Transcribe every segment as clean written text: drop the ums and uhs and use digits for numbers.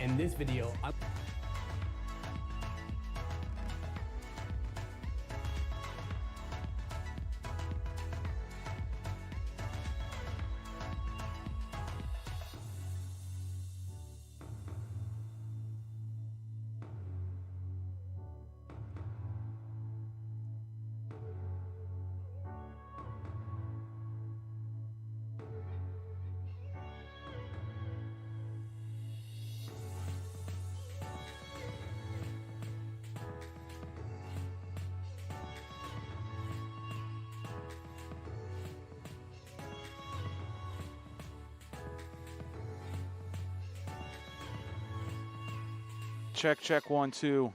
In this video, Check 1 2.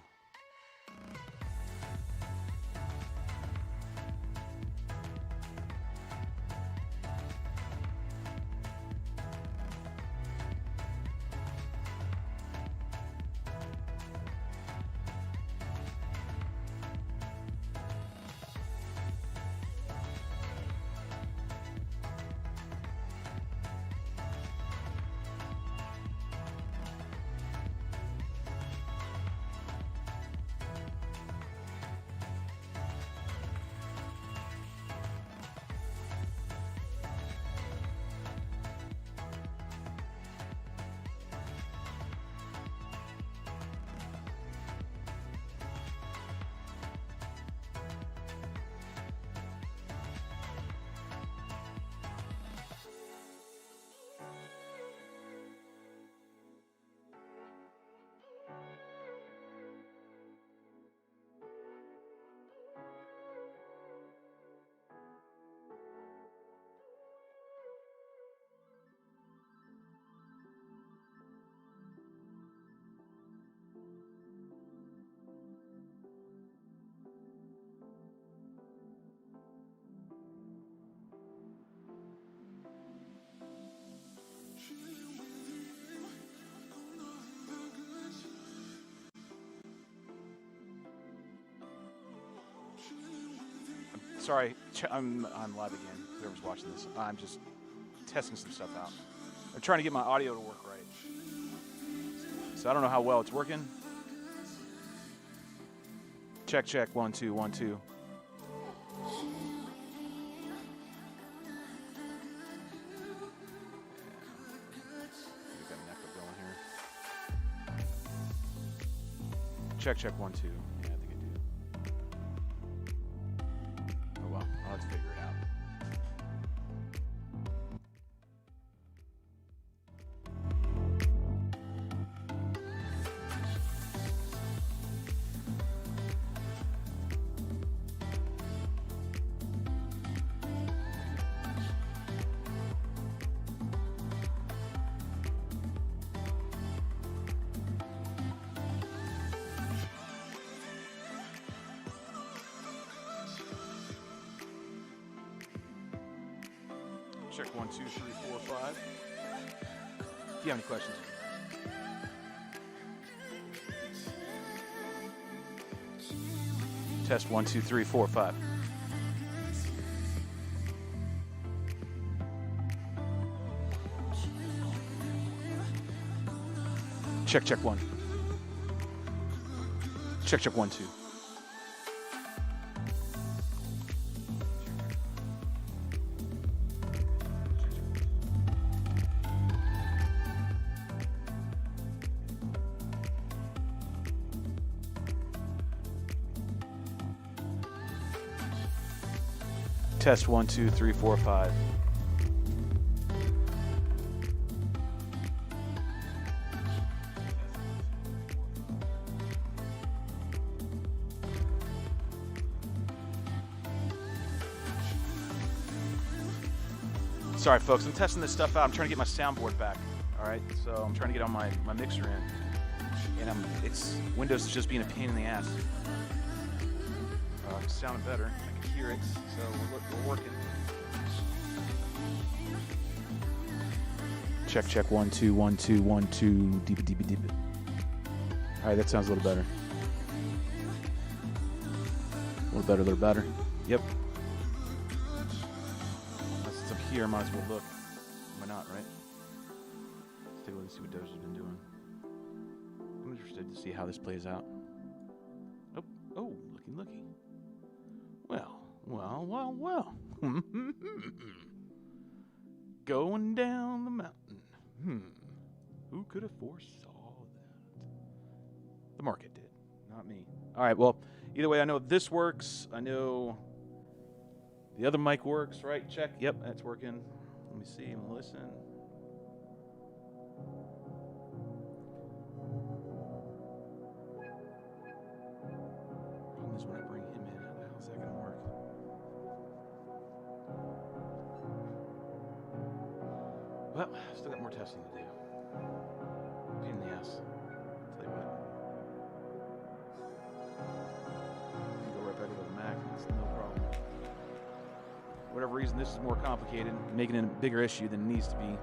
Sorry, I'm live again. Whoever's watching this, I'm just testing some stuff out. I'm trying to get my audio to work right. So I don't know how well it's working. Check 1 2 1 2. We've got an echo going here. Check 1 2. Yeah, I think I do. Oh well, I'll have to figure it out. Check 1 2 3 4 5. If you have any questions. Test 1 2 3 4 5. Check 1. Check 1 2. Test 1 2 3 4 5. Sorry, folks. I'm testing this stuff out. I'm trying to get my soundboard back. All right, so I'm trying to get on my mixer in, and Windows is just being a pain in the ass. It's sounding better. I can hear it, so we're working. Check 1 2 1 2 1 2. Deep it. All right, that sounds a little better. A little better. Yep. Since I'm here, might as well look. Why not, right? Let's take a look and see what DOGE has been doing. interested to see how this plays out. Oh, looky. Well. Going down the mountain. Who could have foresaw that? The market did, not me. All right, well, either way, I know this works. I know the other mic works, right? Check. Yep, that's working. Let me see and listen. Problem is when I bring him in, how the hell is that going to work? Well, still got more testing to do. Pain in the ass. Tell you what. Go right back over to the Mac. It's no problem. For whatever reason, this is more complicated, making it a bigger issue than it needs to be.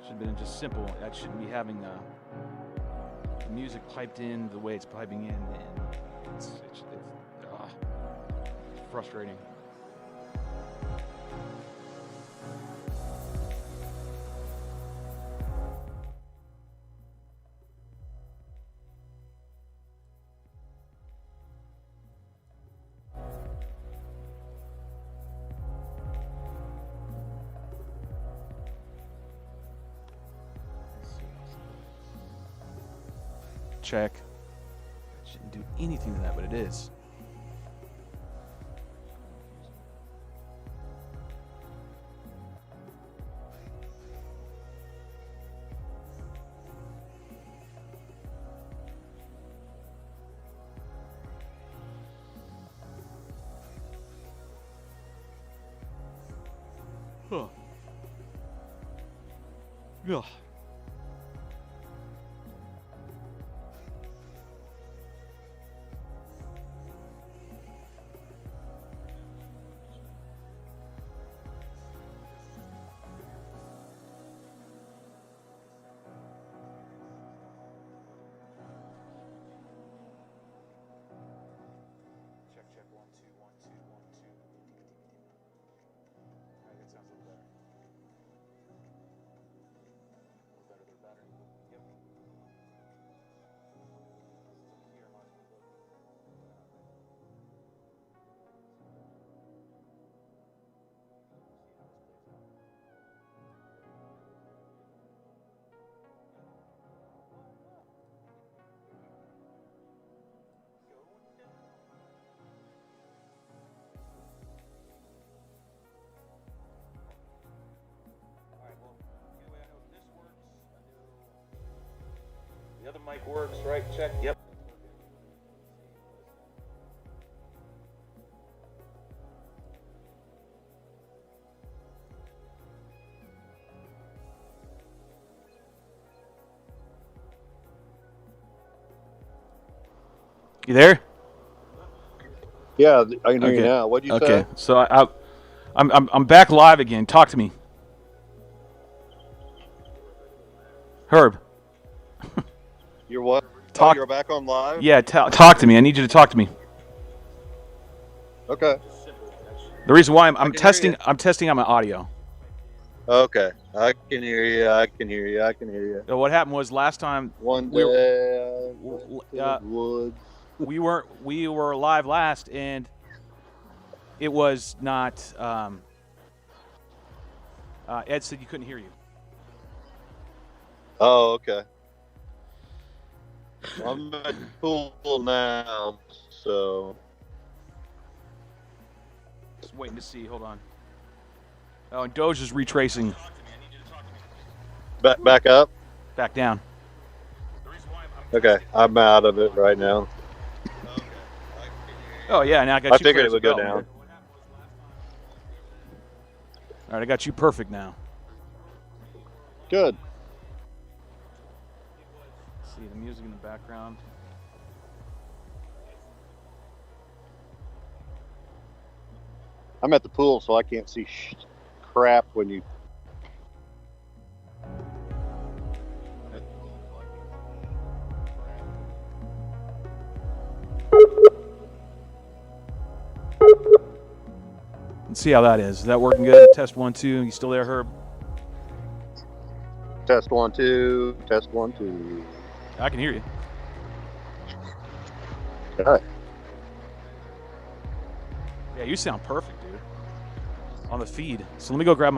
Should have been just simple. I shouldn't be having the music piped in the way it's piping in, and it's frustrating. Check. Shouldn't do anything to that, but it is. Huh. Yeah. Check 1 2 1 2 1 2. All right, that sounds a little better. Better. Yep. Here, Mark. The other mic works, right? Check. Yep. You there? Yeah, I can hear you now. What'd you say? Okay, so I'm back live again. Talk to me, Herb. You're what? Talk. Oh, you're back on live? Yeah, talk to me. I need you to talk to me. Okay. The reason why I'm testing on my audio. Okay. I can hear you. I can hear you. I can hear you. So what happened was last time One day we were live last, and it was not. Ed said you couldn't hear you. Oh, okay. I'm at the pool now, so. Just waiting to see. Hold on. Oh, and DOGE is retracing. Back up? Back down. Okay, I'm out of it right now. Oh, yeah, now I got you. I figured it would go down. All right, I got you perfect now. Good. See the music in the background. I'm at the pool, so I can't see crap when you. Let's see how that is. Is that working good? Test 1 2. You still there, Herb? Test 1 2. Test 1 2. I can hear you. Okay. Yeah, you sound perfect, dude. On the feed. So let me go grab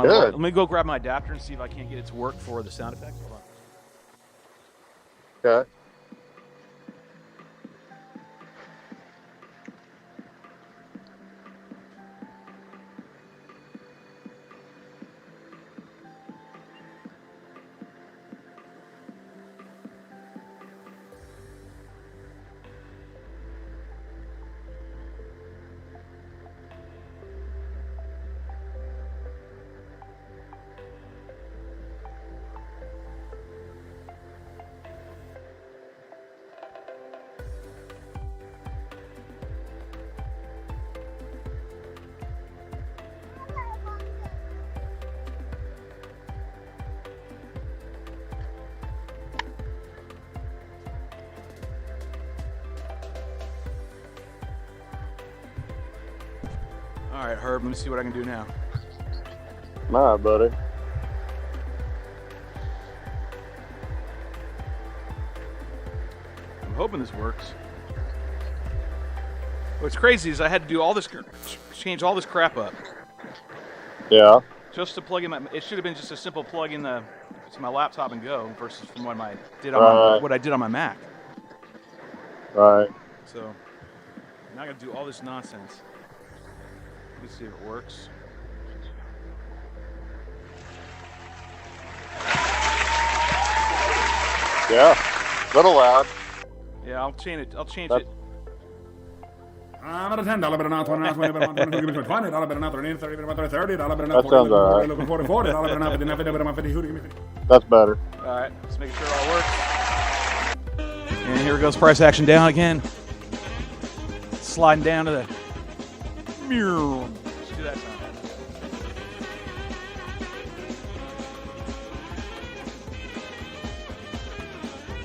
my adapter and see if I can't get it to work for the sound effects. Hold on. Okay. All right, Herb, let me see what I can do now. All right, buddy. I'm hoping this works. What's crazy is I had to do all this, change all this crap up. Yeah. Just to plug in my, it should have been just a simple plug in to my laptop and go versus from what I did on what I did on my Mac. Right. So now I got to do all this nonsense. Let me see if it works. Yeah. A little loud. Yeah, I'll change it. That sounds all right. That's better. All right, let's make sure it all works. And here goes price action down again. Sliding down to the mirror. Let's do that sound.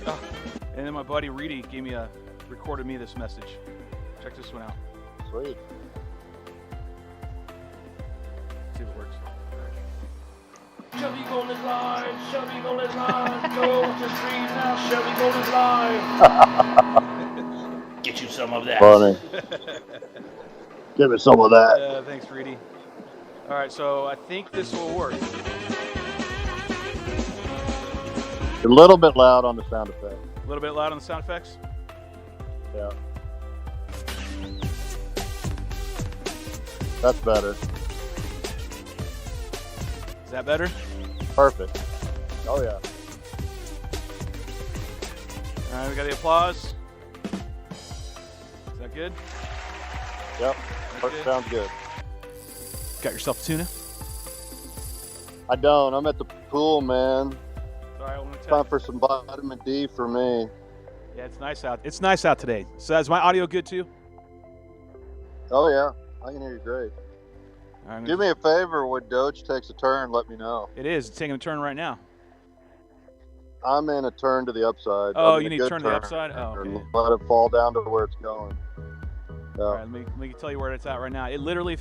Oh, and then my buddy Reedy recorded me this message. Check this one out. Sweet. See if it works. Chevy Gold is live. Chevy Gold is live. Go to stream now. Chevy Gold is live. Get you some of that. Funny. Give me some of that. Thanks, Reedy. All right, so I think this will work. A little bit loud on the sound effect. A little bit loud on the sound effects? Yeah. That's better. Is that better? Perfect. Oh, yeah. All right, we got the applause. Is that good? Yep. Sounds good. Got yourself a tuna? I don't. I'm at the pool, man. Sorry, I want to Time for some vitamin D for me. Yeah, it's nice out. It's nice out today. So is my audio good too? Oh, yeah. I can hear you great. Right, Do me a favor. When DOGE takes a turn, let me know. It is. It's taking a turn right now. I'm in a turn to the upside. Oh, you need to turn to the upside? Oh, okay. Let it fall down to where it's going. Yeah. All right, let me tell you where it's at right now. It literally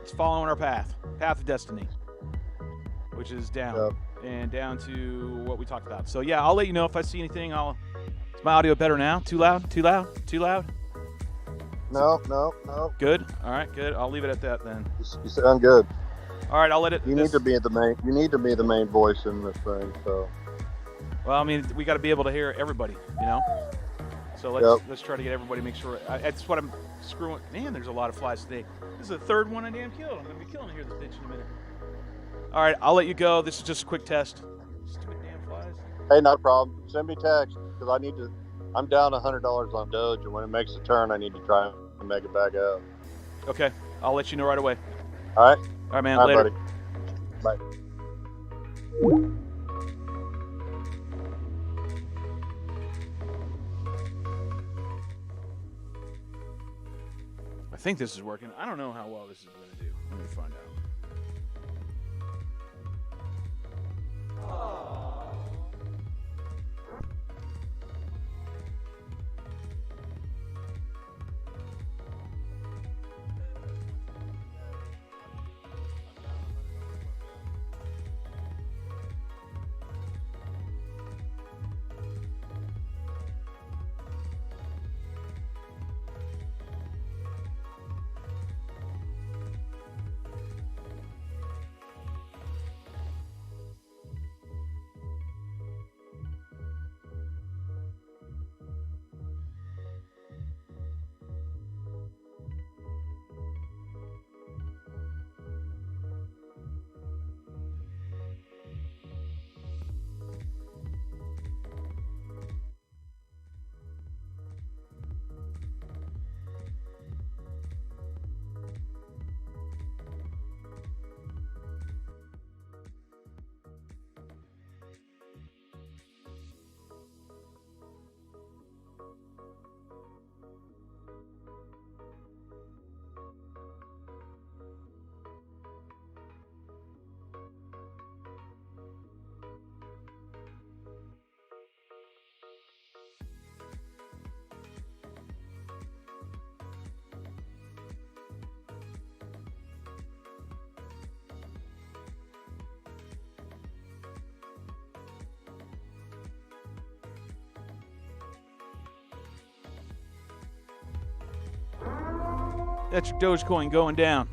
it's following our path of destiny, which is down and down to what we talked about. So yeah, I'll let you know if I see anything. Is my audio better now? Too loud? Too loud? Too loud? No. Good. All right, good. I'll leave it at that then. You sound good. All right, I'll let it. You need to be the main. You need to be the main voice in this thing. So. Well, I mean, we got to be able to hear everybody, you know. So let's try to get everybody. Make sure. That's what I'm screwing. Man, there's a lot of flies today. This is the third one I damn killed. I'm gonna be killing here this bitch in a minute. All right, I'll let you go. This is just a quick test. Stupid damn flies. Hey, not a problem. Send me text because I need to. I'm down $100 on Doge, and when it makes a turn, I need to try and make it back up. Okay, I'll let you know right away. All right. All right, man. All Later. right, buddy. Bye. I think this is working. I don't know how well this is going to do. Let me find out. That's your Dogecoin going down.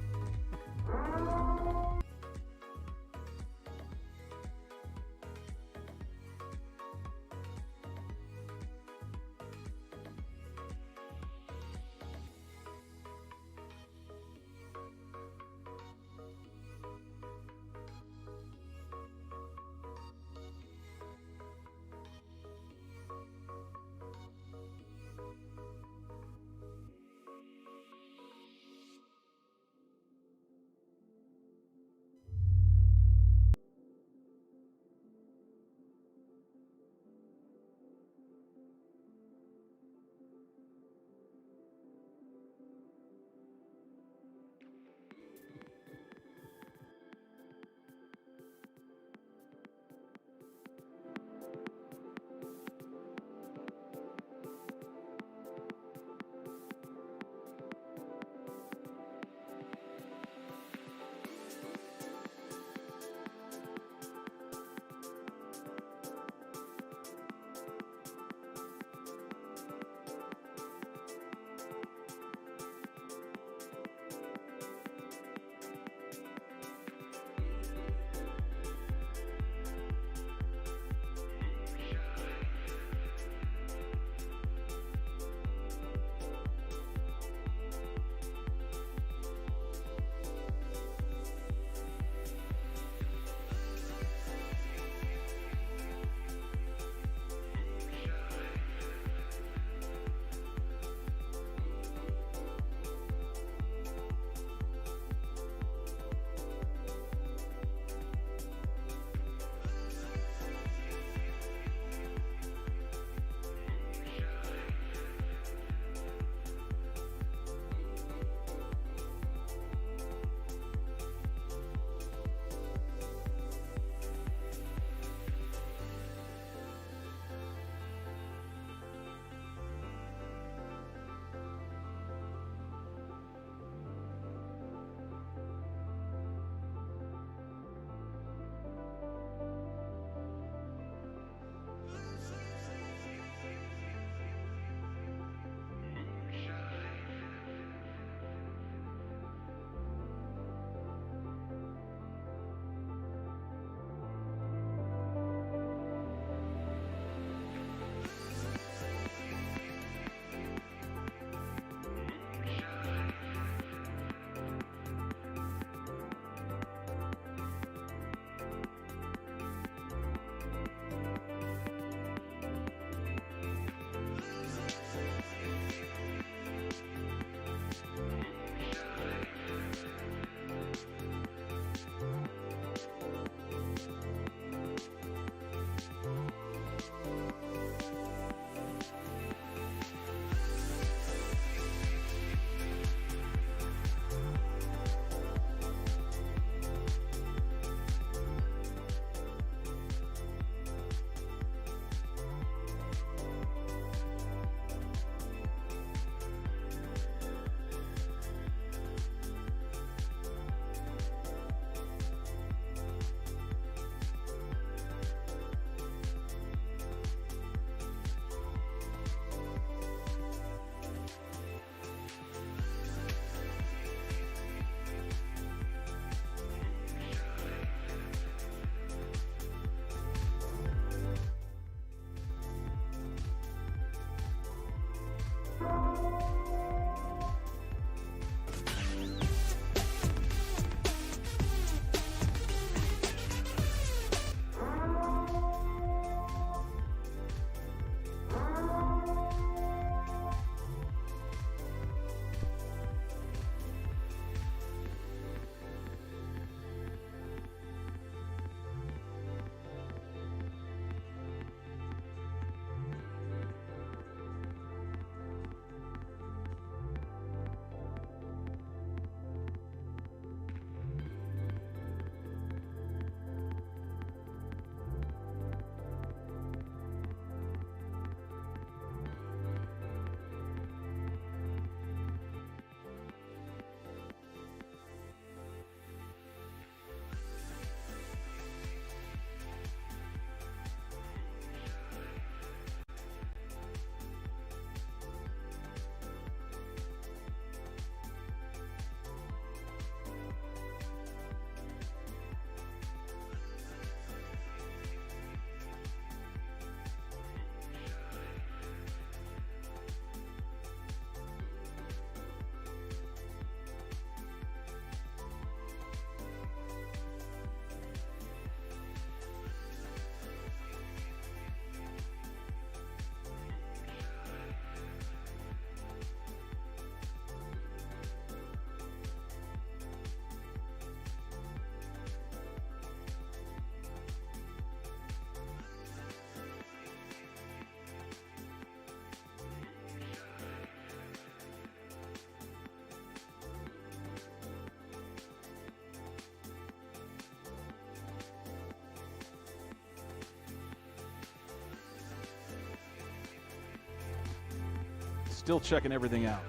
Still checking everything out.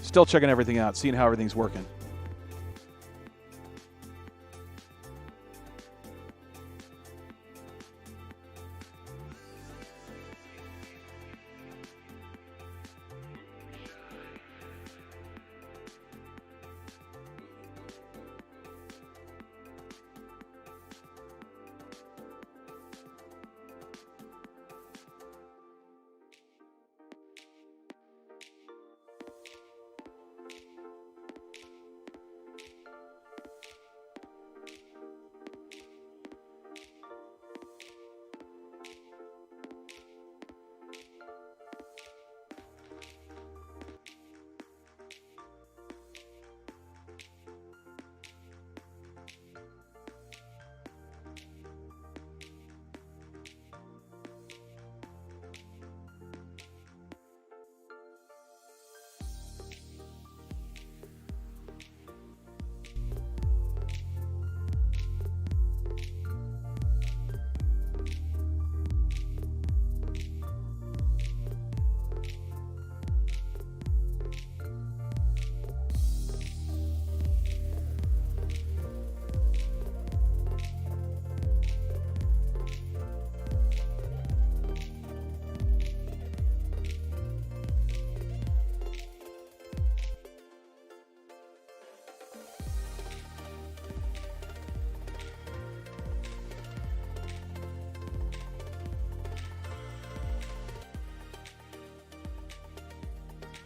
Still checking everything out, seeing how everything's working.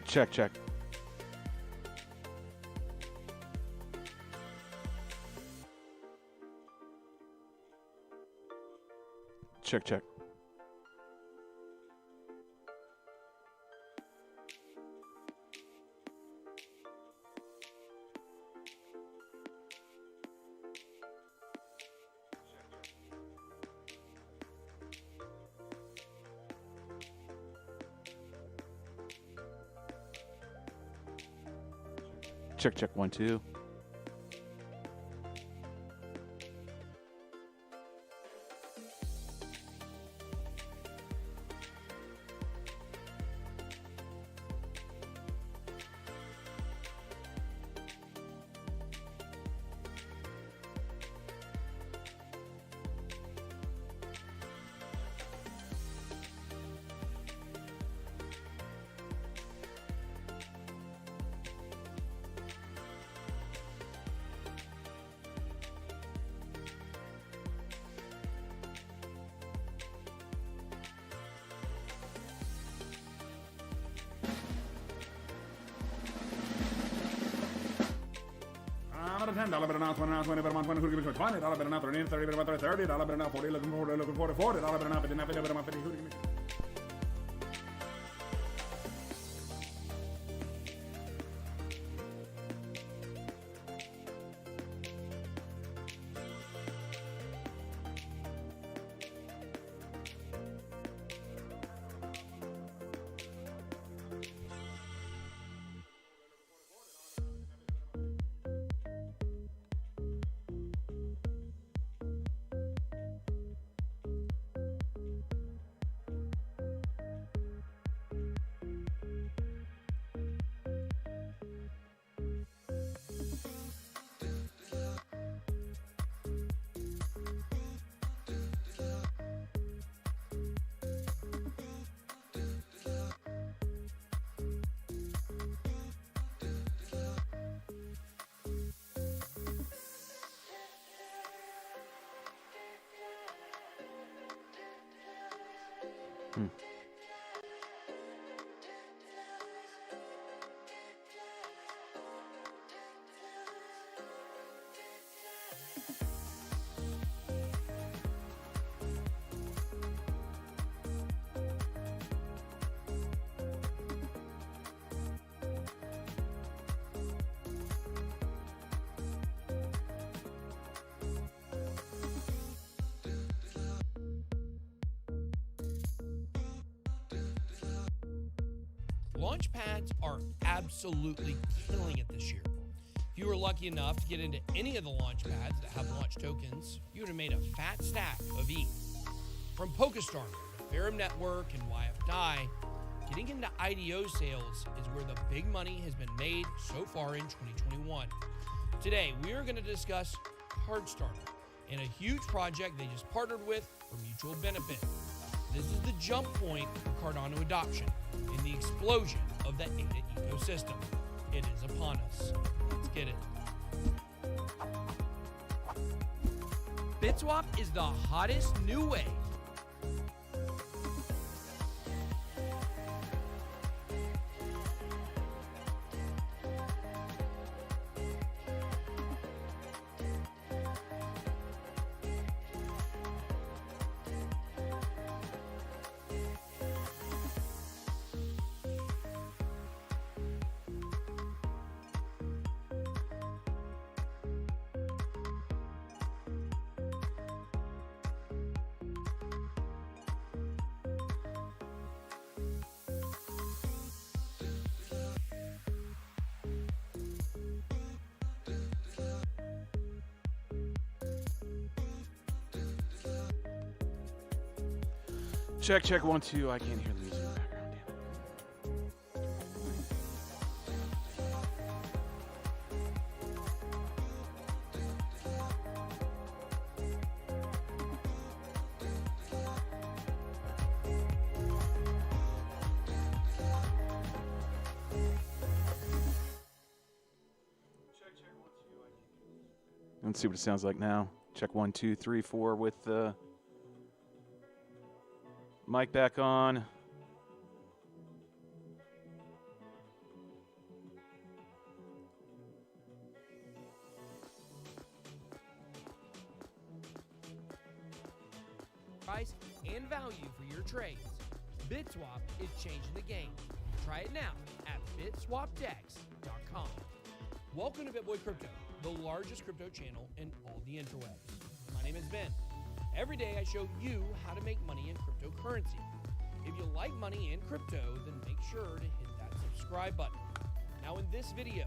Check, check. Check, check. Check, check, 1, 2. $10 better now, 20 now, 20 better now, 20, who give me $20 better now, 30 better now, 30 $30 better now, 40 looking for $40 better now, 50 better now, 50 who give me. Launch pads are absolutely killing it this year. If you were lucky enough to get into any of the launch pads that have launch tokens, you would have made a fat stack of ETH. From PokeStar, Ethereum Network, and YFDI, Getting into IDO sales is where the big money has been made so far in 2021. Today, we are going to discuss CardStarter and a huge project they just partnered with for mutual benefit. This is the jump point for Cardano adoption and the explosion of the ADA ecosystem. It is upon us. Let's get it. BitSwap is the hottest new wave. Check, check, 1, 2. I can't hear the music in the background. Let's see what it sounds like now. Check 1, 2, 3, 4 with the mic back on. Price and value for your trades. BitSwap is changing the game. Try it now at bitswapdex.com. Welcome to BitBoy Crypto, the largest crypto channel in all the interwebs. My name is Ben. Every day I show you how to make money in cryptocurrency. If you like money in crypto, then make sure to hit that subscribe button. Now in this video,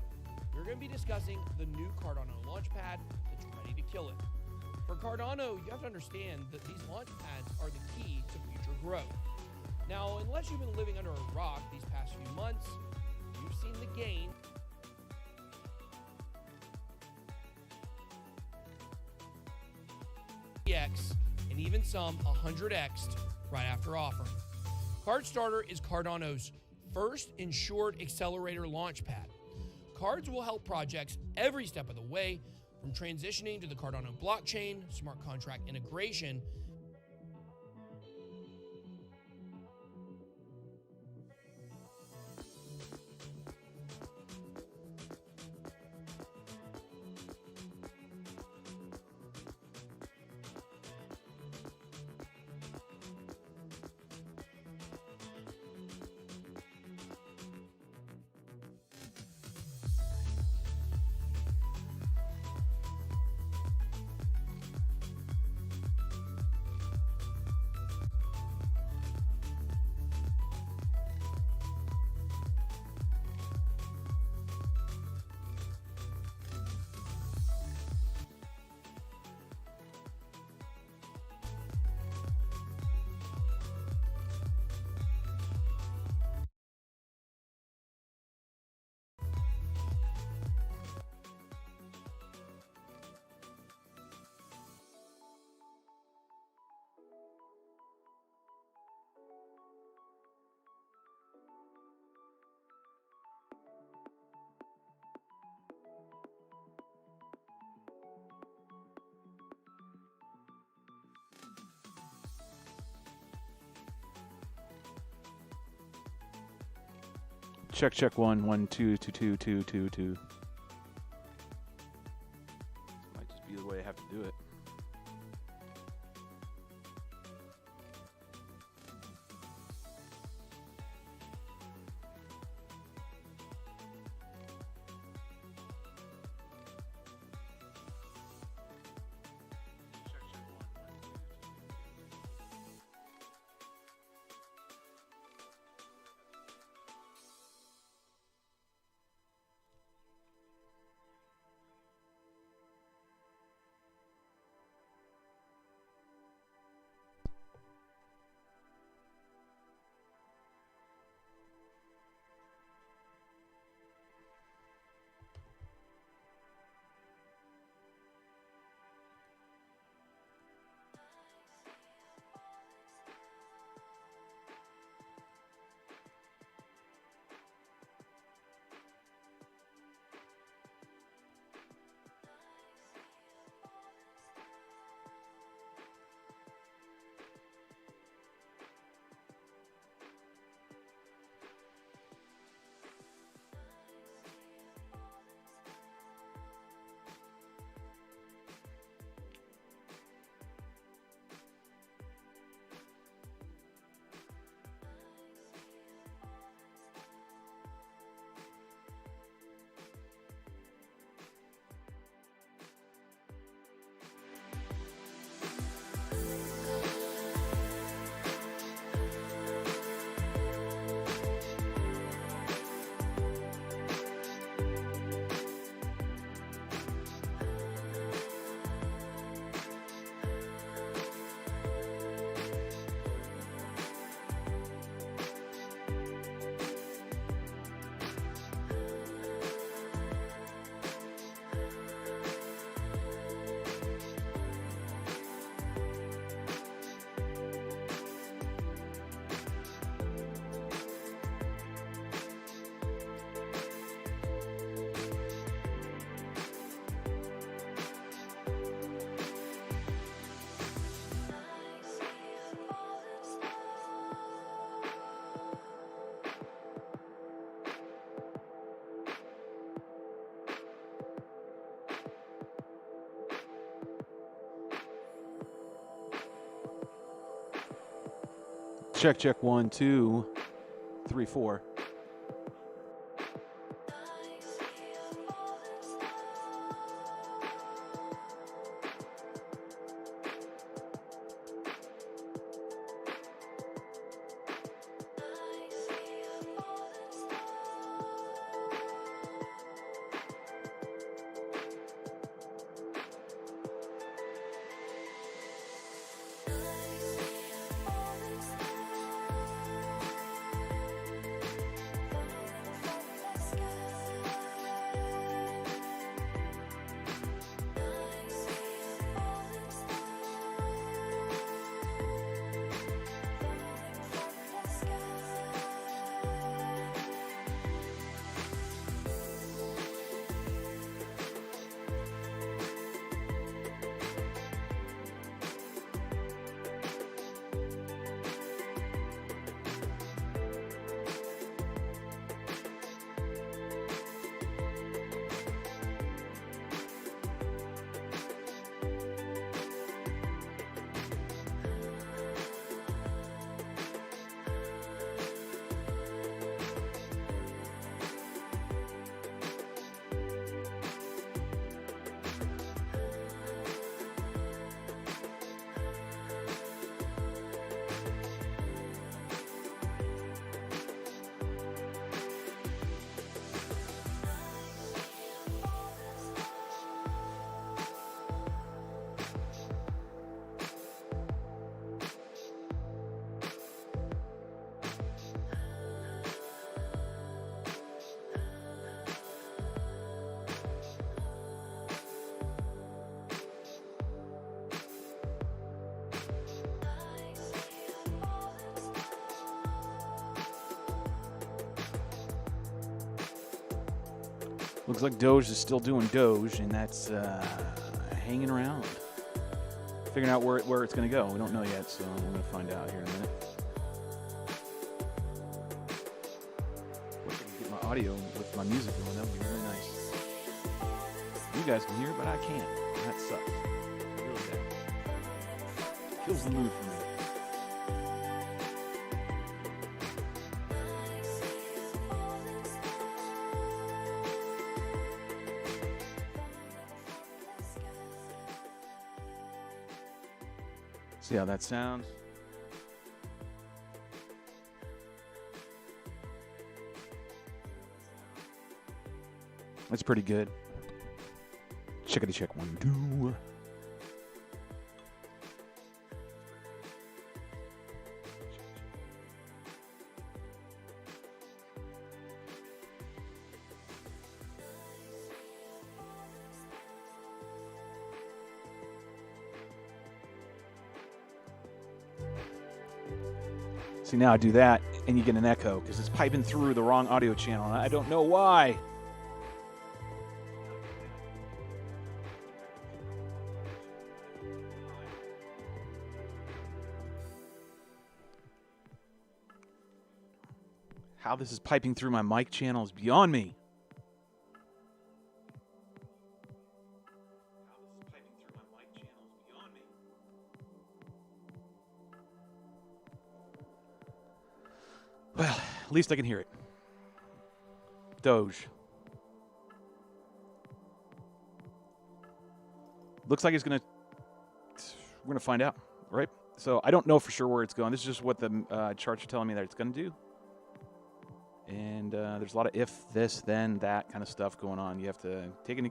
we're going to be discussing the new Cardano launchpad that's ready to kill it. For Cardano, you have to understand that these launchpads are the key to future growth. Now, unless you've been living under a rock these past few months, you've seen the gain X and even some 100x right after offering. CardStarter is Cardano's first insured accelerator launchpad. Cards will help projects every step of the way, from transitioning to the Cardano blockchain, smart contract integration, Check, check, 1, 1, 2, 2, 2, 2, 2, 2. Might just be the way I have to do it. Check, check, 1, 2, 3, 4. Looks like Doge is still doing Doge, and that's hanging around. Figuring out where it's going to go. We don't know yet, so we're going to find out here in a minute. Wish I could get my audio with my music going. That would be really nice. You guys can hear it, but I can't. And that sucks. Really bad. Kills the mood for me. See how that sounds? That's pretty good. Checkity check 1, 2. See, now I do that, and you get an echo, because it's piping through the wrong audio channel, and I don't know why. How this is piping through my mic channel is beyond me. Well, at least I can hear it. Doge. Looks like it's going to... We're going to find out, right? So I don't know for sure where it's going. This is just what the charts are telling me that it's going to do. And there's a lot of if, this, then, that kind of stuff going on. You have to take into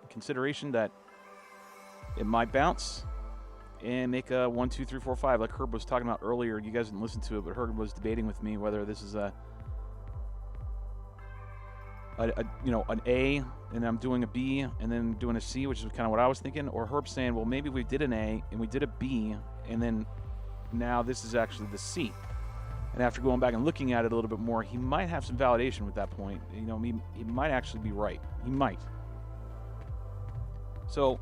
consideration that it might bounce and make a 1, 2, 3, 4, 5, like Herb was talking about earlier. You guys didn't listen to it, but Herb was debating with me whether this is an A, and I'm doing a B, and then doing a C, which is kind of what I was thinking. Or Herb saying, well, maybe we did an A and we did a B, and then now this is actually the C. And after going back and looking at it a little bit more, he might have some validation with that point. You know, he might actually be right. He might. So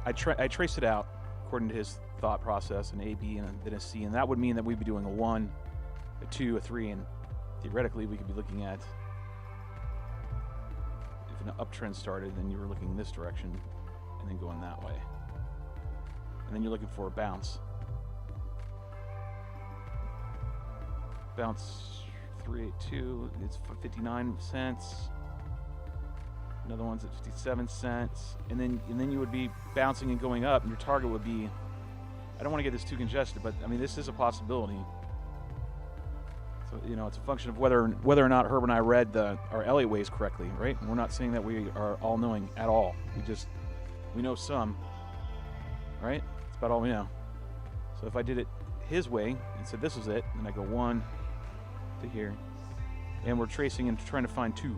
I traced it out according to his thought process, an A, B, and then a C, and that would mean that we'd be doing a 1, a 2, a 3, and theoretically we could be looking at, if an uptrend started, then you were looking this direction and then going that way. And then you're looking for a bounce. bounce 382. It's 59 cents. Another one's at 57 cents. And then you would be bouncing and going up, and your target would be, I don't want to get this too congested, but I mean, this is a possibility. So, you know, it's a function of whether or not Herb and I read our Elliott waves correctly, right? And we're not saying that we are all knowing at all. We know some, right? That's about all we know. So if I did it his way and said this was it, and I go 1 to here, and we're tracing and trying to find 2.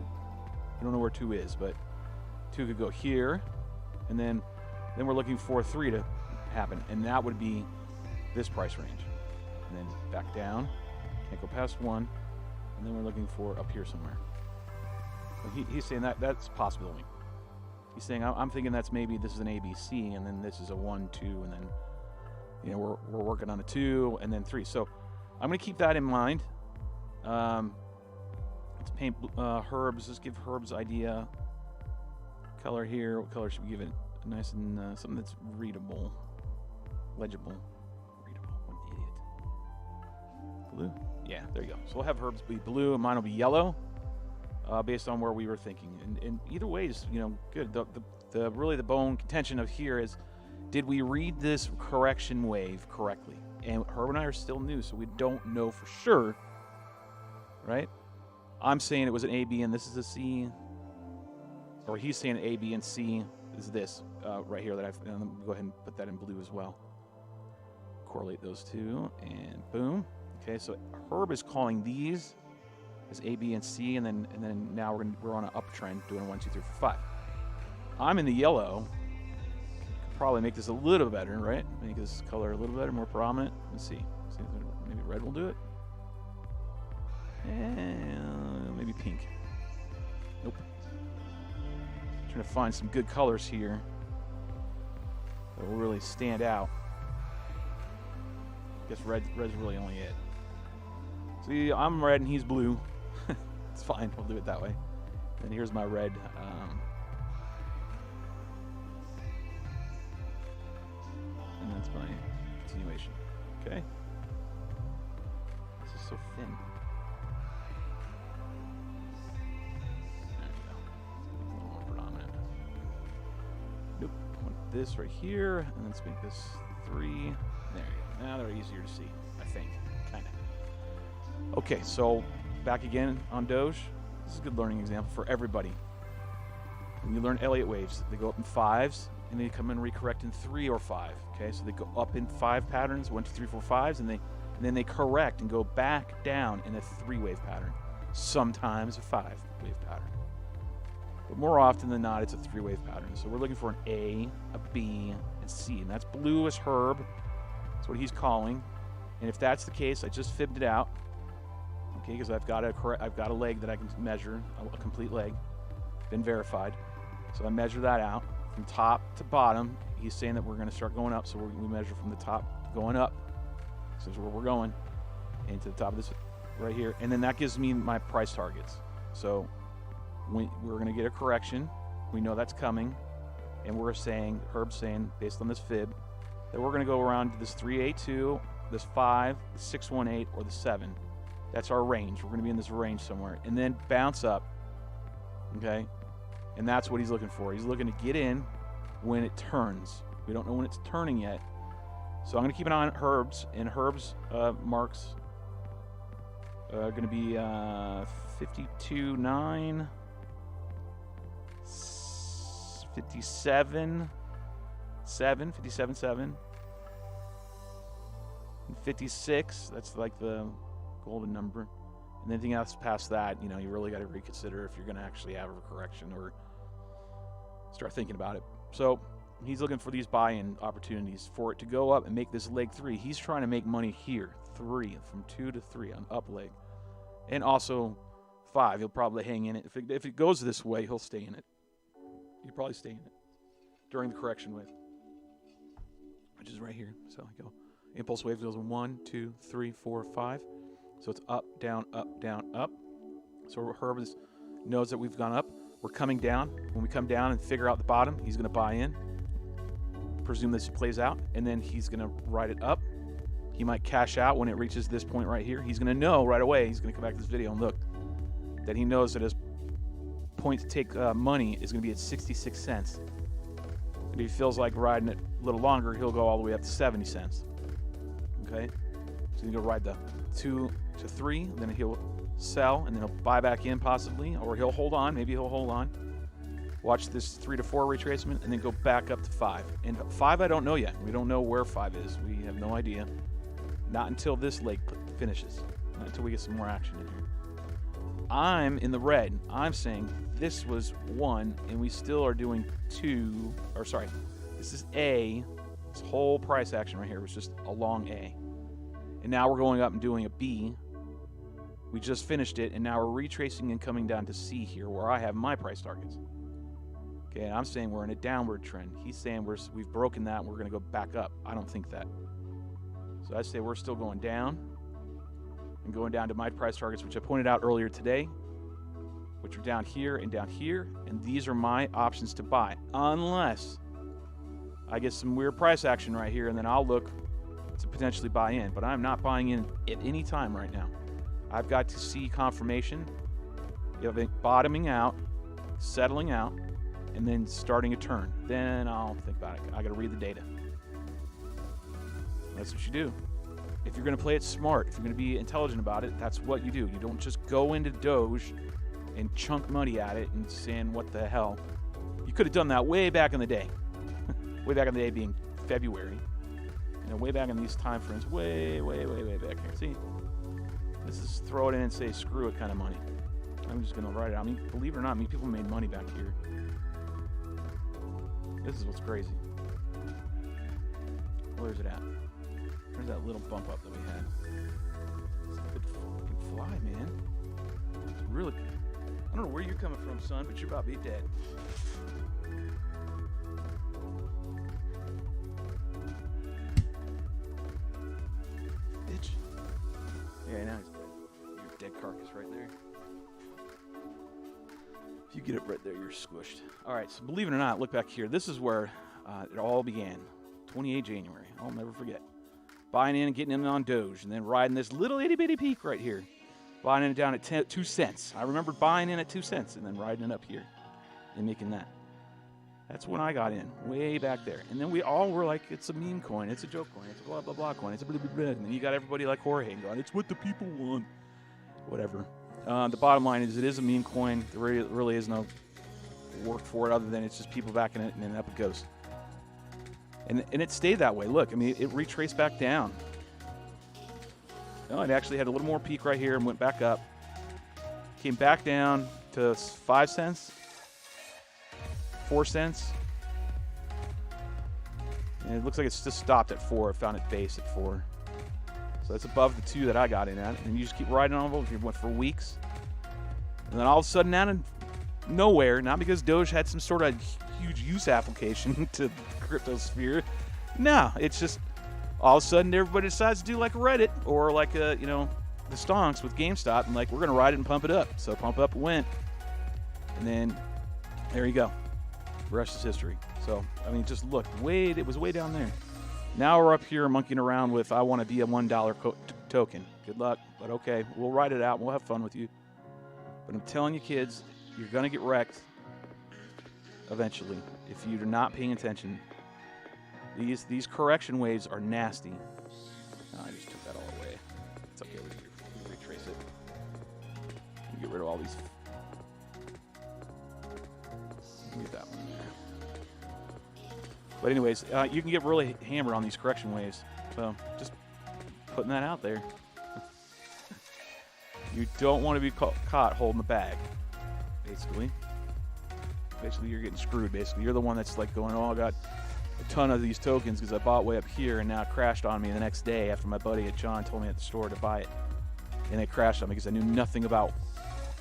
I don't know where 2 is, but 2 could go here, and then we're looking for 3 to happen, and that would be this price range. And then back down, can't go past 1, and then we're looking for up here somewhere. So he's saying that's a possibility. He's saying, I'm thinking that's maybe this is an ABC, and then this is a 1, 2, and then, you know, we're working on a 2, and then 3. So I'm going to keep that in mind. Let's paint Herb's. Let's give Herb's idea. Color here. What color should we give it? Nice and something that's readable, legible. Readable. What an idiot. Blue. Yeah, there you go. So we'll have Herb's be blue, and mine will be yellow. Based on where we were thinking, and either way is, you know, good. The really the bone contention of here is, did we read this correction wave correctly? And Herb and I are still new, so we don't know for sure, right? I'm saying it was an A, B, and this is a C, or he's saying A, B, and C is this right here. And I'm gonna go ahead and put that in blue as well. Correlate those two, and boom. Okay, so Herb is calling these is A, B, and C, and then now we're on an uptrend doing 1, 2, 3, 4, 5. I'm in the yellow. Could probably make this a little better, right? Make this color a little better, more prominent. Let's see. Maybe red will do it. And maybe pink. Nope. Trying to find some good colors here that will really stand out. I guess red's really only it. See, I'm red and he's blue. It's fine, we'll do it that way. And here's my red. And that's my continuation. Okay? This is so thin. There we go. A little more predominant. Nope. I want this right here, and let's make this 3. There you go. Now they're easier to see, I think. Kind of. Okay, so back again on Doge. This is a good learning example for everybody. When you learn Elliott waves, they go up in 5s, and they come and recorrect in 3 or 5. Okay, so they go up in 5 patterns, 1, 2, 3, 4, 5s, and then they correct and go back down in a 3-wave pattern. Sometimes a 5-wave pattern. But more often than not, it's a 3-wave pattern. So we're looking for an A, a B, and C, and that's blue as Herb. That's what he's calling. And if that's the case, I just fibbed it out. Okay, because I've got a leg that I can measure, a complete leg, been verified. So I measure that out from top to bottom. He's saying that we're going to start going up, so we measure from the top going up. So this is where we're going, and to the top of this right here, and then that gives me my price targets. So we're going to get a correction. We know that's coming, and Herb's saying, based on this fib, that we're going to go around to this 382, this 5, the 618, or the 7. That's our range. We're going to be in this range somewhere. And then bounce up, okay? And that's what he's looking for. He's looking to get in when it turns. We don't know when it's turning yet. So I'm going to keep an eye on Herb's, and Herb's marks are going to be 52.9, 57.7, 57.7, and 56. That's like the golden number. And anything else past that, you know, you really got to reconsider if you're going to actually have a correction or start thinking about it. So he's looking for these buy-in opportunities for it to go up and make this leg 3. He's trying to make money here, 3, from 2 to 3 on up leg, and also 5. He'll probably hang in it. If it goes this way, he'll stay in it. He'll probably stay in it during the correction wave, which is right here. So I go, impulse wave goes 1, 2, 3, 4, 5. So it's up, down, up, down, up. So Herb knows that we've gone up. We're coming down. When we come down and figure out the bottom, he's going to buy in. Presume this plays out, and then he's going to ride it up. He might cash out when it reaches this point right here. He's going to know right away. He's going to come back to this video and look that he knows that his point to take money is going to be at 66 cents. And if he feels like riding it a little longer, he'll go all the way up to 70 cents. Okay? So he'll ride the 2 to 3, then he'll sell, and then he'll buy back in possibly, or he'll hold on. Maybe he'll hold on. Watch this 3 to 4 retracement, and then go back up to 5. And 5, I don't know yet. We don't know where 5 is. We have no idea. Not until this leg finishes. Not until we get some more action in here. I'm in the red. I'm saying this was 1, and we still are doing 2. Or sorry, this is A. This whole price action right here was just a long A. And now we're going up and doing a B. We just finished it, and now we're retracing and coming down to C here, where I have my price targets. Okay, and I'm saying we're in a downward trend. He's saying we've broken that and we're going to go back up. I don't think that. So I say we're still going down and going down to my price targets, which I pointed out earlier today, which are down here and down here. And these are my options to buy, unless I get some weird price action right here, and then I'll look to potentially buy in. But I'm not buying in at any time right now. I've got to see confirmation of it bottoming out, settling out, and then starting a turn. Then I'll think about it. I got to read the data. That's what you do. If you're going to play it smart, if you're going to be intelligent about it, that's what you do. You don't just go into Doge and chunk money at it and saying, what the hell. You could have done that way back in the day. Way back in the day being February. You know, way back in these time frames. Way back here. See? This is throw it in and say screw it kind of money. I'm just going to write it out. I mean, believe it or not, people made money back here. This is what's crazy. Where's it at? Where's that little bump up that we had? It's a good fucking fly, man. It's really... I don't know where you're coming from, son, but you're about to be dead. Bitch. Yeah, now he's dead. Your dead carcass right there. If you get it right there, you're squished. All right, so believe it or not, look back here. This is where it all began. 28 January. I'll never forget. Buying in and getting in on Doge, and then riding this little itty-bitty peak right here. Buying it down at 2 cents. I remember buying in at 2 cents and then riding it up here and making that. That's when I got in, way back there. And then we all were like, it's a meme coin, it's a joke coin, it's a blah, blah, blah coin, it's a blah, blah, blah. And then you got everybody like Jorge going, it's what the people want. Whatever. The bottom line is it is a meme coin. There really is no work for it other than it's just people backing it and then up it goes. And it stayed that way. Look, I mean, it retraced back down. No, it actually had a little more peak right here and went back up. Came back down to 5 cents, 4 cents. And it looks like it's just stopped at 4. I found it base at 4. So that's above the 2 that I got in at. And you just keep riding on it. You went for weeks. And then all of a sudden out of nowhere, not because Doge had some sort of huge use application to the crypto sphere. No, it's just all of a sudden everybody decides to do like Reddit or like the stonks with GameStop and like we're gonna ride it and pump it up. So pump up it went, and then there you go. The rest is history. So I mean, just look, it was way down there. Now we're up here monkeying around with I want to be a $1 token. Good luck, but okay, we'll ride it out. We'll have fun with you. But I'm telling you, kids, you're gonna get wrecked eventually if you're not paying attention. These correction waves are nasty. No, I just took that all away. It's okay. We can retrace it. Get rid of all these. Leave that one there. But anyways, you can get really hammered on these correction waves. So just putting that out there. You don't want to be caught holding the bag. Basically, you're getting screwed. Basically, you're the one that's like going, "Oh, I got a ton of these tokens because I bought way up here and now it crashed on me the next day after my buddy at John told me at the store to buy it, and it crashed on me because I knew nothing about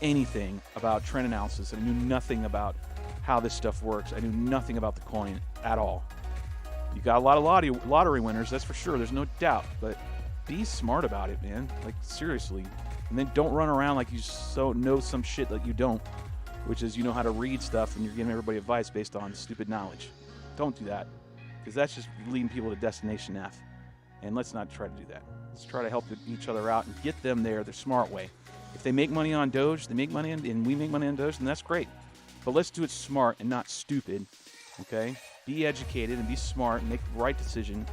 anything about trend analysis. I knew nothing about how this stuff works. I knew nothing about the coin at all. You got a lot of lottery winners, that's for sure. There's no doubt, but be smart about it, man. Like seriously, and then don't run around like you know some shit that you don't, which is you know how to read stuff and you're giving everybody advice based on stupid knowledge. Don't do that. Because that's just leading people to Destination F. And let's not try to do that. Let's try to help each other out and get them there the smart way. If they make money on Doge, they make money and we make money on Doge, then that's great. But let's do it smart and not stupid, okay? Be educated and be smart and make the right decision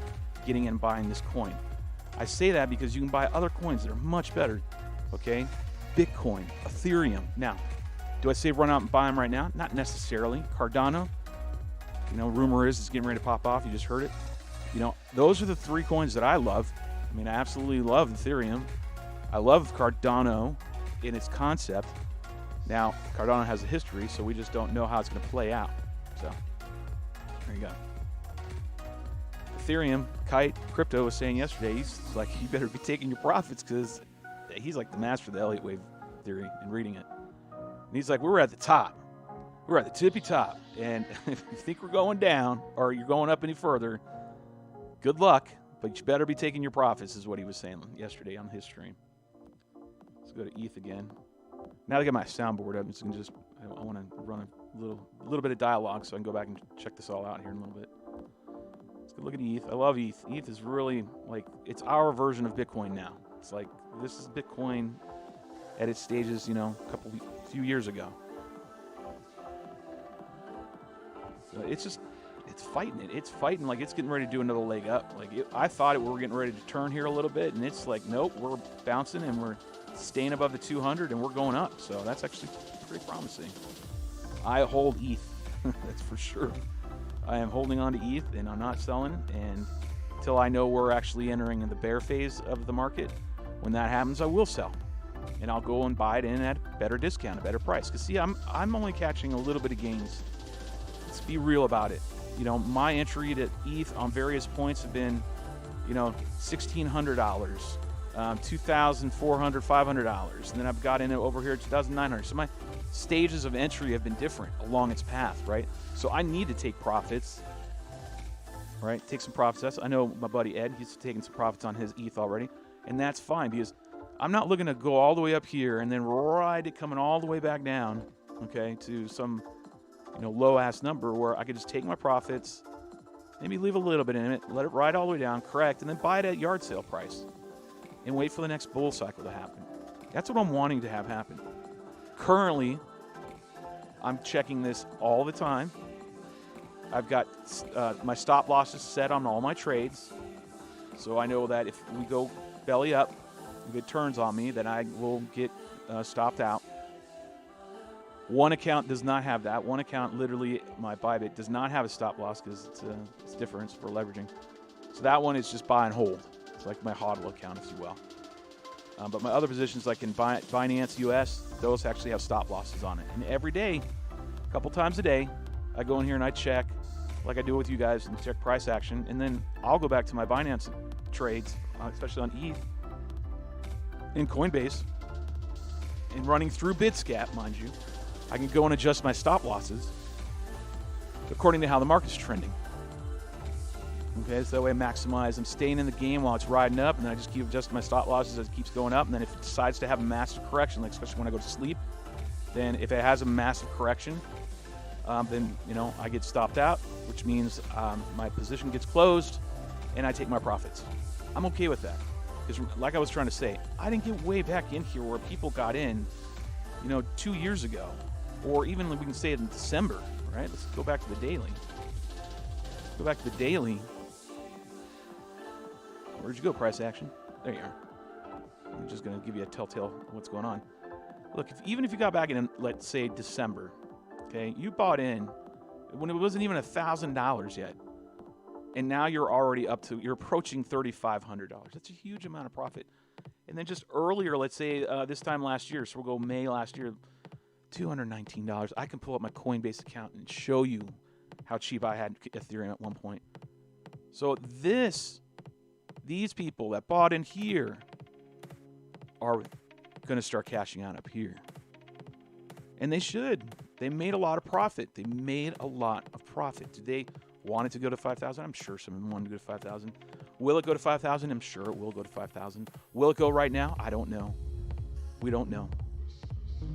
getting in and buying this coin. I say that because you can buy other coins that are much better, okay? Bitcoin, Ethereum. Now, do I say run out and buy them right now? Not necessarily. Cardano, you know, rumor is it's getting ready to pop off. You just heard it. You know, those are the 3 coins that I love. I mean, I absolutely love Ethereum. I love Cardano in its concept. Now, Cardano has a history, so we just don't know how it's going to play out. So, there you go. Ethereum, Crypto was saying yesterday, he's like, you better be taking your profits because he's like the master of the Elliott wave theory and reading it. And he's like, we're at the top. We're at the tippy top. And if you think we're going down or you're going up any further, good luck, but you better be taking your profits, is what he was saying yesterday on his stream. Let's go to ETH again. Now that I got my soundboard up, I want to run a little bit of dialogue so I can go back and check this all out here in a little bit. Let's go look at ETH. I love ETH. ETH is really like, it's our version of Bitcoin now. It's like, this is Bitcoin at its stages, you know, a few years ago. So it's fighting it. It's fighting like it's getting ready to do another leg up. Like I thought we were getting ready to turn here a little bit, and it's like, nope, we're bouncing and we're staying above the 200 and we're going up. So that's actually pretty promising. I hold ETH, that's for sure. I am holding on to ETH and I'm not selling, and until I know we're actually entering in the bear phase of the market. When that happens, I will sell, and I'll go and buy it in at a better discount, a better price. Because see, I'm only catching a little bit of gains. Let's be real about it. You know, my entry to ETH on various points have been, you know, $1,600, $2,400, $500, and then I've got in it over here $2,900. So my stages of entry have been different along its path, right? So I need to take profits, right? Take some profits. I know my buddy Ed, he's taking some profits on his ETH already, and that's fine because I'm not looking to go all the way up here and then ride it coming all the way back down, okay, to some, you know, low-ass number where I could just take my profits, maybe leave a little bit in it, let it ride all the way down, correct, and then buy it at yard sale price and wait for the next bull cycle to happen. That's what I'm wanting to have happen. Currently, I'm checking this all the time. I've got my stop losses set on all my trades, so I know that if we go belly up, if it turns on me, then I will get stopped out. One account does not have that. One account, literally, my Bybit, does not have a stop loss because it's different for leveraging. So that one is just buy and hold. It's like my HODL account, if you will. But my other positions, like in Binance US, those actually have stop losses on it. And every day, a couple times a day, I go in here and I check, like I do with you guys, and check price action. And then I'll go back to my Binance trades, especially on ETH, in Coinbase, and running through BitsGap, mind you. I can go and adjust my stop losses according to how the market's trending. Okay, so that way I maximize. I'm staying in the game while it's riding up, and then I just keep adjusting my stop losses as it keeps going up. And then if it decides to have a massive correction, like especially when I go to sleep, then if it has a massive correction, then, you know, I get stopped out, which means my position gets closed, and I take my profits. I'm okay with that. Because like I was trying to say, I didn't get way back in here where people got in, you know, 2 years ago, or even we can say it in December, right? Let's go back to the daily. Go back to the daily. Where'd you go, price action? There you are. I'm just going to give you a telltale of what's going on. Look, even if you got back in, let's say, December, okay, you bought in when it wasn't even $1,000 yet. And now you're already up to, you're approaching $3,500. That's a huge amount of profit. And then just earlier, let's say this time last year, so we'll go May last year, $219. I can pull up my Coinbase account and show you how cheap I had Ethereum at one point. So these people that bought in here are going to start cashing out up here. And they should. They made a lot of profit. They made a lot of profit. Did they want it to go to 5,000? I'm sure some of them wanted to go to 5,000. Will it go to 5,000? I'm sure it will go to 5,000. Will it go right now? I don't know. We don't know.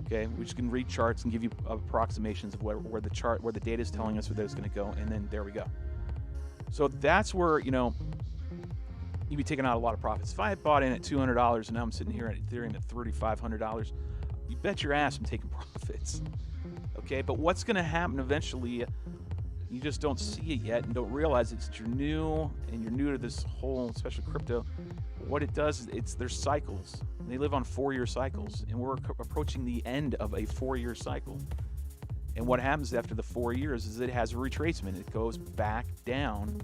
Okay, we just can read charts and give you approximations of where the data is telling us where it's going to go, and then there we go. So that's where, you know, you'd be taking out a lot of profits. If I had bought in at $200 and now I'm sitting here at Ethereum at $3,500, you bet your ass I'm taking profits. Okay, but what's going to happen eventually? You just don't see it yet and don't realize it's that you're new and you're new to this whole, especially crypto. What it does is there's cycles. They live on 4-year cycles, and we're approaching the end of a 4-year cycle. And what happens after the 4 years is it has a retracement. It goes back down.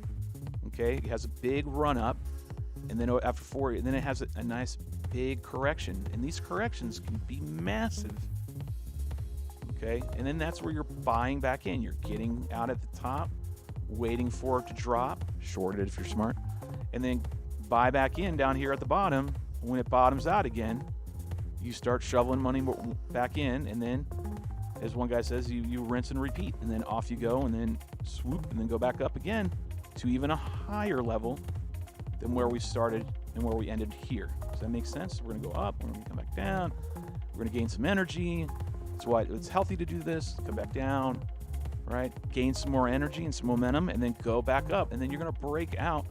Okay, it has a big run up, and then after 4 years, then it has a nice big correction. And these corrections can be massive. Okay, and then that's where you're buying back in. You're getting out at the top, waiting for it to drop, short it if you're smart, and then buy back in down here at the bottom. When it bottoms out again, you start shoveling money back in, and then, as one guy says, you rinse and repeat, and then off you go, and then swoop, and then go back up again to even a higher level than where we started and where we ended here. Does that make sense? We're going to go up, we're going to come back down, we're going to gain some energy. That's why it's healthy to do this. Come back down, right? Gain some more energy and some momentum, and then go back up. And then you're going to break out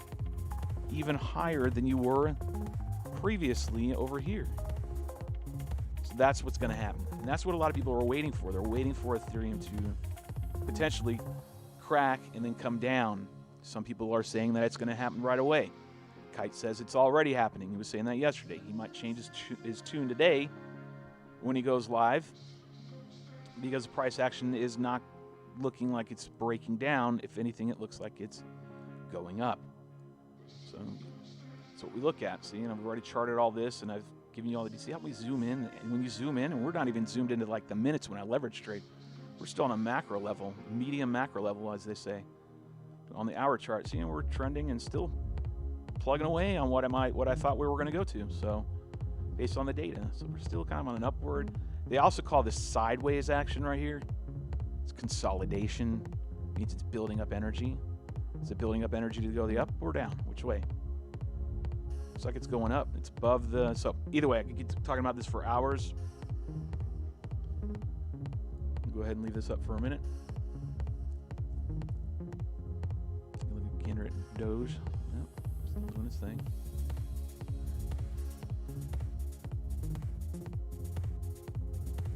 even higher than you were previously over here. So that's what's going to happen. And that's what a lot of people are waiting for. They're waiting for Ethereum to potentially crack and then come down. Some people are saying that it's going to happen right away. Kite says it's already happening. He was saying that yesterday. He might change his tune today when he goes live, because the price action is not looking like it's breaking down. If anything, it looks like it's going up. So that's what we look at. See, and I've already charted all this, and I've given you all the DC. How we zoom in, and when you zoom in, and we're not even zoomed into like the minutes when I leverage trade. We're still on a macro level, medium macro level, as they say, on the hour chart. See, and we're trending and still plugging away on what I thought we were going to go to. So based on the data, so we're still kind of on an upward. They also call this sideways action right here. It's consolidation. It means it's building up energy. Is it building up energy to go the up or down? Which way? Looks like it's going up. It's above the... So either way, I could keep talking about this for hours. I'll go ahead and leave this up for a minute. Look at Gander at DOGE. Yep, still doing its thing.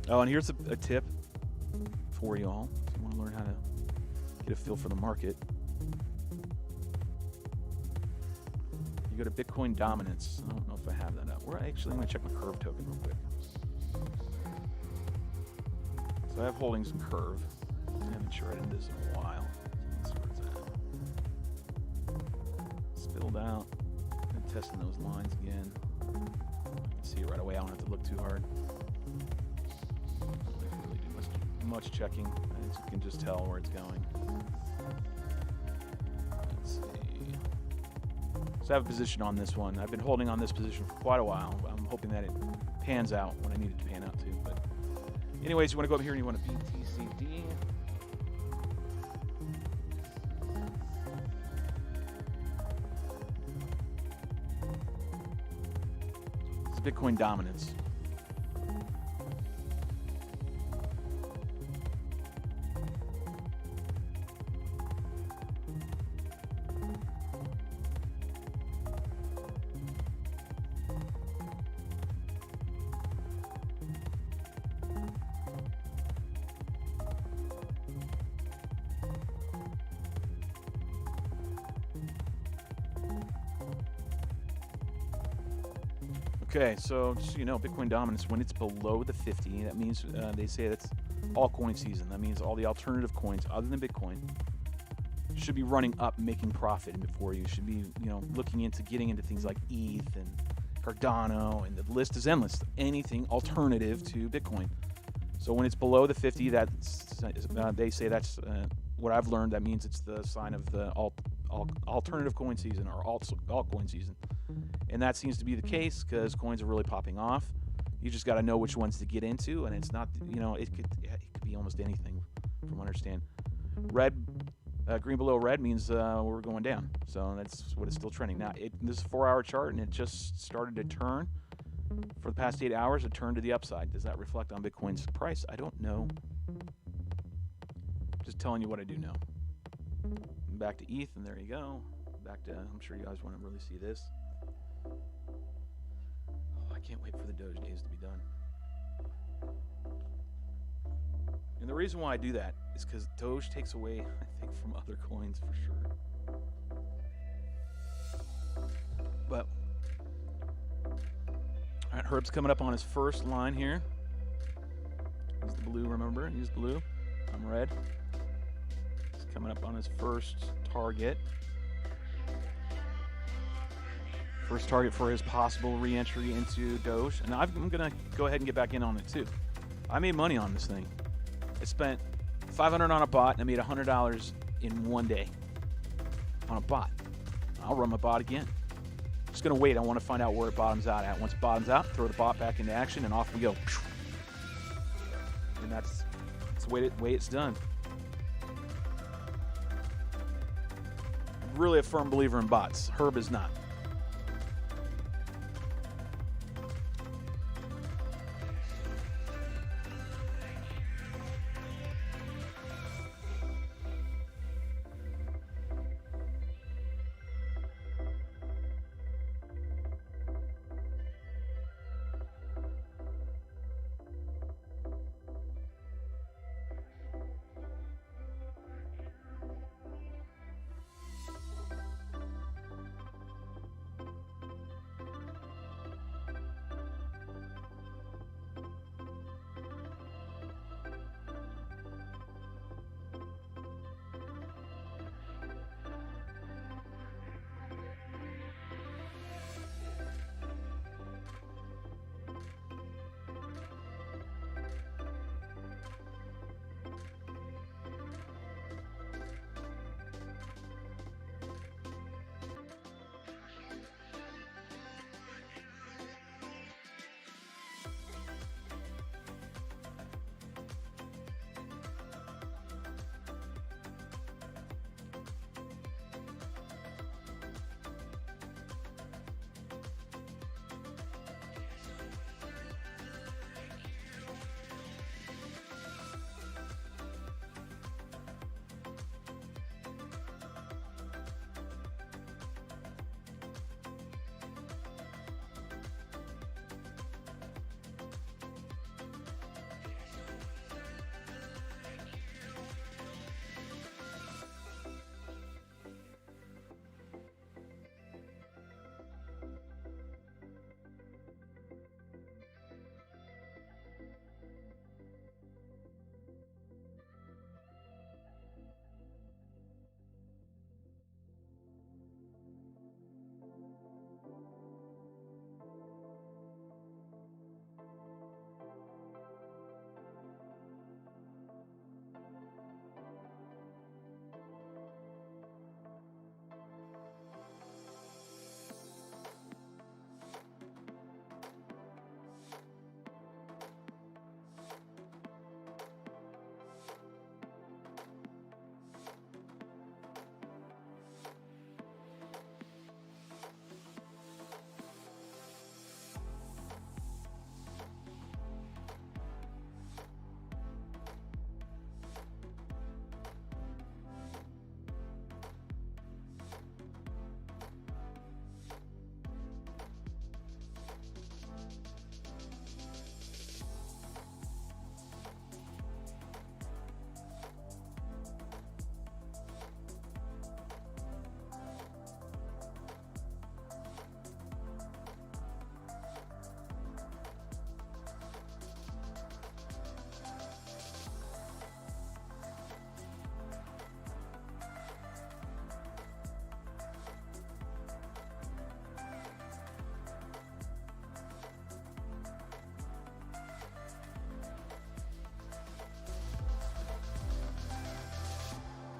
Oh, and here's a tip for you all. If you want to learn how to get a feel for the market. You go to Bitcoin dominance. I don't know if I have that up. I'm going to check my Curve token real quick. So I have holdings in Curve. I haven't sharded this in a while. Let's see where it's at. Spilled out. I'm testing those lines again. I can see it right away. I don't have to look too hard. Much checking. As you can just tell where it's going. Let's see. So I have a position on this one. I've been holding on this position for quite a while. I'm hoping that it pans out when I need it to pan out too. But anyways, you want to go up here and you want to BTCD. It's Bitcoin dominance. Okay, so just so you know, Bitcoin dominance, when it's below the 50, that means they say that's all coin season. That means all the alternative coins other than Bitcoin should be running up, making profit before you should be, looking into getting into things like ETH and Cardano, and the list is endless. Anything alternative to Bitcoin. So when it's below the 50, that's they say that's what I've learned. That means it's the sign of the alternative coin season or altcoin season. And that seems to be the case because coins are really popping off. You just got to know which ones to get into, and it's not, it could be almost anything from what I understand. Green below red means we're going down. So that's what it's still trending. Now, this is a 4-hour chart, and it just started to turn. For the past 8 hours, it turned to the upside. Does that reflect on Bitcoin's price? I don't know. Just telling you what I do know. Back to ETH, and there you go. Back to, I'm sure you guys want to really see this. Oh, I can't wait for the Doge days to be done. And the reason why I do that is because Doge takes away, I think, from other coins for sure. But, all right, Herb's coming up on his first line here. He's the blue, remember? He's blue. I'm red. He's coming up on his first target. First target for his possible re-entry into Doge. And I'm going to go ahead and get back in on it too. I made money on this thing. I spent $500 on a bot and I made $100 in one day on a bot. I'll run my bot again. Just going to wait. I want to find out where it bottoms out at. Once it bottoms out, throw the bot back into action and off we go. And that's the way it's done. I'm really a firm believer in bots. Herb is not.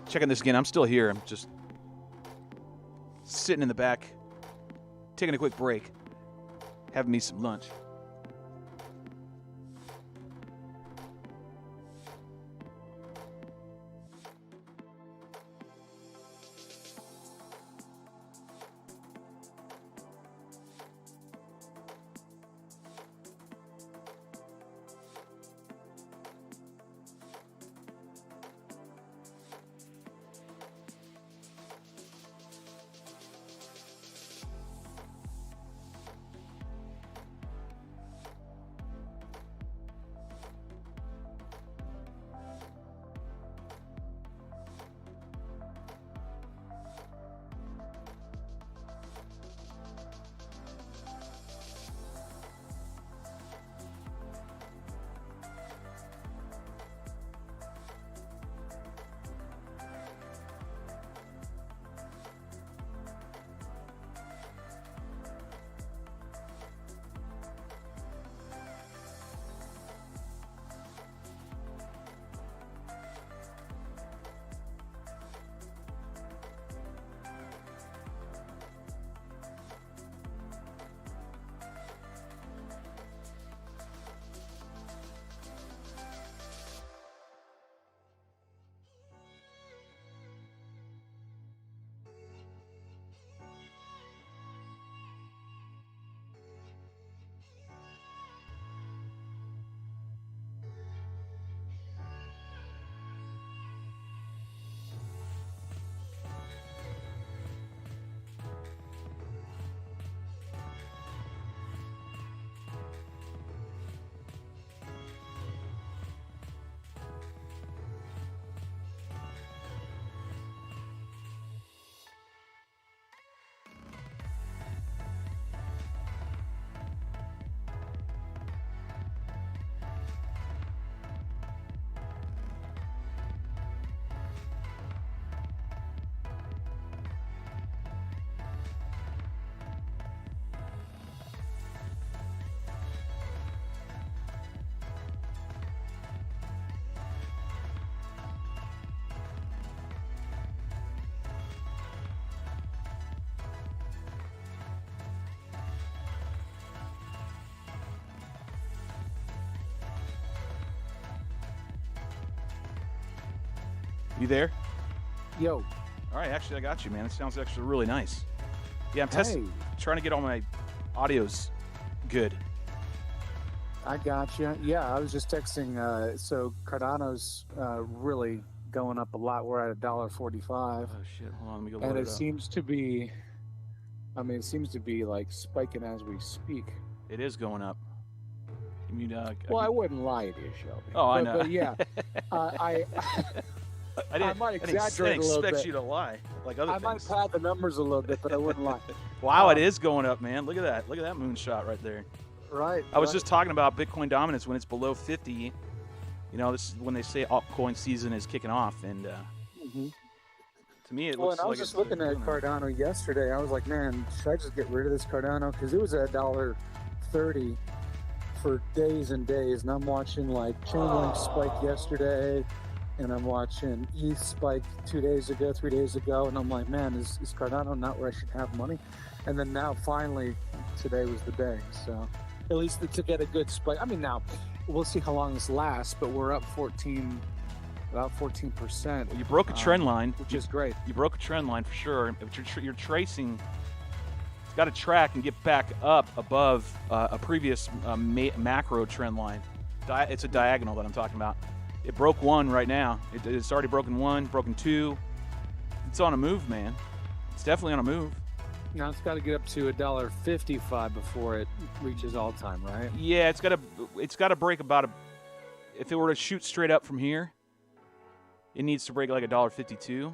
Checking this again. I'm still here. I'm just sitting in the back, taking a quick break, having me some lunch. You there? Yo. All right, actually, I got you, man. It sounds actually really nice. Yeah, I'm trying to get all my audios good. I got you. Yeah, I was just texting. So Cardano's really going up a lot. We're at $1.45. Oh shit! Hold on, let me go. And it seems to be. I mean, it seems to be like spiking as we speak. It is going up. You mean, well, I wouldn't lie to you, Shelby. Oh, I know. But yeah, I might exaggerate a little bit. Expect you to lie, like other things. I might pad the numbers a little bit, but I wouldn't lie. Wow, it is going up, man. Look at that. Look at that moonshot right there. Right. I was just talking about Bitcoin dominance when it's below 50. You know, this is when they say altcoin season is kicking off, and to me, it looks like. I was just looking at Cardano yesterday. I was like, man, should I just get rid of this Cardano? Because it was at $1.30 for days and days, and I'm watching like Chainlink spike yesterday, and I'm watching ETH spike 2 days ago, 3 days ago, and I'm like, man, is Cardano not where I should have money? And then now, finally, today was the day. So at least to get a good spike. I mean, now we'll see how long this lasts, but we're up about 14%. Well, you broke a trend line, which is great. You broke a trend line for sure. You're tracing. It's got to track and get back up above a previous macro trend line. It's a diagonal that I'm talking about. It broke one right now. It's already broken one, broken two. It's on a move, man. It's definitely on a move. Now it's got to get up to $1.55 before it reaches all time, right? Yeah, it's got to break about if it were to shoot straight up from here, it needs to break like $1.52.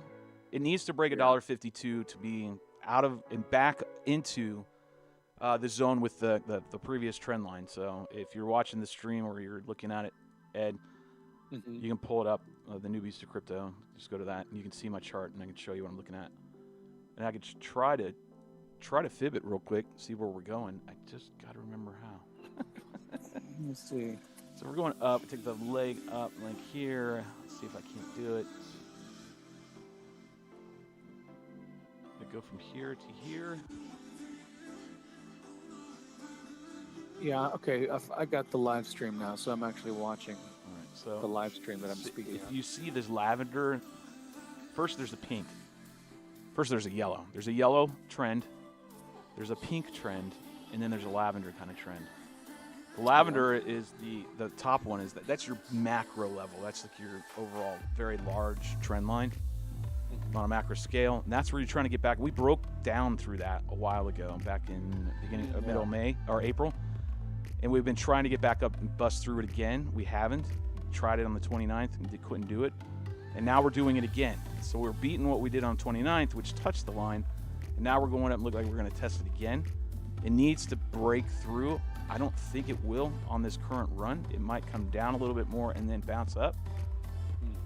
It needs to break $1.52 to be out of and back into the zone with the previous trend line. So if you're watching the stream or you're looking at it, Ed, you can pull it up, the Newbies to Crypto. Just go to that, and you can see my chart, and I can show you what I'm looking at. And I could try to fib it real quick, see where we're going. I just got to remember how. Let's see. So we're going up. Take the leg up like here. Let's see if I can't do it. I go from here to here. Yeah, okay. I got the live stream now, so I'm actually watching So the live stream that I'm speaking If of. you see this lavender, first there's a pink. First there's a yellow. There's a yellow trend. There's a pink trend, and then there's a lavender kind of trend. The lavender is the top one. That's your macro level. That's like your overall very large trend line on a macro scale, and that's where you're trying to get back. We broke down through that a while ago, back in middle May or April, and we've been trying to get back up and bust through it again. We haven't. Tried it on the 29th and they couldn't do it, and now we're doing it again. So we're beating what we did on 29th, which touched the line, and now we're going up and look like we're going to test it again. It needs to break through. I don't think it will on this current run. It might come down a little bit more and then bounce up,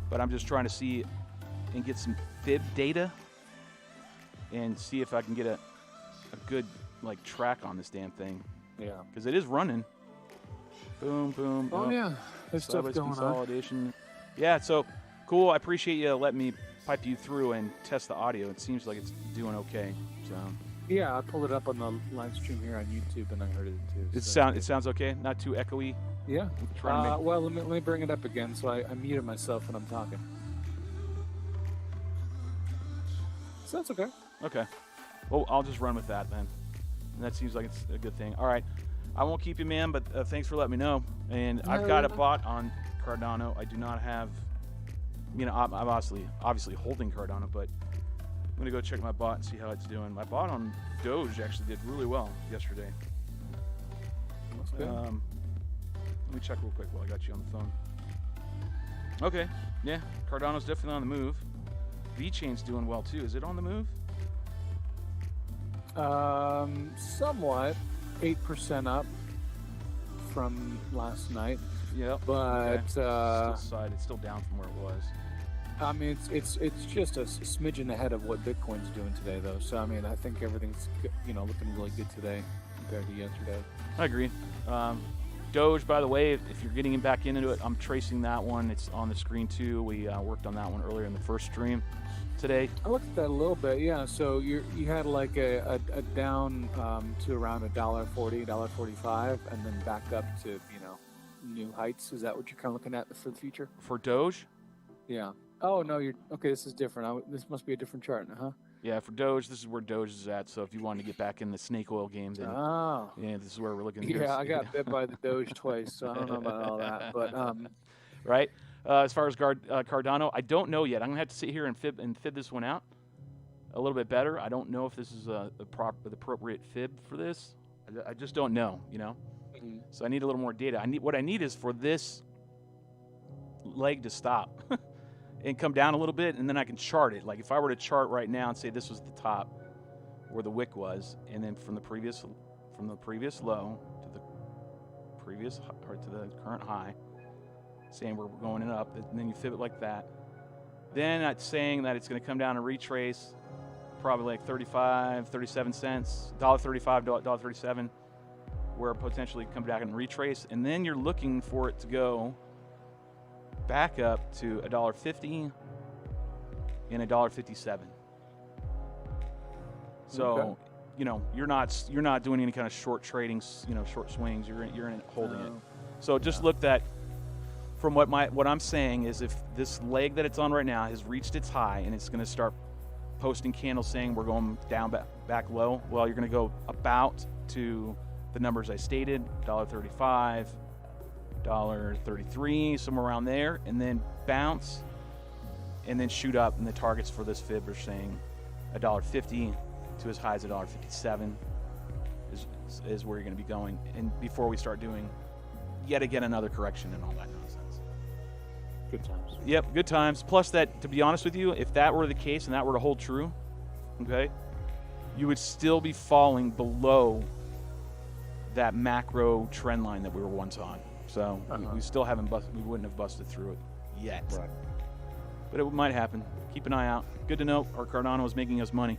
but I'm just trying to see and get some fib data and see if I can get a good like track on this damn thing. Yeah, because it is running. Boom, boom, boom. Oh yeah, there's stuff going consolidation. Yeah, so cool. I appreciate you letting me pipe you through and test the audio. It seems like it's doing okay. So yeah, I pulled it up on the live stream here on YouTube, and I heard it too. It sounds okay. Not too echoey. Yeah. Well, let me bring it up again. So I muted myself when I'm talking. So that's okay. Okay. Well, I'll just run with that then. And that seems like it's a good thing. All right. I won't keep you, man, but thanks for letting me know. And I've got a bot on Cardano. I do not have, I'm obviously holding Cardano, but I'm going to go check my bot and see how it's doing. My bot on DOGE actually did really well yesterday. That's good. Let me check real quick while I got you on the phone. Okay. Yeah, Cardano's definitely on the move. VeChain's doing well, too. Is it on the move? Somewhat. 8% up from last night. Yeah, but it's still down from where it was. I mean, it's just a smidgen ahead of what Bitcoin's doing today, though. So I mean, I think everything's looking really good today compared to yesterday. I agree. Doge, by the way, if you're getting back into it, I'm tracing that one. It's on the screen too. We worked on that one earlier in the first stream today. I looked at that a little bit, yeah. So you had like a down to around $1.40, $1.45, and then back up to new heights. Is that what you're kind of looking at for the future? For Doge? Yeah. Oh no, you're okay. This is different. This must be a different chart, huh? Yeah, for Doge, this is where Doge is at. So if you want to get back in the snake oil game, then yeah, this is where we're looking. Yeah, I got bit by the Doge twice, so I don't know about all that. But right. As far as Cardano, I don't know yet. I'm gonna have to sit here and fib this one out a little bit better. I don't know if this is the appropriate fib for this. I just don't know, you know. So I need a little more data. What I need is for this leg to stop and come down a little bit, and then I can chart it. Like if I were to chart right now and say this was the top where the wick was, and then from the previous low to the previous or to the current high, saying we're going up, and then you fib it like that. Then it's saying that it's going to come down and retrace probably like 35, 37 cents, $1.35, $1.37, where it potentially come back and retrace. And then you're looking for it to go back up to $1.50 and $1.57. So, Okay. you know, you're not doing any kind of short trading, you know, short swings. You're in it holding it. So just looked at from what I'm saying is if this leg that it's on right now has reached its high and it's going to start posting candles saying we're going down back low, well, you're going to go about to the numbers I stated, $1.35, $1.33, somewhere around there, and then bounce and then shoot up. And the targets for this fib are saying $1.50 to as high as $1.57 is where you're going to be going. And before we start doing yet again another correction and all that nonsense. Good times. Yep, good times. Plus that, to be honest with you, if that were the case and that were to hold true, okay, you would still be falling below that macro trend line that we were once on. So we still haven't we wouldn't have busted through it yet. Right. But it might happen. Keep an eye out. Good to know our Cardano is making us money.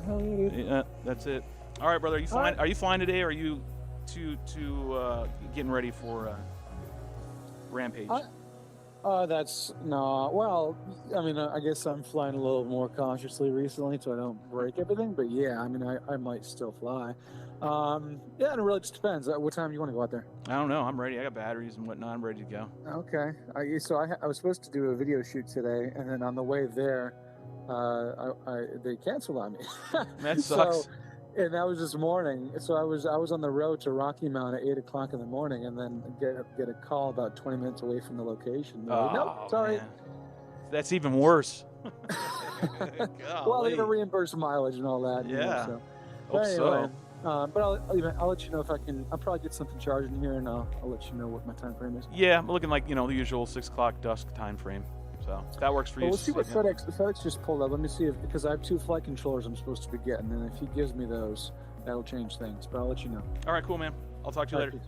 Hell yeah, dude. Yeah, that's it. All right, brother. Are you flying? Right. Are you flying today? Or are you getting ready for Rampage? That's no. Well, I mean, I guess I'm flying a little more cautiously recently, so I don't break everything. But yeah, I mean, I might still fly. Yeah, and it really just depends. What time do you want to go out there? I don't know. I'm ready. I got batteries and whatnot. I'm ready to go. Okay. So I was supposed to do a video shoot today, and then on the way there, they canceled on me. That sucks. So, and that was this morning. So I was on the road to Rocky Mount at 8 o'clock in the morning, and then get a call about 20 minutes away from the location. Like, nope, sorry. Man. That's even worse. Well, they're gonna reimburse mileage and all that. Yeah. You know, so. Hope Anyway, so. but I'll let you know if I can. I'll probably get something charged in here, and I'll let you know what my time frame is. Yeah, I'm looking like the usual 6 o'clock dusk time frame. So if that works for you. Well, we'll see what FedEx just pulled up. Let me see because I have 2 flight controllers I'm supposed to be getting, and if he gives me those, that'll change things. But I'll let you know. All right, cool, man. I'll talk to you later. Peace.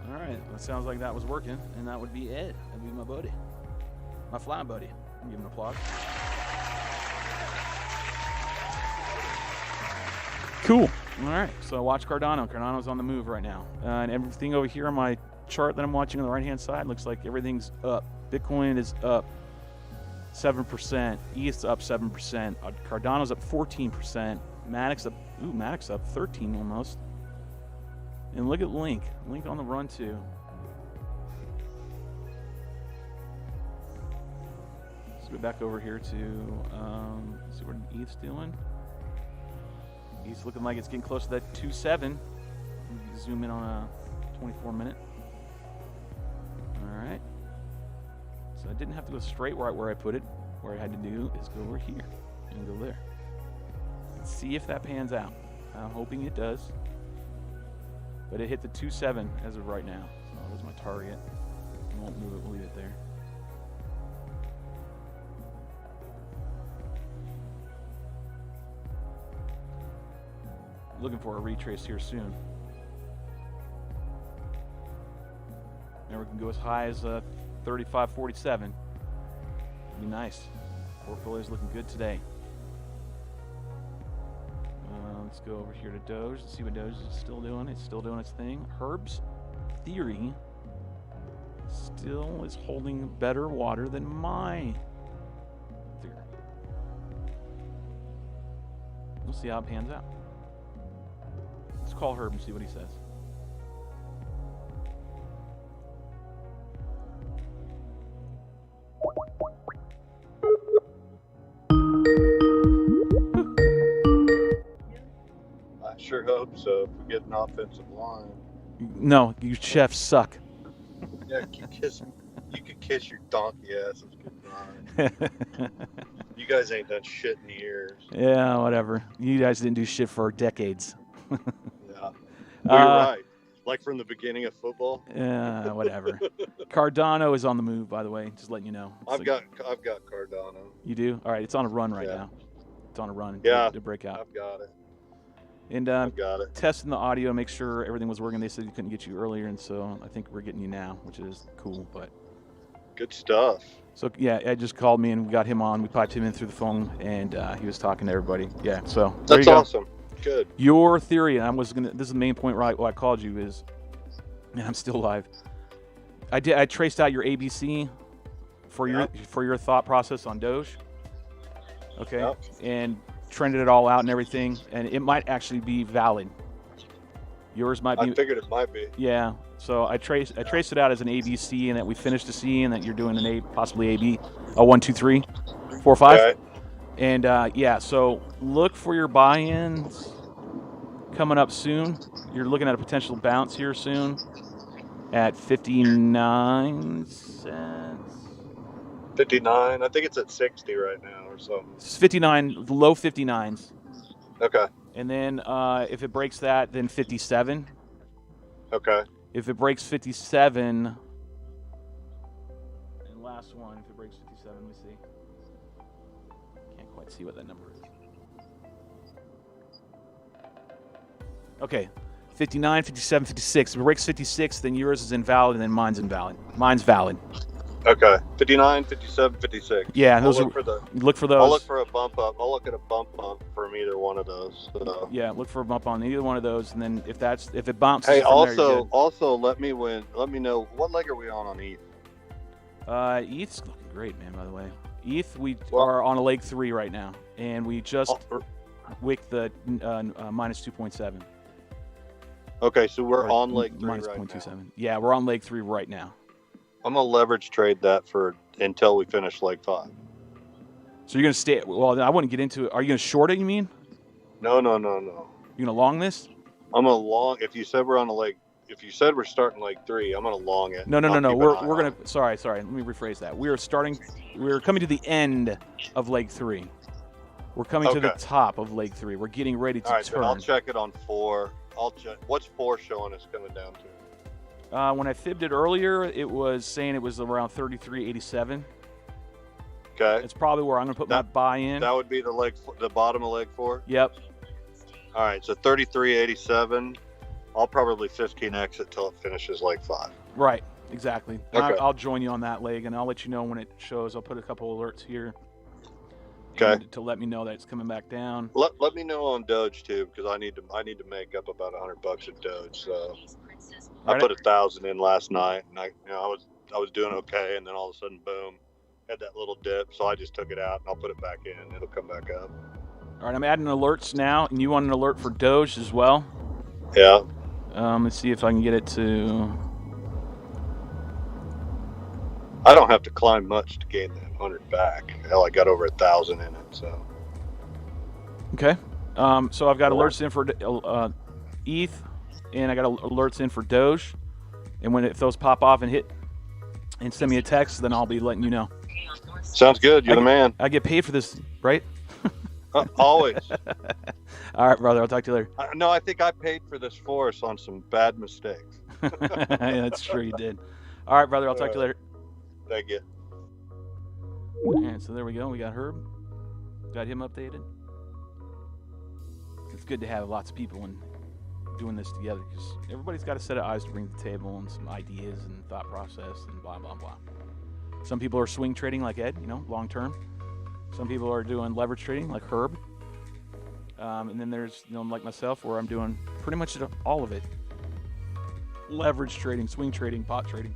All right, that sounds like that was working, and that would be Ed. That'd be my buddy, my flying buddy. Give him an applause. Cool. All right, so watch Cardano. Cardano's on the move right now, and everything over here on my chart that I'm watching on the right-hand side looks like everything's up. Bitcoin is up 7%. ETH's up 7%. Cardano's up 14%. Matic's up 13 almost. And look at Link. Link on the run too. Let's go back over here to see what ETH's doing. ETH's looking like it's getting close to that 2.7. Zoom in on a 24-minute. All right. So I didn't have to go straight where I put it. Where I had to do is go over here and go there. Let's see if that pans out. I'm hoping it does. But it hit the 2.7 as of right now. So that's my target. I won't move it. We'll leave it there. Looking for a retrace here soon. And we can go as high as 35.47. Be nice. Portfolio's looking good today. Let's go over here to Doge and see what Doge is still doing. It's still doing its thing. Herb's theory still is holding better water than my theory. We'll see how it pans out. Let's call Herb and see what he says. sure hope so. If we get an offensive line. No, you chefs suck. Yeah, you could kiss your donkey asses goodbye. You guys ain't done shit in years. Yeah, whatever. You guys didn't do shit for decades. Yeah. Well, you're right. Like from the beginning of football. Yeah, whatever. Cardano is on the move, by the way. Just letting you know. I've got Cardano. You do? All right, it's on a run right Yeah. now. It's on a run. Yeah. To break out. I've got it. And I've got it. testing the audio, make sure everything was working. They said you couldn't get you earlier, and so I think we're getting you now, which is cool. But Good stuff. so yeah, Ed just called me and we got him on. We piped him in through the phone, and he was talking to everybody. Yeah, so there That's you go. awesome. Good. Your theory, and this is the main point why I called you is, and I'm still live. I traced out your ABC for your thought process on Doge. Okay, Yep. and trended it all out and everything, and it might actually be valid. Yours might be. I figured it might be. Yeah. So I traced it out as an ABC, and that we finished the C, and that you're doing an A, possibly AB, a 1, 2, 3, 4, 5. Okay. And yeah, so look for your buy-ins coming up soon. You're looking at a potential bounce here soon at 59 cents. 59. I think it's at 60 right now or something. It's 59, low 59s. Okay. And then if it breaks that, then 57. Okay. If it breaks 57, and last one, if it breaks 57, let me see. Can't quite see what that number is. Okay, 59, 57, 56. If it breaks 56, then yours is invalid, and then mine's invalid. Mine's valid. Okay. 59, 57, 56. Yeah, and I'll those look for the. look for those. I'll look for a bump up. I'll look at a bump up from either one of those. So. Yeah, look for a bump on either one of those, and then if it bounces Hey, from there, you're also let me know what leg are we on ETH? good. ETH's looking great, man. By the way, ETH are on a leg 3 right now, and we just wicked the minus 2.7. Okay, so we're Or on leg 3 minus right 0.27. now. Yeah, we're on leg 3 right now. I'm gonna leverage trade that until we finish leg 5. So you're gonna stay? Well, I wouldn't get into it. Are you gonna short it? You mean? No. You're gonna long this? I'm gonna long. If you said we're starting leg 3, I'm gonna long it. No. I'll keep We're an eye gonna. on it. Sorry. Let me rephrase that. We're coming to the end of leg 3. We're coming to the top of leg 3. We're getting ready to All right, turn. then I'll check it on 4. I'll check. What's 4 showing us coming down to? When I fibbed it earlier, it was saying it was around 33.87. Okay. It's probably where I'm gonna put my buy in. That would be the bottom of leg 4. Yep. All right, so 33.87. I'll probably 15 exit till it finishes leg 5. Right. Exactly. And Okay. I'll join you on that leg, and I'll let you know when it shows. I'll put a couple alerts here. Okay. To let me know that it's coming back down. Let me know on Doge too, because I need to make up about $100 at Doge. So I put 1,000 in last night, and I was doing okay, and then all of a sudden, boom, had that little dip. So I just took it out, and I'll put it back in. It'll come back up. All right, I'm adding alerts now, and you want an alert for Doge as well? Yeah. Let's see if I can get it to. I don't have to climb much to gain that 100 back. Hell, I got over 1,000 in it. So. Okay. So I've got alerts in for ETH, and I got alerts in for Doge. And if those pop off and hit, and send me a text, then I'll be letting you know. Sounds good. You're the man. I get paid for this, right? Always. All right, brother. I'll talk to you later. No, I think I paid for this for us on some bad mistakes. Yeah, that's true. You did. All right, brother. I'll talk to you later. Thank you. All right, so there we go. We got Herb. Got him updated. It's good to have lots of people and doing this together, because everybody's got a set of eyes to bring to the table and some ideas and thought process and blah, blah, blah. Some people are swing trading like Ed, long term. Some people are doing leverage trading like Herb. And then there's, like myself, where I'm doing pretty much all of it. Leverage trading, swing trading, pot trading.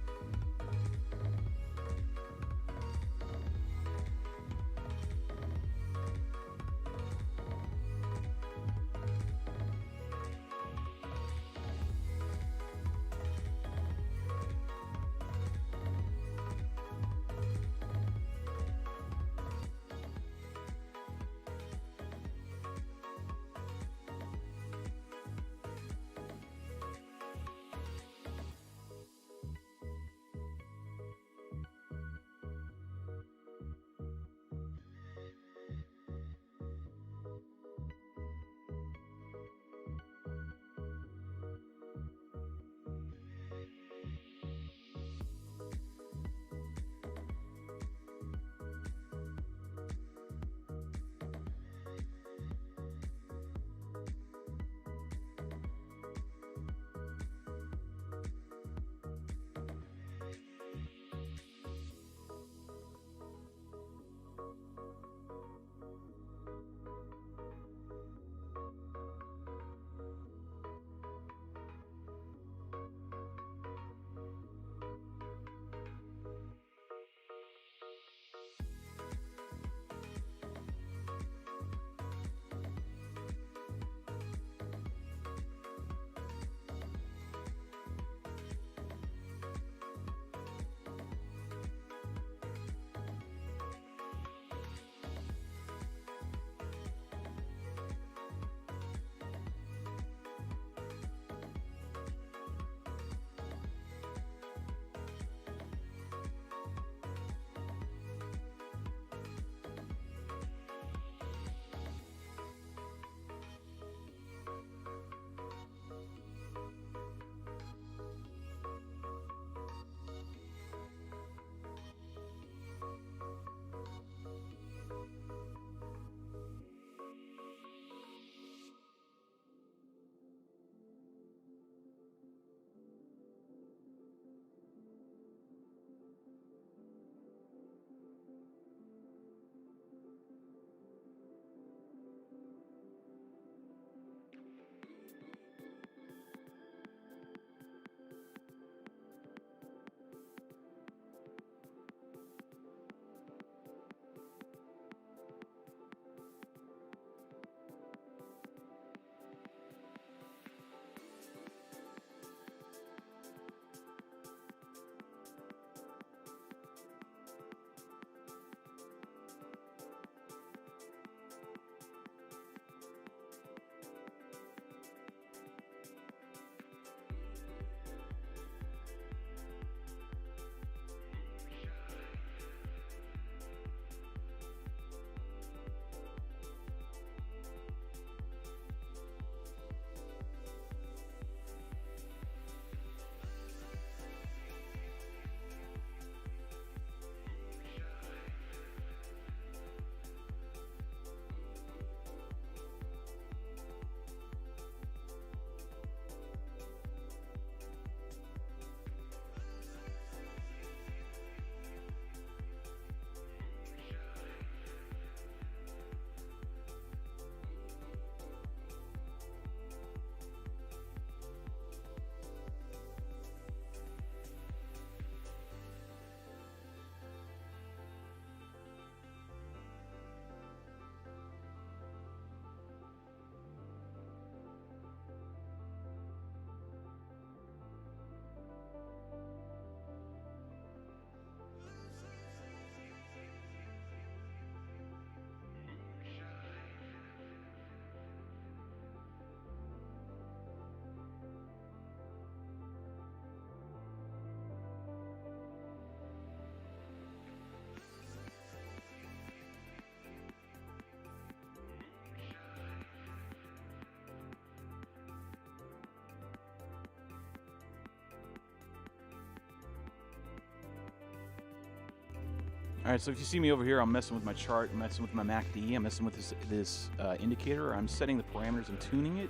All right, so if you see me over here, I'm messing with my chart, I'm messing with my MACD, I'm messing with this indicator. I'm setting the parameters and tuning it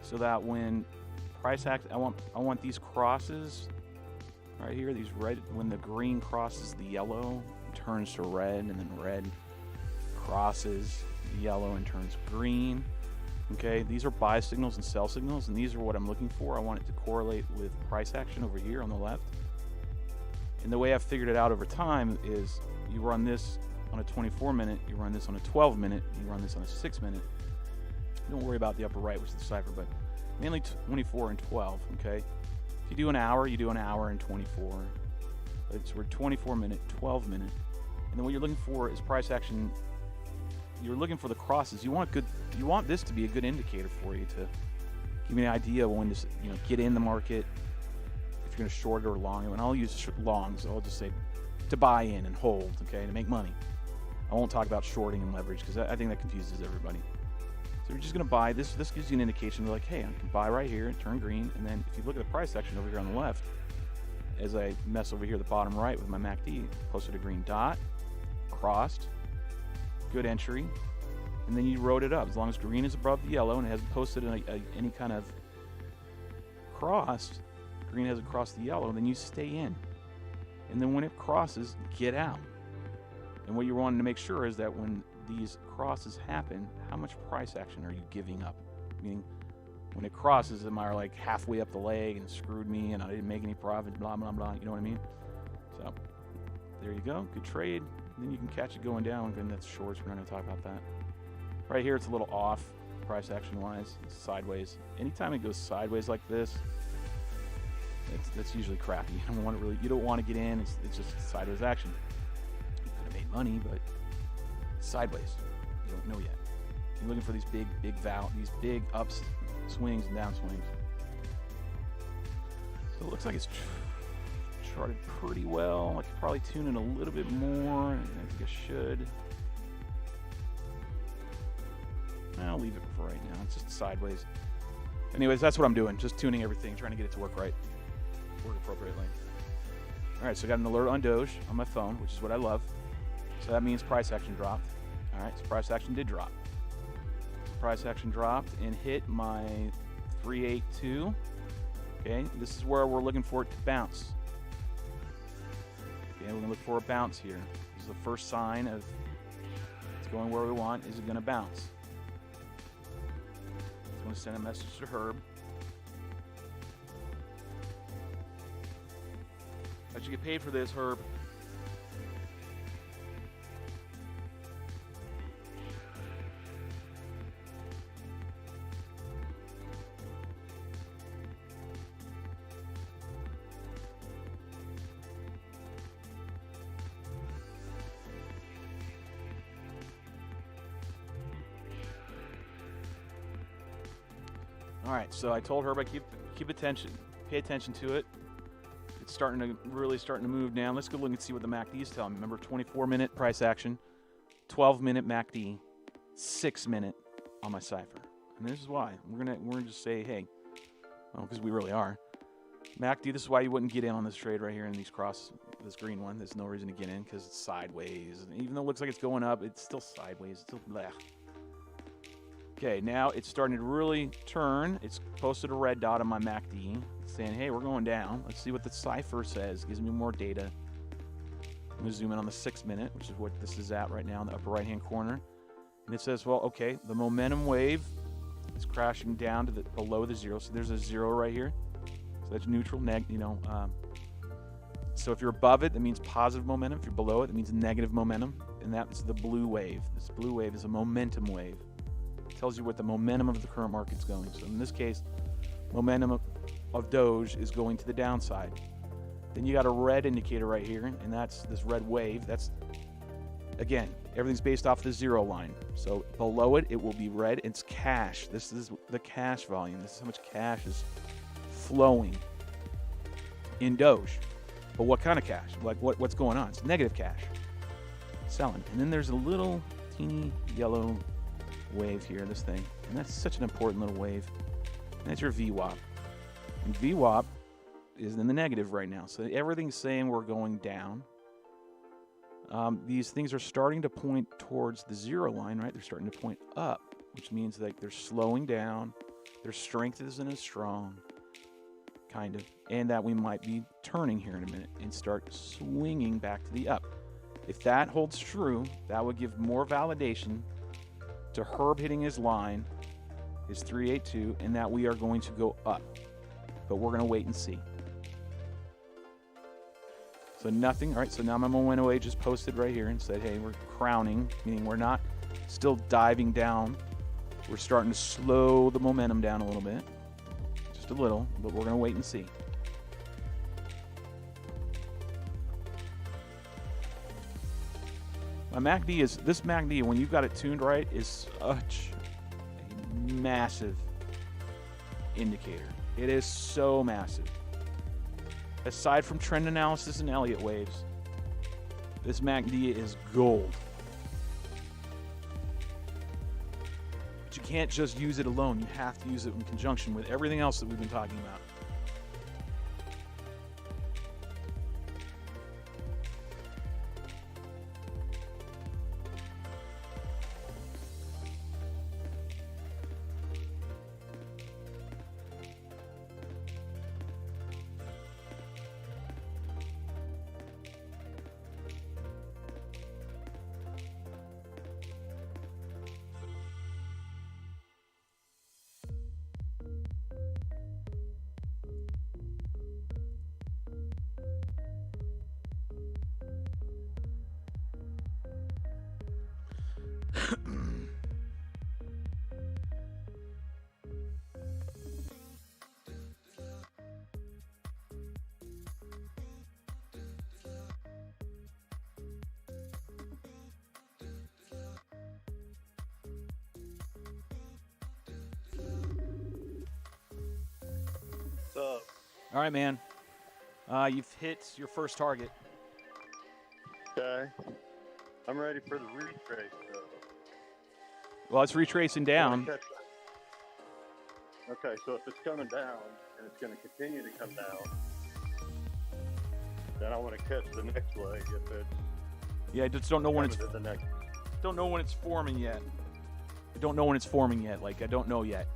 so that when price act, I want these crosses right here, these red, when the green crosses the yellow, it turns to red, and then red crosses the yellow and turns green. Okay, these are buy signals and sell signals, and these are what I'm looking for. I want it to correlate with price action over here on the left. And the way I've figured it out over time is you run this on a 24-minute, you run this on a 12-minute, you run this on a 6-minute. Don't worry about the upper right, which is the cipher, but mainly 24 and 12, okay? If you do an hour, you do an hour and 24. It's we're 24-minute, 12-minute. And then what you're looking for is price action. You're looking for the crosses. You want this to be a good indicator for you to give you an idea when to get in the market, if you're going to short it or long it. And I'll use longs. I'll just say to buy in and hold, okay, to make money. I won't talk about shorting and leverage because I think that confuses everybody. So you're just going to buy this. This gives you an indication. You're like, hey, I can buy right here and turn green. And then if you look at the price action over here on the left, as I mess over here the bottom right with my MACD, posted a green dot, crossed, good entry, and then you wrote it up. As long as green is above the yellow and it hasn't posted any kind of crossed, green hasn't crossed the yellow, then you stay in. And then when it crosses, get out. And what you're wanting to make sure is that when these crosses happen, how much price action are you giving up? Meaning, when it crosses, am I like halfway up the leg and screwed me and I didn't make any profit, blah, blah, blah, you know what I mean? So, there you go, good trade. Then you can catch it going down, and that's shorts, we're not gonna talk about that. Right here, it's a little off, price action-wise, it's sideways. Anytime it goes sideways like this, that's usually crappy. You don't want to get in, it's just sideways action. You could have made money, but sideways. You don't know yet. You're looking for these big these big ups, swings and down swings. So it looks like it's charted pretty well. I could probably tune it a little bit more. I think I should. I'll leave it for right now. It's just sideways. Anyways, that's what I'm doing. Just tuning everything, trying to get it to work right, work appropriately. All right, so I got an alert on Doge on my phone, which is what I love. So that means price action dropped. All right, so price action did drop. Price action dropped and hit my 382. Okay, this is where we're looking for it to bounce. Okay, we're gonna look for a bounce here. This is the first sign of it's going where we want. Is it gonna bounce? I'm gonna send a message to Herb. How'd you get paid for this, Herb? All right, so I told Herb I keep attention, pay attention to it. It's really starting to move now. Let's go look and see what the MACD is telling me. Remember, 24-minute price action, 12-minute MACD, 6-minute on my cipher. And this is why we're gonna just say, hey, well, because we really are. MACD. This is why you wouldn't get in on this trade right here in these this green one. There's no reason to get in because it's sideways. And even though it looks like it's going up, it's still sideways. It's still bleh. Okay, now it's starting to really turn. It's posted a red dot on my MACD saying, hey, we're going down. Let's see what the cipher says. Gives me more data. I'm going to zoom in on the 6-minute, which is what this is at right now in the upper right-hand corner. And it says, well, okay, the momentum wave is crashing down to below the zero. So there's a zero right here. So that's neutral, so if you're above it, that means positive momentum. If you're below it, that means negative momentum. And that's the blue wave. This blue wave is a momentum wave. Tells you what the momentum of the current market's going. So in this case, momentum of Doge is going to the downside. Then you got a red indicator right here, and that's this red wave. That's, again, everything's based off the zero line. So below it, it will be red. It's cash. This is the cash volume. This is how much cash is flowing in Doge. But what kind of cash? Like what's going on? It's negative cash. Selling. And then there's a little teeny yellow wave here, this thing, and that's such an important little wave, and that's your VWAP, and VWAP is in the negative right now, so everything's saying we're going down. these things are starting to point towards the 0 line, right? They're starting to point up, which means that they're slowing down. Their strength isn't as strong, kind of, and that we might be turning here in a minute and start swinging back to the up. If that holds true, that would give more validation to Herb hitting his line, his 382, and that we are going to go up. But we're going to wait and see. So nothing. All right, so now my Momentum just posted right here and said, hey, we're crowning, meaning we're not still diving down. We're starting to slow the momentum down a little bit. Just a little, but we're going to wait and see. My MACD is, this MACD, when you've got it tuned right, is such a massive indicator. It is so massive. Aside from trend analysis and Elliott waves, this MACD is gold. But you can't just use it alone. You have to use it in conjunction with everything else that we've been talking about. All right, man. You've hit your first target. Okay. I'm ready for the retrace, though. Well, it's retracing down. Okay, so if it's coming down and it's going to continue to come down, then I want to catch the next leg if it's. Yeah, I just don't know when it's. The next. Don't know when it's forming yet. I don't know when it's forming yet. Like, I don't know yet.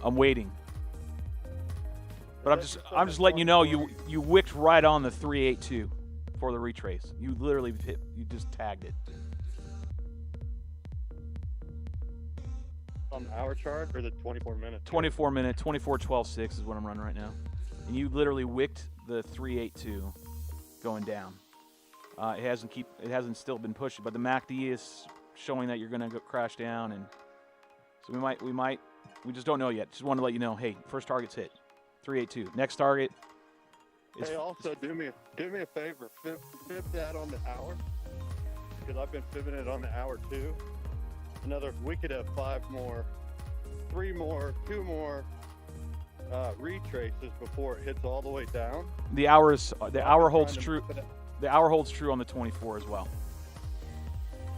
I'm waiting. But I'm just letting you know you wicked right on the 382 for the retrace. You literally you just tagged it. On the hour chart or the 24 minute? 24 minute, 24.12.6 is what I'm running right now. And you literally wicked the 382 going down. It hasn't still been pushing, but the MACD is showing that you're going to crash down, and so we just don't know yet. Just wanted to let you know, hey, first target's hit. 382. Next target is. Hey, also do me a favor. Fib that on the hour, because I've been fibbing it on the hour too. We could have 5 more, 3 more, 2 more retraces before it hits all the way down. The hour holds true. The hour holds true on the 24 as well.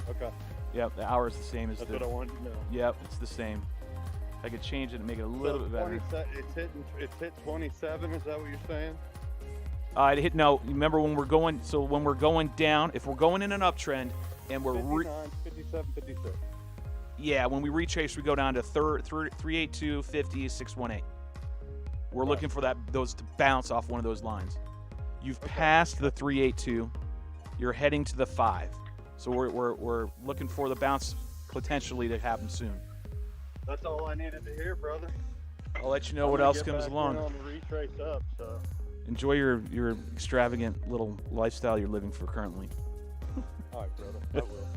Okay. Yep, the hour is the same as That's what I wanted to know. Yep, it's the same. I could change it and make it a little bit better. It's hit 27. Is that what you're saying? It hit no. Remember when we're going? So when we're going down, if we're going in an uptrend and we're 59, 57, 56. Yeah, when we retrace, we go down to 382, 50, 618. We're looking for those to bounce off one of those lines. You've passed the 382. You're heading to the 5. So we're looking for the bounce potentially to happen soon. That's all I needed to hear, brother. I'll let you know what else comes along. On the retrace up, so. Enjoy your extravagant little lifestyle you're living for currently. All right, brother. I will.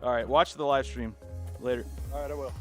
All right, watch the live stream. Later. All right, I will.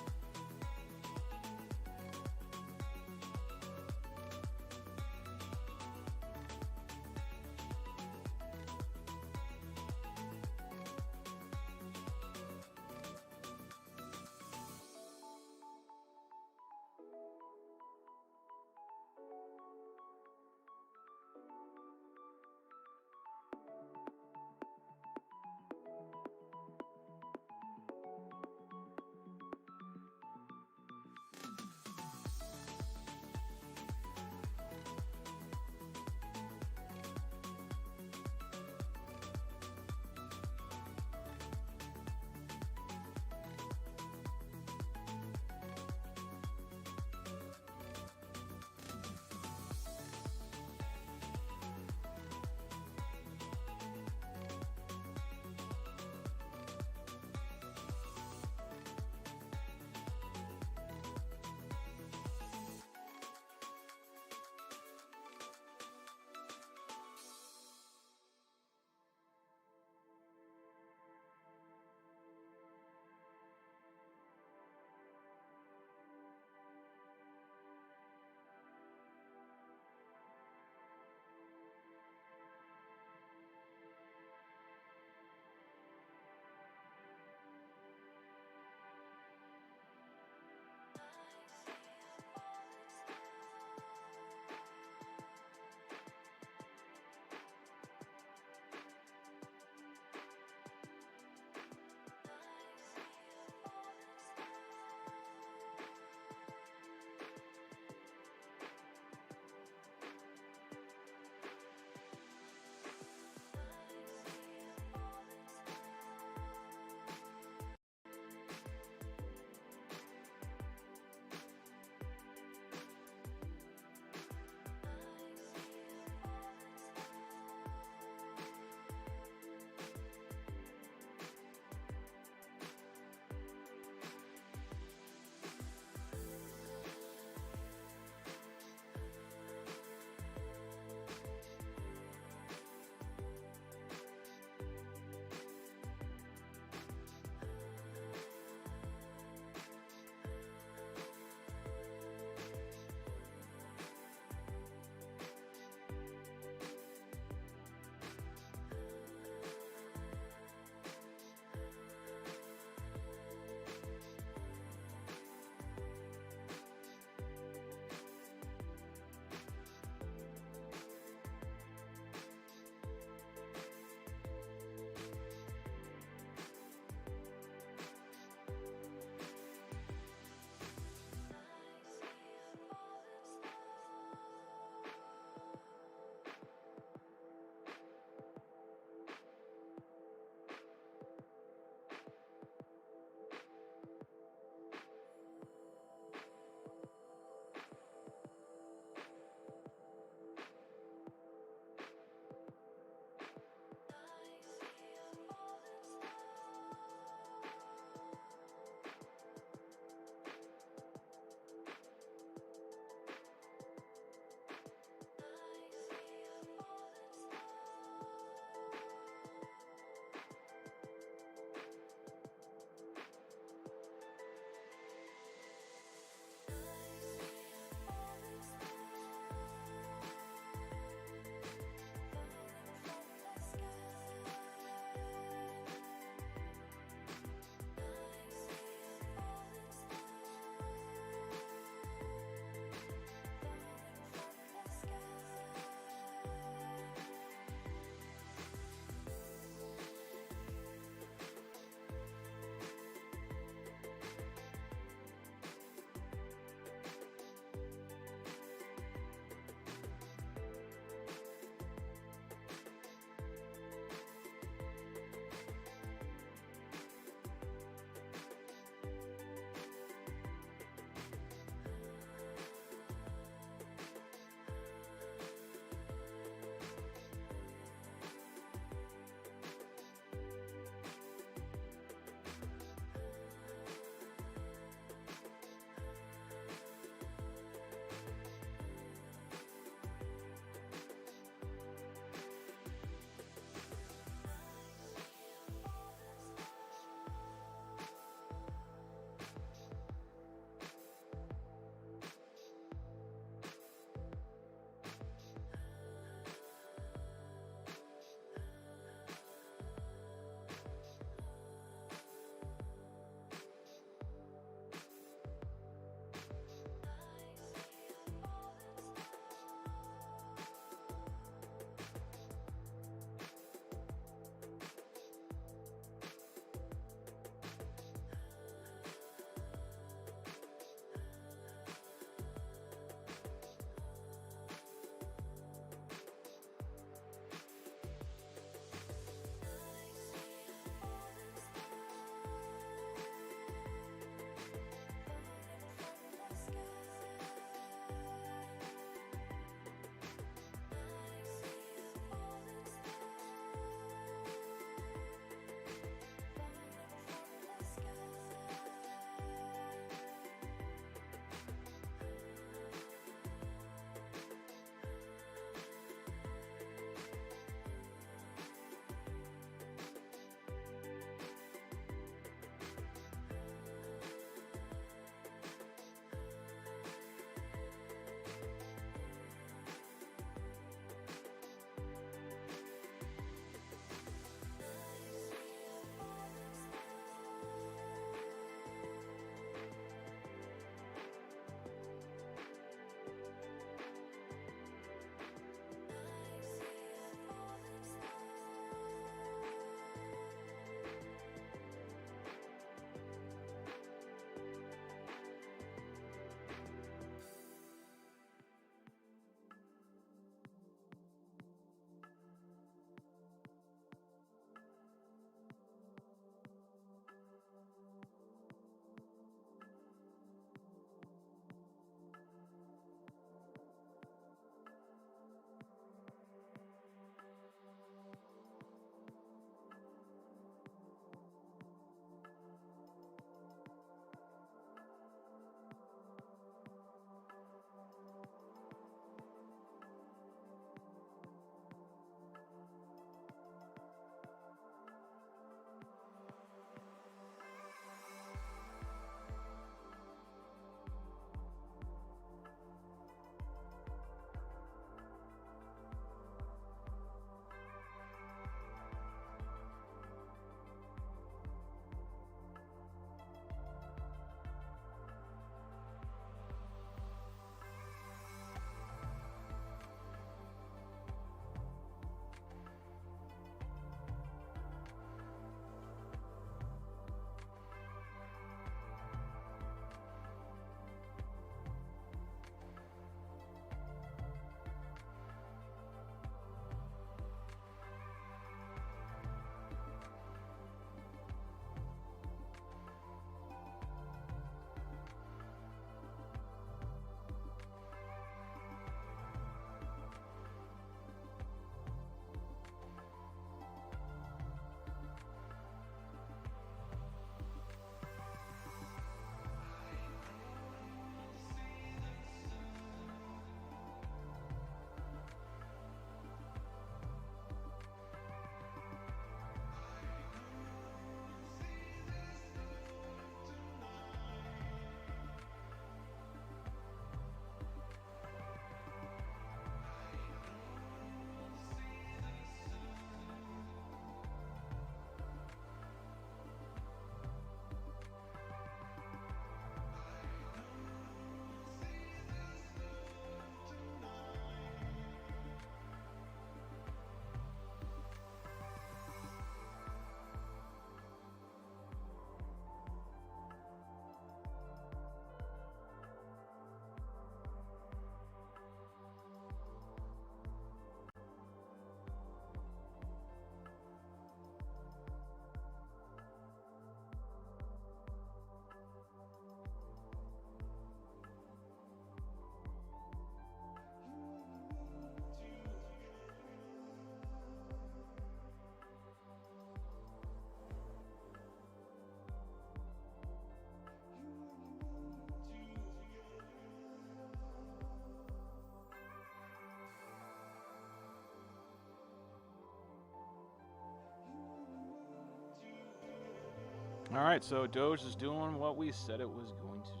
All right, so Doge is doing what we said it was going to do.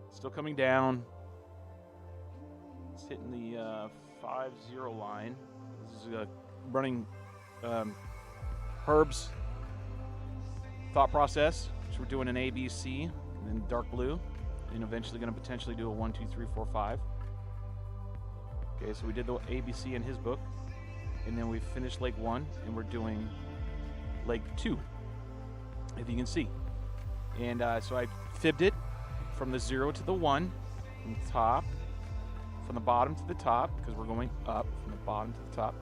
Still coming down. It's hitting the 5-0 line. This is running Herb's thought process. So we're doing an A, B, C, and then dark blue, and eventually going to potentially do a 1, 2, 3, 4, 5. Okay, so we did the A, B, C in his book, and then we finished leg 1, and we're doing leg 2, if you can see. And so I fibbed it from the 0 to the 1, from the top, from the bottom to the top, because we're going up from the bottom to the top,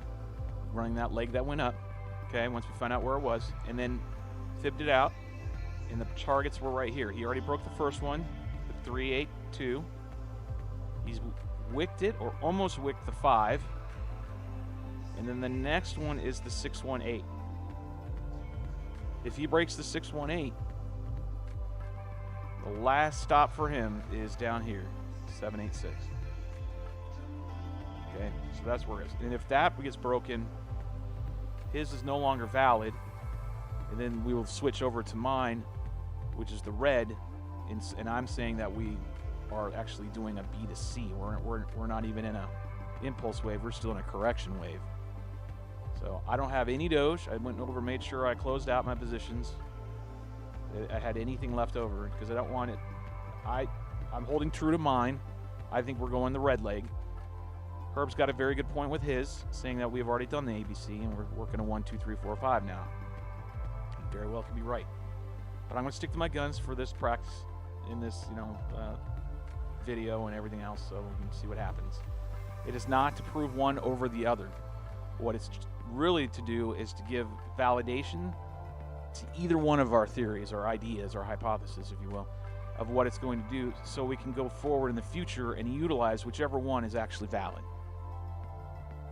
running that leg that went up. Okay, once we found out where it was, and then fibbed it out, and the targets were right here. He already broke the first one, the 382. He's wicked it, or almost wicked the 5. And then the next one is the 618. If he breaks the 618, the last stop for him is down here, 786. Okay, so that's where it is. And if that gets broken, his is no longer valid, and then we will switch over to mine, which is the red, and I'm saying that we are actually doing a B to C. We're not even in a impulse wave. We're still in a correction wave. So I don't have any Doge. I went over, made sure I closed out my positions. I had anything left over because I don't want it. I'm holding true to mine. I think we're going the red leg. Herb's got a very good point with his, saying that we've already done the ABC and we're working a 1, 2, 3, 4, 5 now. He very well could be right. But I'm going to stick to my guns for this practice in this, video and everything else, so we can see what happens. It is not to prove one over the other. What it's really to do is to give validation to either one of our theories, our ideas, our hypothesis, if you will, of what it's going to do, so we can go forward in the future and utilize whichever one is actually valid.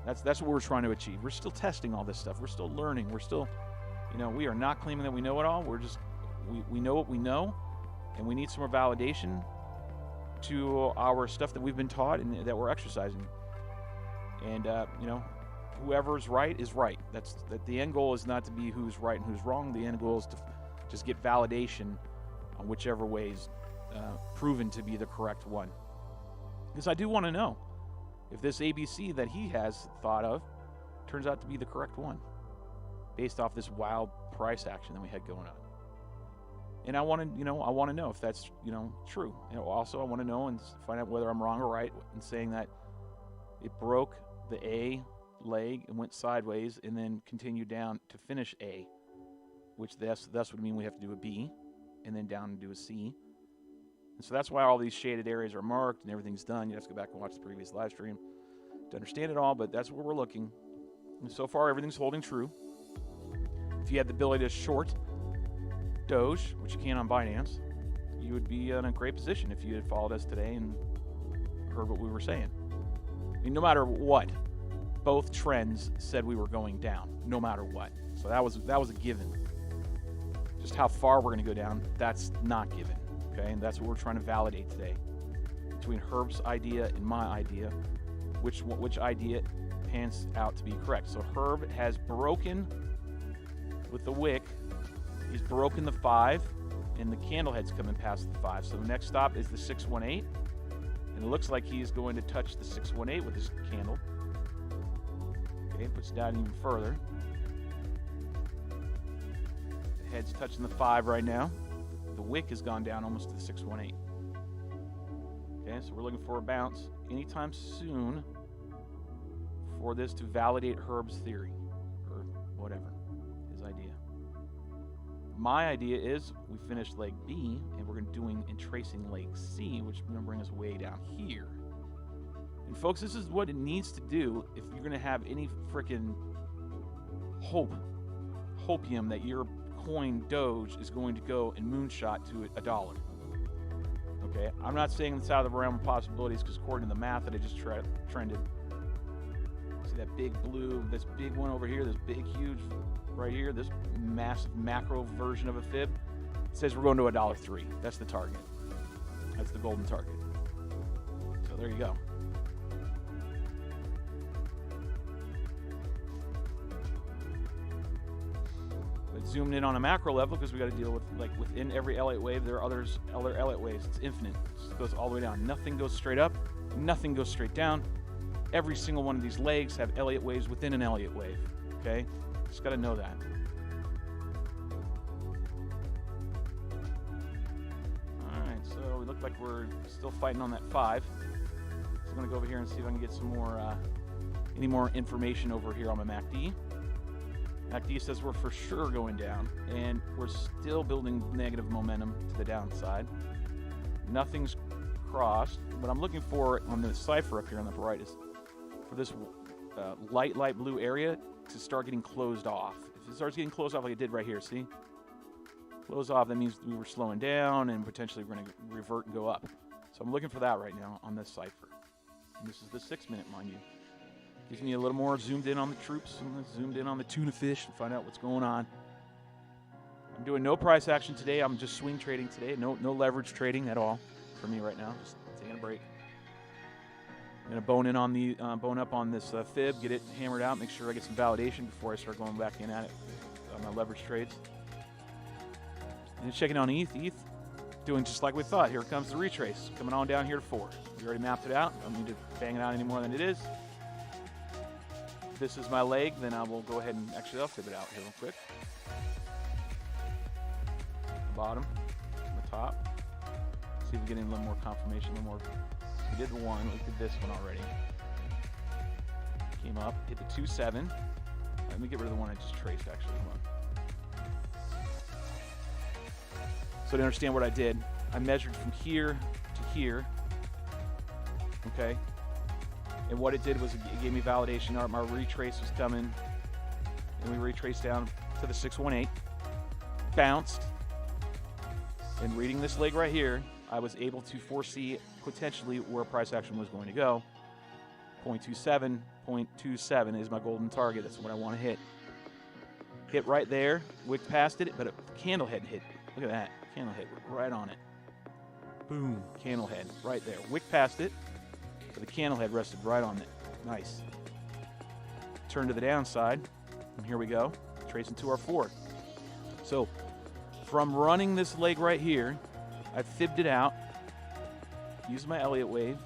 That's what we're trying to achieve. We're still testing all this stuff. We're still learning. We're still, we are not claiming that we know it all. We're just, we know what we know, and we need some more validation to our stuff that we've been taught and that we're exercising. And, whoever's right is right. That the end goal is not to be who's right and who's wrong. The end goal is to just get validation on whichever way is proven to be the correct one. Because I do want to know if this ABC that he has thought of turns out to be the correct one based off this wild price action that we had going on. And I want to know if that's, true. And also I want to know and find out whether I'm wrong or right in saying that it broke the A leg and went sideways and then continued down to finish A, which that's would mean we have to do a B and then down and do a C. And so that's why all these shaded areas are marked and everything's done. You have to go back and watch the previous live stream to understand it all, but that's where we're looking. And so far, everything's holding true. If you had the ability to short Doge, which you can on Binance, you would be in a great position if you had followed us today and heard what we were saying. I mean, no matter what, both trends said we were going down, no matter what. So that was a given. Just how far we're going to go down, that's not given. Okay, and that's what we're trying to validate today. Between Herb's idea and my idea, which idea pans out to be correct. So Herb has broken with the wick. He's broken the 5, and the candle head's coming past the 5. So the next stop is the 618, and it looks like he's going to touch the 618 with his candle. Okay, puts it down even further. The head's touching the 5 right now. The wick has gone down almost to the 618. Okay, so we're looking for a bounce anytime soon for this to validate Herb's theory, or whatever, his idea. My idea is we finish leg B, and we're doing and tracing leg C, which is going to bring us way down here. And folks, this is what it needs to do if you're going to have any freaking hopium that your coin Doge is going to go and moonshot to $1. Okay, I'm not saying it's out of the realm of possibilities, because according to the math that I just trended, see that big blue, this big one over here, this big huge right here, this massive macro version of a fib, it says we're going to $1.03. That's the target. That's the golden target. So there you go. zoomed in on a macro level because we got to deal with, like, within every Elliott wave, there are other Elliott waves. It's infinite. It goes all the way down. Nothing goes straight up. Nothing goes straight down. Every single one of these legs have Elliott waves within an Elliott wave. Okay? Just got to know that. All right, so we look like we're still fighting on that 5. So I'm going to go over here and see if I can get some more, any more information over here on my MACD. MACD says we're for sure going down, and we're still building negative momentum to the downside. Nothing's crossed. What I'm looking for on the cipher up here on the right is for this light blue area to start getting closed off. If it starts getting closed off like it did right here, see? Close off, that means we were slowing down and potentially we're going to revert and go up. So I'm looking for that right now on this cipher. And this is the 6 minute, mind you. Gives me a little more zoomed in on the troops and zoomed in on the tuna fish and find out what's going on. I'm doing no price action today. I'm just swing trading today. No leverage trading at all for me right now. Just taking a break. I'm gonna bone up on this fib, get it hammered out, make sure I get some validation before I start going back in at it on my leverage trades. And checking on ETH. ETH doing just like we thought. Here comes the retrace coming on down here to 4. We already mapped it out. I don't need to bang it out any more than it is. This is my leg, then I will go ahead and actually I'll fib it out here real quick. The bottom, the top. See if we get a little more confirmation, a little more. We did the one, we did this one already. Came up, hit the 2.7. Let me get rid of the one I just traced actually. Hold on. So to understand what I did, I measured from here to here. Okay. And what it did was it gave me validation. My retrace was coming. And we retraced down to the 618. Bounced. And reading this leg right here, I was able to foresee potentially where price action was going to go. 0.27, 0.27 is my golden target. That's what I want to hit. Hit right there. Wicked past it, but the candle head hit. Look at that. Candle head right on it. Boom. Candle head right there. Wicked past it. But the candle head rested right on it. Nice. Turn to the downside. And here we go. Tracing to our 4. So from running this leg right here, I fibbed it out. Used my Elliott wave.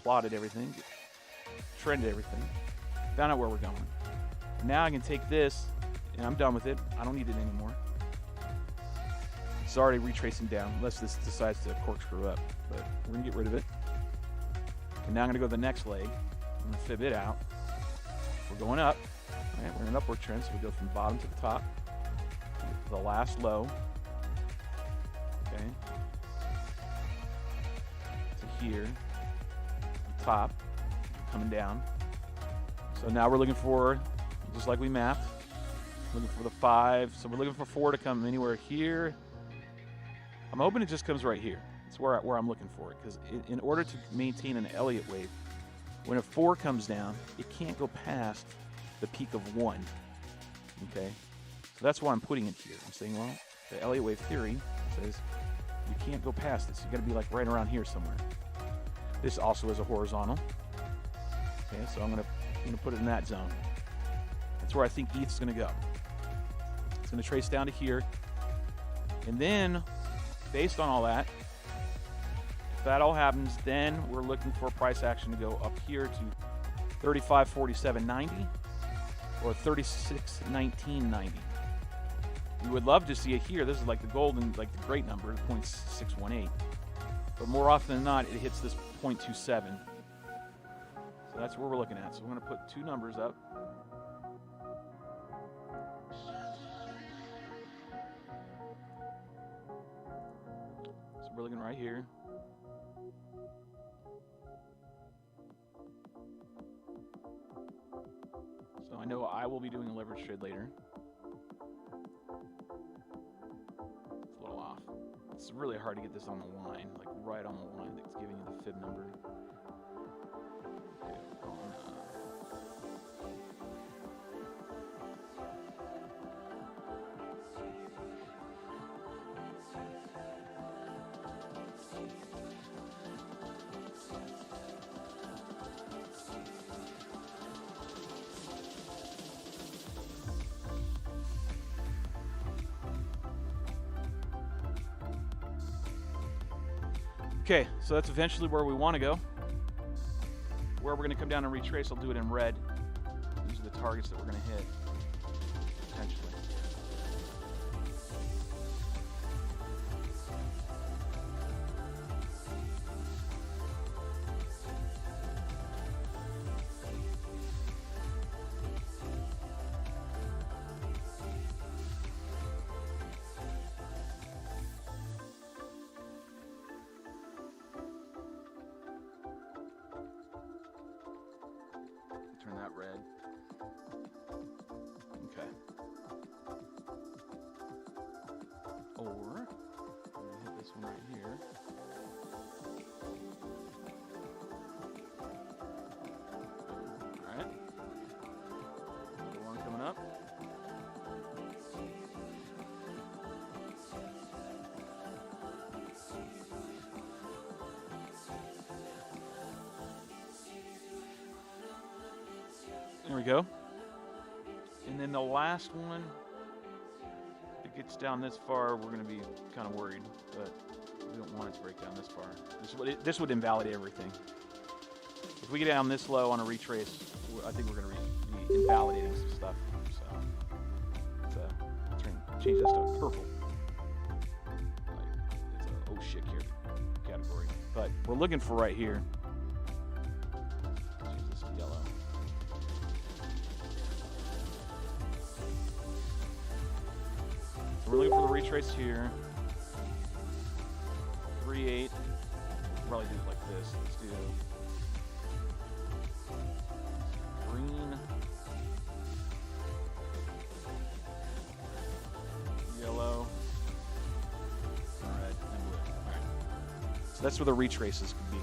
Plotted everything. Trended everything. Found out where we're going. Now I can take this, and I'm done with it. I don't need it anymore. It's already retracing down, unless this decides to corkscrew up. But we're going to get rid of it. And now I'm going to go to the next leg. I'm going to fib it out. We're going up. All right, we're in an upward trend, so we go from the bottom to the top. To the last low. Okay. To here. The top. Coming down. So now we're looking for, just like we mapped, looking for the 5. So we're looking for 4 to come anywhere here. I'm hoping it just comes right here. That's where I'm looking for it, because in order to maintain an Elliott wave, when a 4 comes down, it can't go past the peak of 1. Okay, so that's why I'm putting it here. I'm saying, well, the Elliott wave theory says you can't go past this. You got to be like right around here somewhere. This also is a horizontal. Okay, so I'm gonna put it in that zone. That's where I think ETH's gonna go. It's gonna trace down to here, and then based on all that, if that all happens, then we're looking for price action to go up here to 35.47.90 or 36.19.90. We would love to see it here. This is like the golden, like the great number, 0.618. But more often than not, it hits this 0.27. So that's where we're looking at. So we're going to put 2 numbers up. So we're looking right here. So I know I will be doing a leverage trade later. It's a little off. It's really hard to get this on the line, like right on the line that's giving you the fib number. Okay, Okay, so that's eventually where we want to go. Where we're going to come down and retrace, I'll do it in red. These are the targets that we're going to hit, potentially. Turn that red. Okay. Or we're gonna hit this one right here. All right. Another one coming up. There we go. And then the last one, if it gets down this far, we're going to be kind of worried, but we don't want it to break down this far. This would invalidate everything. If we get down this low on a retrace, I think we're going to be invalidating some stuff. So let's change this to purple. Like, it's a oh shit category. But we're looking for right here. Change this to yellow. We're looking for the retrace here. 3.8. We'll probably do it like this. Let's do green, yellow, red, and blue. All right. So that's where the retraces could be.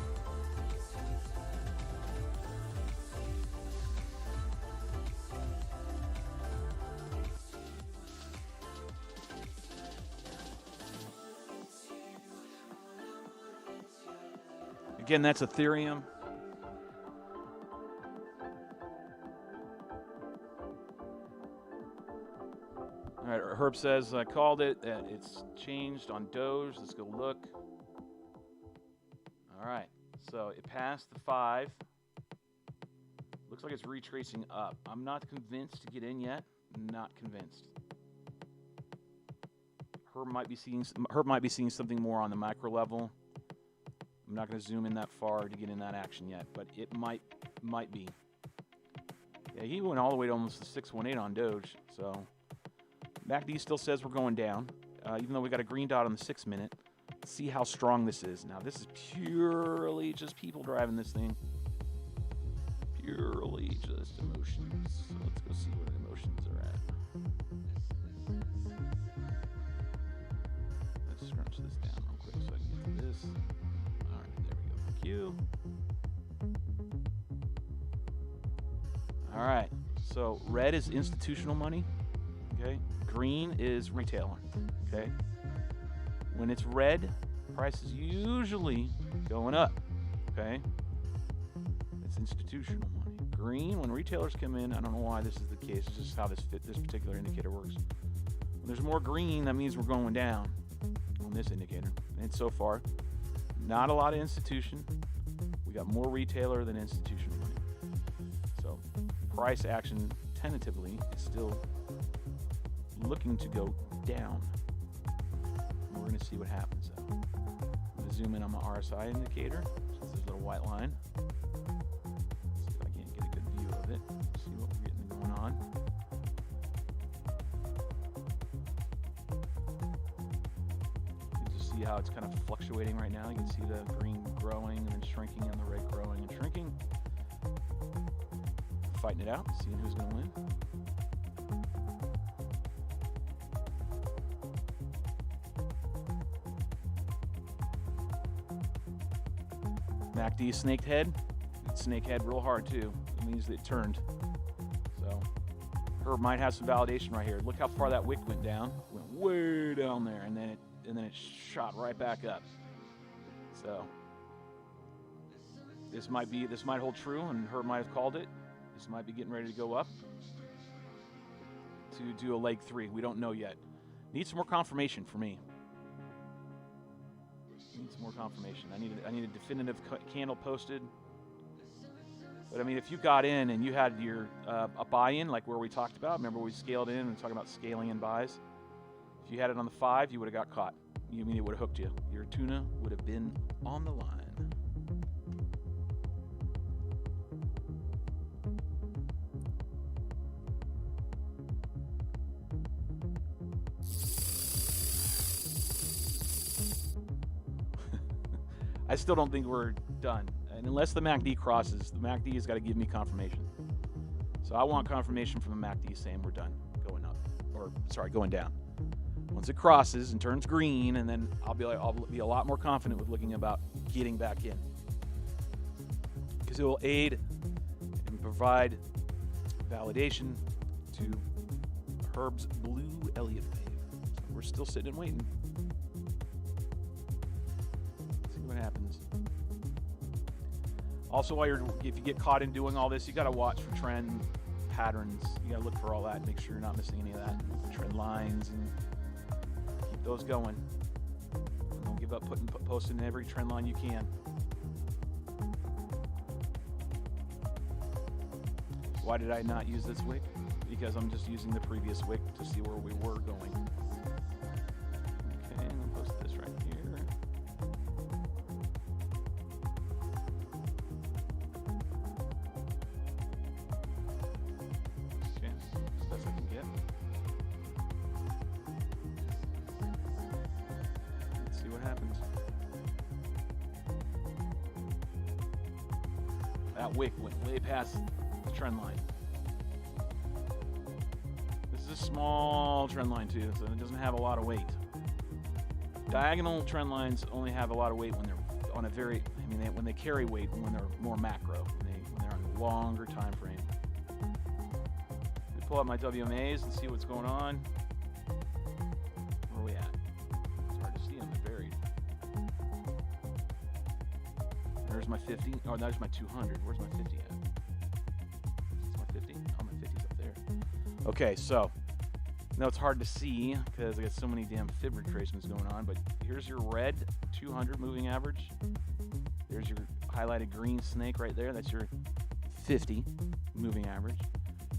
Again, that's Ethereum. All right, Herb says, I called it. It's changed on Doge. Let's go look. All right, so it passed the 5. Looks like it's retracing up. I'm not convinced to get in yet. Not convinced. Herb might be seeing something more on the macro level. I'm not going to zoom in that far to get in that action yet, but it might be. Yeah, he went all the way to almost the 618 on Doge. So MACD still says we're going down, even though we got a green dot on the 6 minute. Let's see how strong this is. Now this is purely just people driving this thing. Purely just emotions. So let's go see where the emotions are at. Let's scrunch this down real quick so I can get to this. You. All right, so red is institutional money, okay? Green is retail, okay? When it's red, price is usually going up, okay? It's institutional money. Green, when retailers come in, I don't know why this is the case, it's just how this particular indicator works. When there's more green, that means we're going down on this indicator. And so far, not a lot of institution. We got more retailer than institutional money. So price action tentatively is still looking to go down. We're going to see what happens though. I'm going to zoom in on my RSI indicator. So there's a little white line. See if I can get a good view of it. See what we're getting going on. See how it's kind of fluctuating right now. You can see the green growing and then shrinking and the red growing and shrinking. Fighting it out, seeing who's going to win. MACD snaked head. It snake head real hard too. It means that it turned. So Herb might have some validation right here. Look how far that wick went down. Went way down there, and then it shot right back up. So this might hold true, and Herb might have called it. This might be getting ready to go up to do a leg 3. We don't know yet. Need some more confirmation for me. Need some more confirmation. I need a definitive candle posted. But I mean, if you got in and you had your a buy-in, like where we talked about, remember we scaled in and talking about scaling in buys. If you had it on the 5, you would have got caught. You mean it would have hooked you. Your tuna would have been on the line. I still don't think we're done. And unless the MACD crosses, the MACD has got to give me confirmation. So I want confirmation from the MACD saying we're done going up, or sorry, going down. Once it crosses and turns green, and then I'll be a lot more confident with looking about getting back in, because it will aid and provide validation to Herb's blue Elliott wave. So we're still sitting and waiting. What happens. Also, if you get caught in doing all this, you got to watch for trend patterns. You got to look for all that, make sure you're not missing any of that. Trend lines, and keep those going. Don't give up posting every trend line you can. Why did I not use this wick? Because I'm just using the previous wick to see where we were going. Okay, I'll post this right here. That wick went way past the trend line. This is a small trend line too, so it doesn't have a lot of weight. Diagonal trend lines only have a lot of weight when they're on a very, when they carry weight when they're more macro, when they're on a longer time frame. Let me pull up my WMAs and see what's going on. Where are we at? It's hard to see them, they're buried. There's my 50. Oh, there's my 200. Where's my 50 at? Is my 50? Oh, my 50's up there. Okay, so now it's hard to see because I got so many damn fib retracements going on. But here's your red 200 moving average. There's your highlighted green snake right there. That's your 50 moving average.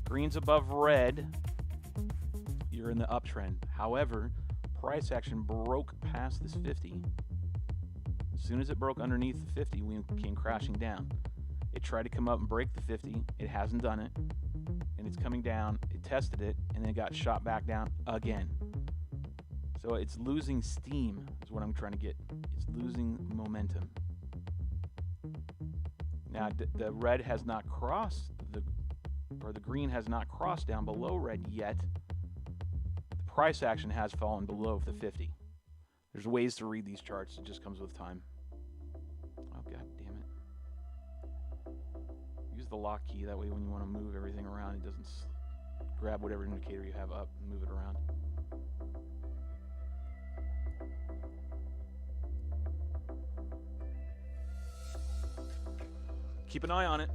Green's above red. You're in the uptrend. However, price action broke past this 50. As soon as it broke underneath the 50, we came crashing down. It tried to come up and break the 50. It hasn't done it. And it's coming down. It tested it, and then it got shot back down again. So it's losing steam is what I'm trying to get. It's losing momentum. Now, the red has not crossed, the green has not crossed down below red yet. The price action has fallen below the 50. There's ways to read these charts. It just comes with time. Oh, God damn it. Use the lock key. That way when you want to move everything around, it doesn't grab whatever indicator you have up and move it around. Keep an eye on it.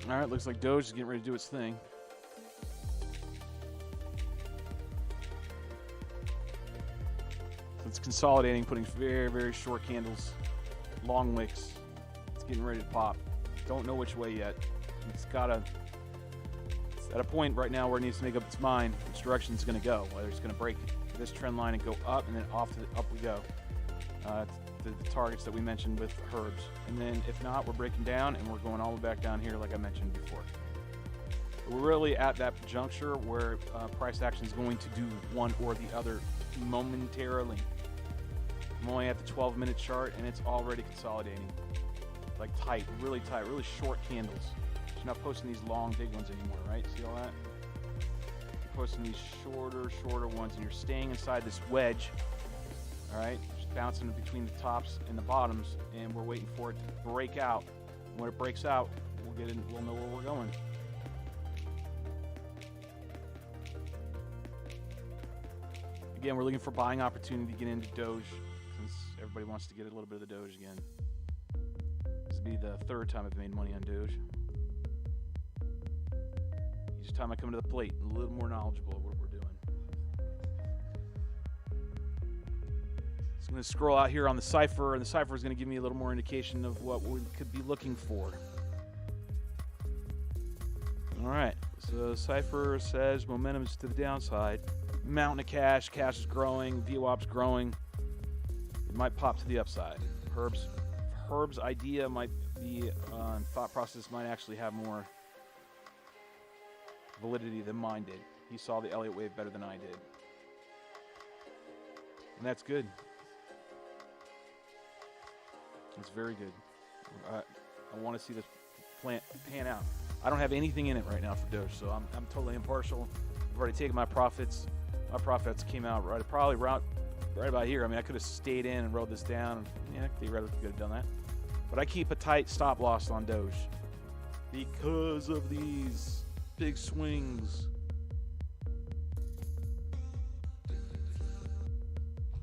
All right, looks like Doge is getting ready to do its thing. So it's consolidating, putting very, very short candles, long wicks. It's getting ready to pop. Don't know which way yet. It's at a point right now where it needs to make up its mind which direction it's going to go. Whether it's going to break this trend line and go up, and then up we go. The targets that we mentioned with herbs. And then if not, we're breaking down and we're going all the way back down here like I mentioned before. We're really at that juncture where price action is going to do one or the other momentarily. I'm only at the 12-minute chart and it's already consolidating. Like tight, really short candles. You're not posting these long, big ones anymore, right? See all that? You're posting these shorter ones, and you're staying inside this wedge, all right? Just bouncing between the tops and the bottoms, and we're waiting for it to break out. And when it breaks out, we'll know where we're going. Again, we're looking for buying opportunity to get into Doge, since everybody wants to get a little bit of the Doge again. This will be the third time I've made money on Doge. Each time I come to the plate, a little more knowledgeable of what we're doing. So I'm going to scroll out here on the cipher, and the cipher is going to give me a little more indication of what we could be looking for. All right, so the cipher says momentum is to the downside. Mountain of cash is growing, VWAP's growing. It might pop to the upside. Herb's idea might be, thought process might actually have more validity than mine did. He saw the Elliott wave better than I did. And that's good. It's very good. I want to see this plant pan out. I don't have anything in it right now for Doge, so I'm totally impartial. I've already taken my profits. My profits came out right about here. I mean, I could have stayed in and rode this down. Yeah, theoretically could have done that. But I keep a tight stop loss on Doge because of these big swings.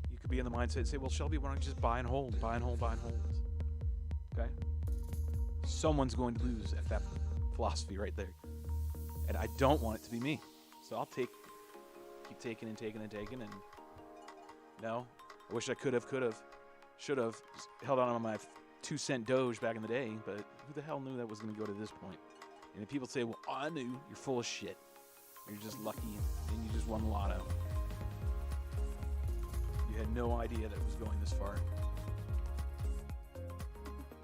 You could be in the mindset and say, well, Shelby, why don't you just buy and hold, buy and hold, buy and hold? Okay? Someone's going to lose at that philosophy right there. And I don't want it to be me. So I'll keep taking and taking and taking. And no, I wish I should have held on my 2-cent Doge back in the day, but who the hell knew that was going to go to this point? And if people say, well, I knew, you're full of shit. You're just lucky and you just won the lotto. You had no idea that it was going this far.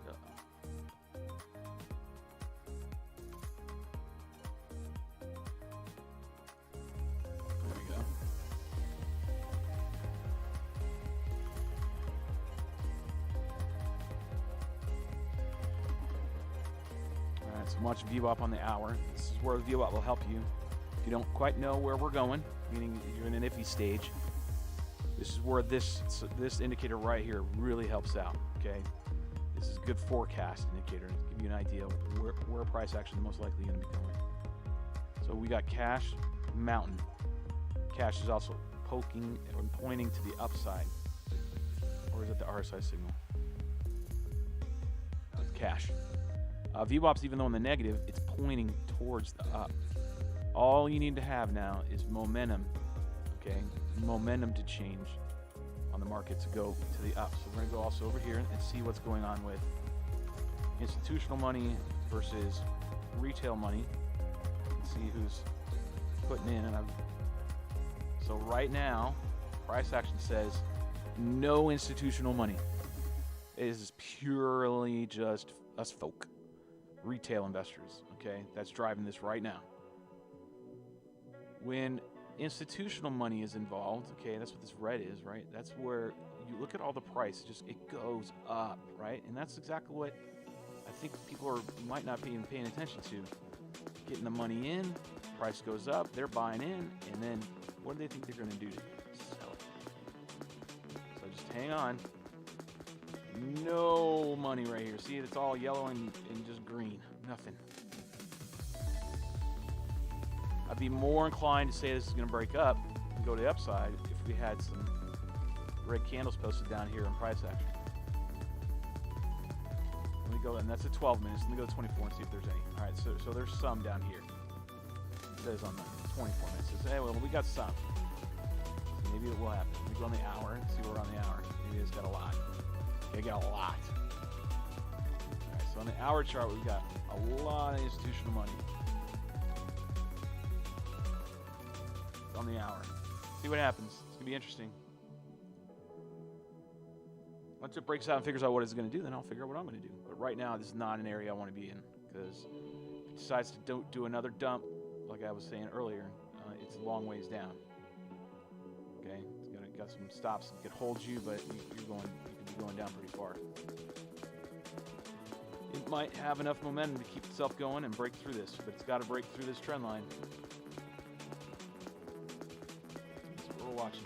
There we go. So I'm watching VWAP on the hour. This is where VWAP will help you. If you don't quite know where we're going, meaning you're in an iffy stage, this is where this indicator right here really helps out, okay? This is a good forecast indicator to give you an idea of where price action is most likely going to be going. So we got cash, mountain. Cash is also poking and pointing to the upside. Or is it the RSI signal? No, it's cash. VWAP's, even though in the negative, it's pointing towards the up. All you need to have now is momentum, okay? Momentum to change on the market to go to the up. So we're going to go also over here and see what's going on with institutional money versus retail money. Let's see who's putting in. So right now, price action says no institutional money. It is purely just us folk. Retail investors, okay? That's driving this right now. When institutional money is involved, okay, that's what this red is, right? That's where you look at all the price, it goes up, right? And that's exactly what I think people might not be paying attention to. Getting the money in, price goes up, they're buying in, and then what do they think they're going to do to sell it? So just hang on. No money right here. See, it's all yellow and just green. Nothing. I'd be more inclined to say this is going to break up and go to the upside if we had some red candles posted down here in price action. Let me go, and that's at 12 minutes. Let me go to 24 and see if there's any. All right, so there's some down here. It says on the 24 minutes. It says, hey, well, we got some. So maybe it will happen. Let me go on the hour and see where we're on the hour. Maybe it's got a lot. Okay, got a lot. All right, so on the hour chart, we've got a lot of institutional money. On the hour. See what happens. It's going to be interesting. Once it breaks out and figures out what it's going to do, then I'll figure out what I'm going to do. But right now, this is not an area I want to be in, because if it decides to don't do another dump, like I was saying earlier, it's a long ways down. Okay, it's got some stops that could hold you, but you could be going down pretty far. It might have enough momentum to keep itself going and break through this, but it's got to break through this trend line. That's what we're watching.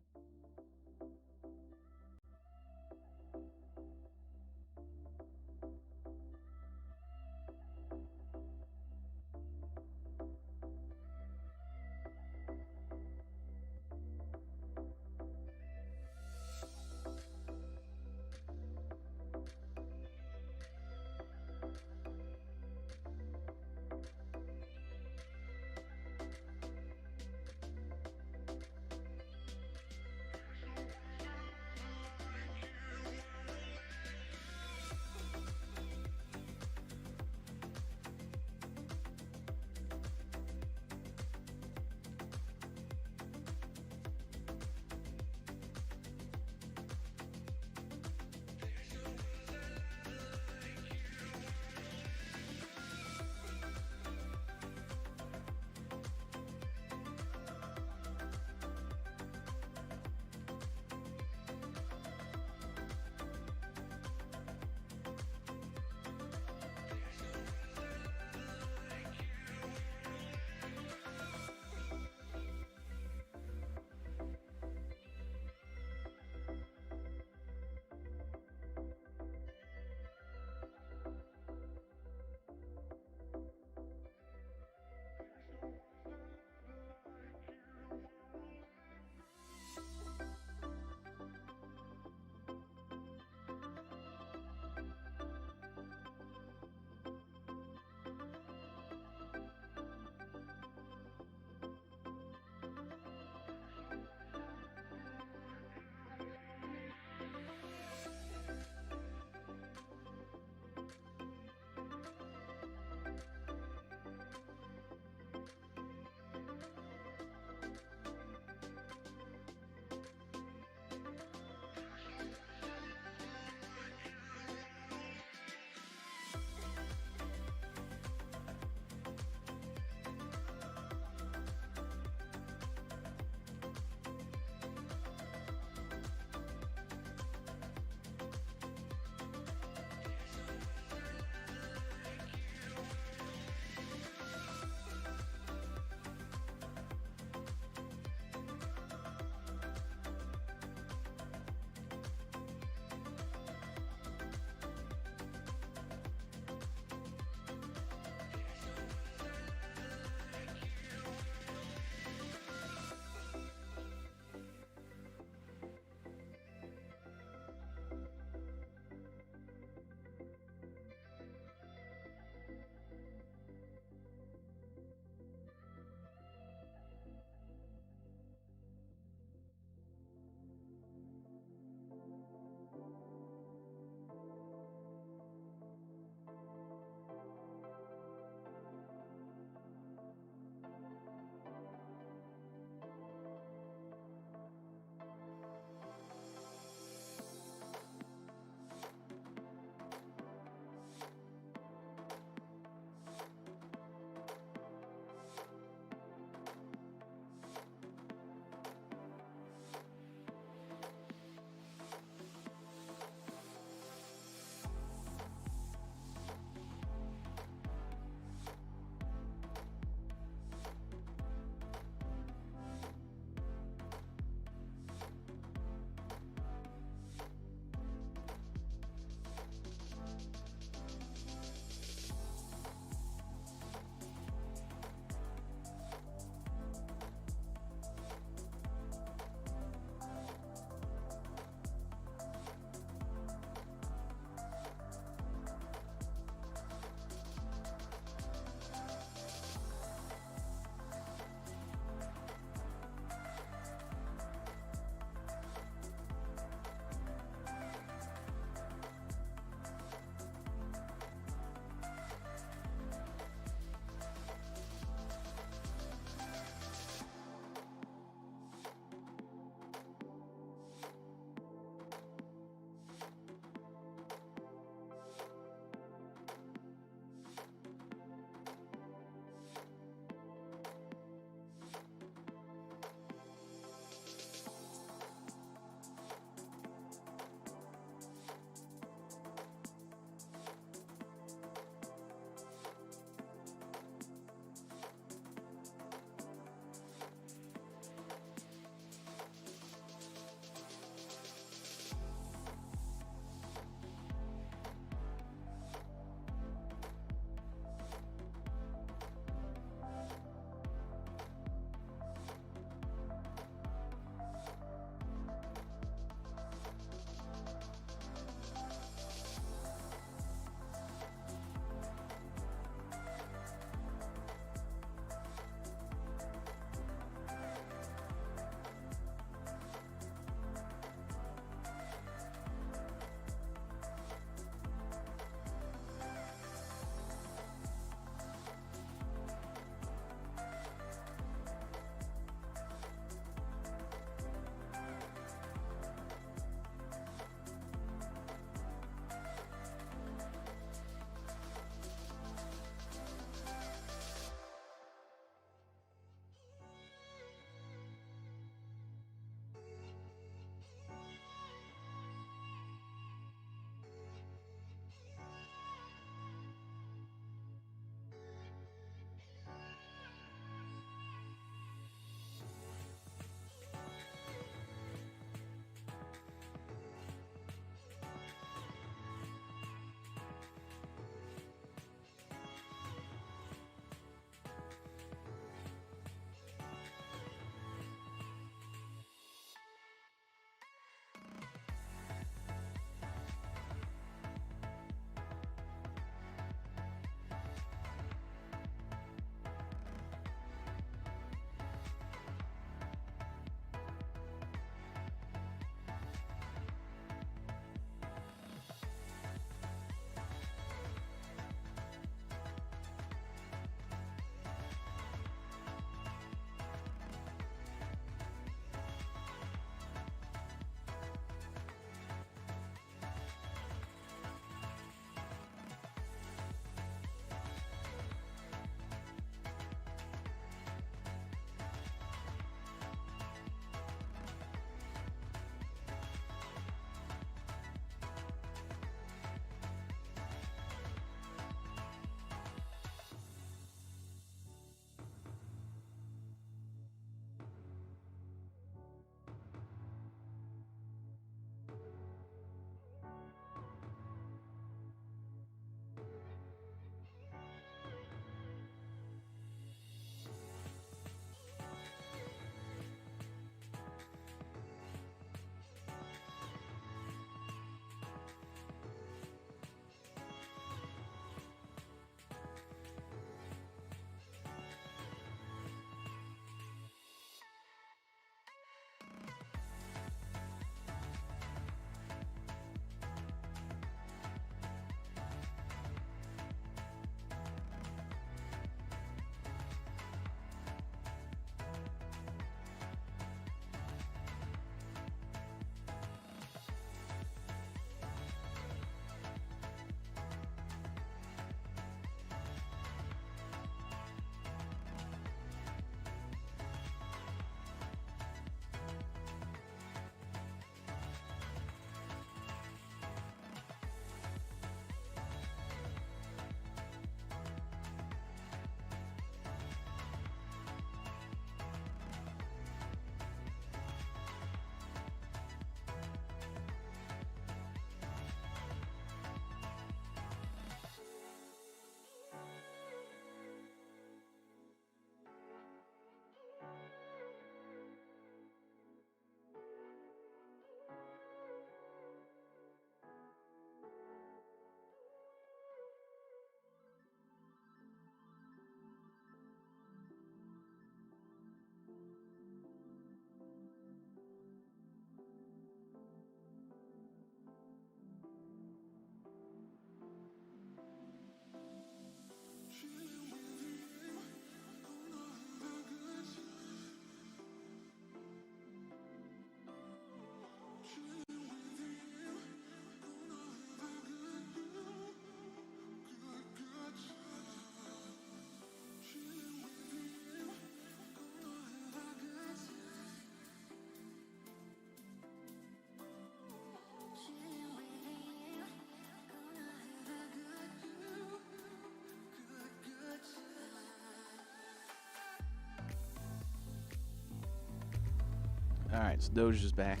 All right, so Doge is back.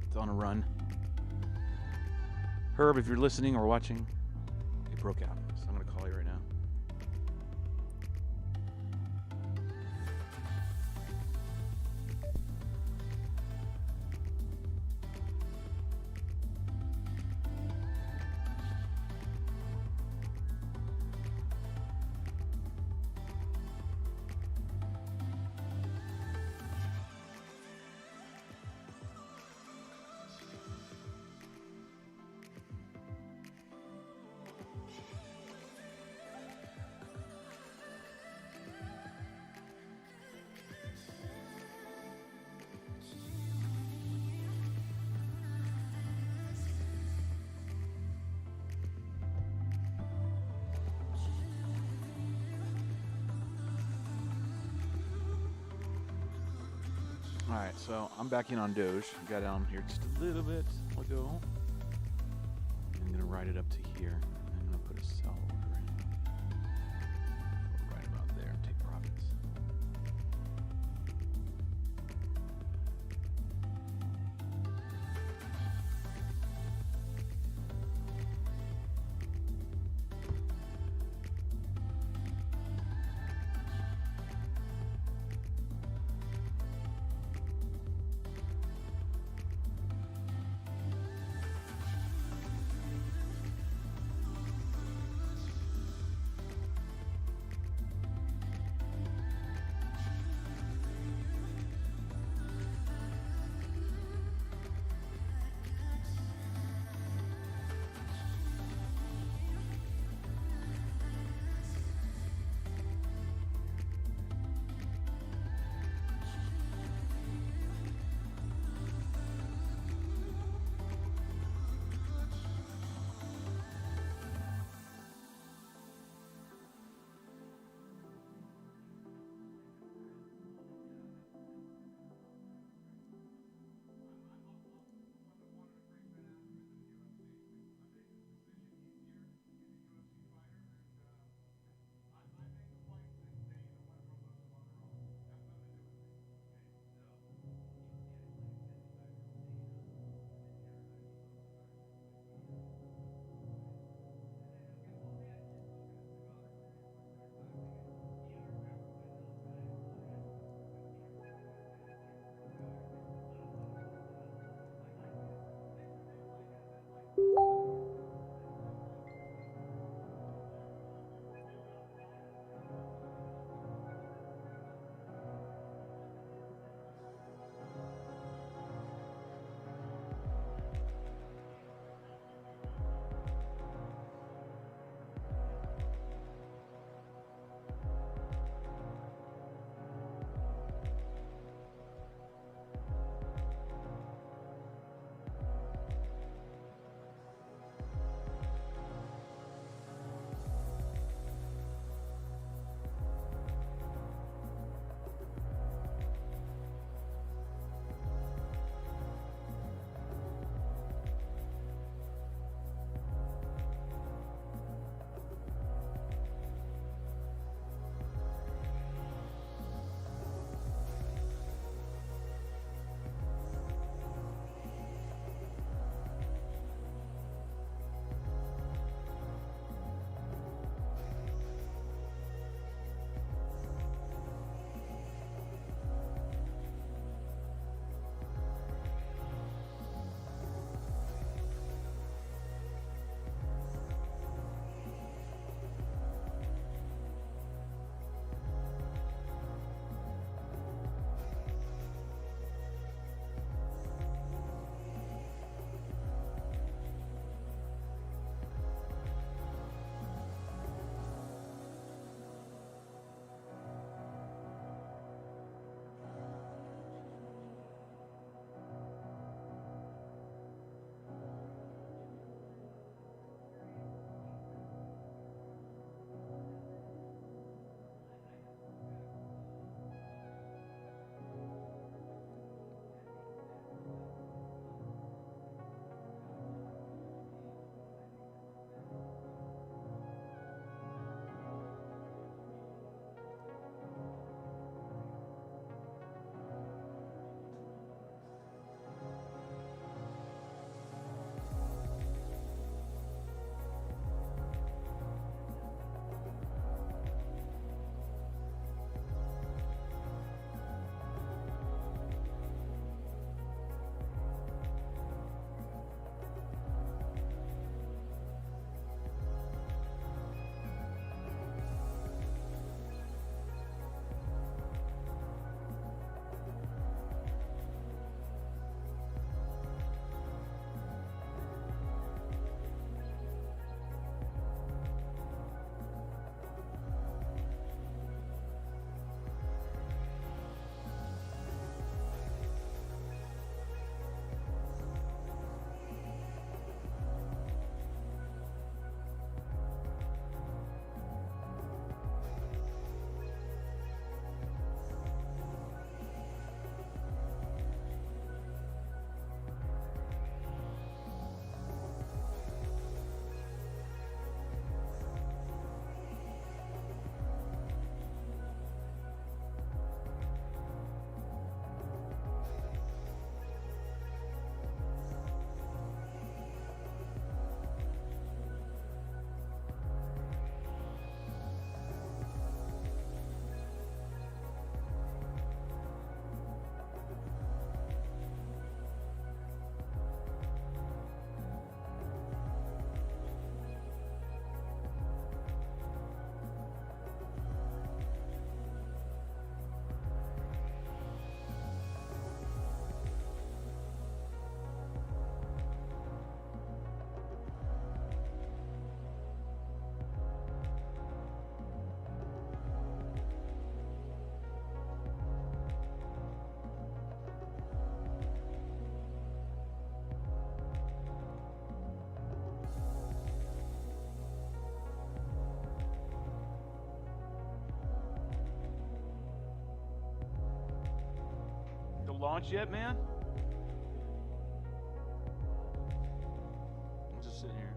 It's on a run. Herb, if you're listening or watching, it broke out. So I'm going to call you right now. Alright, so I'm back in on Doge. Got down here just a little bit ago. I'm going to ride it up to here. I'm going to put a sell order in. Right about there. Take profits. launched yet, man? I'm just sitting here.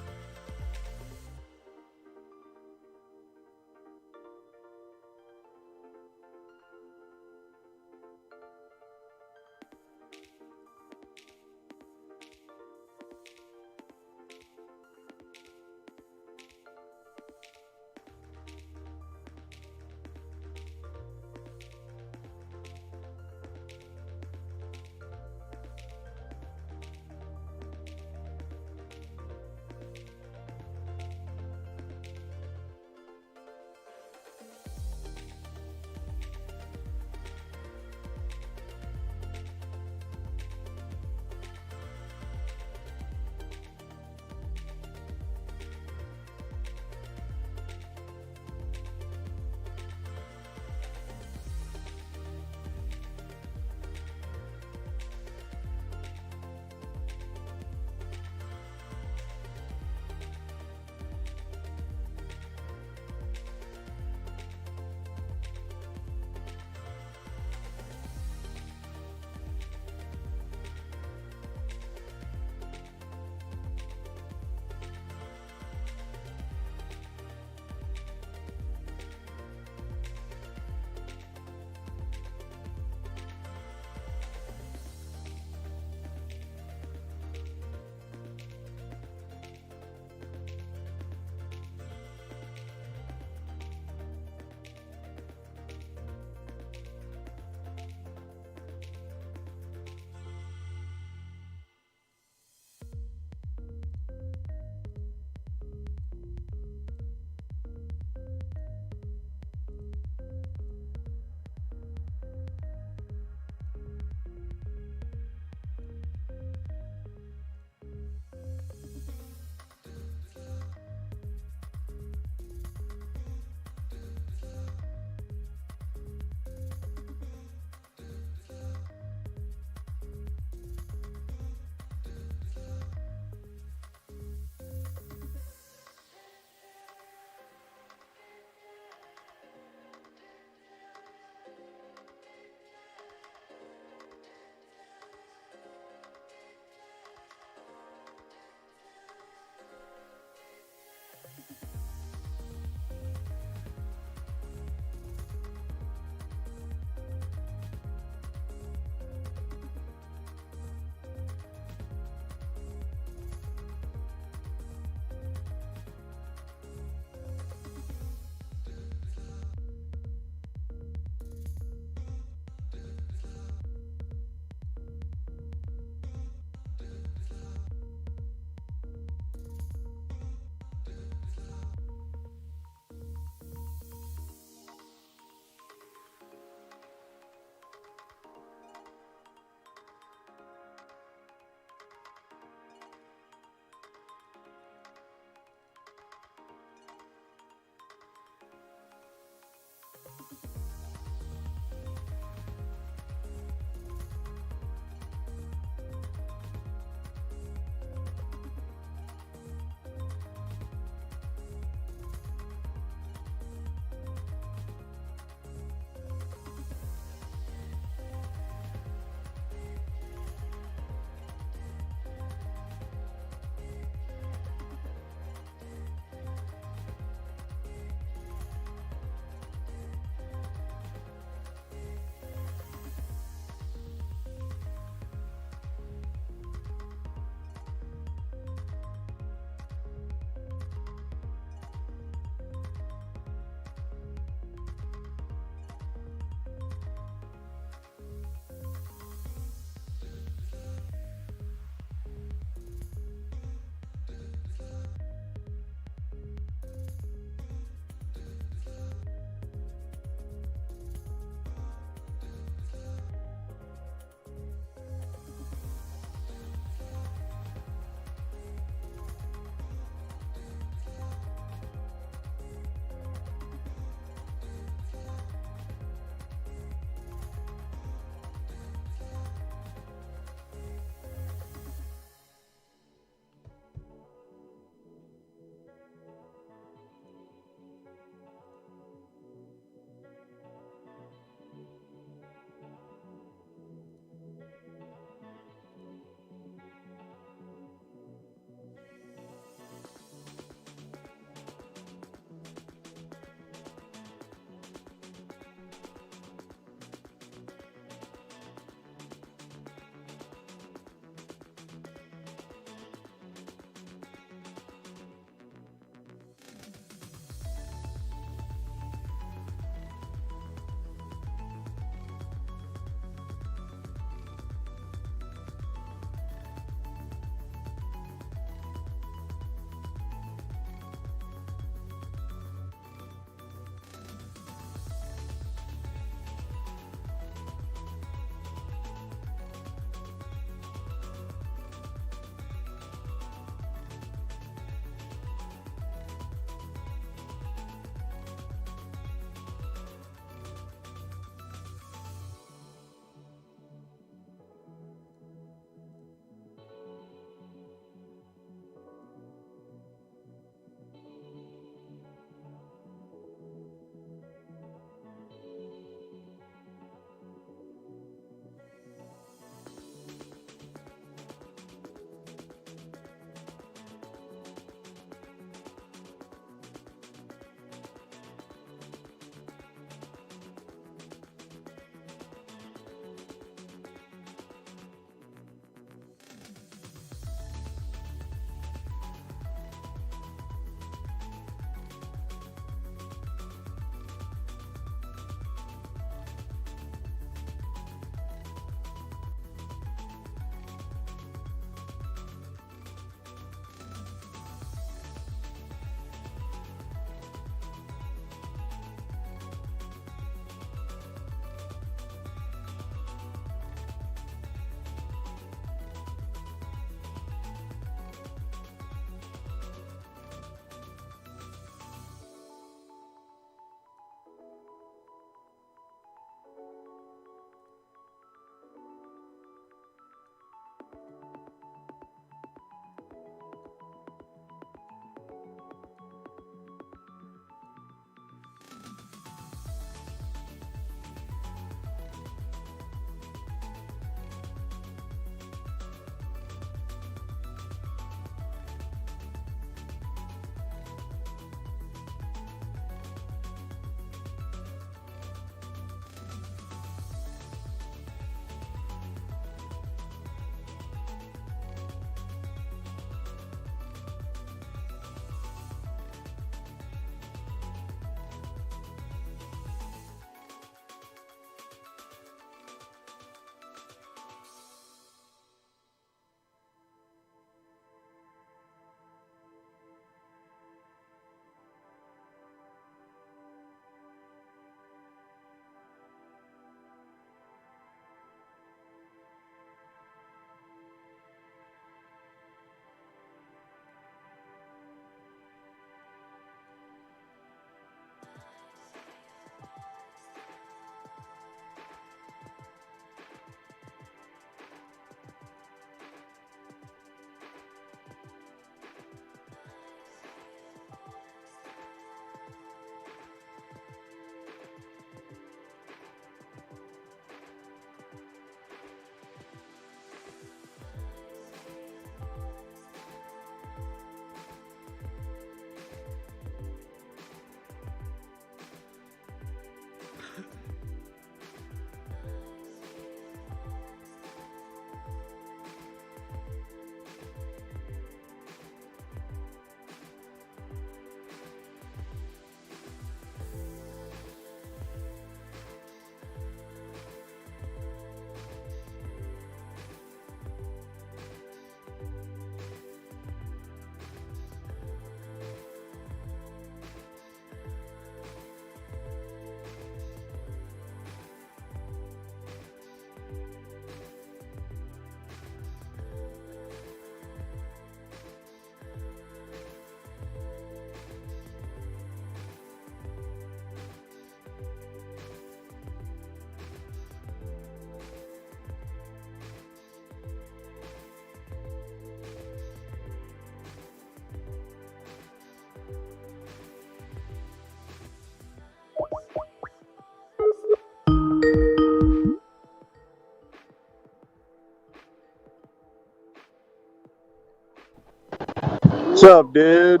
What's up, dude?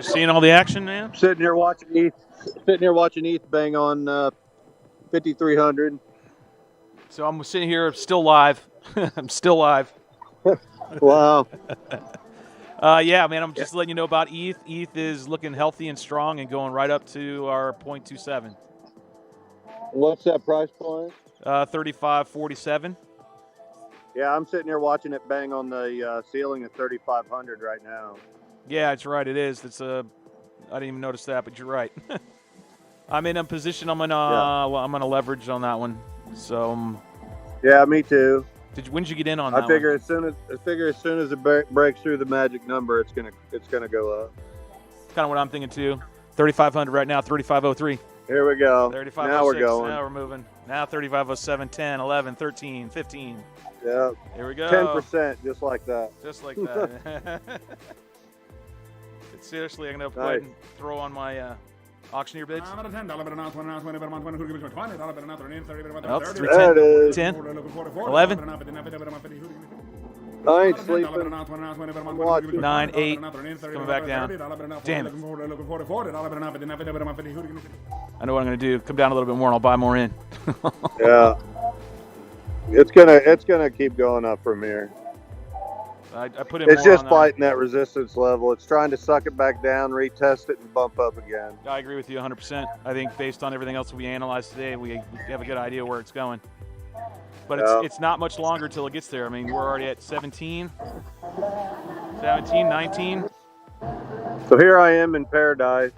Seeing all the action, man? Sitting here watching ETH bang on 5,300. So I'm sitting here, still live. I'm still live. Wow. Yeah, man, I'm just letting you know about ETH. ETH is looking healthy and strong and going right up to our 0.27. What's that price point? 35.47. Yeah, I'm sitting here watching it bang on the ceiling at 3,500 right now. Yeah, that's right. It is. It's I didn't even notice that, but you're right. I'm in a position. I'm gonna leverage on that one. So. Yeah, me too. When did you get in on that? I figure as soon as it breaks through the magic number, it's gonna go up. Kind of what I'm thinking too. 3,500 right now. 3,503. Here we go. 3506. Now we're going. Now we're moving. Now 3507, 10, 11, 13, 15. Yeah. Here we go. 10%, just like that. Just like that. Seriously, I'm going to go ahead and throw on my auctioneer bids. $10 better now, 20 now, 20 better, $20 better now, 30 better, Oh, 30 There it is. 10, 11 I ain't sleeping. 9, 8. Coming back down. Damn it. I know what I'm going to do. Come down a little bit more and I'll buy more in. Yeah. It's gonna keep going up from here. I put in It's more just on fighting that resistance level. It's trying to suck it back down, retest it, and bump up again. I agree with you 100%. I think based on everything else we analyzed today, we have a good idea where it's going. But it's not much longer till it gets there. I mean, we're already at 17, 19. So here I am in paradise,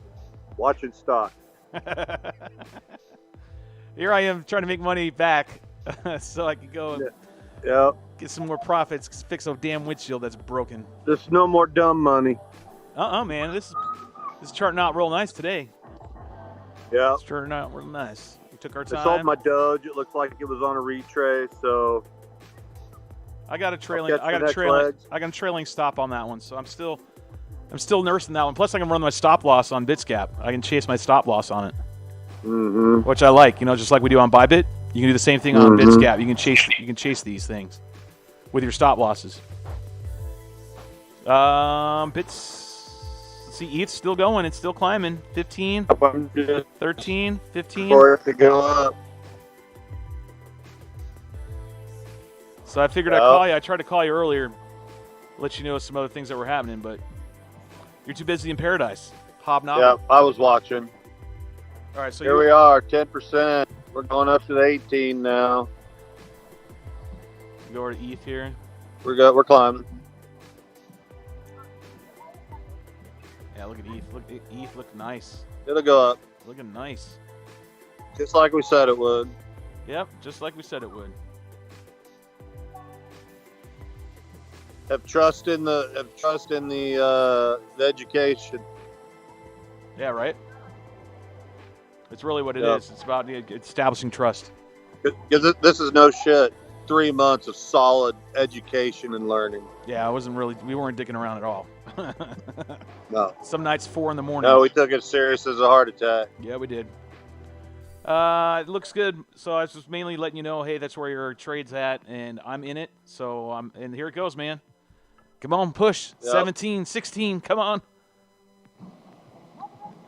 watching stock. Here I am trying to make money back so I can go and get some more profits, fix a damn windshield that's broken. There's no more dumb money. Man. This is charting out real nice today. Yeah. It's charting out real nice. We took our time. I sold my Doge. It looked like it was on a retrace, so I got a trailing stop on that one, so I'm still nursing that one. Plus, I can run my stop loss on BitsGap. I can chase my stop loss on it, which I like. Just like we do on Bybit, you can do the same thing on BitsGap. You can chase these things with your stop losses. See, ETH's still going. It's still climbing. 15, 13, 15. For it to go up. So I figured I'd call you. I tried to call you earlier, let you know some other things that were happening, but you're too busy in paradise. Hobnobbing. Yeah, I was watching. All right, so here we are, 10%. We're going up to the 18 now. Go over to ETH here. We're climbing. Yeah, look at ETH. Look at ETH. Look nice. It'll go up. Looking nice. Just like we said it would. Yep, just like we said it would. Have trust in the education. Yeah, right. It's really what it is. It's about establishing trust. Because this is no shit. 3 months of solid education and learning. Yeah, we weren't dicking around at all. No. Some nights 4 in the morning. No, we took it serious as a heart attack. Yeah, we did. It looks good. So I was just mainly letting you know, hey, that's where your trade's at, and I'm in it. So and here it goes, man. Come on, push. Yep. 17, 16, come on.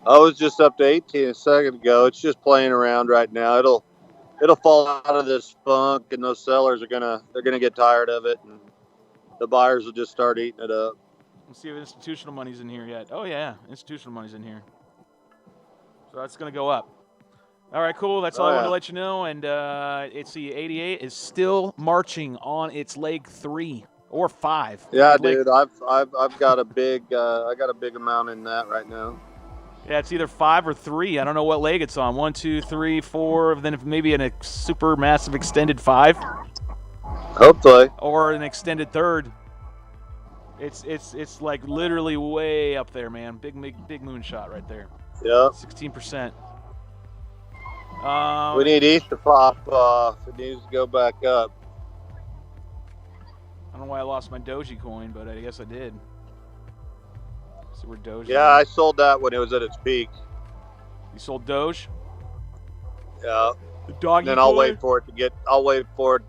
I was just up to 18 a second ago. It's just playing around right now. It'll fall out of this funk, and those sellers are gonna get tired of it, and the buyers will just start eating it up. Let's see if institutional money's in here yet. Oh yeah, institutional money's in here. So that's gonna go up. All right, cool. That's all I want to let you know. And it's the 88 is still marching on its leg 3 or 5. Yeah, dude. I've got a big amount in that right now. Yeah, it's either 5 or 3. I don't know what leg it's on. 1, 2, 3, 4. Then maybe a super massive extended 5. Hopefully. Or an extended 3rd. It's like literally way up there, man. Big moonshot right there. Yeah. 16%. We need ETH to pop off. It needs to go back up. I don't know why I lost my Doge coin, but I guess I did. So we're Doge. Yeah, I sold that when it was at its peak. You sold Doge? Yeah. The doggy then coin? I'll wait for it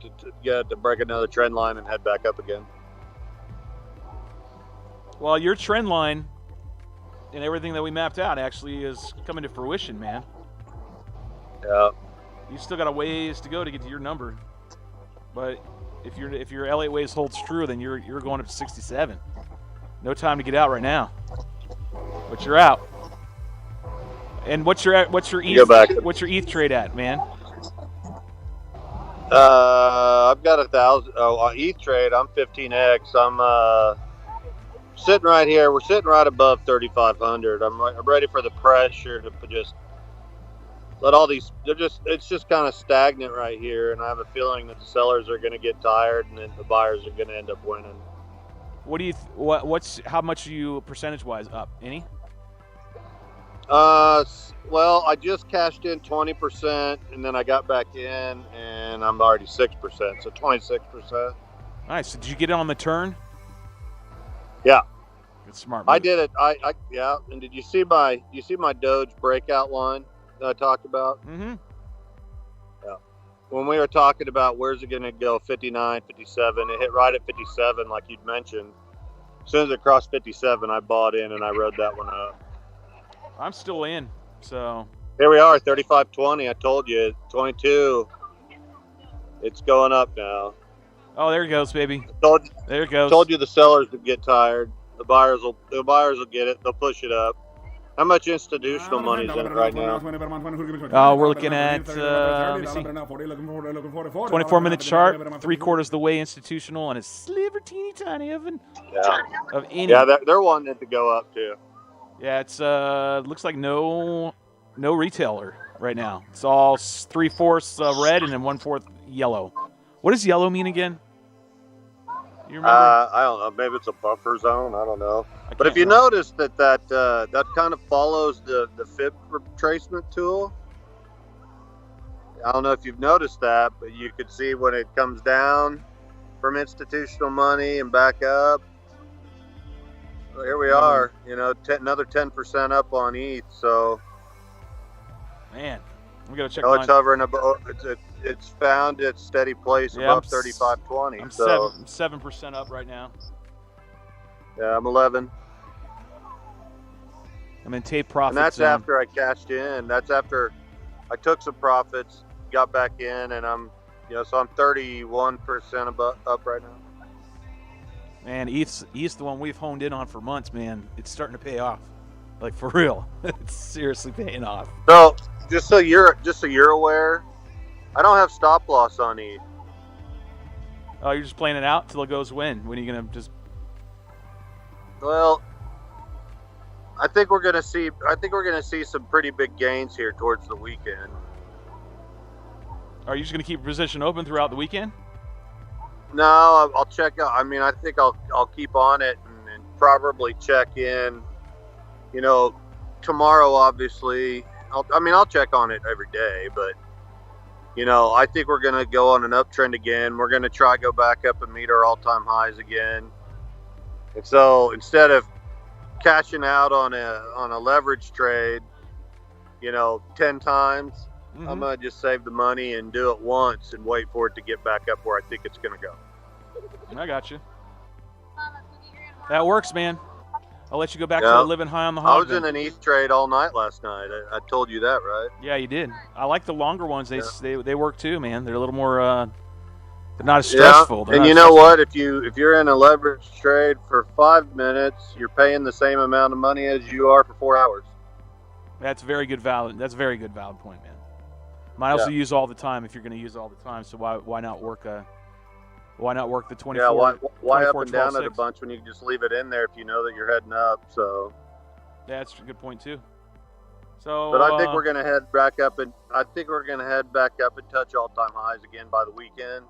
to break another trend line and head back up again. Well, your trend line and everything that we mapped out actually is coming to fruition, man. Yeah. You still got a ways to go to get to your number, but if your Elliott waves holds true, then you're going up to 67. No time to get out right now, but you're out. And what's your ETH trade at, man? I've got 1,000. Oh, ETH trade. I'm 15x. I'm sitting right here. We're sitting right above 3,500. I'm ready for the pressure to just let all these. It's just kind of stagnant right here, and I have a feeling that the sellers are going to get tired, and then the buyers are going to end up winning. What do you? How much are you percentage-wise up? Any? Well, I just cashed in 20%, and then I got back in, and I'm already 6%, so 26%. Nice. So did you get it on the turn? Yeah. Good, smart move. I did it. Yeah. And did you see my Doge breakout line that I talked about? Mm-hmm. Yeah. When we were talking about where's it going to go, 59, 57, it hit right at 57, like you'd mentioned. As soon as it crossed 57, I bought in and I rode that one up. I'm still in, so. Here we are, 35.20. I told you, 22. It's going up now. Oh, there it goes, baby. There it goes. Told you the sellers would get tired. The buyers will get it. They'll push it up. How much institutional money is in it right now? Oh, we're looking at, let me see. 24-minute chart, 3/4 of the way institutional, and a sliver teeny tiny of any. Yeah, they're wanting it to go up too. Yeah, it's looks like no retailer right now. It's all 3/4 red and then 1/4 yellow. What does yellow mean again? You remember? I don't know. Maybe it's a buffer zone. I don't know. But if you notice that kind of follows the fib retracement tool. I don't know if you've noticed that, but you could see when it comes down from institutional money and back up. So here we are, another 10% up on ETH. So, man, we gotta check. It's hovering above. It's found its steady place above 35.20. I'm so 7% up right now. Yeah, I'm 11. I'm in tape profits. And that's after I cashed in. That's after I took some profits, got back in, and I'm 31% up right now. Man, ETH's the one we've honed in on for months, man. It's starting to pay off, like for real. It's seriously paying off. So, just so you're aware, I don't have stop loss on ETH. Oh, you're just playing it out till it goes when? When are you gonna just? Well, I think we're gonna see some pretty big gains here towards the weekend. Are you just gonna keep your position open throughout the weekend? No, I'll check out. I mean, I think I'll keep on it and probably check in. Tomorrow, obviously. I'll check on it every day, but I think we're gonna go on an uptrend again. We're gonna try go back up and meet our all-time highs again. And so instead of cashing out on a leverage trade, 10 times, Mm-hmm. I'm gonna just save the money and do it once and wait for it to get back up where I think it's gonna go. I got you. That works, man. I'll let you go back to living high on the hog. I was in an ETH trade all night last night. I told you that, right? Yeah, you did. I like the longer ones. They work too, man. They're a little more. They're not as stressful. Yeah. And you know what? If you're in a leverage trade for 5 minutes, you're paying the same amount of money as you are for 4 hours. That's very good valid. That's a very good valid point, man. Might also use all the time if you're going to use all the time. So why not work the 24? Yeah, why up 24, and down 12, it a bunch when you can just leave it in there if you know that you're heading up? So yeah, that's a good point too. So, but I think we're going to head back up and touch all-time highs again by the weekend.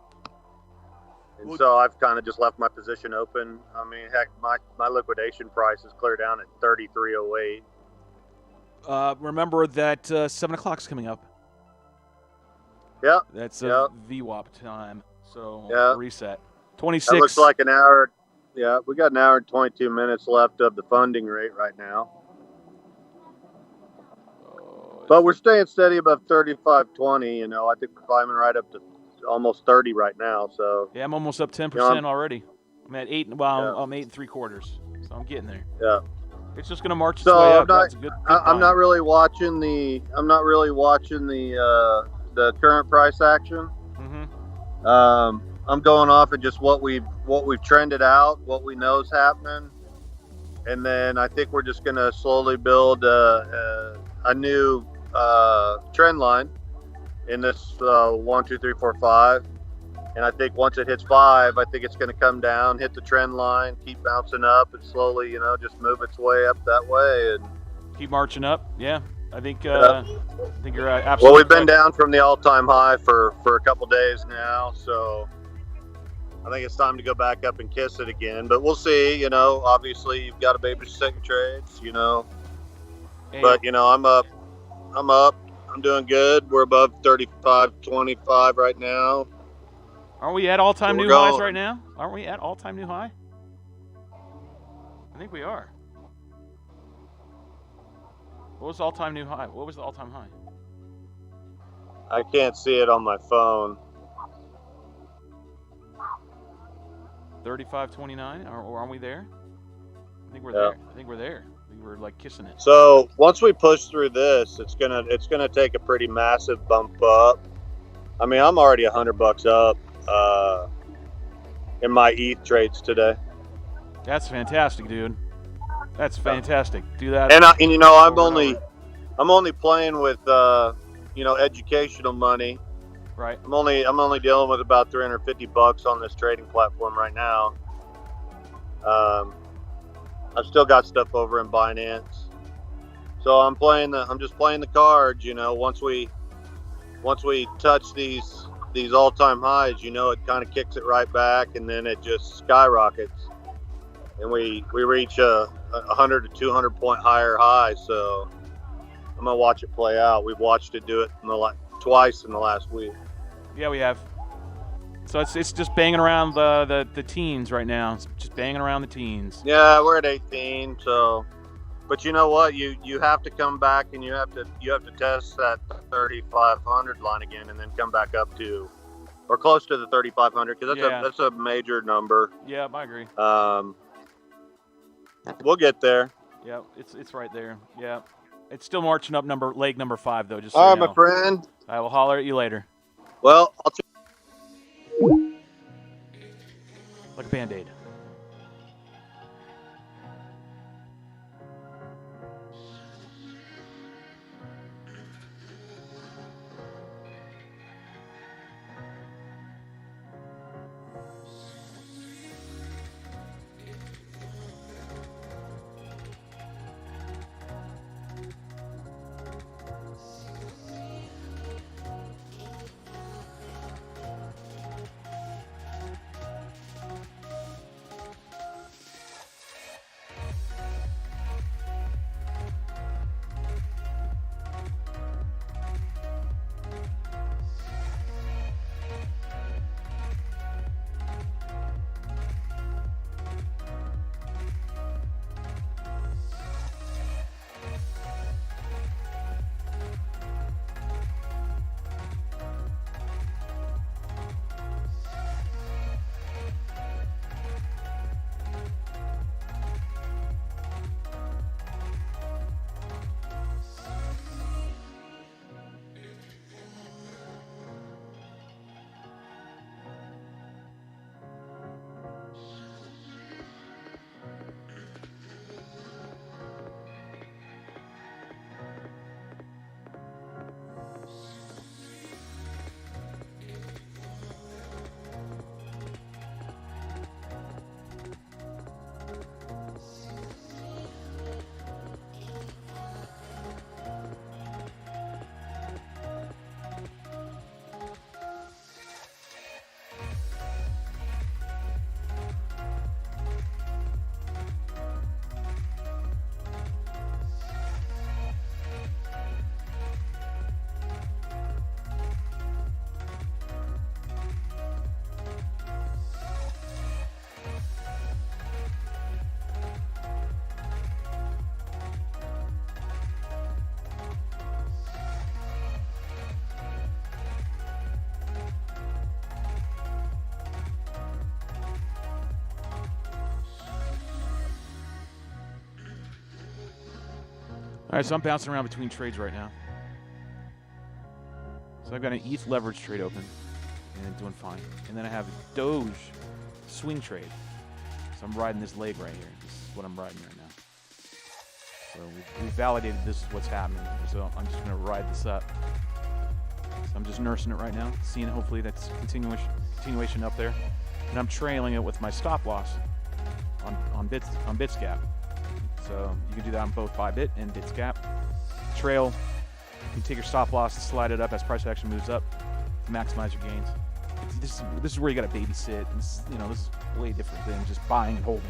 And so I've kind of just left my position open. I mean, heck, my liquidation price is clear down at 33.08. Remember that 7 o'clock's coming up. Yeah. That's VWAP time. So reset. 26. That looks like an hour. Yeah, we got an hour and 22 minutes left of the funding rate right now. But we're staying steady above 35.20. I think we're climbing right up to almost 30 right now. So yeah, I'm almost up 10% already. I'm at 8. Well, I'm 8 3/4. So I'm getting there. Yeah. It's just going to march its So way I'm up. not. That's a good I'm not really watching the. I'm not really watching the current price action. Mm-hmm. I'm going off of just what we've trended out, what we know is happening, and then I think we're just going to slowly build a new trend line in this 1, 2, 3, 4, 5. And I think once it hits 5, I think it's going to come down, hit the trend line, keep bouncing up, and slowly, just move its way up that way and keep marching up. Yeah, I think you're absolutely. Well, we've correct. been down from the all-time high for a couple days now, so I think it's time to go back up and kiss it again. But we'll see. Obviously you've got to babysit your trades. Hey, But I'm up. I'm doing good. We're above 35.25 right now. aren't we at all-time We're new highs going. right now? Aren't we at all-time new high? I think we are. What was the all-time new high? What was the all-time high? I can't see it on my phone. 35.29, or aren't we there? I think we're Yeah. there. I think we're there. We were like kissing it. So once we push through this, it's gonna take a pretty massive bump up. I mean, I'm already $100 up in my ETH trades today, That's fantastic, dude. That's fantastic. Do that. and I'm over and only playing with educational money. right. I'm only dealing with about $350 on this trading platform right now. I've still got stuff over in Binance, so I'm just playing the cards. Once we touch these all-time highs, it kind of kicks it right back, and then it just skyrockets, and we reach a 100 to 200 point higher high. So I'm gonna watch it play out. We've watched it do it twice in the last week. Yeah, we have. So it's just banging around the teens right now. It's just banging around the teens. Yeah, we're at 18. So, but you know what? You have to come back and you have to test that 3,500 line again, and then come back up to or close to the 3,500 because that's a major number. Yeah, I agree. We'll get there. Yeah, it's right there. Yeah, it's still marching up leg number 5 though. Just so All right, you know. my friend. I will holler at you later. Well, Like a Band-Aid. right, so I'm bouncing around between trades right now. So I've got an ETH leverage trade open and doing fine. And then I have a DOGE swing trade. So I'm riding this leg right here. This is what I'm riding right now. So we validated this is what's happening. So I'm just going to ride this up. So I'm just nursing it right now, seeing hopefully that's continuation up there. And I'm trailing it with my stop loss on BitsGap. So you can do that on both Bybit and BitsGap. Trail, you can take your stop loss and slide it up as price action moves up to maximize your gains. This is where you got to babysit. This is way different than just buying and holding.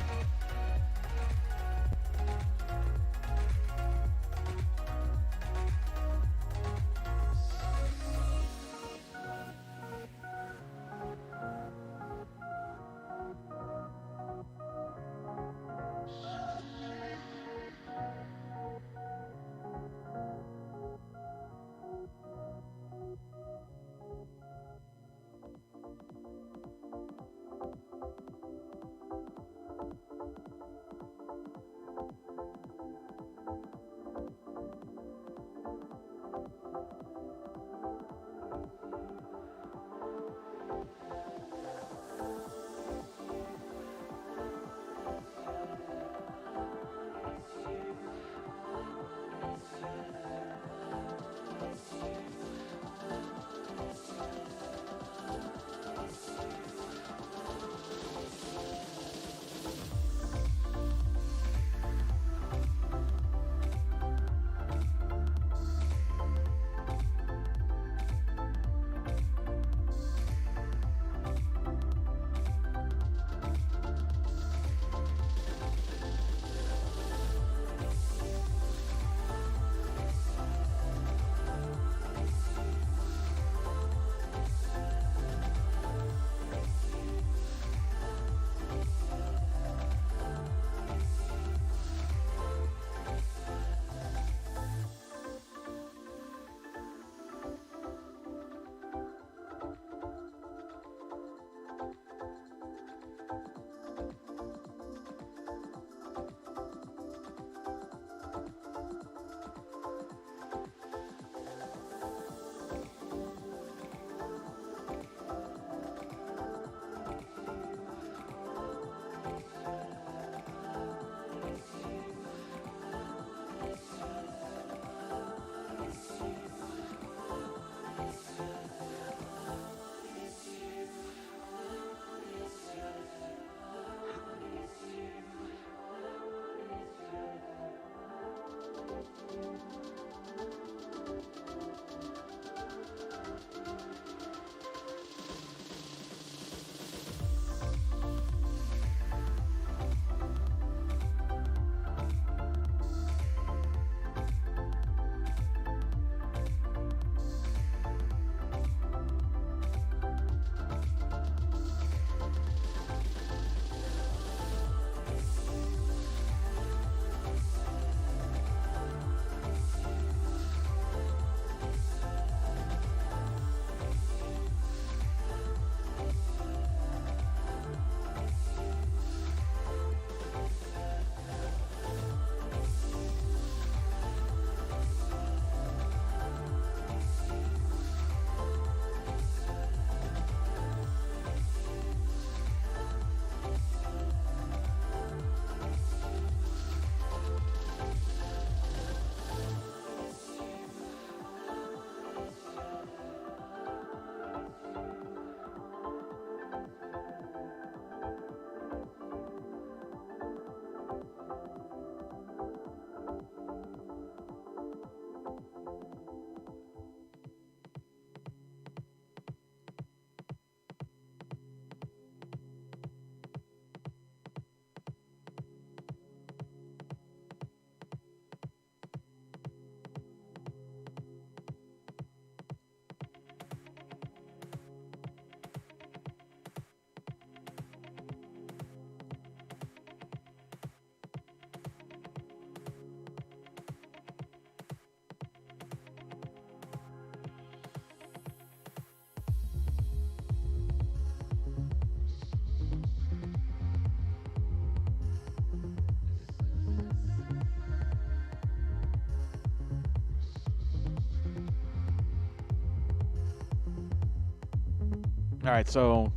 All right, so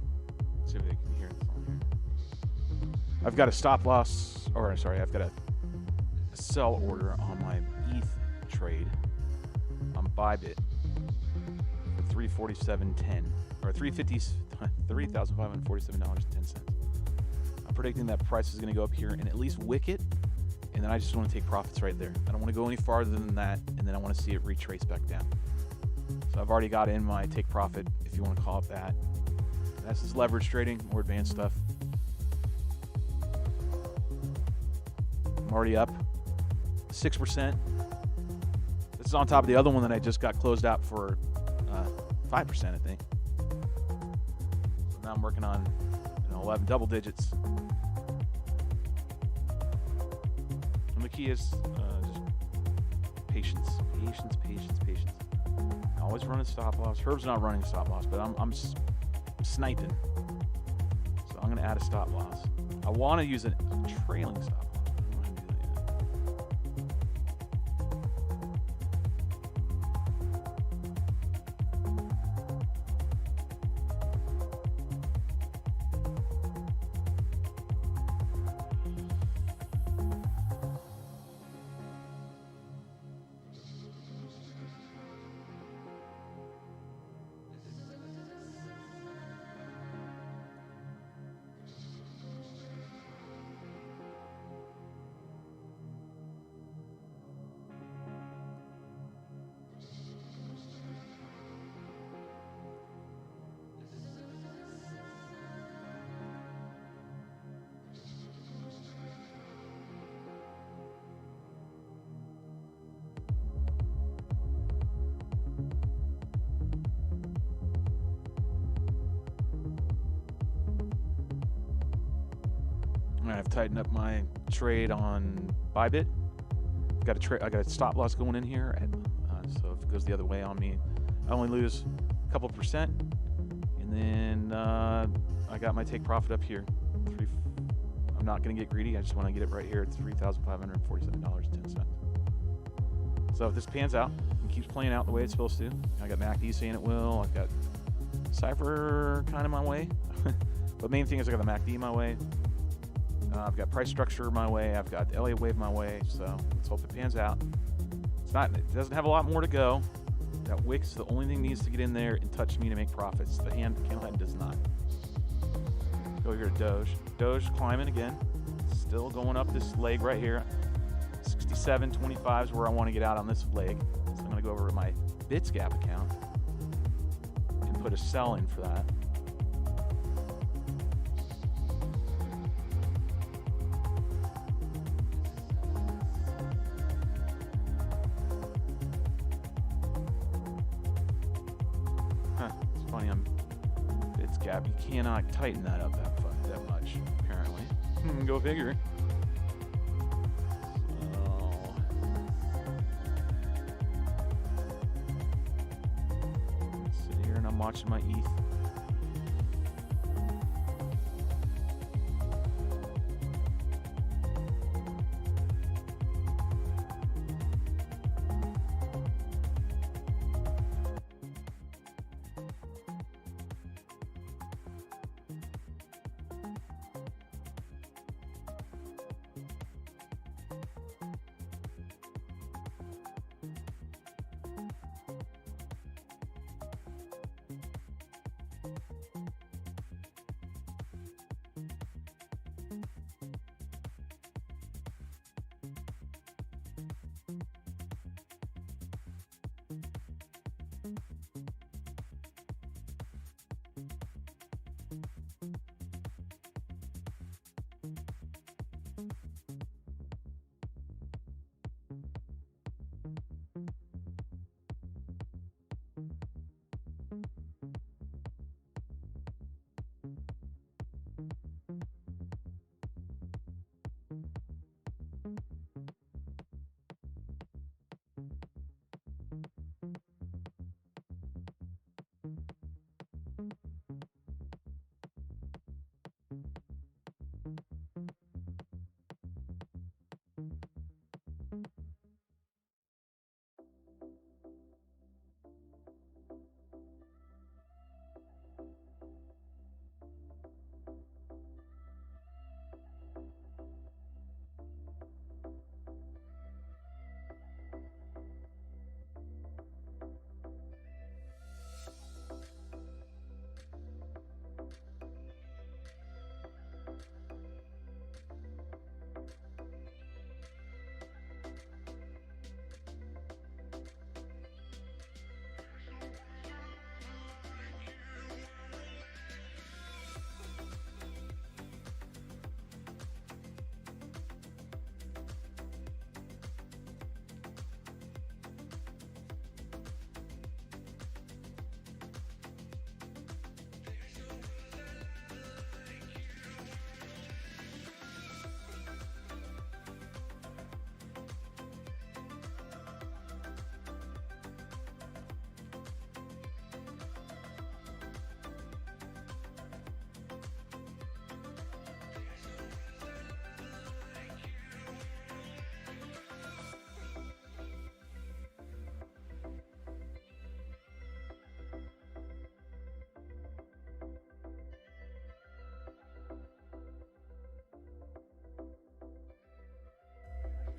let's see if they can hear this on here. I've got a stop loss, or sorry, I've got a sell order on my ETH trade on Bybit for $347.10 or $3,547.10. I'm predicting that price is going to go up here and at least wick it, and then I just want to take profits right there. I don't want to go any farther than that, and then I want to see it retrace back down. So I've already got in my take profit, if you want to call it that. That's just leverage trading, more advanced stuff. I'm already up 6%. This is on top of the other one that I just got closed out for 5%, I think. So now I'm working on 11 double digits. And the key is just patience. Patience. Always running stop loss. Herb's not running stop loss, but I'm sniping. So I'm going to add a stop loss. I want to use a trailing stop loss. I don't want to do that yet. I've tightened up my trade on Bybit. I got a stop loss going in here, so if it goes the other way on me, I only lose a couple percent, and then I got my take profit up here. I'm not going to get greedy. I just want to get it right here at $3,547.10. So if this pans out and keeps playing out the way it's supposed to, I got MACD saying it will. I've got Cypher kind of my way, but main thing is I got the MACD my way. I've got price structure my way. I've got the LA wave my way. So let's hope it pans out. It doesn't have a lot more to go. That wick is the only thing that needs to get in there and touch me to make profits. The candle hand does not. Go here to Doge. Doge climbing again. Still going up this leg right here. 67.25 is where I want to get out on this leg. So I'm going to go over to my BitsGap account and put a sell in for that. It's funny, on BitsGap, you cannot tighten that up that much, apparently. Go figure. So, sit here and I'm watching my ETH.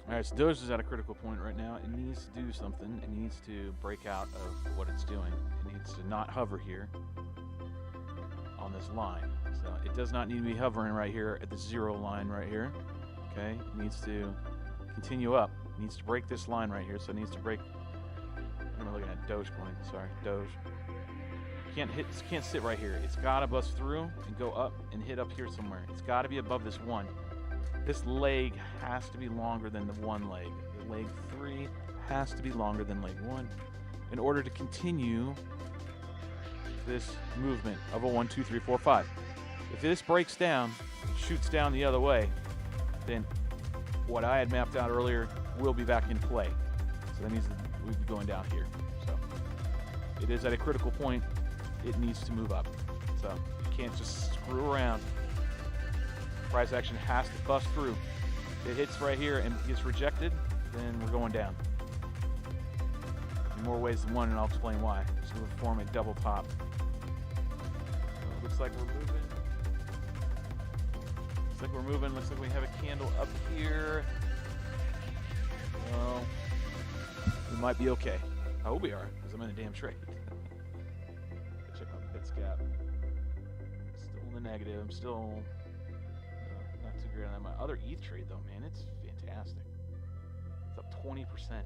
All right, so Doge is at a critical point right now. It needs to do something. It needs to break out of what it's doing. It needs to not hover here on this line. So it does not need to be hovering right here at the 0 line right here. Okay, it needs to continue up. It needs to break this line right here. So it needs to break. I'm looking at Dogecoin. Sorry, Doge. Can't sit right here. It's got to bust through and go up and hit up here somewhere. It's got to be above this 1. This leg has to be longer than the 1 leg. The leg 3 has to be longer than leg 1 in order to continue this movement of a 1, 2, 3, 4, 5. If this breaks down, shoots down the other way, then what I had mapped out earlier will be back in play. So that means that we'd be going down here. So it is at a critical point. It needs to move up. So you can't just screw around. Price action has to bust through. If it hits right here and gets rejected, then we're going down. In more ways than one, and I'll explain why. So we'll form a double top. Looks like we're moving. Looks like we have a candle up here. Well, we might be okay. I hope we are, because I'm in a damn trade. Check out BitsGap. Still in the negative. I'm still not too great on that. My other ETH trade, though, man, it's fantastic. It's up 20%.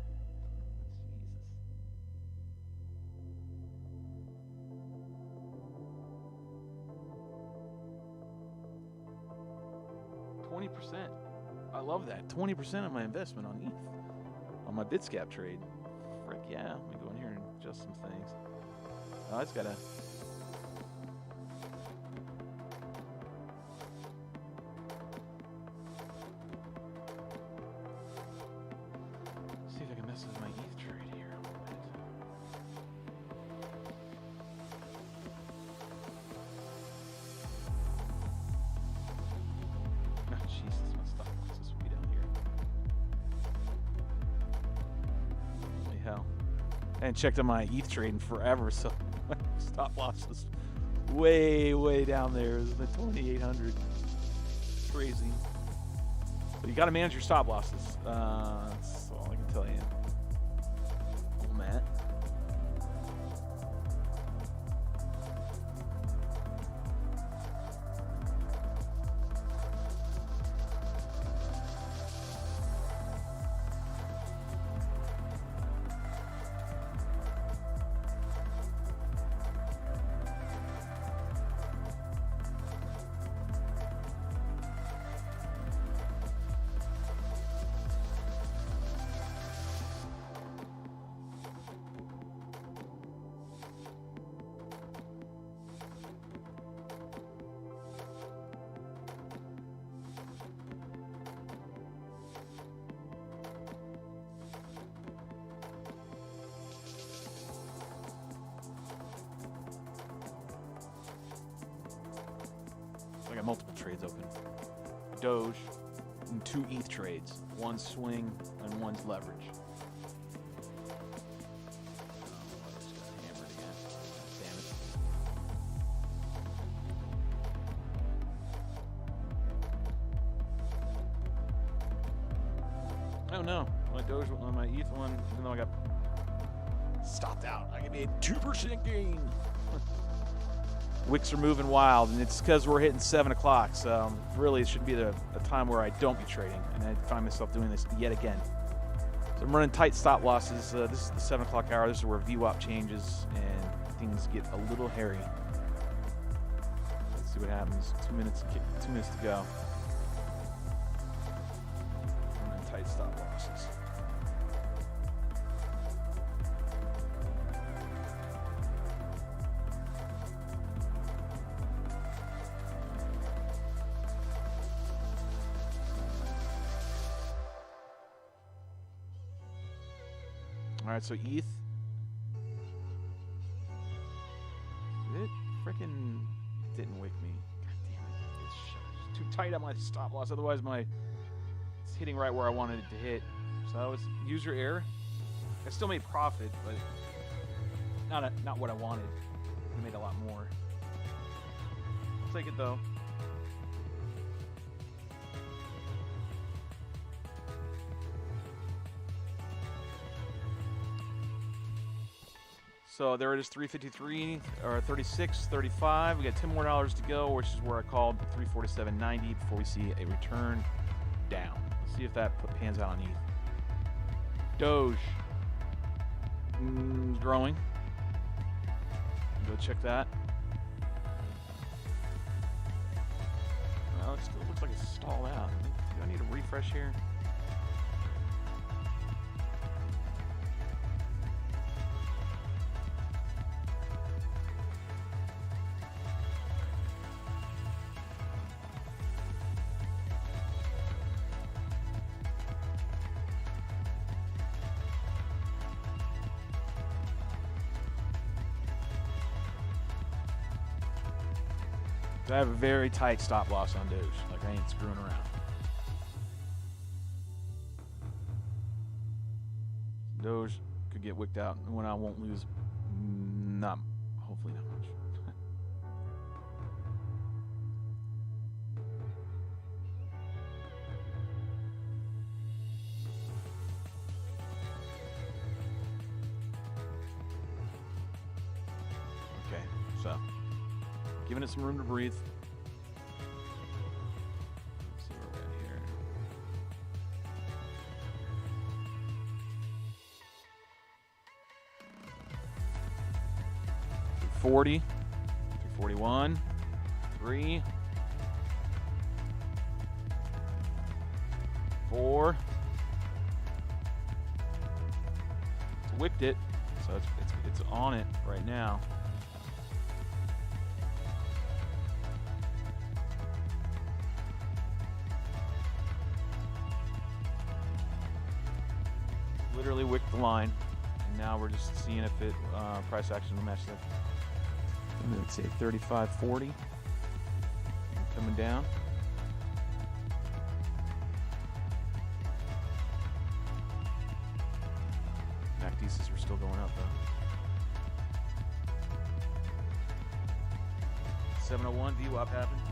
Jesus. 20%. I love that. 20% of my investment on ETH. On my BitsGap trade. Frick yeah. Let me go in here and adjust some things. Oh, it's got a... see if I can mess with my ETH trade here a little bit. Oh, Jesus, my stop loss is way down here. Holy hell. I haven't checked on my ETH trade in forever, so my stop loss is way down there. It's the 2,800. Crazy. But you got to manage your stop losses. That's all I can tell you. Oh, Matt. I got multiple trades open. Doge and 2 ETH trades. One swing and one's leverage. Oh, I just got hammered again. Damn it. Oh no, my Doge, my ETH one, even though I got stopped out, I made 2% gain. Wicks are moving wild, and it's because we're hitting 7 o'clock, so really it should be a time where I don't be trading, and I find myself doing this yet again. So I'm running tight stop losses. This is the 7 o'clock hour. This is where VWAP changes, and things get a little hairy. Let's see what happens. 2 minutes to go. Running tight stop losses. All right, so ETH. It freaking didn't wick me. God damn it. It's too tight on my stop loss. Otherwise, it's hitting right where I wanted it to hit. So that was user error. I still made profit, but not what I wanted. I made a lot more. I'll take it though. So there it is, 353 or 36, 35. We got 10 more dollars to go, which is where I called 347.90 before we see a return down. Let's see if that pans out on ETH. Doge is growing. Go check that. Well, it still looks like it's stalled out. Do I need a refresh here? I have a very tight stop loss on Doge. Like, I ain't screwing around. Doge could get wicked out when I won't lose hopefully not much. Okay, so giving it some room to breathe. Let's see where we're at here. 340, 341, 3, 4. It's wicked it, so it's on it right now. Literally wicked the line, and now we're just seeing if it price action will match that. Let's say 35.40 coming down. MAC theses are still going up though. 701 VWAP happened.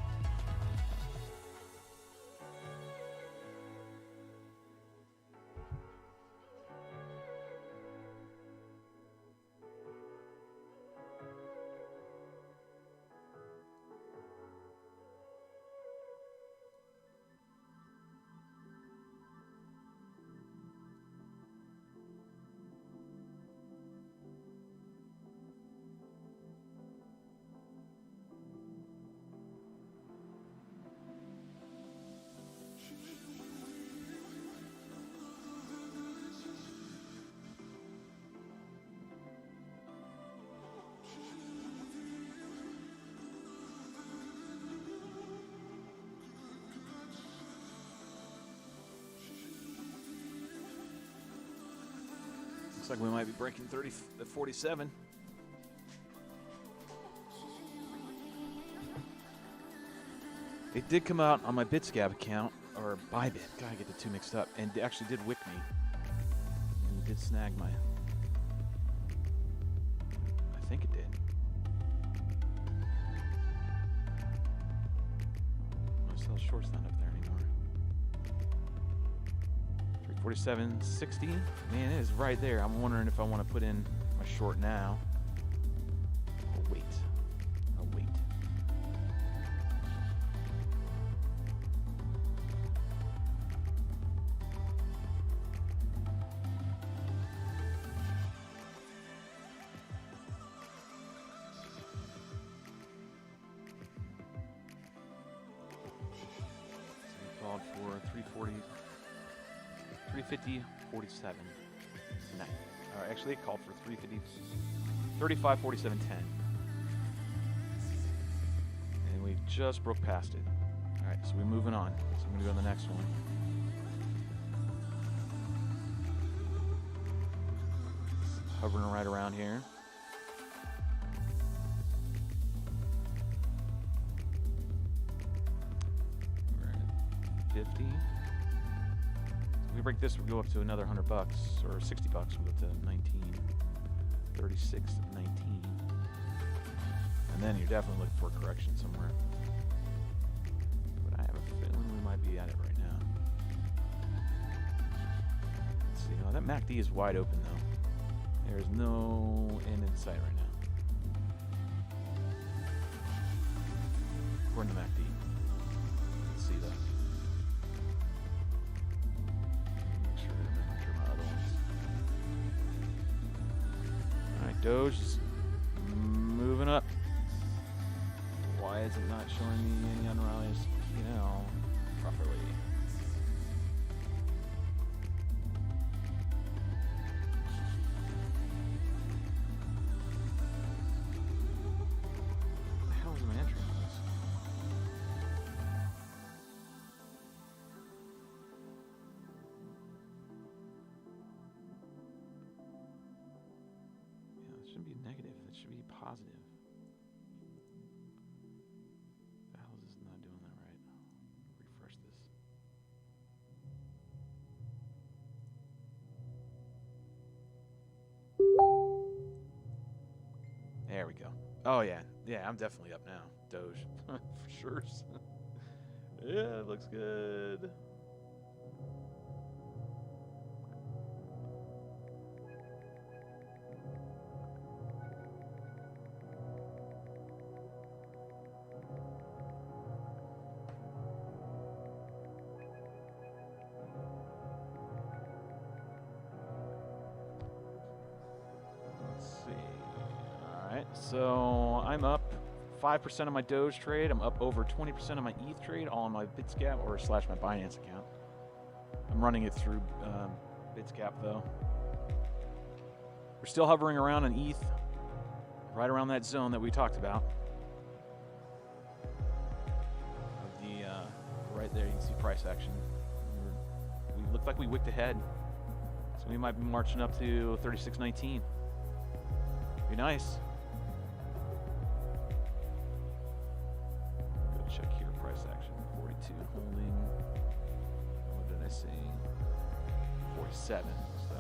Looks like we might be breaking 47. It did come out on my BitsGap account, or Bybit. God, I get the two mixed up. And it actually did wick me. And it did snag my... I think it did. Most short's not up there anymore. 347.60. Man, it is right there. I'm wondering if I want to put in my short now. Or wait. I'll wait. Called for 350.47. Nice. Actually, it called for 35.47.10. And we just broke past it. All right, so we're moving on. So I'm going to go to the next one. Hovering right around here. We're at 50. If we break this, we'll go up to another $100 or $60. We'll go to 19, 36, 19. And then you're definitely looking for a correction somewhere. But I have a feeling we might be at it right now. Let's see. Oh, that MACD is wide open though. There's no end in sight right now. According to MACD. Let's see though. Make sure I remember my other ones. Alright, Doge is moving up. Why is it not showing me any unrealized P&L properly? What the hell is my entry on this? Yeah, that shouldn't be negative. That should be positive. The hell is this not doing that right? Refresh this. There we go. Oh yeah, yeah, I'm definitely up now. Doge, for sure. Yeah, it looks good. Let's see. All right, so I'm up 5% on my Doge trade. I'm up over 20% on my ETH trade, all on my BitsGap or / my Binance account. I'm running it through BitsGap though. We're still hovering around on ETH, right around that zone that we talked about. Of the right there, you can see price action. We look like we wicked ahead, so we might be marching up to 36.19. Be nice. Go check here, price action. 42 holding. What did I say? 47. So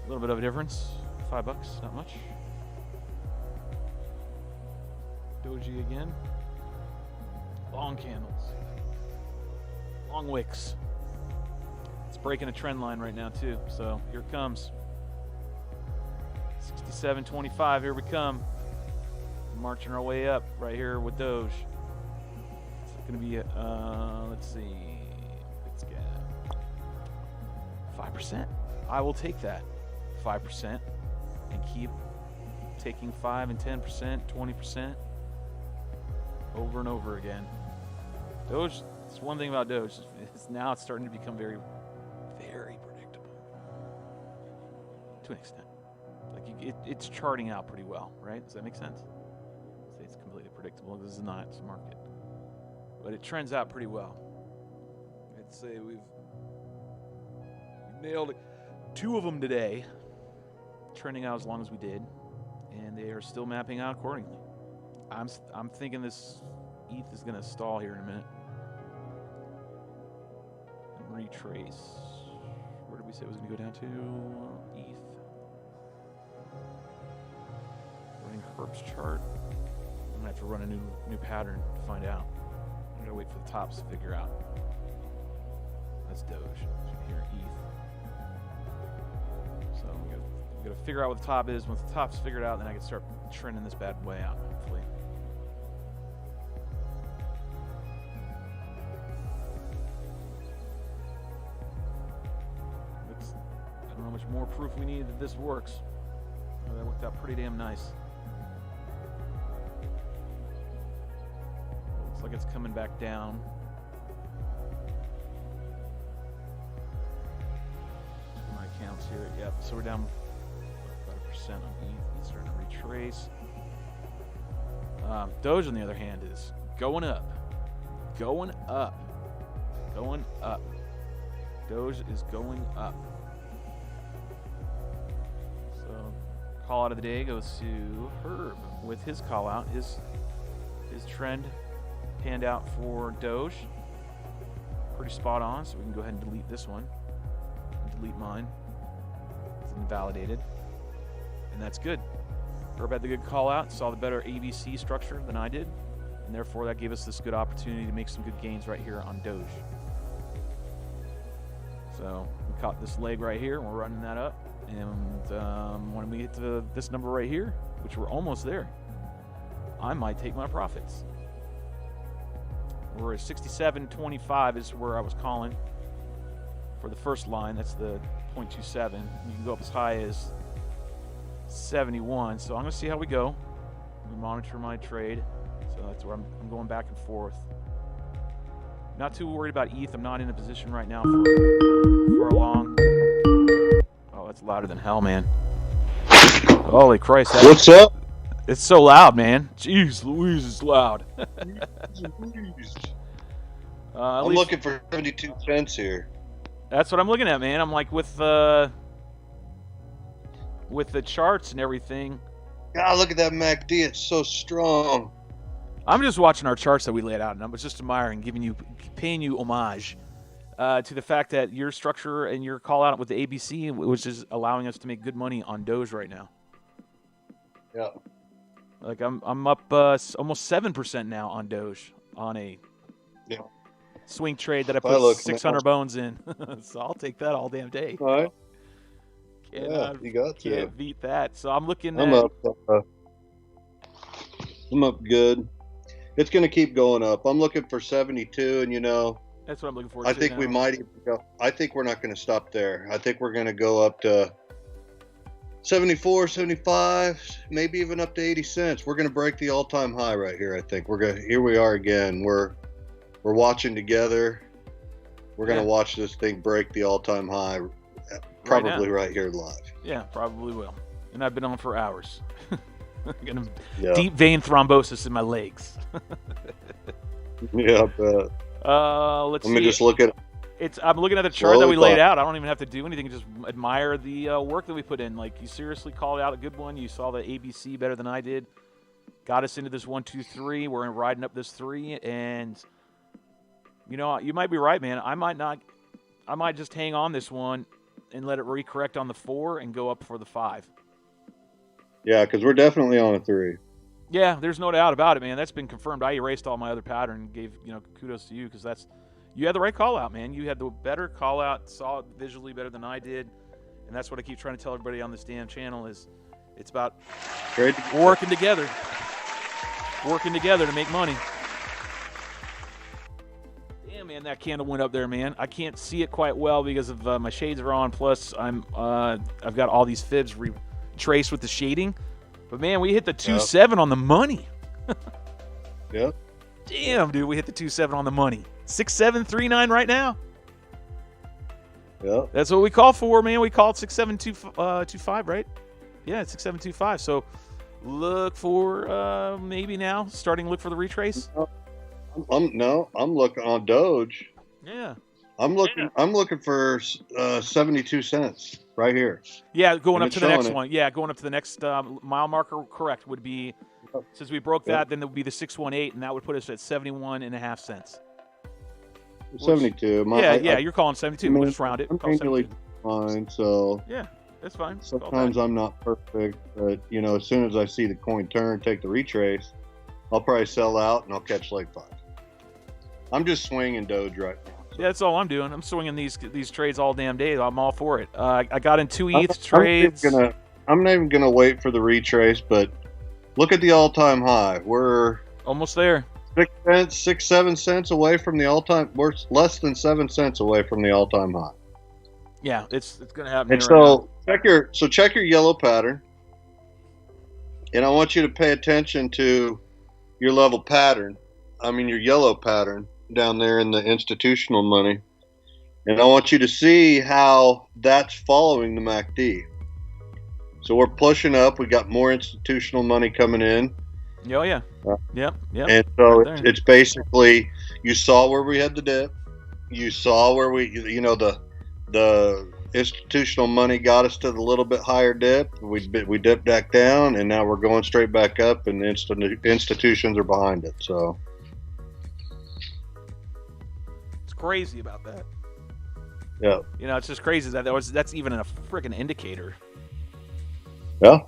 a little bit of a difference. $5, not much. Doji again. Long candles. Long wicks. It's breaking a trend line right now too. So here it comes. 67.25, here we come. Marching our way up right here with Doge. It's going to be, let's see, BitsGap. 5%. I will take that 5% and keep taking 5 and 10%, 20% over and over again. Doge, it's one thing about Doge. Now it's starting to become very, very predictable to an extent. Like it's charting out pretty well, right? Does that make sense? I'd say it's completely predictable. This is not, it's a market, but it trends out pretty well. I'd say we've nailed 2 of them today, trending out as long as we did, and they are still mapping out accordingly. I'm thinking this ETH is going to stall here in a minute and retrace. Where did we say it was going to go down to? ETH. Running Herb's chart. I'm gonna have to run a new pattern to find out. I'm gonna wait for the tops to figure out. That's Doge. Here, ETH. So we gotta figure out what the top is. Once the top's figured out, then I can start trending this bad boy out, hopefully. I don't know how much more proof we need that this works. That worked out pretty damn nice. Looks like it's coming back down. My accounts here. Yep, so we're down about 1% on ETH. It's starting to retrace. Doge, on the other hand, is going up. Going up. Going up. Doge is going up. So, call out of the day goes to Herb with his call out. His trend panned out for Doge. Pretty spot on, so we can go ahead and delete this one. Delete mine. It's invalidated. And that's good. Herb had the good call out, saw the better ABC structure than I did, and therefore that gave us this good opportunity to make some good gains right here on Doge. So we caught this leg right here, and we're running that up, And when we get to this number right here, which we're almost there, I might take my profits. We're at 67.25 is where I was calling for the first line. That's the 0.27. You can go up as high as 71. So I'm going to see how we go. I'm gonna monitor my trade. So that's where I'm going back and forth. Not too worried about ETH. I'm not in a position right now for a long. Oh, that's louder than hell, man. Holy Christ. What's up? It's so loud, man. Jeez Louise, it's loud. I'm looking for 72 cents here. That's what I'm looking at, man. I'm like with the charts and everything. God, look at that MACD. It's so strong. I'm just watching our charts that we laid out, and I was just admiring, paying you homage to the fact that your structure and your call out with the ABC, which is allowing us to make good money on Doge right now. Yeah. Like I'm up almost 7% now on Doge on a swing trade that I put 600 bones in. So I'll take that all damn day. All right. You got to. Can't beat that. So I'm looking I'm up good. It's going to keep going up. I'm looking for 72, and that's what I'm looking for. I think we might even go. I think we're not going to stop there. I think we're going to go up to 74, 75, maybe even up to 80 cents. We're going to break the all-time high right here. I think here we are again. We're watching together. We're going to watch this thing break the all-time high, probably right here live. Yeah, probably will. And I've been on for hours. Getting deep vein thrombosis in my legs. Yeah, I bet. Let me just look at it. I'm looking at the chart that we laid out. I don't even have to do anything. Just admire the work that we put in. Like, you seriously called out a good one. You saw the ABC better than I did. Got us into this 1, 2, 3. We're riding up this 3, and you might be right, man. I might just hang on this one and let it recorrect on the 4 and go up for the 5. Yeah, because we're definitely on a 3. Yeah, there's no doubt about it, man. That's been confirmed. I erased all my other pattern and gave kudos to you, because you had the right call out, man. You had the better call out, saw it visually better than I did, and that's what I keep trying to tell everybody on this damn channel is it's about working together to make money. Damn, man, that candle went up there, man. I can't see it quite well because of my shades are on. Plus, I've got all these fibs traced with the shading, but man, we hit the 2.7 on the money. Yep. Damn, dude, we hit the 2.7 on the money. 6.739 right now. Yep. That's what we called for, man. We called 6.725, right? Yeah, 6.725. So look for maybe now starting to look for the retrace. I'm looking on Doge. Yeah. I'm looking for 72 cents right here. Yeah, going up to the next one. Yeah, going up to the next mile marker, correct, would be, since we broke that, then it would be the 618, and that would put us at 71.5 cents. 72. You're calling 72. We'll just round it. I'm really fine, so. Yeah, that's fine. Sometimes I'm not perfect, but, as soon as I see the coin turn, take the retrace, I'll probably sell out, and I'll catch like 5. I'm just swinging Doge right now. Yeah, that's all I'm doing. I'm swinging these trades all damn day. I'm all for it. I got in 2 ETH trades. I'm not even gonna wait for the retrace, but look at the all-time high. We're almost there. 7 cents away from the all-time. We're less than 7 cents away from the all-time high. Yeah, it's gonna happen. And so check your yellow pattern, and I want you to pay attention to your level pattern. I mean your yellow pattern down there in the institutional money, and I want you to see how that's following the MACD. So we're pushing up. We got more institutional money coming in. Oh yeah. Yep. And so it's basically, you saw where we had the dip. You saw where the institutional money got us to the little bit higher dip. We dipped back down, and now we're going straight back up, and the institutions are behind it. So. Crazy about that. Yeah. It's just crazy that's even a freaking indicator. Yeah.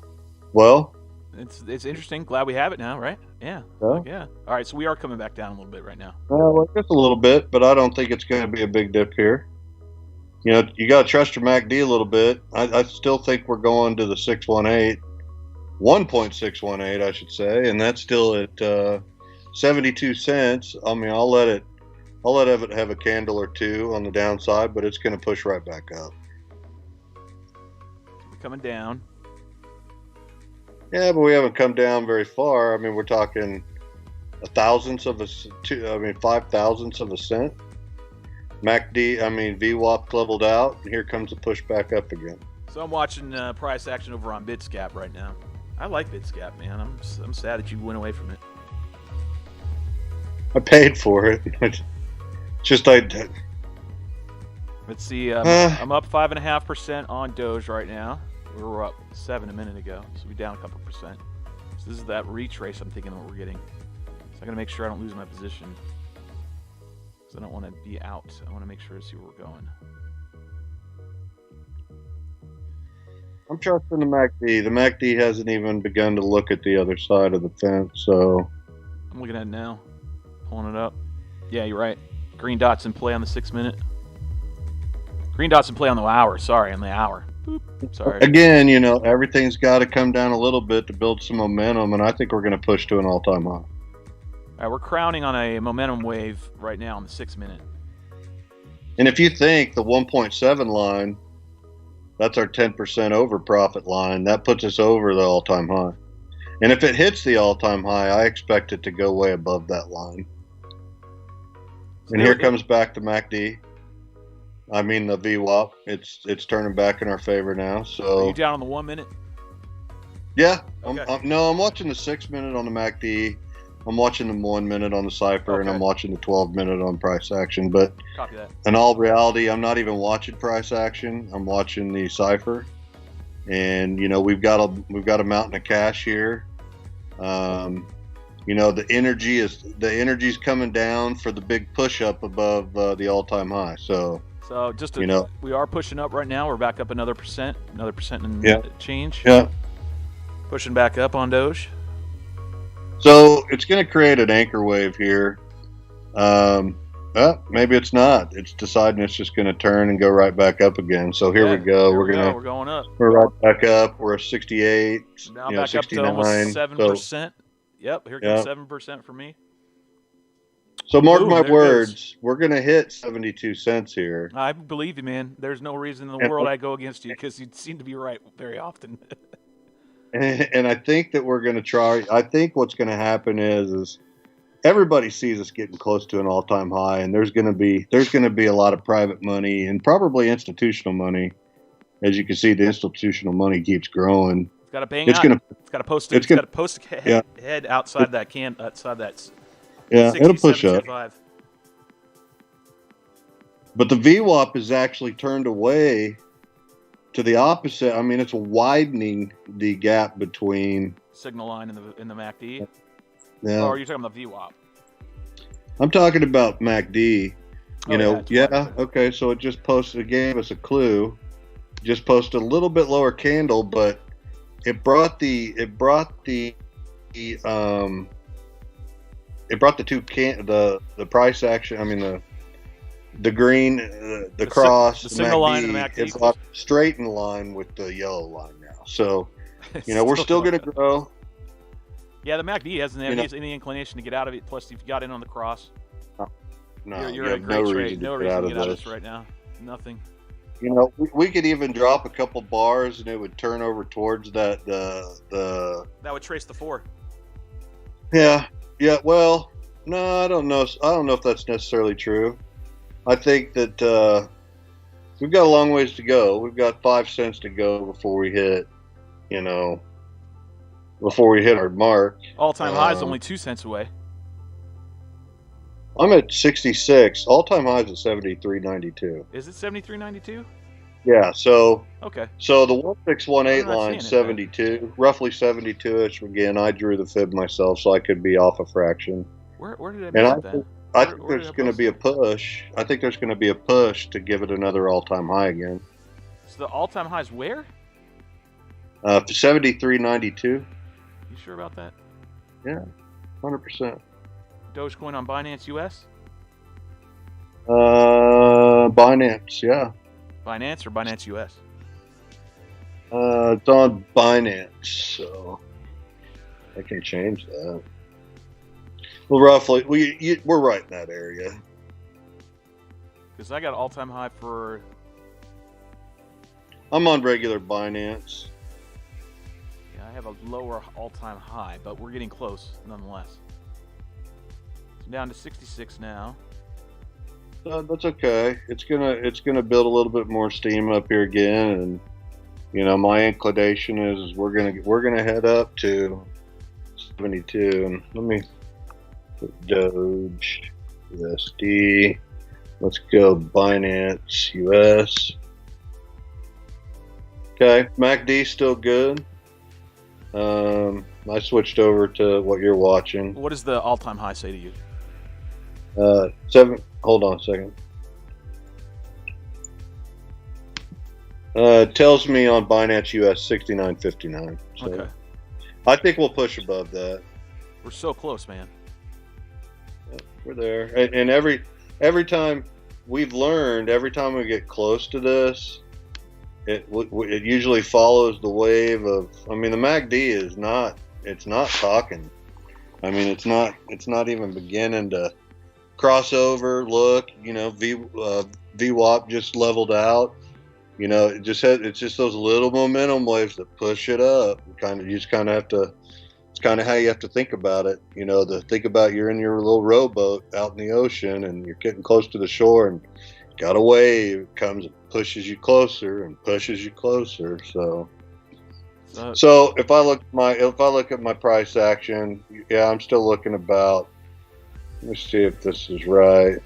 Well, it's interesting. Glad we have it now, right? Yeah. Yeah. All right, so we are coming back down a little bit right now. Well, just a little bit, but I don't think it's going to be a big dip here. You know, you got to trust your MACD a little bit. I still think we're going to the 618, 1.618, I should say, and that's still at 72 cents. I mean, I'll let it have a candle or two on the downside, but it's going to push right back up. Coming down. Yeah, but we haven't come down very far. I mean, we're talking 5 thousandths of a cent. MACD, I mean, VWAP leveled out, and here comes the push back up again. So I'm watching price action over on BitsGap right now. I like BitsGap, man. I'm sad that you went away from it. I paid for it. Just Let's see. I'm up 5.5% on Doge right now. We were up 7 a minute ago, so we're down a couple percent. So this is that retrace I'm thinking what we're getting. So I gotta make sure I don't lose my position. I don't want to be out. I want to make sure to see where we're going. I'm trusting the MACD. The MACD hasn't even begun to look at the other side of the fence, so... I'm looking at it now. Pulling it up. Yeah, you're right. Green dots in play on the 6 minute. Green dots in play on the hour. Sorry, on the hour. Boop. Sorry. Again, you know, everything's got to come down a little bit to build some momentum, and I think we're going to push to an all-time high. All right, we're crowning on a momentum wave right now on the 6 minute. And if you think the 1.7 line, that's our 10% over profit line, that puts us over the all-time high. And if it hits the all-time high, I expect it to go way above that line. And here comes back the MACD. I mean the VWAP. It's turning back in our favor now. So are you down on the 1 minute? Yeah. Okay. I'm watching the 6 minute on the MACD. I'm watching the 1 minute on the Cypher, and I'm watching the 12 minute on price action. But copy that. In all reality, I'm not even watching price action. I'm watching the Cypher, and you know we've got a mountain of cash here. You know the energy's coming down for the big push up above the all-time high. So just to, we are pushing up right now. We're back up another percent and change. Yeah, pushing back up on Doge. So it's going to create an anchor wave here. Maybe it's not. It's deciding it's just going to turn and go right back up again. So here we go. We're going up. We're right back up. We're at 68. Now back 69, up to almost 7%. So, yep, here comes 7% for me. So mark my words, we're going to hit 72 cents here. I believe you, man. There's no reason in the world I go against you because you seem to be right very often. And I think that we're going to try. I think what's going to happen is everybody sees us getting close to an all-time high, and there's going to be a lot of private money and probably institutional money. As you can see, the institutional money keeps growing. It's got to bang out. It's got to post. It's got to post head outside that outside that. Yeah, it'll push up. But the VWAP is actually turned away to the opposite. I mean, it's widening the gap between signal line in the MACD. Yeah. Or are you talking about VWAP? I'm talking about MACD. Okay. So it just posted. It gave us a clue. Just posted a little bit lower candle, but it brought the price action. I mean the green, the cross, the single line in the MACD is straight in line with the yellow line now. So, we're still going to grow. Yeah, the MACD hasn't any inclination to get out of it. Plus, if you got in on the cross, you're in a great trade. No reason to get out of this right now. Nothing. We could even drop a couple bars and it would turn over towards that. That would trace the 4. Yeah. Well, no, I don't know. I don't know if that's necessarily true. I think that we've got a long ways to go. We've got 5 cents to go before we hit, our mark. All-time high is only 2 cents away. I'm at 66. All-time high is at 73.92. Is it 73.92? Yeah. So. Okay. So the 1618 line 72, roughly 72ish. Again, I drew the fib myself, so I could be off a fraction. Where did I miss that? I think there's going to be a push. I think there's going to be a push to give it another all-time high again. So the all-time high is where? 73.92. You sure about that? Yeah, 100%. Dogecoin on Binance US? Binance, yeah. Binance or Binance US? It's on Binance, so I can change that. Well, roughly, we're right in that area. Because I got all-time high for... I'm on regular Binance. Yeah, I have a lower all-time high, but we're getting close nonetheless. So down to 66 now. That's okay. It's gonna build a little bit more steam up here again, and you know my inclination is we're gonna head up to 72. And let me put Doge USD. Let's go Binance US. Okay, MACD still good. I switched over to what you're watching. What does the all-time high say to you? Hold on a second. It tells me on Binance US 69.59. So Okay. I think we'll push above that. We're so close, man. We're there, and every time we've learned, every time we get close to this, it usually follows the wave of. I mean, the MACD is not. It's not talking. I mean, it's not even beginning to crossover. Look, you know, VWAP just leveled out. You know, it's just those little momentum waves that push it up. You just kind of have to. It's kind of how you have to think about it. You know, think about you're in your little rowboat out in the ocean and you're getting close to the shore and got a wave comes and pushes you closer and pushes you closer. So if I look at my price action, yeah, I'm still looking about. Let me see if this is right.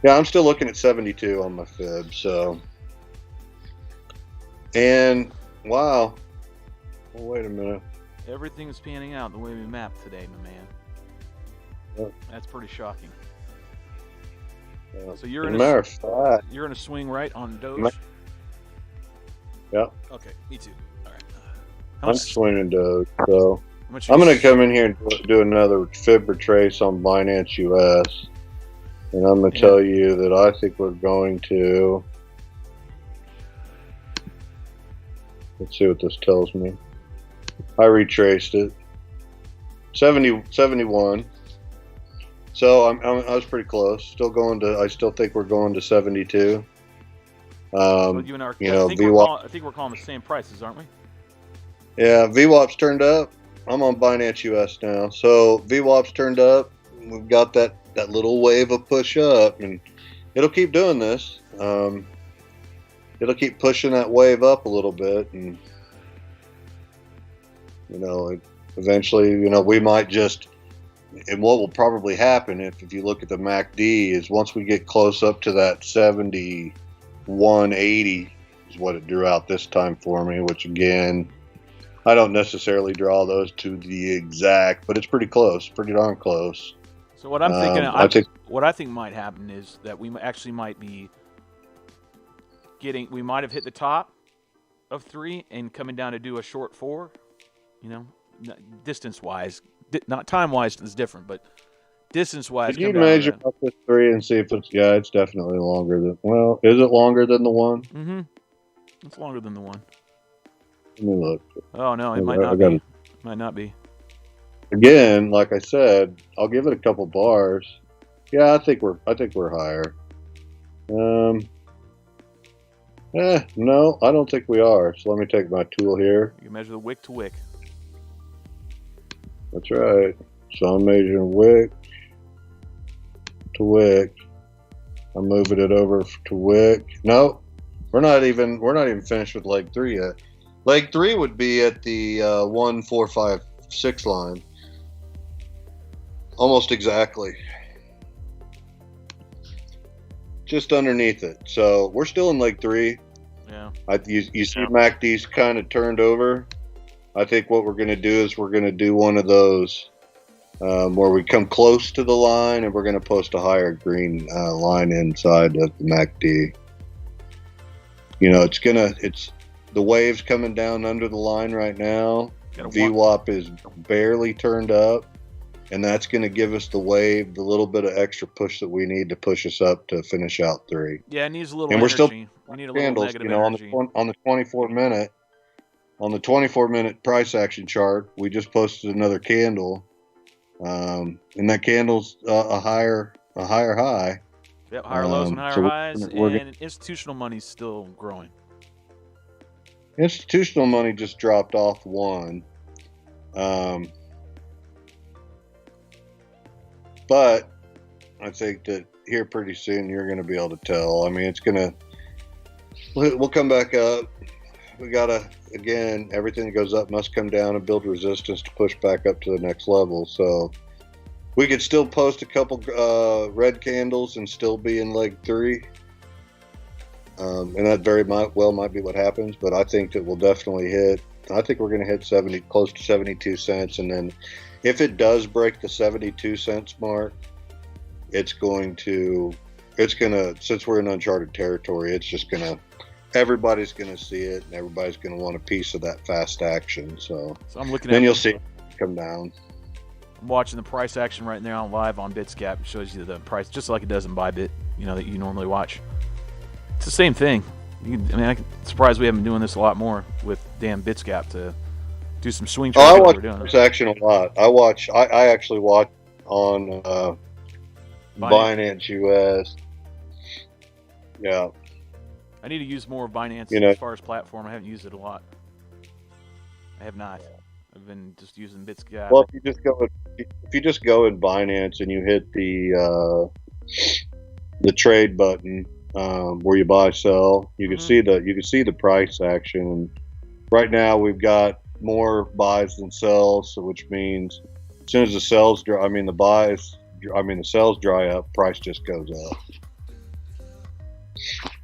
Yeah, I'm still looking at 72 on my fib. So, and wow. Well, wait a minute. Everything is panning out the way we mapped today, my man. Yep. That's pretty shocking. Yeah. So you're in matter of fact, you're in a swing right on Doge? Yeah. Okay, me too. All right. I'm swinging Doge, so I'm going to come in here and do another fib retrace on Binance US, and I'm going to tell you that I think we're going to. Let's see what this tells me. I retraced it. 71. So I was pretty close. I still think we're going to 72. Well, you and I think we're calling the same prices, aren't we? Yeah, VWAP's turned up. I'm on Binance US now. So VWAP's turned up. We've got that little wave of push up, and it'll keep doing this. It'll keep pushing that wave up a little bit, and you know, eventually, you know, we might just. And what will probably happen if you look at the MACD is once we get close up to that 71.80 is what it drew out this time for me, which again, I don't necessarily draw those to the exact, but it's pretty close, pretty darn close. So what I'm thinking, what I think might happen is that we actually might be we might have hit the top of 3 and coming down to do a short 4, you know, distance-wise. Not time-wise is different, but distance-wise. Did you measure up this 3 and see if it's... Yeah, it's definitely longer than... Well, is it longer than the 1? Mm-hmm. It's longer than the 1. Let me look. Oh, no, it might not be. It might not be. Again, like I said, I'll give it a couple bars. Yeah, I think we're higher. No, I don't think we are. So let me take my tool here. You can measure the wick to wick. That's right. So I'm measuring wick to wick. I'm moving it over to wick. No, we're not even finished with leg 3 yet. Leg 3 would be at the 1456 line. Almost exactly. Just underneath it. So we're still in leg 3. Yeah. You see MACD's kind of turned over. I think what we're going to do is we're going to do one of those where we come close to the line and we're going to post a higher green line inside of the MACD. You know, it's the waves coming down under the line right now. VWAP is barely turned up. and that's going to give us the wave, the little bit of extra push that we need to push us up to finish out 3. Yeah, it needs a little And we're energy. still We need a little candles, negative you know, energy. on the 24-minute price action chart, we just posted another candle, and that candle's a higher high. Yep, higher lows and higher so highs, we're and institutional money's still growing. Institutional money just dropped off 1. But I think that here pretty soon you're going to be able to tell. I mean, we'll come back up. We got to, again, everything that goes up must come down and build resistance to push back up to the next level. So we could still post a couple red candles and still be in leg 3. And that very well might be what happens, but I think that we'll definitely I think we're going to hit close to 72 cents. And then if it does break the 72 cents mark, since we're in uncharted territory, everybody's going to see it, and everybody's going to want a piece of that fast action. So I'm looking then at you'll see it come down. I'm watching the price action right now live on BitsGap. It shows you the price just like it does in Bybit, that you normally watch. It's the same thing. I'm surprised we haven't been doing this a lot more with damn BitsGap to do some swing trading. I watch price action a lot. I actually watch on Binance US. Yeah. I need to use more of Binance as far as platform. I haven't used it a lot. I have not. I've been just using BitsGap. Well, if you just go in Binance and you hit the trade button where you buy sell, you can see the price action. Right now we've got more buys than sells, so which means as soon as the sells dry, the sells dry up, price just goes up.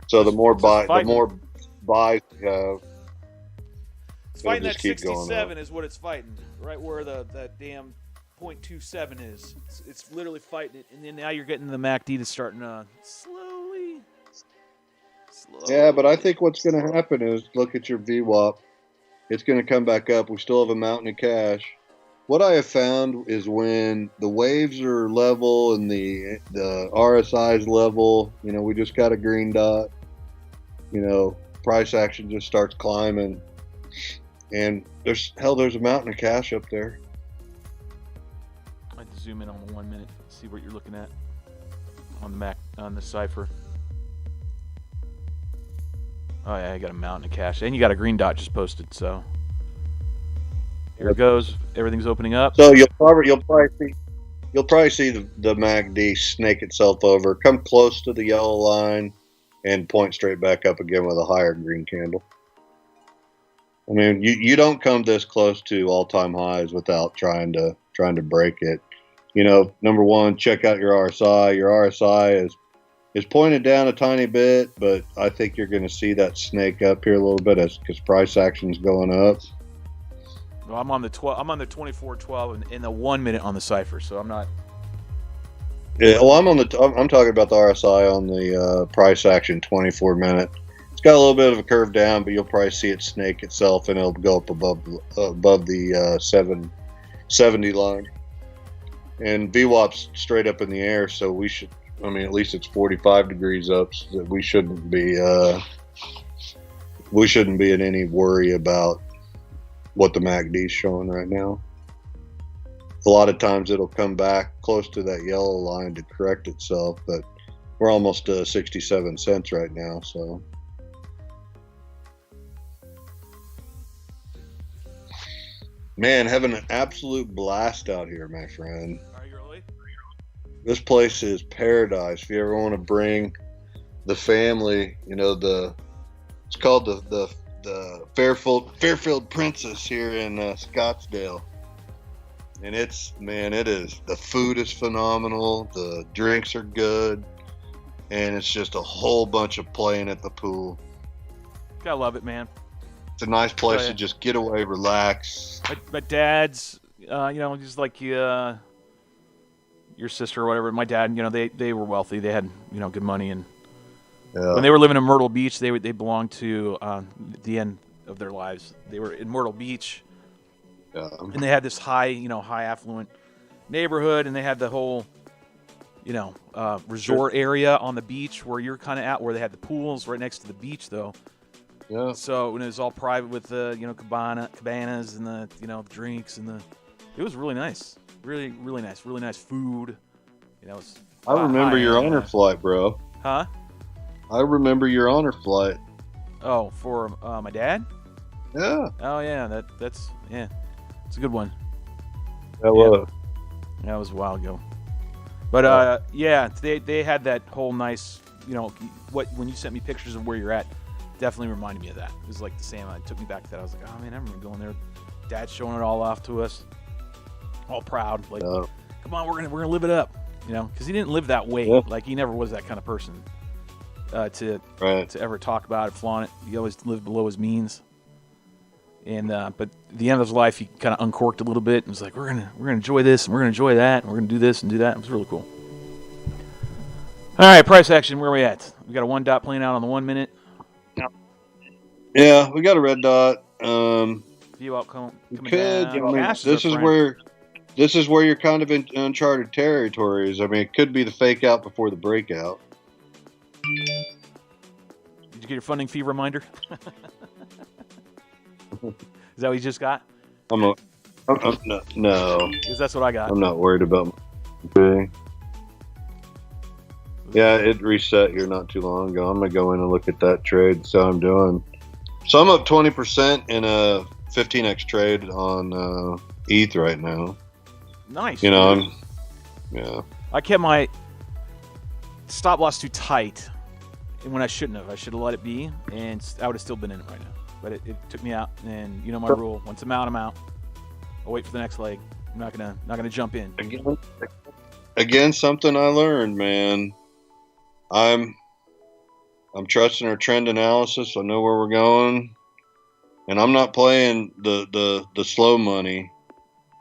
So the more buys you have, it's fighting that 67 is what it's fighting, right where that damn 0.27 is. It's literally fighting it, and then now you're getting the MACD that's starting slowly. Yeah, but I think what's going to happen is look at your VWAP. It's going to come back up. We still have a mountain of cash. What I have found is when the waves are level and the RSI is level, we just got a green dot, price action just starts climbing. And there's a mountain of cash up there. I have to zoom in on the 1 minute, see what you're looking at on the cipher. Oh yeah, I got a mountain of cash, and you got a green dot just posted. So here it goes. Everything's opening up. So you'll probably see the MACD snake itself over, come close to the yellow line, and point straight back up again with a higher green candle. I mean, you don't come this close to all-time highs without trying to break it. Number one, check out your RSI. Your RSI is pointed down a tiny bit, but I think you're going to see that snake up here a little bit because price action's going up. Well, I'm on the 24.12 in the 1 minute on the cipher, so I'm not. Yeah, well, I'm talking about the RSI on the price action 24 minute. It's got a little bit of a curve down, but you'll probably see it snake itself, and it'll go up above the 770 line. And VWAP's straight up in the air, so we should. I mean, at least it's 45 degrees up, so that we shouldn't be in any worry about what the MACD's showing right now. A lot of times it'll come back close to that yellow line to correct itself, but we're almost 67 cents right now, so. Man, having an absolute blast out here, my friend. Are you really? This place is paradise. If you ever want to bring the family, it's called the Fairfield Princess here in Scottsdale. And it is. The food is phenomenal. The drinks are good. And it's just a whole bunch of playing at the pool. I love it, man. It's a nice place to just get away, relax. My dad's, just like your sister or whatever. My dad, they were wealthy. They had, good money. And when they were living in Myrtle Beach, they belonged to the end of their lives. They were in Myrtle Beach. Yeah. And they had this high affluent neighborhood, and they had the whole, resort area on the beach where you're kind of at, where they had the pools right next to the beach, though. Yeah. So when it was all private with the, cabanas and the, drinks and it was really nice. Really, really nice. Really nice food. It was. I remember your honor flight, bro. Huh? I remember your honor flight. Oh, for my dad? Yeah. Oh yeah, that's it's a good one. Hello. Yeah, that was a while ago. But they had that whole nice, when you sent me pictures of where you're at, definitely reminded me of that. It was like the same. It took me back to that. I was like, oh man, I remember going there. Dad showing it all off to us, all proud, like, come on, we're gonna live it up, because he didn't live that way. Yeah. Like he never was that kind of person to ever talk about it, flaunt it. He always lived below his means. And but at the end of his life, he kind of uncorked a little bit and was like, "We're gonna enjoy this, and we're gonna enjoy that, and we're gonna do this and do that." It was really cool. All right, price action. Where are we at? We got a 1 dot playing out on the 1 minute. Yeah, we got a red dot. View outcome coming Could down. this is where you're kind of in uncharted territories. I mean, it could be the fake out before the breakout. Did you get your funding fee reminder? Is that what you just got? No. Because that's what I got. I'm not worried about my pay. Yeah, it reset here not too long ago. I'm going to go in and look at that trade. So I'm doing. So I'm up 20% in a 15x trade on ETH right now. Nice. Yeah. I kept my stop loss too tight, and when I shouldn't have. I should have let it be, and I would have still been in it right now. But it took me out, and my rule. Once I'm out, I'm out. I'll wait for the next leg. I'm not gonna jump in. Again, something I learned, man. I'm trusting our trend analysis. I know where we're going, and I'm not playing the slow money.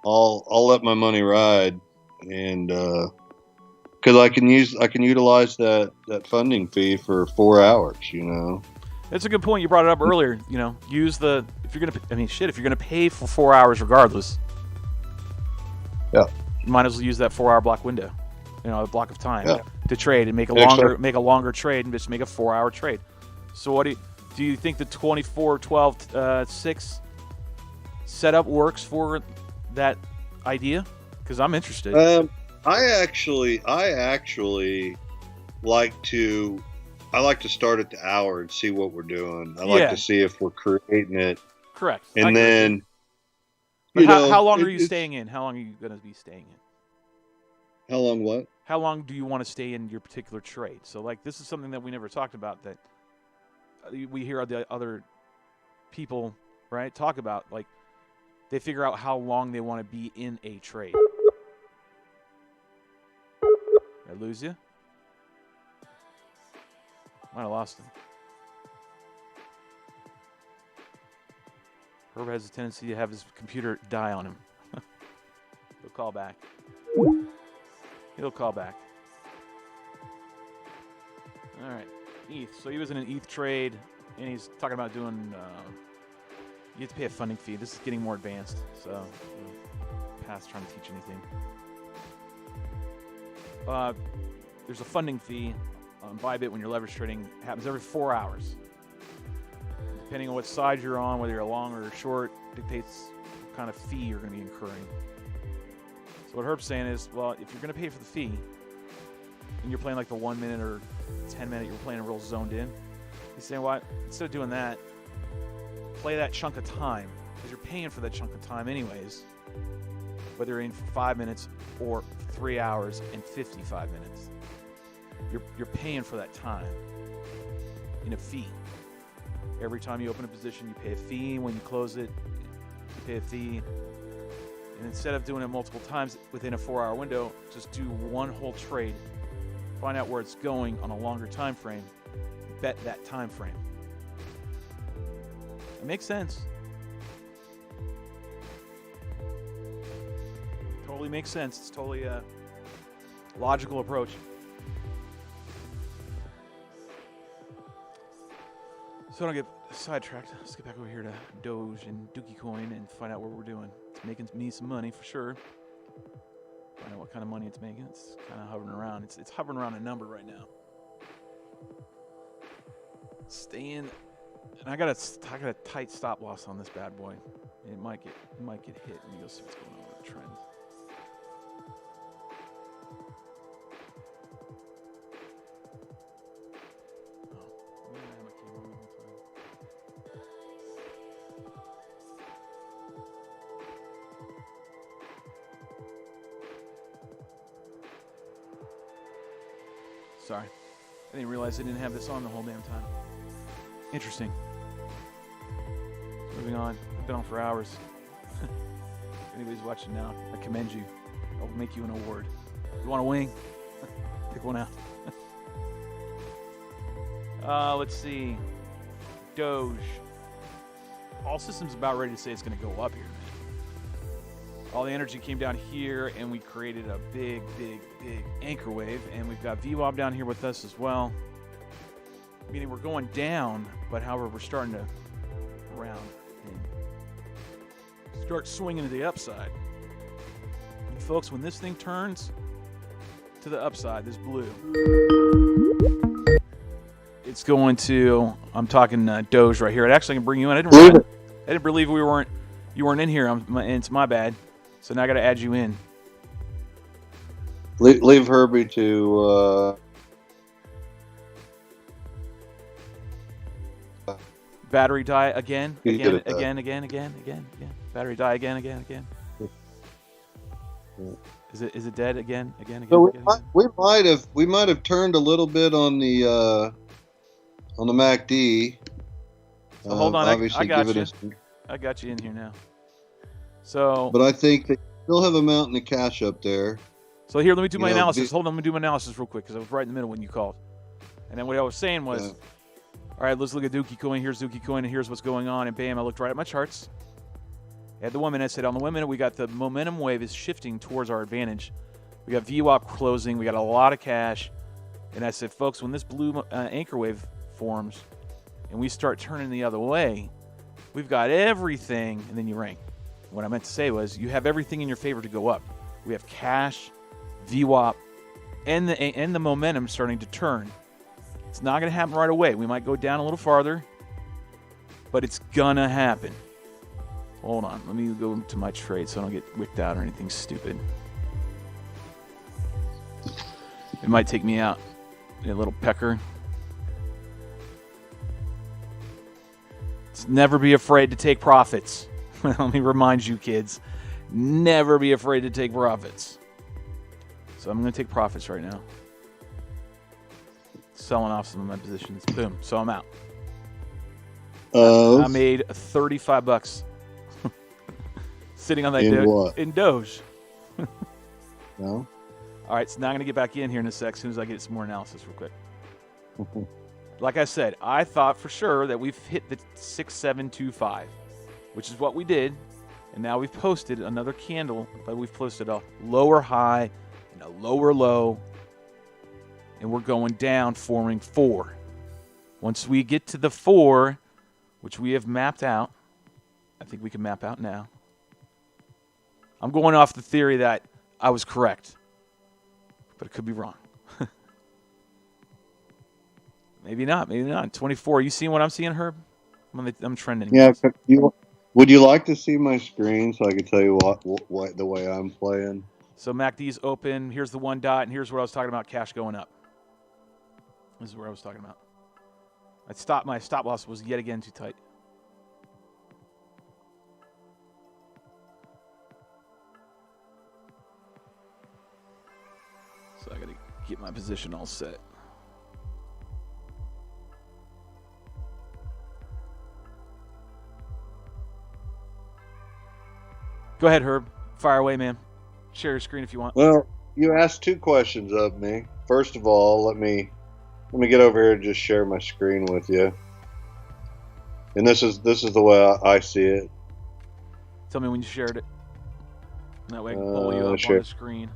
I'll let my money ride, and because I can utilize that funding fee for 4 hours. That's a good point. You brought it up earlier. Use if you're gonna pay for 4 hours regardless. Yeah. You might as well use that 4 hour block window, a block of time to trade and make a longer trade and just make a 4 hour trade. So what do you think the 24-12-6 setup works for that idea? Because I'm interested. I actually like to start at the hour and see what we're doing. I like to see if we're creating it. Correct. And then, how long are you staying in? How long are you going to be staying in? How long what? How long do you want to stay in your particular trade? So, this is something that we never talked about that we hear the other people, right, talk about. They figure out how long they want to be in a trade. Did I lose you? Might have lost him. Herb has a tendency to have his computer die on him. He'll call back. All right. ETH. So he was in an ETH trade, and he's talking about doing... you have to pay a funding fee. This is getting more advanced, so past trying to teach anything. There's a funding fee on Bybit when you're leverage trading. It happens every 4 hours. Depending on what side you're on, whether you're long or short, dictates what kind of fee you're going to be incurring. So what Herb's saying is, well, if you're going to pay for the fee, and you're playing the 1 minute or 10 minute, you're playing real zoned in, he's saying, well, instead of doing that, play that chunk of time, because you're paying for that chunk of time anyways, whether you're in for 5 minutes or 3 hours and 55 minutes. You're paying for that time in a fee. Every time you open a position, you pay a fee. When you close it, you pay a fee. And instead of doing it multiple times within a 4 hour window, just do one whole trade. Find out where it's going on a longer time frame. Bet that time frame. It makes sense. Totally makes sense. It's totally a logical approach. So I don't get sidetracked. Let's get back over here to Doge and Dookie Coin and find out what we're doing. It's making me some money for sure. Find out what kind of money it's making. It's kind of hovering around. It's hovering around a number right now. Staying, and I got a tight stop loss on this bad boy. It might get hit, and you'll see what's going on with the trend. Sorry. I didn't realize I didn't have this on the whole damn time. Interesting. Moving on. I've been on for hours. If anybody's watching now, I commend you. I'll make you an award. You want a wing? Pick one out. Let's see. Doge. All systems about ready to say it's going to go up here, man. All the energy came down here, and we created a big anchor wave, and we've got VWAP down here with us as well. Meaning we're going down, but however, we're starting to round and start swinging to the upside. And folks, when this thing turns to the upside, this blue, it's going to, I'm talking Doge right here. It actually can bring you in. I didn't believe you weren't in here. It's my bad. So now I got to add you in. Leave Herbie to battery die again. Battery die again. Is it dead again? So we might have turned a little bit on the MACD. So hold on, obviously I got give you. it I got you in here now. So, but I think they still have a mountain of cash up there. So here, let me do my analysis. Hold on, let me do my analysis real quick because I was right in the middle when you called. And then what I was saying was, all right, let's look at Dookie Coin. Here's Dookie Coin, and here's what's going on. And bam, I looked right at my charts. I had the 1 minute. I said on the 1 minute, we got the momentum wave is shifting towards our advantage. We got VWAP closing. We got a lot of cash. And I said, folks, when this blue anchor wave forms and we start turning the other way, we've got everything. And then you rang. What I meant to say was you have everything in your favor to go up. We have cash, VWAP, and the momentum starting to turn. It's not going to happen right away. We might go down a little farther, but it's going to happen. Hold on. Let me go to my trade so I don't get wicked out or anything stupid. It might take me out. A little pecker. Never be afraid to take profits. Let me remind you, kids. Never be afraid to take profits. So I'm going to take profits right now. Selling off some of my positions. Boom. So I'm out. I made $35 sitting on that in Doge. No. All right, so now I'm going to get back in here in a sec as soon as I get some more analysis real quick. Like I said, I thought for sure that we've hit the 6725, which is what we did. And now we've posted another candle, but we've posted a lower high and a lower low. And we're going down, forming 4. Once we get to the 4, which we have mapped out, I think we can map out now. I'm going off the theory that I was correct, but it could be wrong. Maybe not. 24. You seeing what I'm seeing, Herb? I'm trending. Yeah. Would you like to see my screen so I can tell you what the way I'm playing? So MACD's open. Here's the 1 dot, and here's where I was talking about cash going up. This is where I was talking about. My stop loss was yet again too tight. So I got to get my position all set. Go ahead, Herb. Fire away, man. Share your screen if you want. Well, you asked 2 questions of me. First of all, let me get over here and just share my screen with you. And this is the way I see it. Tell me when you shared it. That way I can pull you up on the screen.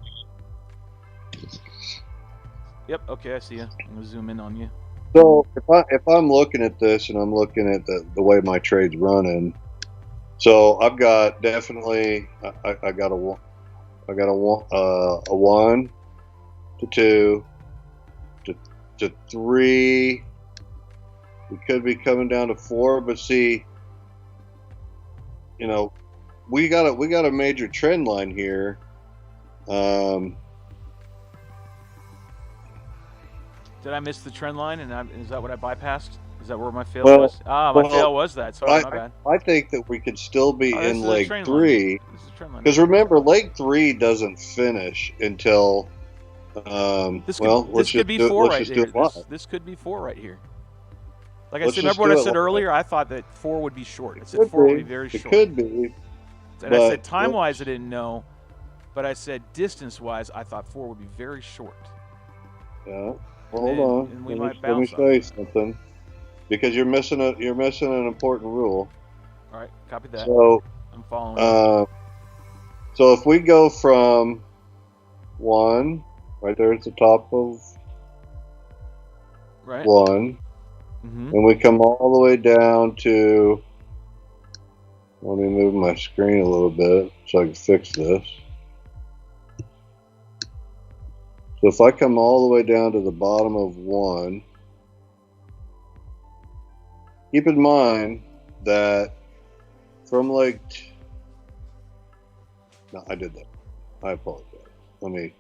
Yep. Okay, I see you. I'm gonna zoom in on you. So if I'm looking at this and I'm looking at the way my trade's running, so I've got definitely I got I got a 1 to 2 to 3. We could be coming down to 4, but see, you know, we got a major trend line here. Did I miss the trend line? And is that what I bypassed? Is that where my fail Well, was? My fail was that. Sorry, my bad. I think that we could still be in leg 3. This is the trend line. Because remember, leg 3 doesn't finish until. This could be 4 right here. This could be 4 right here. Like I said, remember what I said earlier? I thought that 4 would be short. I said 4 would be very short. It could be. And I said time-wise, I didn't know. But I said distance-wise, I thought 4 would be very short. Yeah. Well, hold on. And let me show you something. Because you're missing an important rule. All right, copy that. So I'm following. So if we go from 1, right there at the top of 1, and we come all the way down to. Let me move my screen a little bit so I can fix this. So if I come all the way down to the bottom of 1, keep in mind that from no, I did that. I apologize. Let me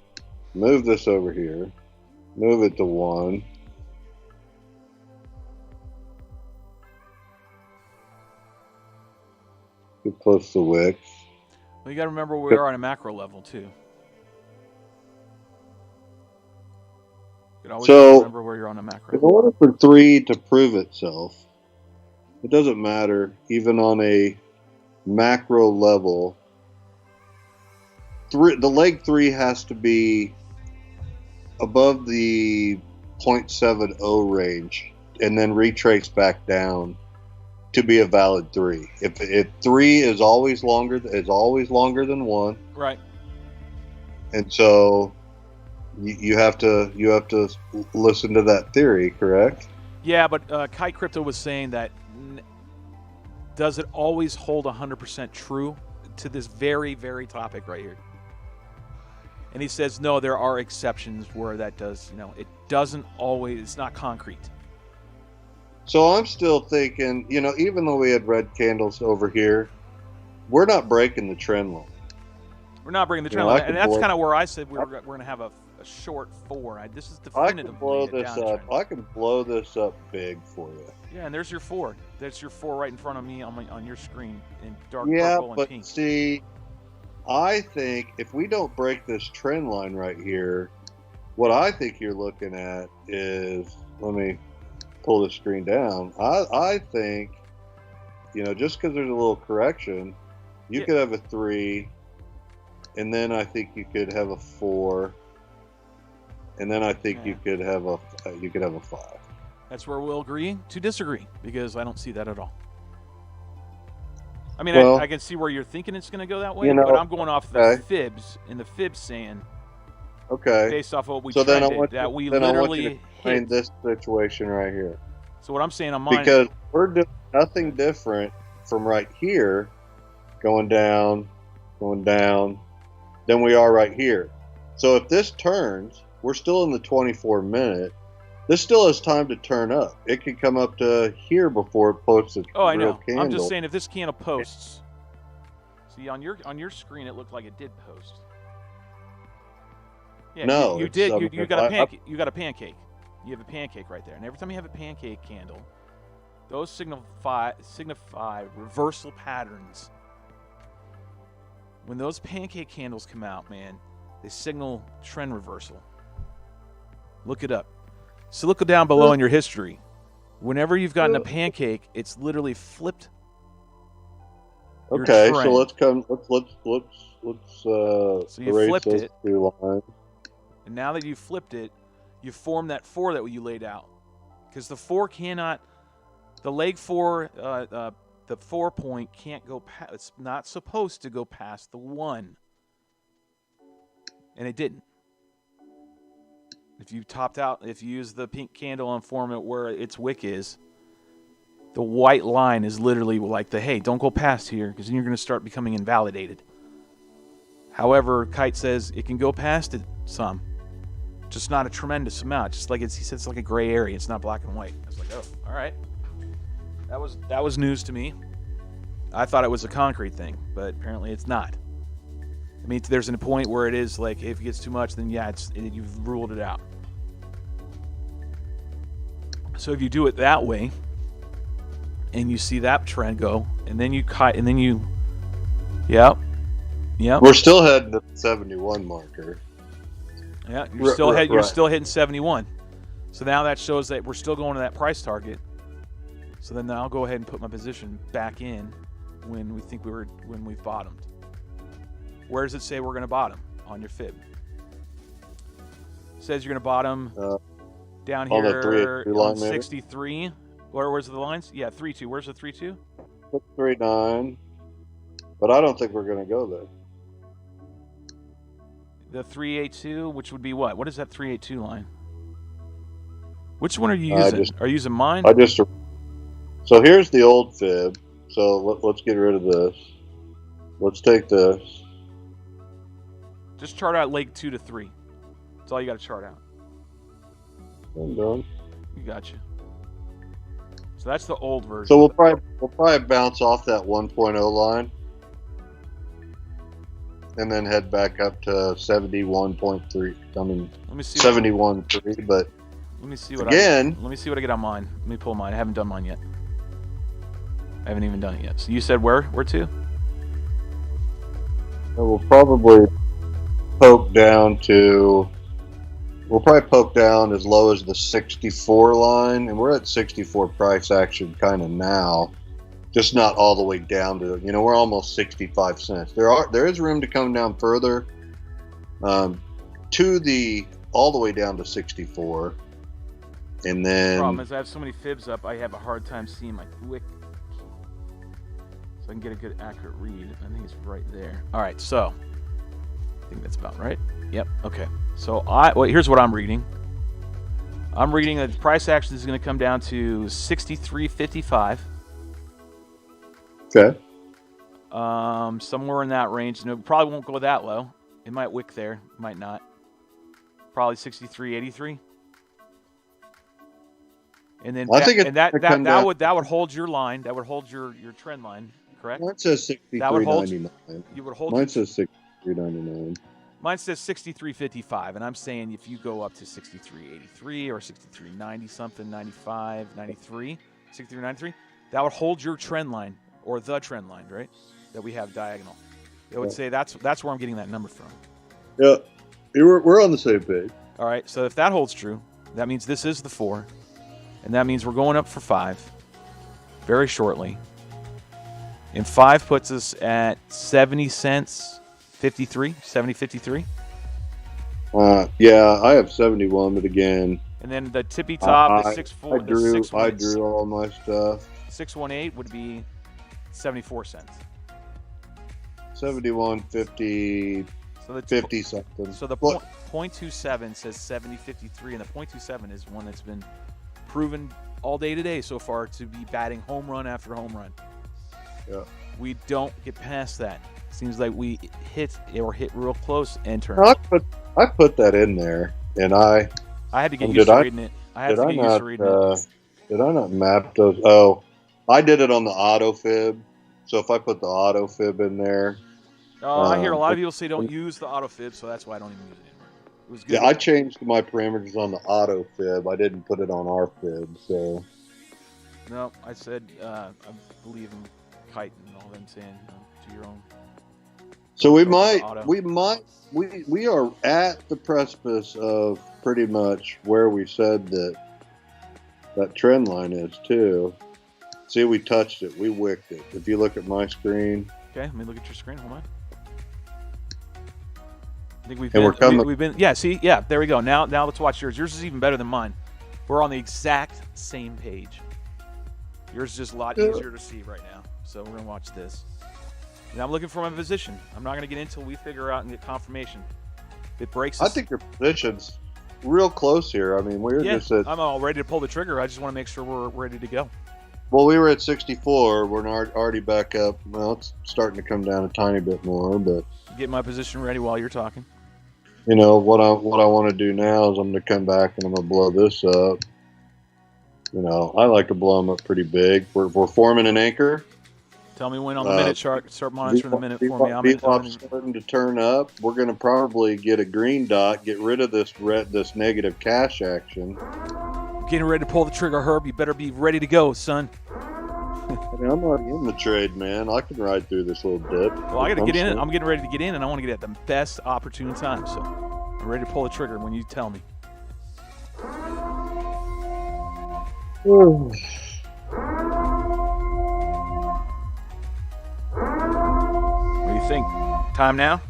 move this over here, move it to 1. Get close to wicks. Well, you got to remember we are on a macro level too. You can always remember where you're on a macro. In order for 3 to prove itself, it doesn't matter, even on a macro level. The leg 3 has to be above the 0.70 range, and then retrace back down to be a valid 3. If 3 is always longer than 1, right? And so you have to listen to that theory, correct? Yeah, but Kai Crypto was saying that does it always hold 100% true to this very, very topic right here? And he says no, there are exceptions where that does. It doesn't always. It's not concrete. So I'm still thinking, even though we had red candles over here, we're not breaking the trend line. We're not breaking the trend line, and that's kind of where I said we're going to have a short 4. This is definitively I can blow this up. I can blow this up big for you. Yeah, and there's your 4. That's your 4 right in front of me on your screen in dark purple and pink. Yeah, but see, I think if we don't break this trend line right here, what I think you're looking at is, let me pull the screen down. I think, just because there's a little correction, you could have a 3, and then I think you could have a 4, and then I think you could have a 5. That's where we'll agree to disagree, because I don't see that at all. I mean, I can see where you're thinking it's going to go that way, but I'm going off the fibs, and the fibs saying, based off of what we trended, that we literally hit this situation right here. So what I'm saying on mine, because we're doing nothing different from right here, going down, than we are right here. So if this turns, we're still in the 24-minute. This still has time to turn up. It could come up to here before it posts its I know. candle. I'm just saying if this candle posts. See, on your screen, it looked like it did post. Yeah, no, you did. You got a pancake. You got a pancake. You have a pancake right there, and every time you have a pancake candle, those signify reversal patterns. When those pancake candles come out, man, they signal trend reversal. Look it up. So look down below in your history. Whenever you've gotten a pancake, it's literally flipped. Okay, so let's so you flipped it. 2 lines. And now that you've flipped it, you form that 4 that you laid out. Because the 4 cannot, the leg 4, the 4 point can't go past, it's not supposed to go past the 1. And it didn't. If you topped out, if you use the pink candle and form it where its wick is, the white line is literally like hey, don't go past here, because then you're going to start becoming invalidated. However, Kite says it can go past it some, just not a tremendous amount. Just like he said, it's like a gray area. It's not black and white. I was like, oh, all right. That was news to me. I thought it was a concrete thing, but apparently it's not. I mean, there's a point where it is like, if it gets too much, then yeah, you've ruled it out. So if you do it that way, and you see that trend go, and then you kite, and then you, yep. We're still heading to the 71 marker. Yeah, you're still hitting 71. So now that shows that we're still going to that price target. So then I'll go ahead and put my position back in when we think when we've bottomed. Where does it say we're going to bottom on your fib? It says you're going to bottom down here on 63. Where's the lines? Yeah, 3-2. Where's the 3-2? 3-9. But I don't think we're going to go there. The 382, which would be what? What is that 382 line? Which one are you using? Are you using mine? So here's the old fib. So let's get rid of this. Let's take this. Just chart out leg 2 to 3. That's all you got to chart out. I'm done. You got you. So that's the old version. So we'll probably bounce off that 1.0 line, and then head back up to 71.3. I mean, let me see 71.3. But let me see what let me see what I get on mine. Let me pull mine. I haven't done mine yet. I haven't even done it yet. So you said where to? We'll probably poke down as low as the 64 line, and we're at 64 price action kind of now, just not all the way down to, we're almost 65 cents. There is room to come down further, all the way down to 64, and then the problem is I have so many fibs up, I have a hard time seeing my wick, so I can get a good accurate read. I think it's right there. All right, so I think that's about right. Yep. Okay. So here's what I'm reading. I'm reading that the price action is going to come down to 63.55. Okay. Somewhere in that range. No, probably won't go that low. It might wick there. Might not. Probably 63.83. And then that would hold your line. That would hold your trend line. Correct. Mine says 63.99. You would hold. Mine says 63.99. Mine says 63.55, and I'm saying if you go up to 63.83 or 63.90 something, 95, 93, 63.93, that would hold your trend line, or the trend line, right? That we have diagonal. It would say that's where I'm getting that number from. Yeah, we're on the same page. All right, so if that holds true, that means this is the 4, and that means we're going up for 5 very shortly. And 5 puts us at 70 cents. 70.53. Yeah, I have 71, but again. And then the tippy top is 6.4. I drew all my stuff. 618 would be 74 cents. 71.50. So 50 something. So the 0.27 says 70.53, and the 0.27 is one that's been proven all day today so far to be batting home run after home run. Yeah. We don't get past that. Seems like we hit real close and turn. No, I put that in there, and I had to get used to reading it. Did I not map those? Oh, I did it on the auto fib. So if I put the auto fib in there. Oh, I hear a lot of people say don't use the auto fib, so that's why I don't even use it anymore. It was good. Yeah, I changed my parameters on the auto fib. I didn't put it on our fib, so. No, I said I believe in Kite and all them saying to your own. So we are at the precipice of pretty much where we said that trend line is too. See, we touched it. We wicked it. If you look at my screen. Okay, let me look at your screen. Hold on. I think we've been. Yeah. See. Yeah. There we go. Now let's watch yours. Yours is even better than mine. We're on the exact same page. Yours is just a lot easier to see right now. So we're gonna watch this. And I'm looking for my position. I'm not going to get in until we figure out and get confirmation. If it breaks. I think your position's real close here. I mean, we're just at. I'm all ready to pull the trigger. I just want to make sure we're ready to go. Well, we were at 64. We're already back up. Well, it's starting to come down a tiny bit more, but Get my position ready while you're talking. you know what I want to do now is I'm going to come back and I'm going to blow this up. You know, I like to blow them up pretty big. We're forming an anchor. Tell me when on the minute chart. Start monitoring the minute for me. VWAP's starting to turn up. We're going to probably get a green dot, get rid of this negative cash action. Getting ready to pull the trigger, Herb. You better be ready to go, son. I mean, I'm already in the trade, man. I can ride through this little dip. Well, I got to get in. I'm getting ready to get in, and I want to get at the best opportune time. So I'm ready to pull the trigger when you tell me. What do you think? Time now?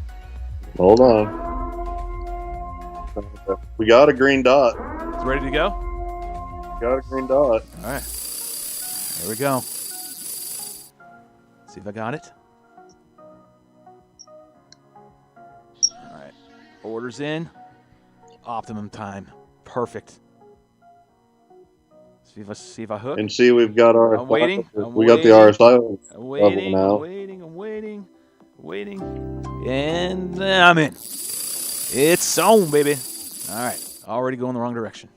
Hold on. We got a green dot. It's ready to go? Got a green dot. All right. There we go. See if I got it. All right. Orders in. Optimum time. Perfect. See if I hook. And see, we've got our. I'm waiting. We got the RSI. I'm waiting. I'm waiting. And I'm in. It's on, baby. All right. Already going the wrong direction.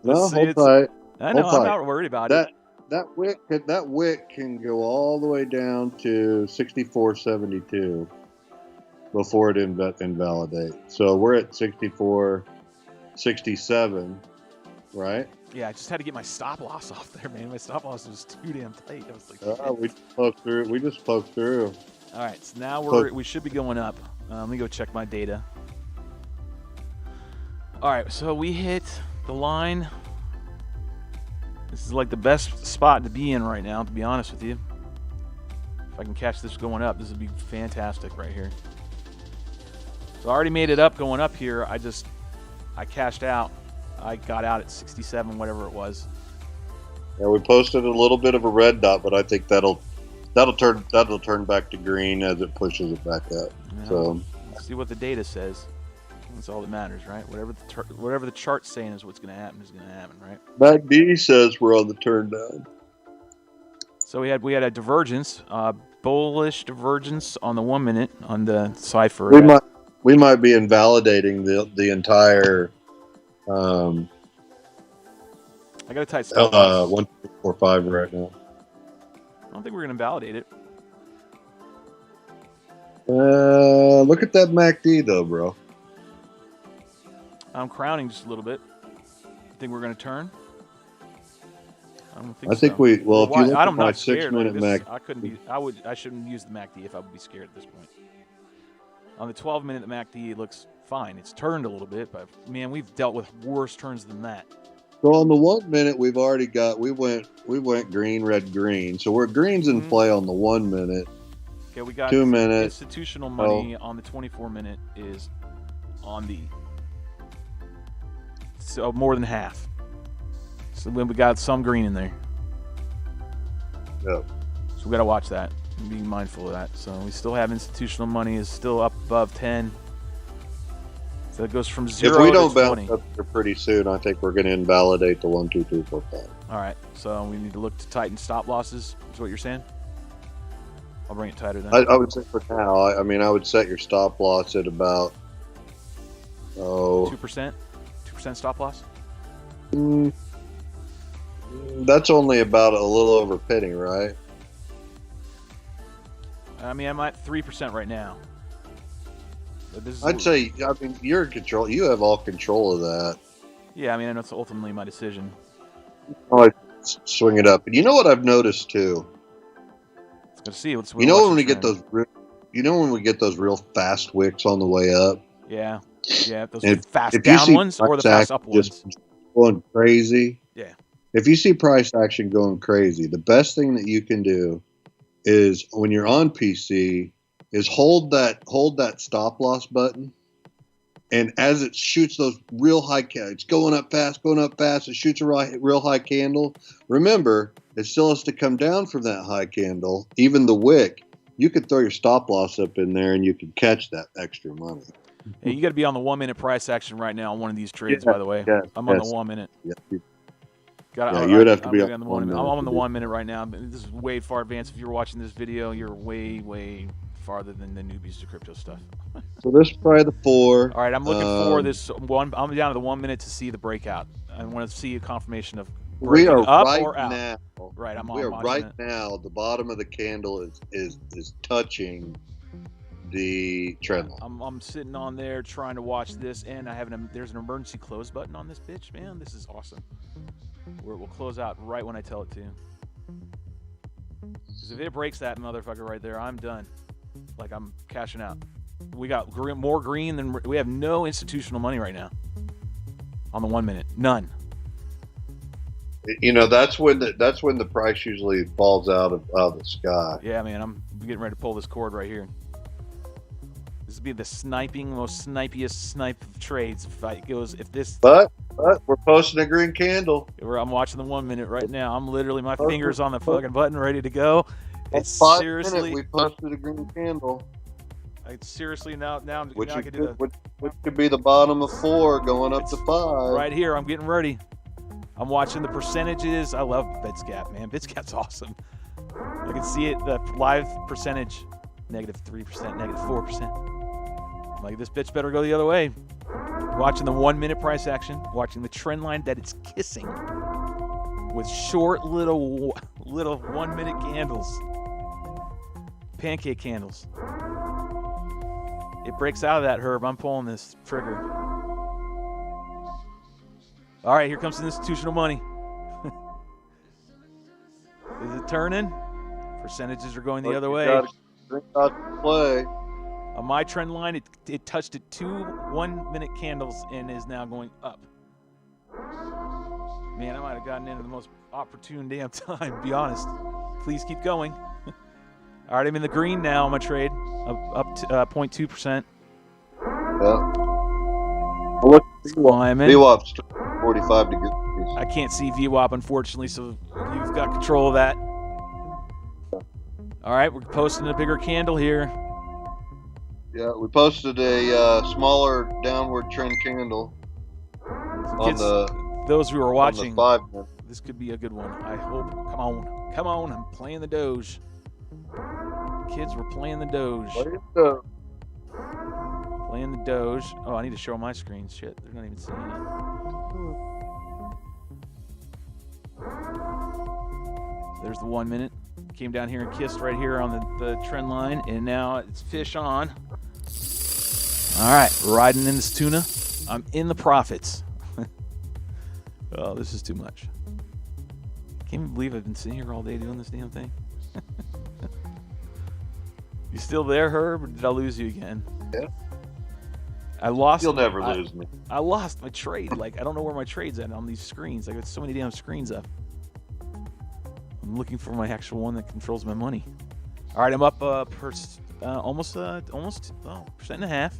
No, hold tight. I know. I'm not worried about it. That wick can go all the way down to 64.72 before it invalidates. So we're at 64.67, right? Yeah, I just had to get my stop loss off there, man. My stop loss was too damn tight. I was like, we just poked through. All right, so now we should be going up. Let me go check my data. All right, so we hit the line. This is like the best spot to be in right now, to be honest with you. If I can catch this going up, this would be fantastic right here. So I already made it up going up here. I cashed out. I got out at 67, whatever it was. Yeah, we posted a little bit of a red dot, but I think that'll turn back to green as it pushes it back up. Yeah. So let's see what the data says. That's all that matters, right? Whatever the chart's saying is what's going to happen is going to happen, right? MACD says we're on the turn down. So we had a divergence, bullish divergence on the 1 minute on the cipher. We might be invalidating the entire. I got a tight stop. 1.45 right now. I don't think we're going to validate it. Look at that MACD though, bro. I'm crowning just a little bit. Think we're going to turn? I don't think I think so. we. Well, if you look at my scared. 6-minute MACD, I shouldn't use the MACD if I would be scared at this point. On the 12-minute, the MACD looks fine. It's turned a little bit, but man, we've dealt with worse turns than that. so on the 1 minute, we've already got. We went green, red, green. So we're greens in play on the 1 minute. Okay, we got 2 minutes. Institutional money on the 24-minute is on the. So more than half. So then we got some green in there. Yep. So we got to watch that and be mindful of that. So we still have institutional money is still up above 10. So it goes from 0 If we don't to 20. bounce up here pretty soon, I think we're going to invalidate the 1, 2, 3, 4, 5. All right. So we need to look to tighten stop losses. Is what you're saying? I'll bring it tighter then. I would say for now. I mean, I would set your stop loss at about 2%. 2% stop loss. That's only about a little over penny, right? I mean, I'm at 3% right now. But this is I'd say, I mean, you're in control. You have all control of that. Yeah, I mean, it's ultimately my decision. I swing it up. And you know what I've noticed too? Let's see. You know when we get those real fast wicks on the way up? Yeah, those If fast you down see ones or the price fast action up ones. just going crazy. Yeah. If you see price action going crazy, the best thing that you can do is when you're on PC is hold that stop loss button, and as it shoots those real high it's going up fast, it shoots a real high candle. Remember, it still has to come down from that high candle, even the wick. You could throw your stop loss up in there and you could catch that extra money. Hey, you got to be on the 1 minute price action right now on one of these trades, Yeah, by the way. yeah, I'm on the 1 minute. Yeah. You would have to be on the 1 minute. I'm on the to do- 1 minute right now. This is way far advanced. If you're watching this video, you're way, way farther than the Newbies to crypto stuff. So this is probably the 4. All right, I'm looking for this one. I'm down to the 1 minute to see the breakout. I want to see a confirmation of We breaking are up right or out. now. Right, We are watching right it. now. The bottom of the candle is touching the trend line. I'm sitting on there trying to watch this, and there's an emergency close button on this bitch, man. This is awesome. We'll close out right when I tell it to. Because if it breaks that motherfucker right there, I'm done. Like, I'm cashing out. We got more green than we have. No institutional money right now on the 1 minute. None. You know, that's when the price usually falls out of the sky. Yeah, man, I'm getting ready to pull this cord right here. This would be the most snipiest snipe of trades if this. But we're posting a green candle. I'm watching the 1 minute right now. I'm literally, my fingers on the fucking button, ready to go. It's 5 seriously. minutes, we posted a green candle. Seriously, now Which I can do could be the bottom of 4 going up to 5. right here. I'm getting ready. I'm watching the percentages. I love BitsGap, man. BitsGap's awesome. I can see it, the live percentage, -3%, -4%. I'm like, this bitch better go the other way. Watching the 1 minute price action, watching the trend line that it's kissing with short little 1 minute candles, pancake candles. It breaks out of that, Herb. I'm pulling this trigger. All right, here comes the institutional money. Is it turning? Percentages are going the other way. Play. On my trend line, it touched it 2 1 minute candles and is now going up. Man, I might have gotten into the most opportune damn time, to be honest. Please keep going. All right, I'm in the green now on my trade, up to 0.2%. Yeah. Look, VWAP's 45 degrees. I can't see VWAP, unfortunately, so you've got control of that. All right, we're posting a bigger candle here. Yeah, we posted a smaller downward trend candle on those who are watching. 5 minutes. This could be a good one. I hope. Come on! I'm playing the Doge. Kids were playing the Doge. Playing the Doge. Oh, I need to show my screen. Shit, they're not even seeing it. There's the 1 minute. Came down here and kissed right here on the trend line, and now it's fish on. All right, riding in this tuna. I'm in the profits. Oh, this is too much. Can't even believe I've been sitting here all day doing this damn thing. You still there, Herb, or did I lose you again? Yeah. I lost. You'll never lose me. I lost my trade. Like, I don't know where my trade's at on these screens. I got so many damn screens up. I'm looking for my actual one that controls my money. All right, I'm up almost 1.5%.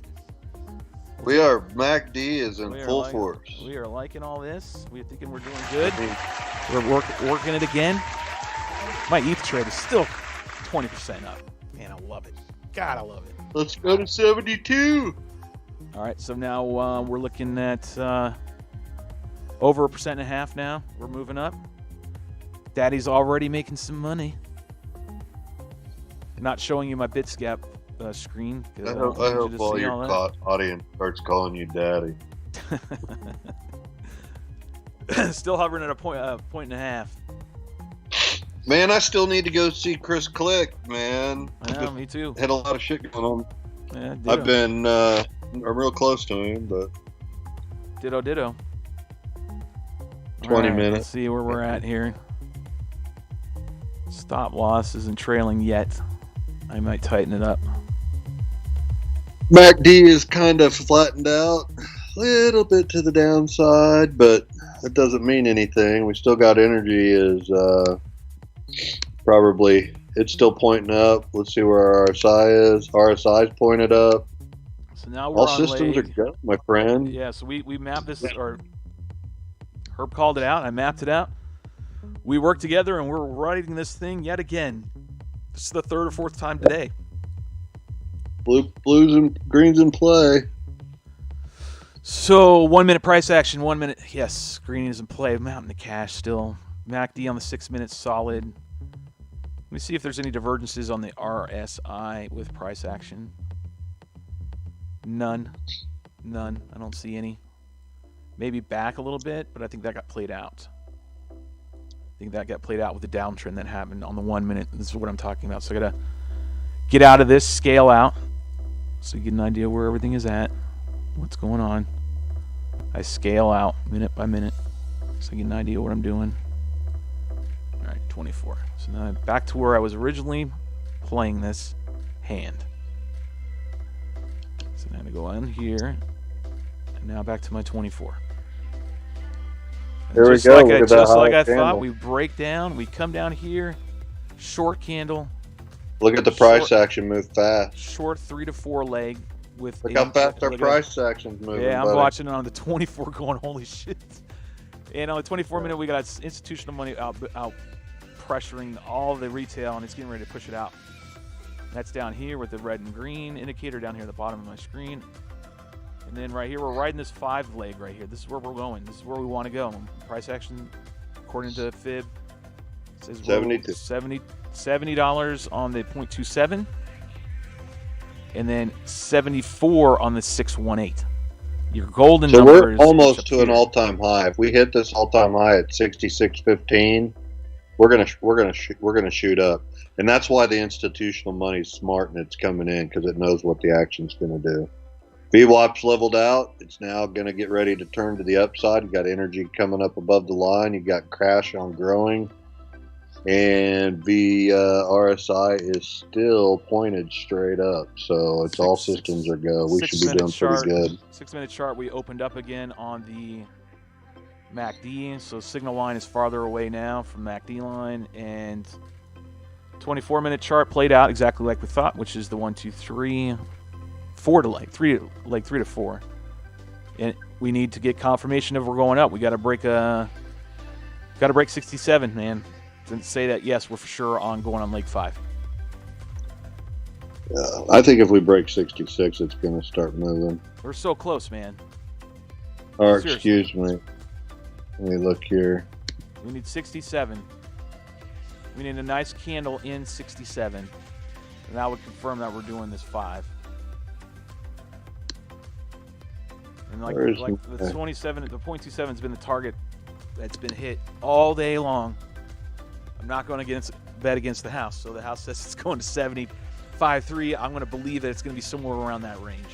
We are. MACD is in full force. We are liking all this. We're thinking we're doing good. We're working it again. My ETH trade is still 20% up. Man, I love it. God, I love it. Let's go to 72. All right, so now we're looking at over 1.5% now. We're moving up. Daddy's already making some money. Not showing you my BitsGap screen. I hope all your audience starts calling you daddy. Still hovering at a 1.5. Man, I still need to go see Chris Click, man. I know, me too. Had a lot of shit going on. Yeah, I've been I'm real close to him, but ditto. 20 minutes. Let's see where we're at here. Stop loss isn't trailing yet. I might tighten it up. MACD is kind of flattened out, a little bit to the downside, but that doesn't mean anything. We still got energy. Is probably it's still pointing up. Let's see where our RSI is. RSI's pointed up. So now we're all on systems leg. are good, my friend. Yeah, so we mapped this, or Herb called it out. I mapped it out. We worked together, and we're writing this thing yet again. This is the third or fourth time today. Blues and greens in play. So 1 minute price action, 1 minute. Yes, green is in play. Mountain to cash still. MACD on the 6 minutes solid. Let me see if there's any divergences on the RSI with price action. None. None. I don't see any. Maybe back a little bit, but I think that got played out. I think that got played out with the downtrend that happened on the 1 minute. This is what I'm talking about. So I got to get out of this, scale out, so you get an idea where everything is at, what's going on. I scale out minute by minute, so I get an idea what I'm doing. All right, 24. So now I'm back to where I was originally playing this hand. So now I'm going to go in here, and now back to my 24. There we just go. Just like I candle. thought, we break down, we come down here, short candle. Look at the price action move fast. Short 3 to 4 leg with. Look how fast our price action's moving. Yeah, I'm buddy. watching it on the 24 going, holy shit. And on the 24 minute, we got institutional money out pressuring all the retail, and it's getting ready to push it out. That's down here with the red and green indicator down here at the bottom of my screen. And then right here, we're riding this 5 leg right here. This is where we're going. This is where we want to go. Price action, according to Fib, says $70 on the 0.27, and then 74 on the 618. Your golden so number we're is almost to an all-time high. If we hit this all-time high at 66.15, we're gonna shoot up, and that's why the institutional money's smart and it's coming in because it knows what the action's gonna do. VWAP's leveled out. It's now going to get ready to turn to the upside. You got energy coming up above the line. You got crash on growing. And RSI is still pointed straight up. So it's all systems are go. We should be doing pretty good. 6 minute chart, we opened up again on the MACD. So signal line is farther away now from MACD line. And 24 minute chart played out exactly like we thought, which is the 1, 2, 3. 4 to leg, 3 to 4, and we need to get confirmation if we're going up. We got to break 67, man. To say that yes, we're for sure on going on leg 5. Yeah, I think if we break 66, it's going to start moving. We're so close, man. Or Seriously. excuse me, let me look here. We need 67. We need a nice candle in 67, and that would confirm that we're doing this 5. And like the 27, the 0.27 has been the target that's been hit all day long. I'm not going to bet against the house. So the house says it's going to 75.3. I'm going to believe that it's going to be somewhere around that range,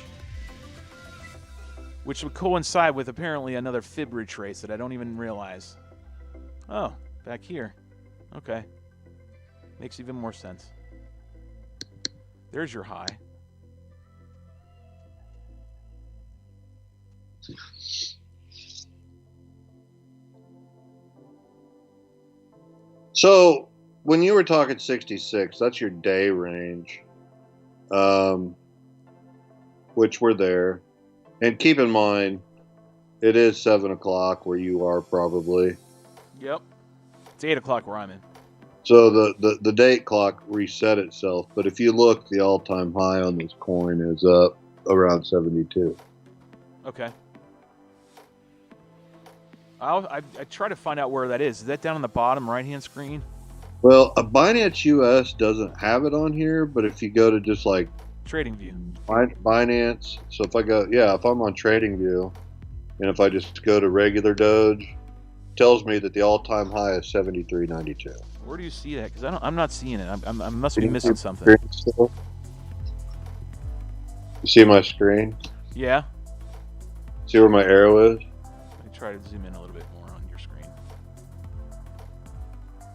which would coincide with apparently another fib retrace that I don't even realize. Oh, back here. Okay. Makes even more sense. There's your high. So when you were talking 66, that's your day range, which we're there. And keep in mind, it is 7 o'clock where you are probably. Yep. It's 8 o'clock where I'm in. So the date clock reset itself. But if you look, the all-time high on this coin is up around 72. Okay. I try to find out where that is. Is that down on the bottom right-hand screen? Well, Binance US doesn't have it on here, but if you go to just like Trading View. Binance, so if I go, if I'm on Trading View, and if I just go to regular Doge, it tells me that the all-time high is 73.92. Where do you see that? Because I'm not seeing it. I must be missing something. You see my screen? Yeah. See where my arrow is? Let me try to zoom in a little bit more on your screen.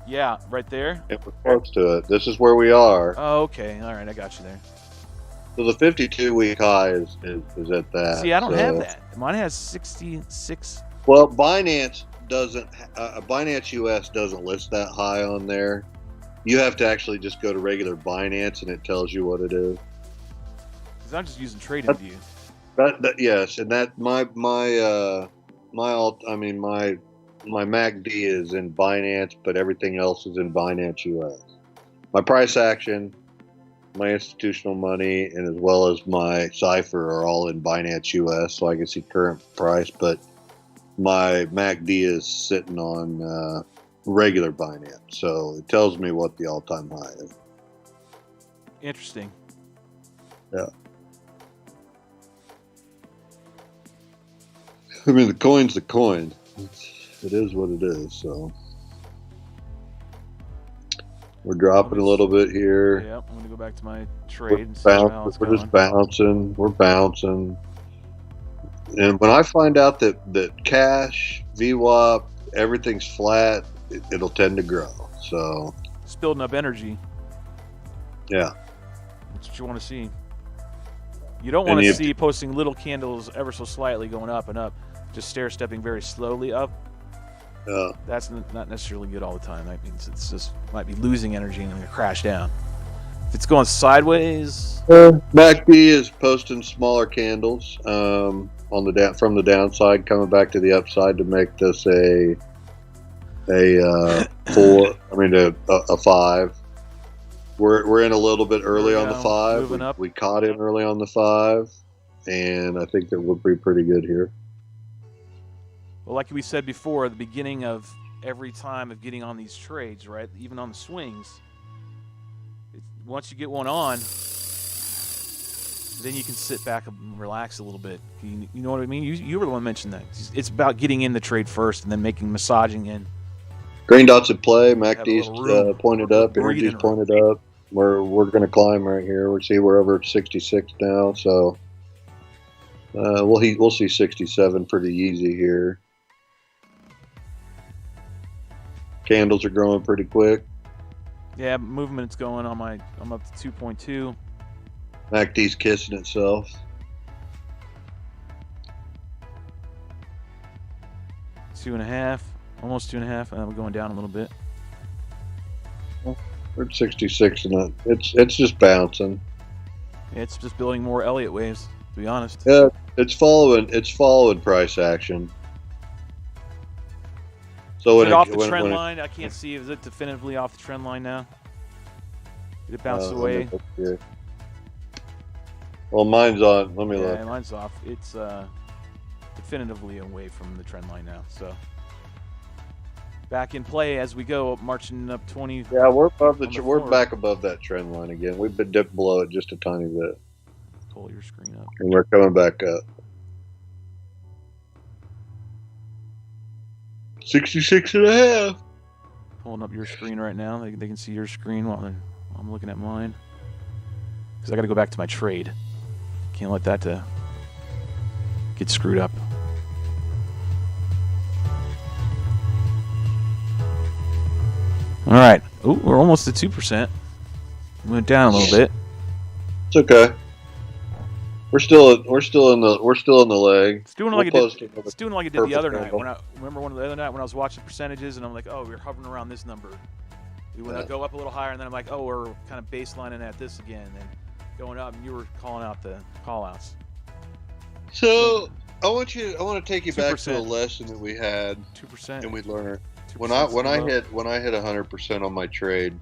Yeah, right there. And we're close to it. This is where we are. Oh, okay. All right, I got you there. So the 52-week high is at that. See, I don't have that. Mine has 66. Well, Binance doesn't. Binance US doesn't list that high on there. You have to actually just go to regular Binance, and it tells you what it is. Because I'm just using Trading View. Yes, and that my MACD is in Binance, but everything else is in Binance US. My price action, my institutional money and as well as my cipher are all in Binance US, so I can see current price. But my MACD is sitting on regular Binance, so it tells me what the all-time high is. Interesting. Yeah. I mean, the coin's the coin. It is what it is. So we're dropping a little bit here. Yep, I'm gonna go back to my trade. We're, And see how it's we're going. just bouncing. We're bouncing. And when I find out that cash, VWAP, everything's flat, it'll tend to grow. So It's building up energy. yeah. That's what you want to see. You don't want to see posting little candles ever so slightly going up and up, just stair stepping very slowly up. That's not necessarily good all the time. That means it's just might be losing energy and going to crash down. If it's going sideways, MACD is posting smaller candles on the from the downside, coming back to the upside to make this a 4. I mean a 5. We're in a little bit early on the 5. We caught in early on the 5, and I think that we'll be pretty good here. well, like we said before, at the beginning of every time of getting on these trades, right? Even on the swings, once you get one on, then you can sit back and relax a little bit. You know what I mean? You were the one who mentioned that. It's about getting in the trade first and then massaging in. Green dots at play. MACD's pointed up. Energy's pointed up. We're going to climb right here. We're over 66 now, so we'll see 67 pretty easy here. Candles are growing pretty quick. Yeah, movement's going on I'm up to 2.2. MACD's kissing itself. 2.5, almost 2.5, and we're going down a little bit. We're at 66 and it's just bouncing. It's just building more Elliott waves, to be honest. Yeah, it's following price action. So is it off the trend line? I can't see. Is it definitively off the trend line now? Did it bounce away? Well, mine's on. Let me look. Yeah, mine's off. It's definitively away from the trend line now. So back in play as we go, marching up 20. Yeah, we're above we're back above that trend line again. We've been dipped below it just a tiny bit. Pull your screen up. And we're coming back up. 66.5. Pulling up your screen right now. They can see your screen while I'm looking at mine. Because I got to go back to my trade. Can't let that get screwed up. All right. Ooh, we're almost at 2%. Went down a little bit. It's okay. We're still in the leg. It's doing like it did the other night. Remember the other night when I was watching percentages and I'm like, oh, we're hovering around this number. We want to go up a little higher, and then I'm like, oh, we're kind of baselining at this again, and then going up, and you were calling out the call-outs. So I want to take you 2%. Back to a lesson that we had. 2%. And we learned when I hit 100% on my trade.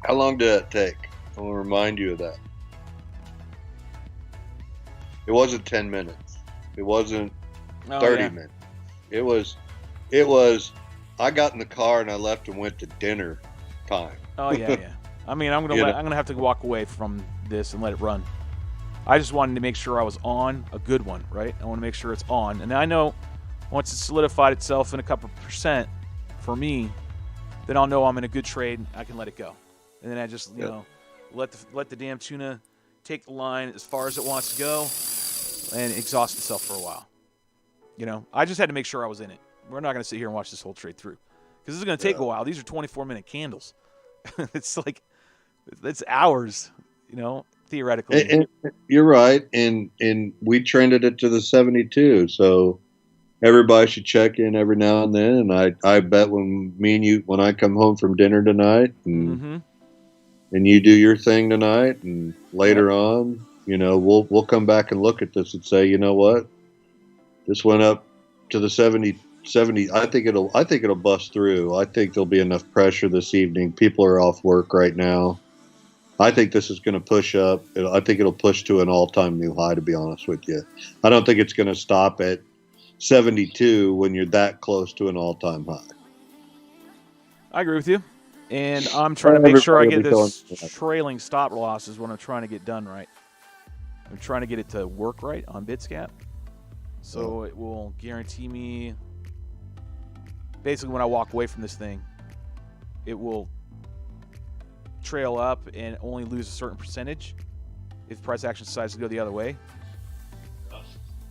How long did that take? I want to remind you of that. It wasn't 10 minutes. It wasn't 30 minutes. It was. I got in the car and I left and went to dinner time. Oh yeah. I mean, I'm gonna have to walk away from this and let it run. I just wanted to make sure I was on a good one, right? I want to make sure it's on, and I know once it's solidified itself in a couple percent for me, then I'll know I'm in a good trade. I can let it go, and then I just let the damn tuna take the line as far as it wants to go and exhaust itself for a while. I just had to make sure I was in it. We're not going to sit here and watch this whole trade through because this is going to take a while. These are 24-minute candles. It's hours, theoretically. And you're right, and we trended it to the 72. So everybody should check in every now and then. And I bet when I come home from dinner tonight, and you do your thing tonight, and later on, we'll come back and look at this and say, you know what, this went up to the 70. I think it'll bust through. I think there'll be enough pressure this evening. People are off work right now. I think this is going to push up. I think it'll push to an all-time new high, to be honest with you. I don't think it's going to stop at 72 when you're that close to an all-time high. I agree with you. And I'm trying to make sure I get this trailing stop loss is what I'm trying to get done right. I'm trying to get it to work right on BitsGap. So it will guarantee me, basically when I walk away from this thing, it will trail up and only lose a certain percentage if price action decides to go the other way.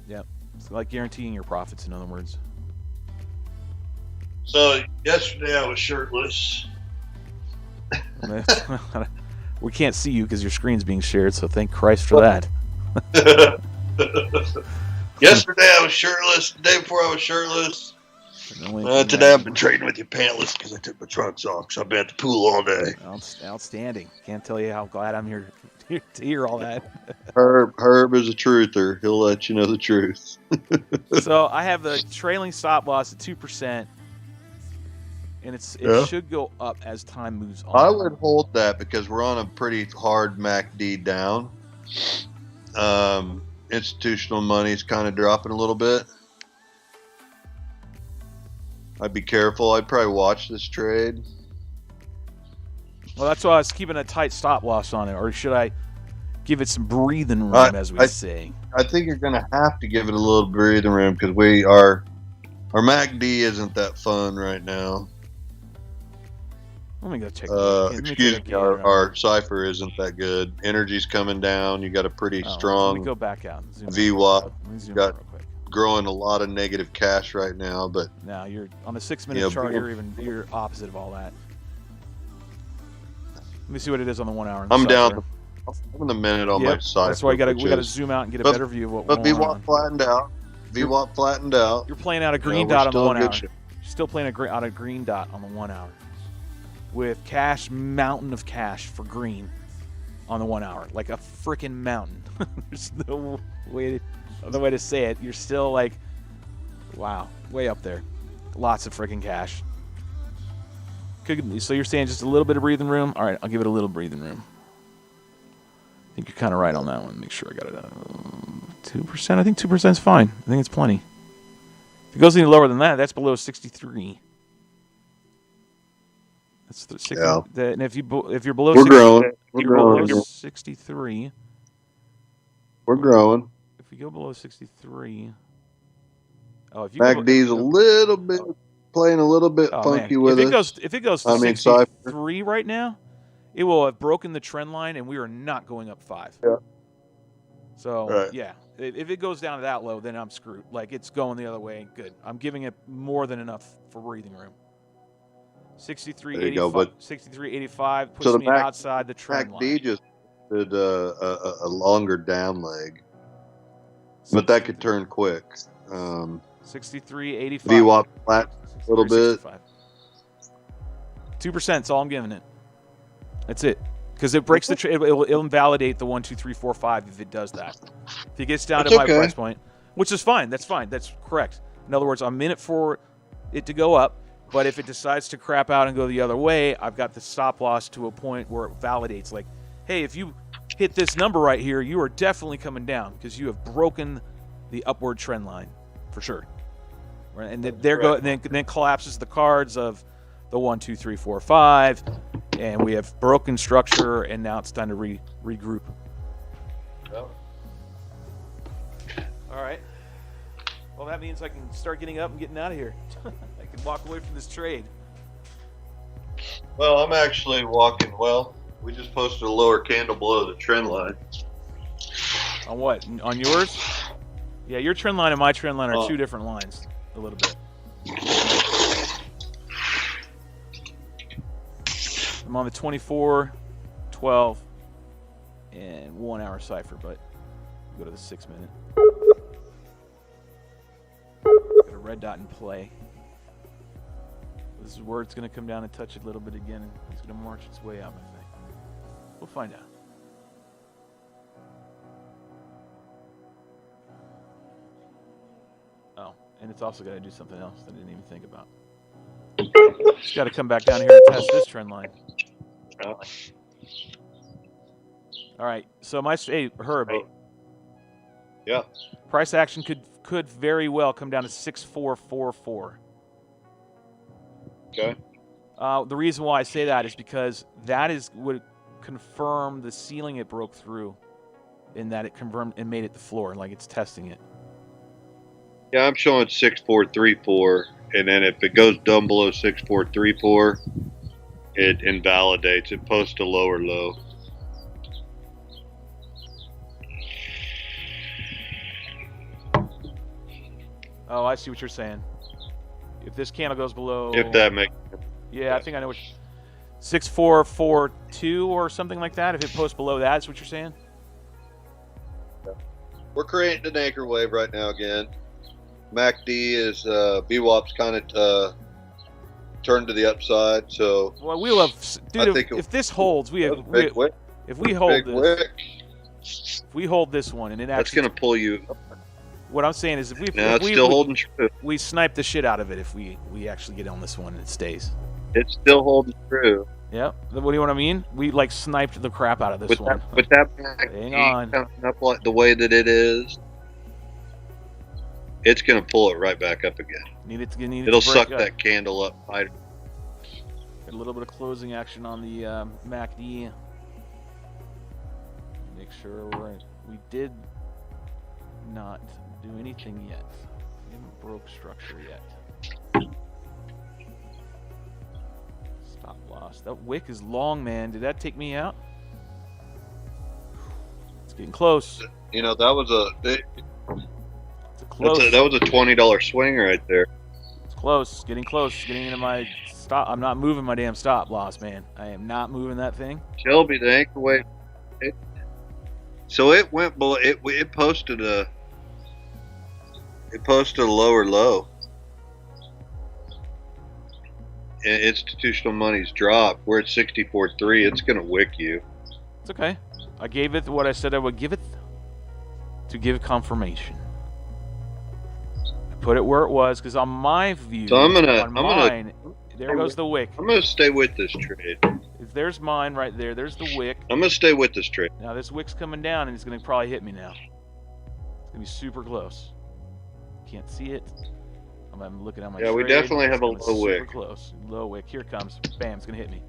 Yeah, it's like guaranteeing your profits, in other words. So yesterday I was shirtless. We can't see you because your screen's being shared, so thank Christ for that. Yesterday I was shirtless. The day before I was shirtless. Today I've been trading with you pantless because I took my trunks off. So I've been at the pool all day. Outstanding. Can't tell you how glad I'm here to hear all that. Herb is a truther. He'll let you know the truth. So I have the trailing stop loss at 2%, and it should go up as time moves on. I would hold that because we're on a pretty hard MACD down. Institutional money's kind of dropping a little bit. I'd be careful. I'd probably watch this trade. Well, that's why I was keeping a tight stop loss on it. Or should I give it some breathing room, as we say? I think you're going to have to give it a little breathing room because our MACD isn't that fun right now. Let me go check. Excuse me, our cipher isn't that good. Energy's coming down. You got a pretty strong. Let me go back out. VWAP. Got growing a lot of negative cash right now, but now you're on the 6-minute chart. You're opposite of all that. Let me see what it is on the 1 hour. I'm down. I'm in the minute on my cipher. That's why we got to zoom out and get a better view of what. But VWAP flattened out. VWAP flattened out. You're playing out a green dot on the 1 hour. You're still playing out a green dot on the 1 hour. With cash, mountain of cash for green on the 1 hour, like a freaking mountain. There's no way to say it. You're still like, wow, way up there. Lots of freaking cash. So you're saying just a little bit of breathing room? All right, I'll give it a little breathing room. I think you're kind of right on that one. Make sure I got it. 2%. I think 2% is fine. I think it's plenty. If it goes any lower than that, that's below 63. That's the 60, and if you're below, we're growing. We're growing. Below 63. We're growing. If we go below 63, if you MACD's a little bit playing a little bit funky with it. If it goes to 63 right now, it will have broken the trend line, and we are not going up 5. Yeah. So if it goes down to that low, then I'm screwed. Like it's going the other way. Good. I'm giving it more than enough for breathing room. 63.85 puts me outside the trend line. MACD just did a longer down leg, but that could turn quick. 63.85. VWAP flat a little bit. 2% is all I'm giving it. That's it. Because it breaks the it'll invalidate the 1, 2, 3, 4, 5 if it does that. If it gets down to my price point, which is fine. That's fine. That's correct. In other words, I'm in it for it to go up. But if it decides to crap out and go the other way, I've got the stop loss to a point where it validates. Like, hey, if you hit this number right here, you are definitely coming down because you have broken the upward trend line for sure. Right? And then collapses the cards of the 1, 2, 3, 4, 5, and we have broken structure, and now it's time to regroup. All right. Well, that means I can start getting up and getting out of here. I can walk away from this trade. Well, I'm actually walking. Well, we just posted a lower candle below the trend line. On what? On yours? Yeah, your trend line and my trend line are two different lines. A little bit. I'm on the 24, 12, and 1 hour cipher, but go to the 6 minute. Got a red dot in play. This is where it's going to come down and touch it a little bit again, and it's going to march its way out, I think. We'll find out. Oh, and it's also got to do something else that I didn't even think about. It's got to come back down here and test this trend line. All right. So hey, Herb. Yeah. Price action could very well come down to 6444. Okay. The reason why I say that is because that would confirm the ceiling it broke through, in that it confirmed and made it the floor, like it's testing it. Yeah, I'm showing 6434, and then if it goes down below 6434, it invalidates. It posts a lower low. Oh, I see what you're saying. If this candle goes below, If that makes sense. yeah, I think I know what 6442 or something like that. If it posts below that, is what you're saying? We're creating an anchor wave right now again. MACD is VWAP's kind of turned to the upside, so well, we'll have, dude. If this holds, if we hold this, if we hold this one, and it that's actually, going to pull you. What I'm saying is, It's still holding true. We snipe the shit out of it if we actually get on this one and it stays. It's still holding true. Yep. What do you want to mean? We like sniped the crap out of this one. With that hang on, coming up like the way that it is, it's going to pull it right back up again. It'll suck that candle up tighter. Get a little bit of closing action on the MACD. Make sure we did not do anything yet. We haven't broke structure yet. Stop loss. That wick is long, man. Did that take me out? It's getting close. You know, that was close. That was a $20 swing right there. It's close. Getting close. Getting into my stop. I'm not moving my damn stop loss, man. I am not moving that thing. Shelby, the anchor wave. So it went below. It posted a lower low. And institutional money's dropped. We're at 64.3. It's gonna wick you. It's okay. I gave it what I said I would give it, to give confirmation. I put it where it was because on my view, so there goes the wick. I'm gonna stay with this trade. If there's mine right there, there's the wick. I'm gonna stay with this trade. Now this wick's coming down and it's gonna probably hit me now. It's gonna be super close. Can't see it. I'm looking at my we trade. definitely have a low wick. Super close. Low wick. Here it comes. Bam, it's gonna hit me.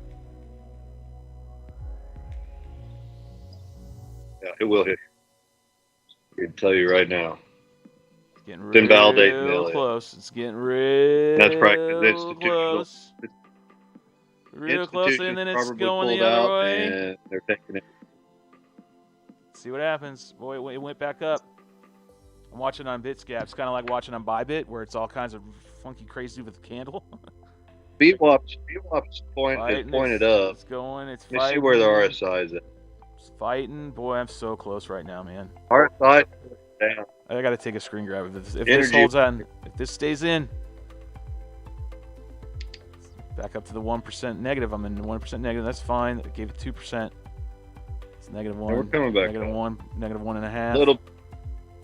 Yeah, it will hit you. I can tell you right now. It's getting real close. It's getting real That's right, because close. Real close, and then it's going the other way. And they're taking it. See what happens. Boy, it went back up. I'm watching on BitsGap. It's kind of like watching on Bybit, where it's all kinds of funky crazy with the candle. VWAP's pointed up. It's going. It's Let's fighting. see where the RSI is at. It's fighting. Boy, I'm so close right now, man. RSI down. I got to take a screen grab. If this holds on, if this stays in, back up to the 1% negative. I'm in the 1% negative. That's fine. I gave it 2%. It's -1. We're coming back. -1, -1.5. Little.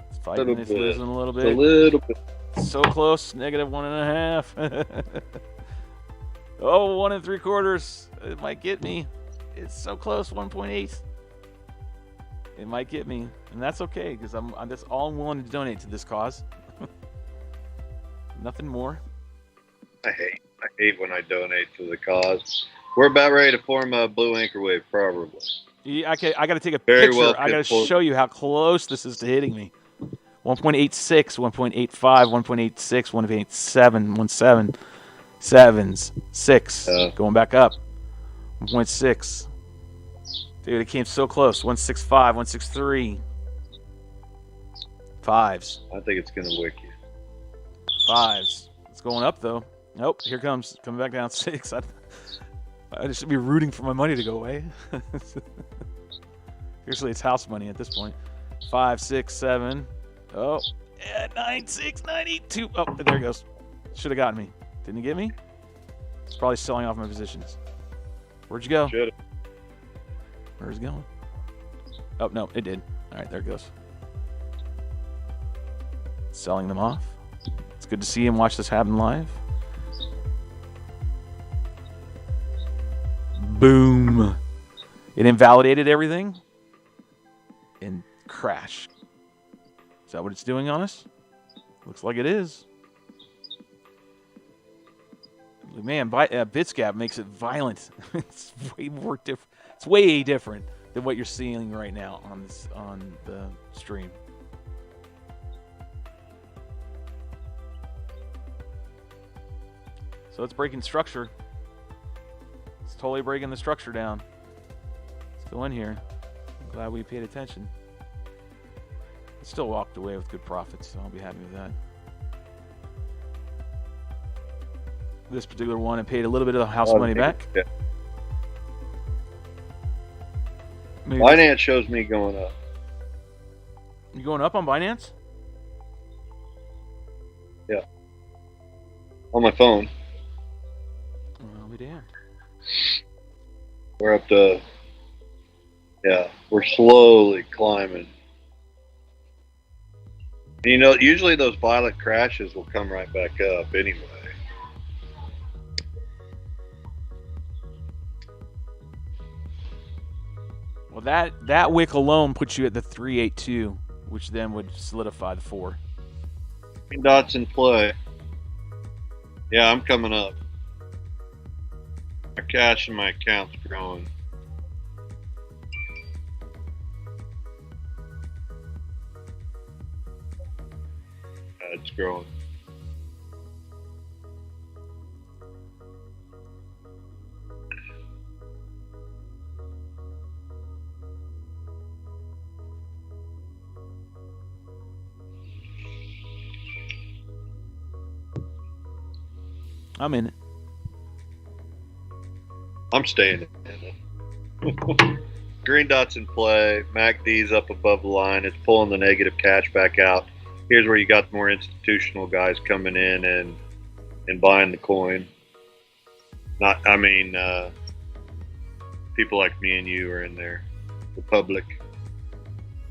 It's fighting. It's losing a little bit. A little bit. So close. -1.5. Oh, 1 3/4. It might get me. It's so close. 1.8. It might get me, and that's okay because that's all I'm willing to donate to this cause. Nothing more. I hate when I donate to the cause. We're about ready to form a blue anchor wave, probably. Yeah, I got to take a Very picture. well I got to show you how close this is to hitting me. 1.86, 1.85, 1.86, 1.87, 1.7, 7s, 6, going back up. 1.6. Dude, it came so close. 1.65, 1.63. 5s. I think it's going to wick you. 5s. It's going up, though. Nope, here comes. Coming back down 6. I just should be rooting for my money to go away. Usually it's house money at this point. 5, 6, 7. Oh, yeah, 9, 6, 9, 8, 2. Oh, there it goes. Should have gotten me. Didn't it get me? It's probably selling off my positions. Where'd you go? Should have. Where's it going? Oh, no, it did. All right, there it goes. Selling them off. It's good to see him watch this happen live. Boom. It invalidated everything. and crash. Is that what it's doing on us? Looks like it is. Man, BitsGap makes it violent. It's way more different. It's way different than what you're seeing right now on the stream. So it's breaking structure. It's totally breaking the structure down. Let's go in here. I'm glad we paid attention. I still walked away with good profits, so I'll be happy with that. This particular one, and paid a little bit of the house money back. Yeah. Maybe Binance shows me going up. you going up on Binance? Yeah. On my phone. I'll be damned. We're up to, yeah, we're slowly climbing. You know, usually those violent crashes will come right back up anyway. Well, that wick alone puts you at the 382, which then would solidify the 4. Green dots in play. Yeah, I'm coming up. My cash in my account's growing. It's growing. I'm in it. I'm staying in it. Green dots in play. MACD's up above the line. It's pulling the negative cash back out. Here's where you got more institutional guys coming in and buying the coin. People like me and you are in there. The public.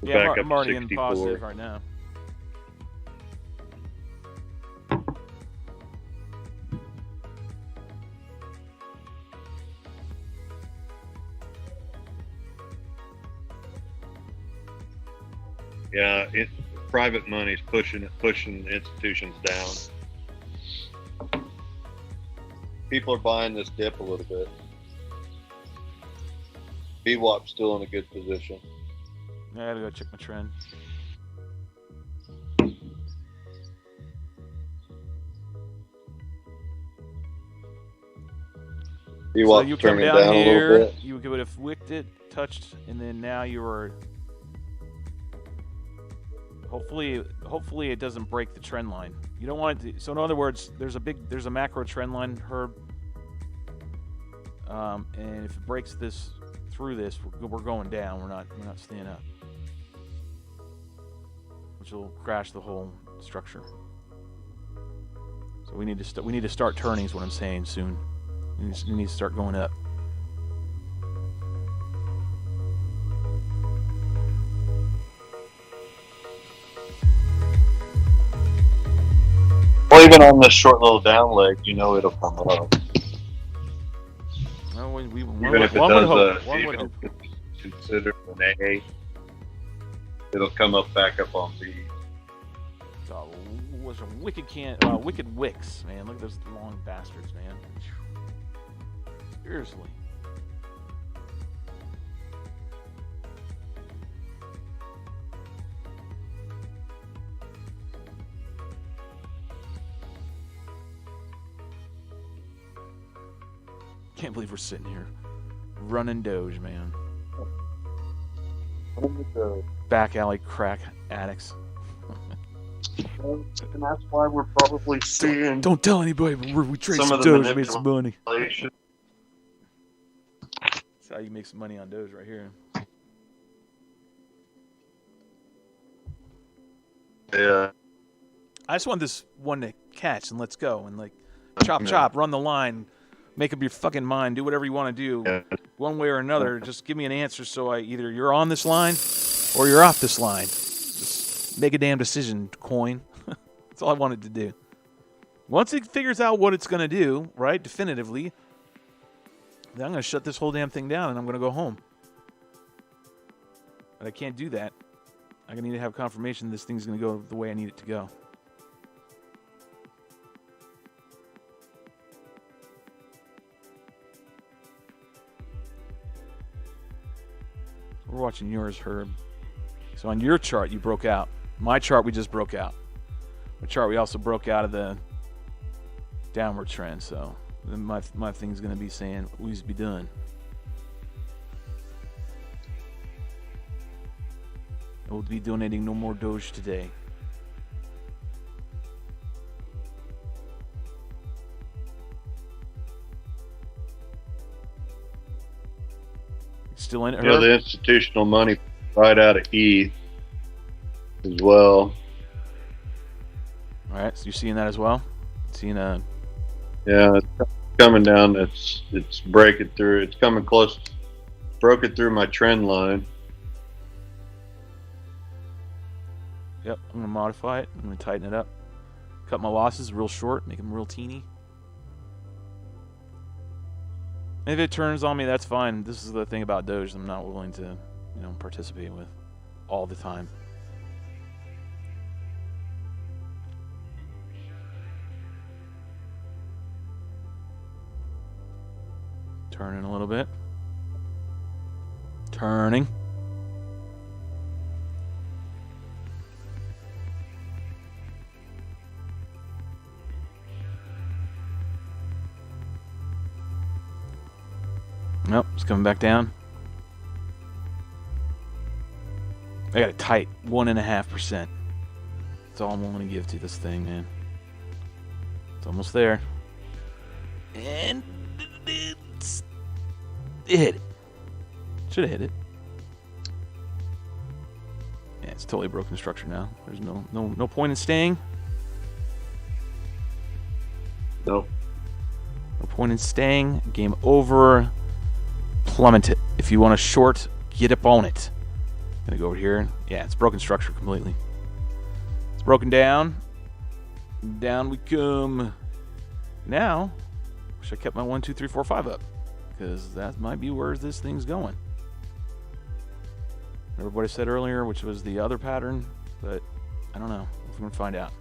We're Yeah, back I'm up already to in 64. positive right now. Yeah, private money's pushing institutions down. People are buying this dip a little bit. VWAP's still in a good position. I gotta go check my trend. So VWAP's you come turning down down a here, little bit. you would have wicked it, touched, and then now you are. Hopefully it doesn't break the trend line. You don't want it to, so in other words, there's a macro trend line, Herb. And if it breaks this through this, we're going down. We're not staying up, which will crash the whole structure. So we need to start turning is what I'm saying soon. We need to start going up. Well, even on this short little down leg, you know it'll come up. Well, Even if it does, even if it's considered an A, it'll come up back up on B. So, was a wicked wicked wicks, man. Look at those long bastards, man. Seriously. Can't believe we're sitting here running Doge, man. Back alley crack addicts. And that's why we're probably seeing. Don't tell anybody, but we trade some some of the Doge, made some money. manipulation. That's how you make some money on Doge right here. Yeah. I just want this one to catch and let's go and like chop, run the line, make up your fucking mind, do whatever you want to do, one way or another. Just give me an answer so either you're on this line or you're off this line. Just make a damn decision, coin. That's all I wanted to do. Once it figures out what it's going to do, right, definitively, then I'm going to shut this whole damn thing down and I'm going to go home. But I can't do that. I need to have confirmation this thing's going to go the way I need it to go. We're watching yours, Herb. So on your chart, you broke out. My chart, we just broke out. My chart, we also broke out of the downward trend. So then my thing's going to be saying, we used to be done. I will be donating no more Doge today. Still in it, Herb? The institutional money right out of ETH as well. All right, so you're seeing that as well? Seeing a... Yeah, it's coming down. It's breaking through. It's coming close. Broke it through my trend line. Yep, I'm going to modify it. I'm going to tighten it up. Cut my losses real short, make them real teeny. If it turns on me, that's fine. This is the thing about Doge I'm not willing to, participate with all the time. Turning a little bit. Turning. Nope, it's coming back down. I got it tight, 1.5%. That's all I'm willing to give to this thing, man. It's almost there. And it hit it. Should have hit it. Yeah, it's totally broken structure now. There's no point in staying. Nope. No point in staying. Game over. Plummet it. If you want to short, get up on it. Gonna go over here. Yeah, it's broken structure completely. It's broken down. Down we come. Now, wish I kept my 1, 2, 3, 4, 5 up, because that might be where this thing's going. Remember what I said earlier, which was the other pattern, but I don't know. We're gonna find out.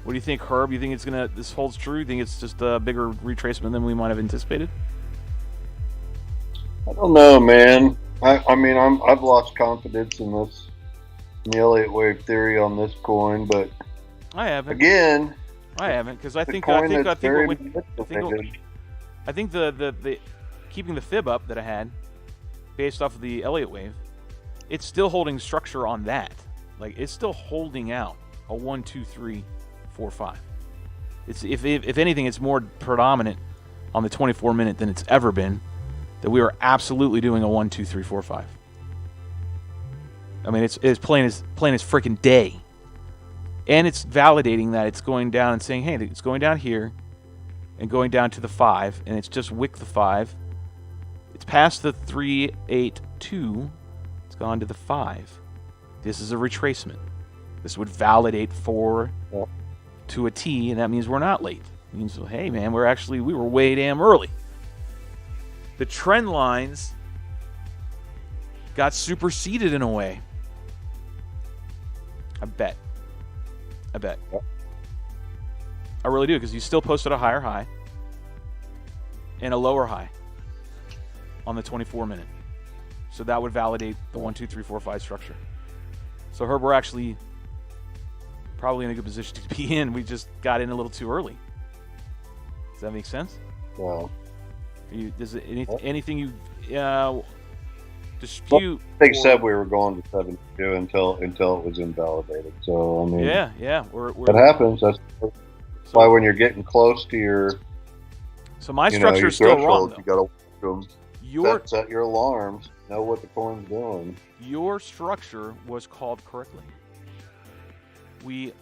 What do you think, Herb? You think this holds true? You think it's just a bigger retracement than we might have anticipated? I don't know, man. I've lost confidence in the Elliott wave theory on this coin, but I haven't. Again, I haven't, because I think the keeping the fib up that I had based off of the Elliott wave, it's still holding structure on that. Like, it's still holding out a 1, 2, 3, 4, 5. It's if anything, it's more predominant on the 24-minute than it's ever been. That we are absolutely doing a 1, 2, 3, 4, 5. I mean, it's plain as freaking day, and it's validating that it's going down and saying, hey, it's going down here, and going down to the 5, and it's just wick the 5. It's past the 382. It's gone to the 5. This is a retracement. This would validate 4 to a T, and that means we're not late. It means, hey, man, we were way damn early. The trend lines got superseded in a way. I bet. I really do, because you still posted a higher high and a lower high on the 24-minute. So that would validate the 1, 2, 3, 4, 5 structure. So Herb, we're actually probably in a good position to be in. We just got in a little too early. Does that make sense? Well, does it anything you dispute? They said we were going to 72 until it was invalidated. So I mean, yeah, that happens. That's why when you're getting close to your my structure is still wrong, though. You got to set your alarms. Know what the coin's doing. Your structure was called correctly. We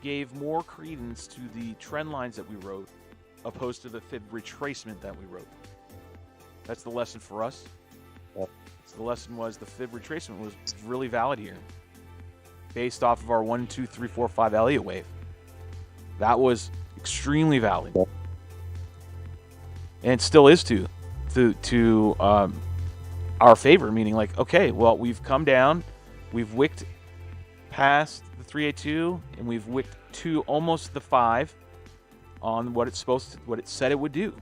gave more credence to the trend lines that we wrote, opposed to the fib retracement that we wrote. That's the lesson for us. Yeah. So the lesson was the fib retracement was really valid here, based off of our 1, 2, 3, 4, 5 Elliott wave. That was extremely valid, and it still is to our favor, meaning like, okay, well, we've come down, we've wicked past the 382, and we've wicked to almost the 5 on what it's what it said it would do.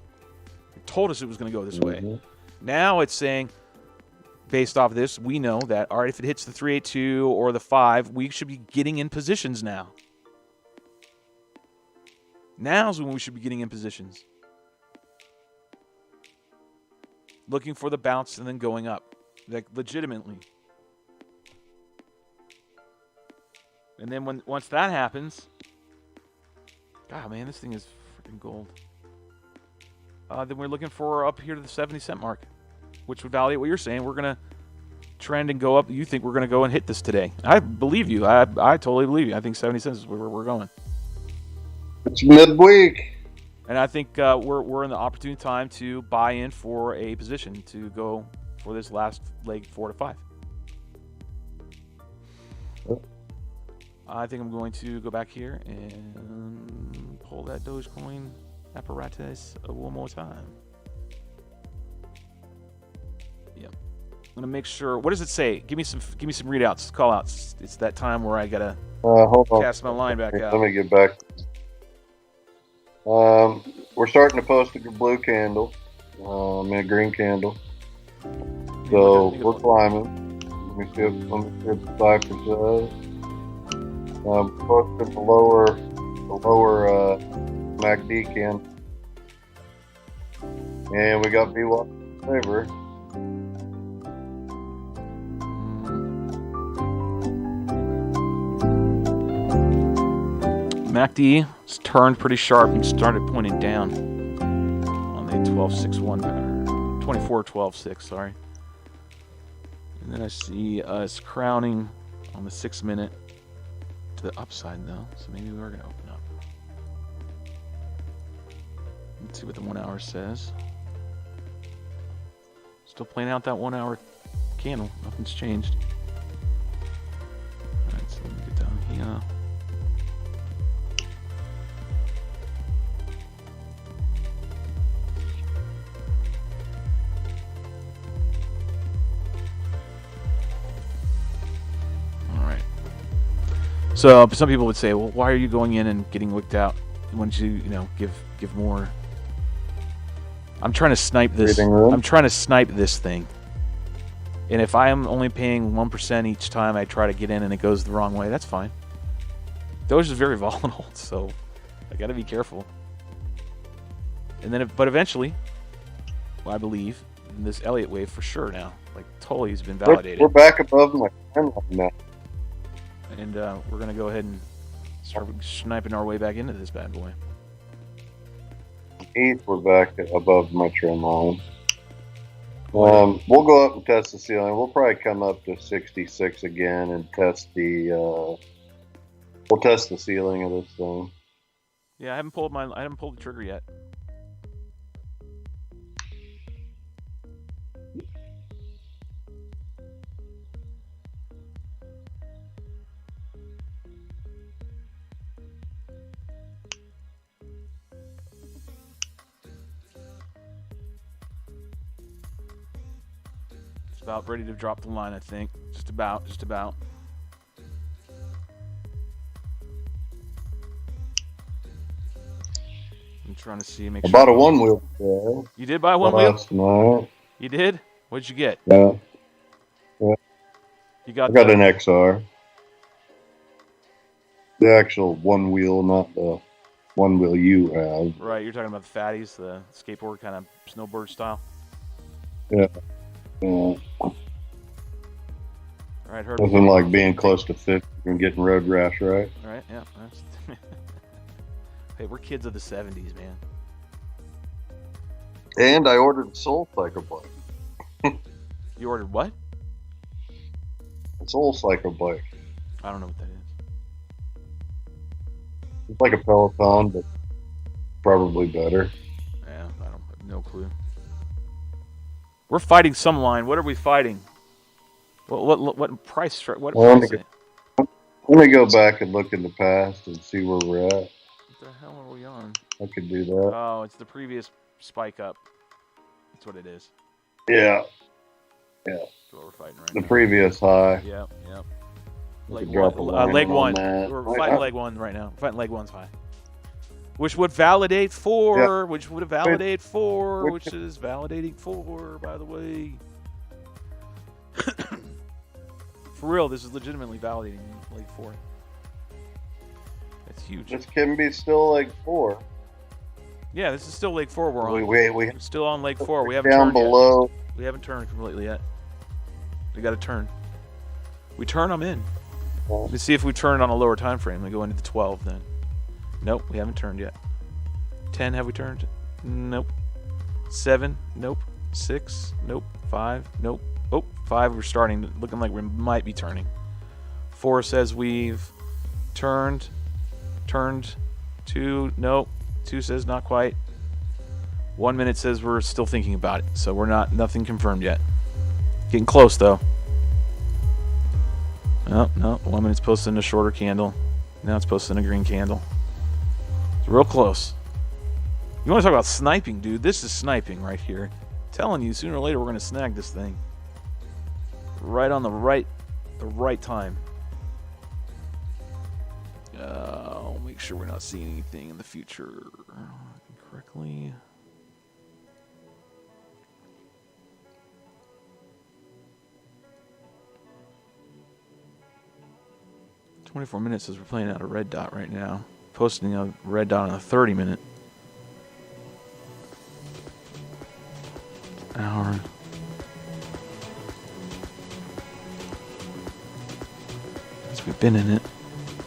It told us it was going to go this way. Now it's saying, based off of this, we know that, all right, if it hits the 382 or the 5, we should be getting in positions now. Now's when we should be getting in positions. Looking for the bounce and then going up. Like, legitimately. And then once that happens... God, man, this thing is freaking gold. Then we're looking for up here to the 70-cent mark, which would validate what you're saying. We're going to trend and go up. You think we're going to go and hit this today. I believe you. I totally believe you. I think 70 cents is where we're going. It's midweek. And I think we're in the opportune time to buy in for a position to go for this last leg 4 to 5. I think I'm going to go back here and pull that Dogecoin apparatus one more time. Yep. I'm gonna make sure. What does it say? Give me some readouts, call outs. It's that time where I gotta cast my line back out. Let me get back. We're starting to post a blue candle, and a green candle. So we're climbing. Let me see if the cipher says. Posted the lower MACD candle, and we got VWAP in favor. MACD has turned pretty sharp and started pointing down on the 12.61 pattern, 24.12.6, sorry. And then I see us crowning on the 6 minute to the upside though, so maybe we're gonna open up. Let's see what the 1 hour says. Still playing out that 1 hour candle, nothing's changed. Alright, so let me get down here. So some people would say, well, why are you going in and getting wicked out? Why don't you, give more? I'm trying to snipe this. I'm trying to snipe this thing. And if I am only paying 1% each time I try to get in and it goes the wrong way, that's fine. Doge is very volatile, so I got to be careful. And then, but eventually, well, I believe in this Elliott wave for sure now. Like totally has been validated. We're back above my trend line now. And we're going to go ahead and start sniping our way back into this bad boy. ETH, we're back above my trend line. We'll go up and test the ceiling. We'll probably come up to 66 again and test the. We'll test the ceiling of this thing. Yeah, I haven't pulled the trigger yet. About ready to drop the line, I think. Just about. I'm trying to see. Make sure. About a one wheel. Yeah. You did buy one wheel? No. You did? What'd you get? Yeah. You got. I got an XR. The actual one wheel, not the one wheel you have. Right, you're talking about the fatties, the skateboard kind of snowboard style. Yeah. Yeah. Right, heard nothing like being close to 50 and getting road rash, right? Right, yeah. Hey, we're kids of the 70s, man. And I ordered a Soul Cycle bike. You ordered what? A Soul Cycle bike. I don't know what that is. It's like a Peloton, but probably better. Yeah, I have no clue. We're fighting some line. What are we fighting? What price? What price is it? Let me go back and look in the past and see where we're at. What the hell are we on? I could do that. Oh, it's the previous spike up. That's what it is. Yeah. Yeah. That's what we're fighting right The now. previous high. Yep, yep. We Leg could drop a one, line leg on one. that. We're Like, fighting leg one right now. We're fighting leg one's high. Which would validate 4, which would validate 4, which is validating 4, by the way. For real, this is legitimately validating leg 4. That's huge. This can be still like 4. Yeah, this is still leg 4 we're on. We We're still on leg 4. We haven't down turned below. yet. We haven't turned completely yet. We got to turn. We turn, I'm in. Let's see if we turn on a lower time frame. We go into the 12 then. Nope, we haven't turned yet. 10, have we turned? Nope. 7, nope. 6, nope. 5, nope. Oh, 5, we're starting, looking like we might be turning. 4 says we've turned. 2, nope. 2 says not quite. 1 minute says we're still thinking about it. So we're nothing confirmed yet. Getting close though. Oh, no, 1 minute's posting a shorter candle. Now it's posting a green candle. It's real close. You want to talk about sniping, dude? This is sniping right here. I'm telling you, sooner or later we're going to snag this thing. Right on the right time. I'll make sure we're not seeing anything in the future correctly. "24 minutes" says we're playing out a red dot right now. Posting a red dot on a 30-minute. Hour. As we've been in it.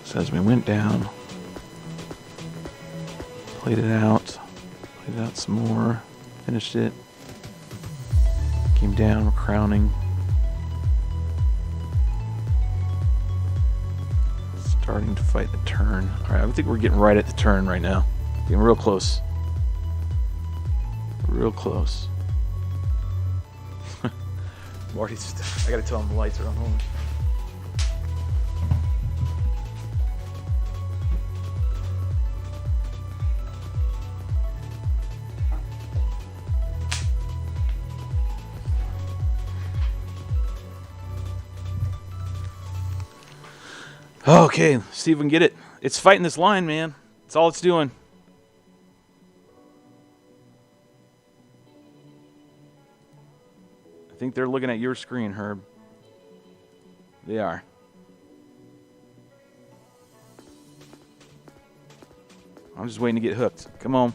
Says we went down. Played it out some more. Finished it. Came down, we're crowning. Starting to fight the turn. Alright, I think we're getting right at the turn right now. Getting real close. Real close. Marty's, I gotta tell him the lights are on. Hold on. Okay, let's see if we can get it. It's fighting this line, man. That's all it's doing. I think they're looking at your screen, Herb. They are. I'm just waiting to get hooked. Come on.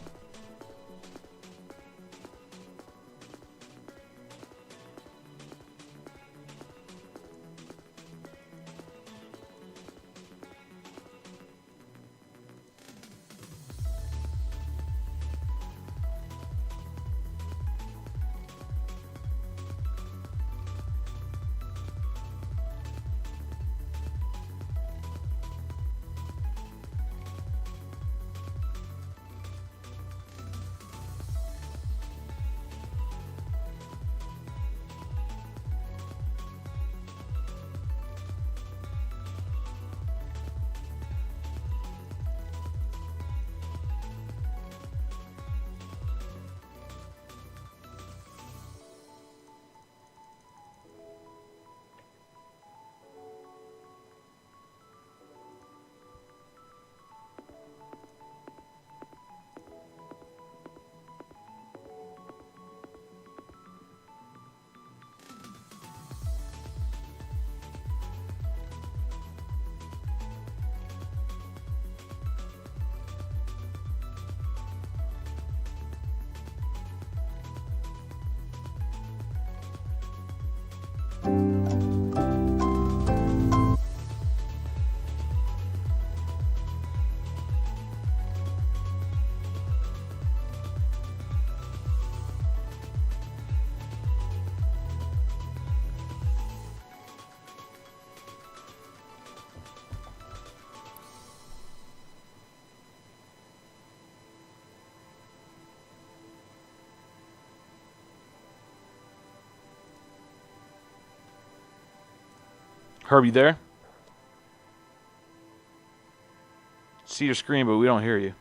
Herb, you there? See your screen, but we don't hear you.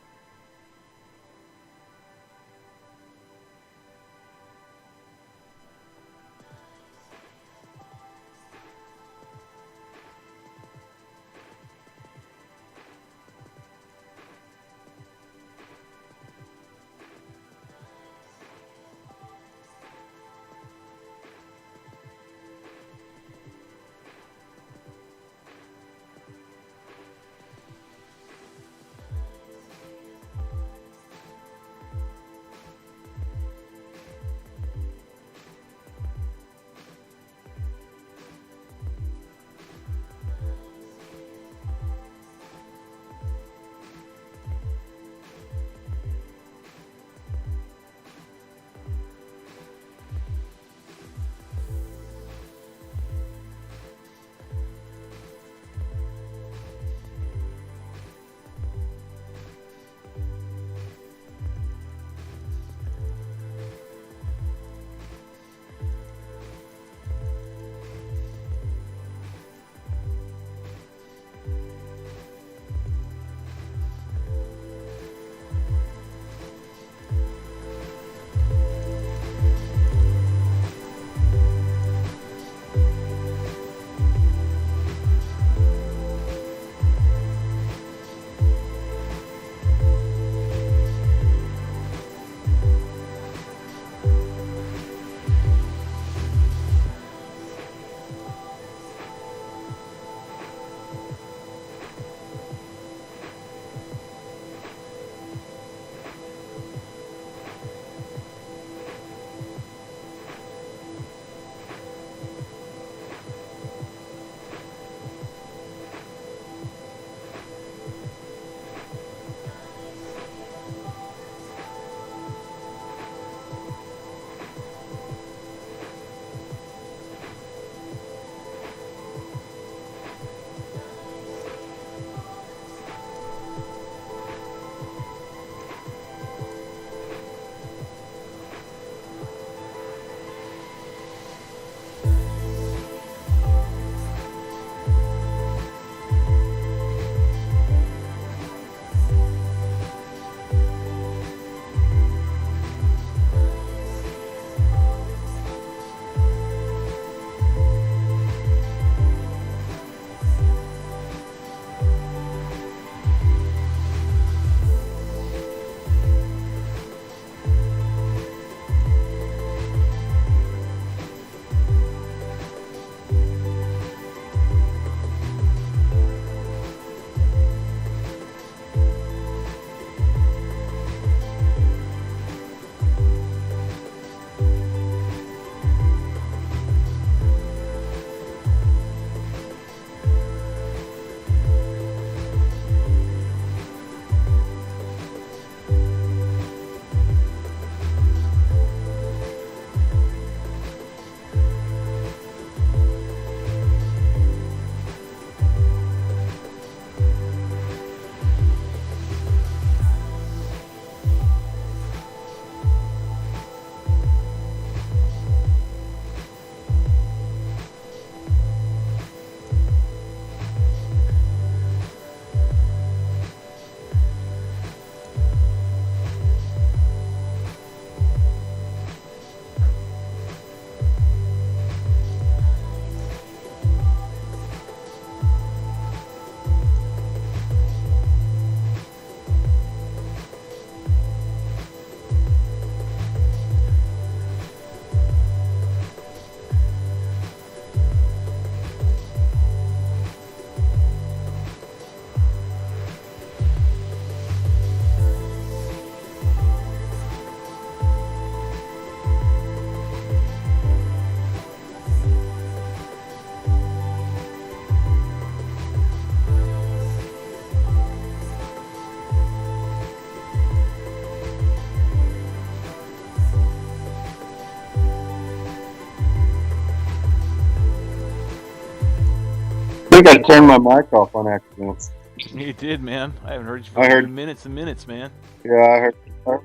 think I turned my mic off on accident. You did, man. I haven't heard you for I heard minutes and minutes, man. Yeah, I heard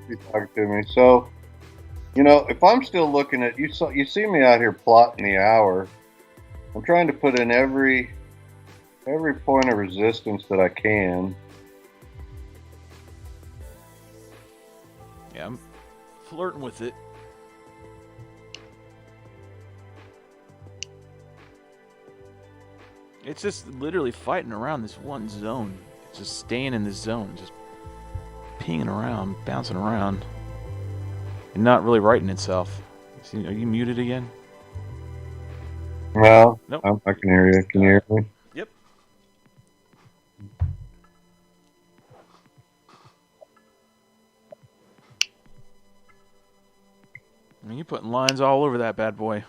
you talking to me. So, you know, if I'm still looking at you see me out here plotting the hour. I'm trying to put in every point of resistance that I can. Yeah, I'm flirting with it. It's just literally fighting around this one zone. It's just staying in this zone, just pinging around, bouncing around, and not really righting itself. See, are you muted again? Well, nope. I can hear you. Can you hear me? Yep. I mean, you're putting lines all over that bad boy.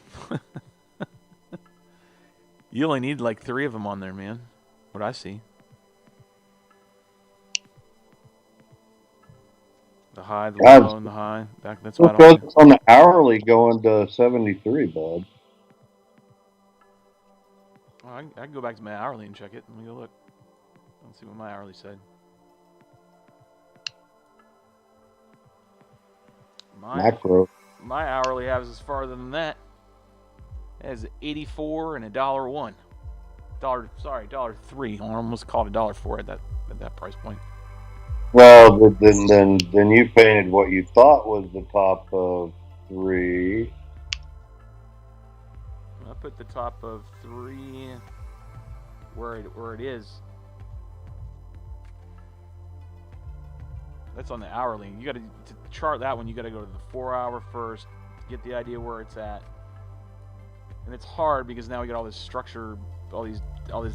You only need like 3 of them on there, man. What I see. The high, the low, and the high. That's what it's on the hourly going to 73, bud. Oh, I can go back to my hourly and check it. Let me go look. Let's see what my hourly said. Macro. My hourly has us farther than that. It has 84 and $1.01. $3. I almost called it $4 at that price point. Well, then you painted what you thought was the top of 3. I put the top of 3 where it is. That's on the hourly. You got to chart that one. You got to go to the 4-hour first to get the idea where it's at. And it's hard because now we got all this structure, all this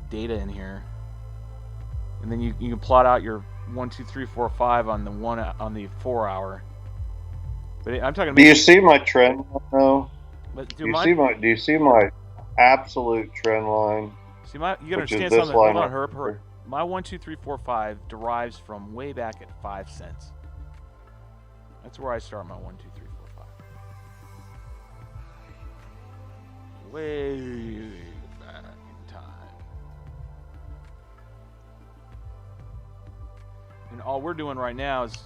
data in here. And then you can plot out your 1, 2, 3, 4, 5 on the 4-hour. But I'm talking about. Do you see my trend line though? But do you see my absolute trend line? See you gotta understand something. Hold on, Herb. My 1, 2, 3, 4, 5 derives from way back at 5 cents. That's where I start my 1, 2, 3, 4, 5. Way back in time. And all we're doing right now is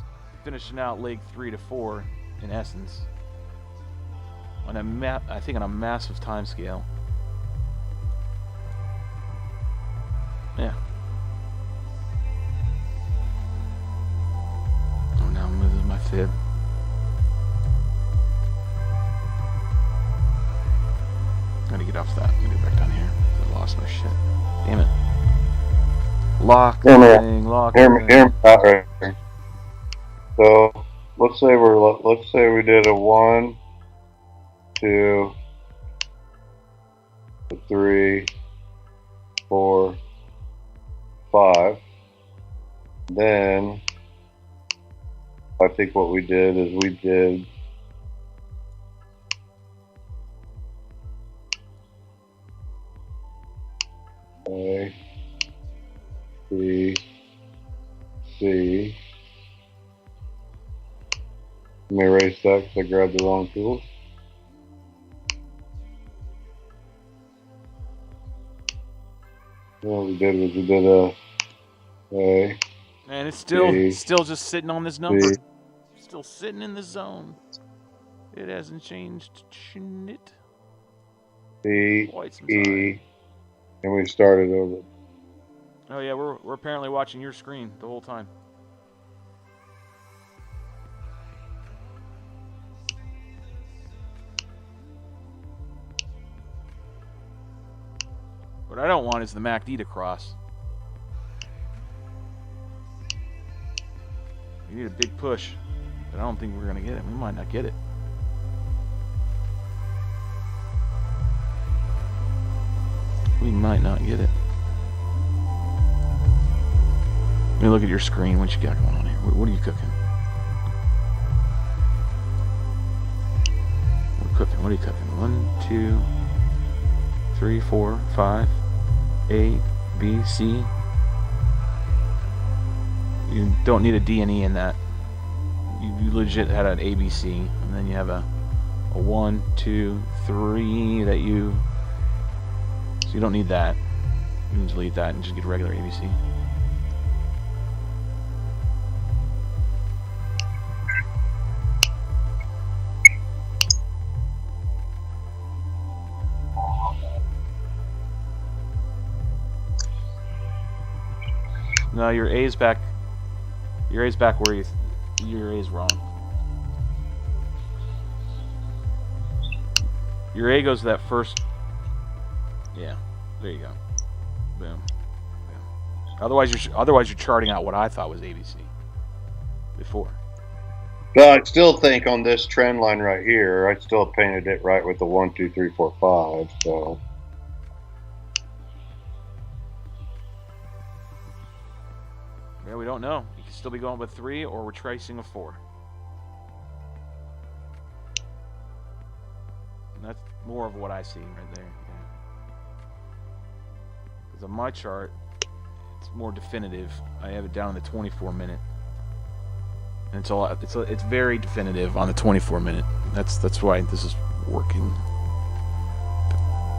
finishing out leg 3 to 4, in essence, on I think on a massive time scale. Yeah. Oh, now I'm losing my fib. Gotta get off that. I'm gonna get back down here. I lost my shit. Damn it. Lock thing. Hear me out right here. So let's say we did a 1, 2, 3, 4, 5. Then I think what we did is we did A, B, C. Let me erase that because I grabbed the wrong tool. What we did was we did A. And it's still just sitting on this number. B, still sitting in the zone. It hasn't changed shit. B, E, and we started over. Oh yeah, we're apparently watching your screen the whole time. What I don't want is the MACD to cross. We need a big push, but I don't think we're gonna get it. We might not get it. We might not get it. Let me look at your screen. What you got going on here? What are you cooking? What are you cooking? 1, 2, 3, 4, 5. A, B, C. You don't need a D and E in that. You legit had an A, B, C, and then you have a 1, 2, 3 that you. So you don't need that. You can delete that and just get regular ABC. No, your A's back. Your A's back where your A's wrong. Your A goes to that first. Yeah, there you go. Boom. Boom. Otherwise you're charting out what I thought was ABC before. But I still think on this trend line right here, I still painted it right with the 1, 2, 3, 4, 5. So. Yeah, we don't know. You could still be going with 3, or we're tracing a 4. And that's more of what I see right there. Because on my chart, it's more definitive. I have it down in the 24-minute, and it's very definitive on the 24-minute. That's why this is working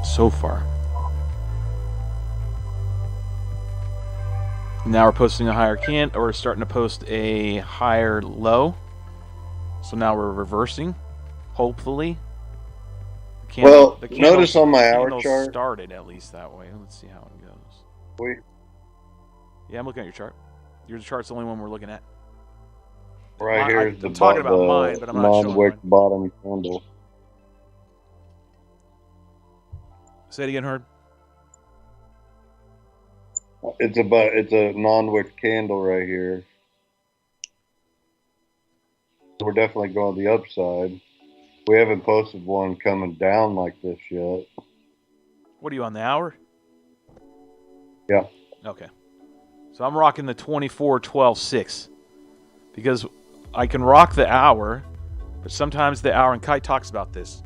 so far. Now we're posting a higher candle, or we're starting to post a higher low. So now we're reversing, hopefully. Notice on my hour chart. Started at least that way. Let's see how it goes. Yeah, I'm looking at your chart. Your chart's the only one we're looking at. Right here is I'm talking about mine, but I'm not showing non-wick mine. bottom candle. Say it again, Herb. It's a non-wick candle right here. We're definitely going the upside. We haven't posted one coming down like this yet. What are you on, the hour? Yeah. Okay. So I'm rocking the 24-12-6 because I can rock the hour, but sometimes the hour, and Kai talks about this,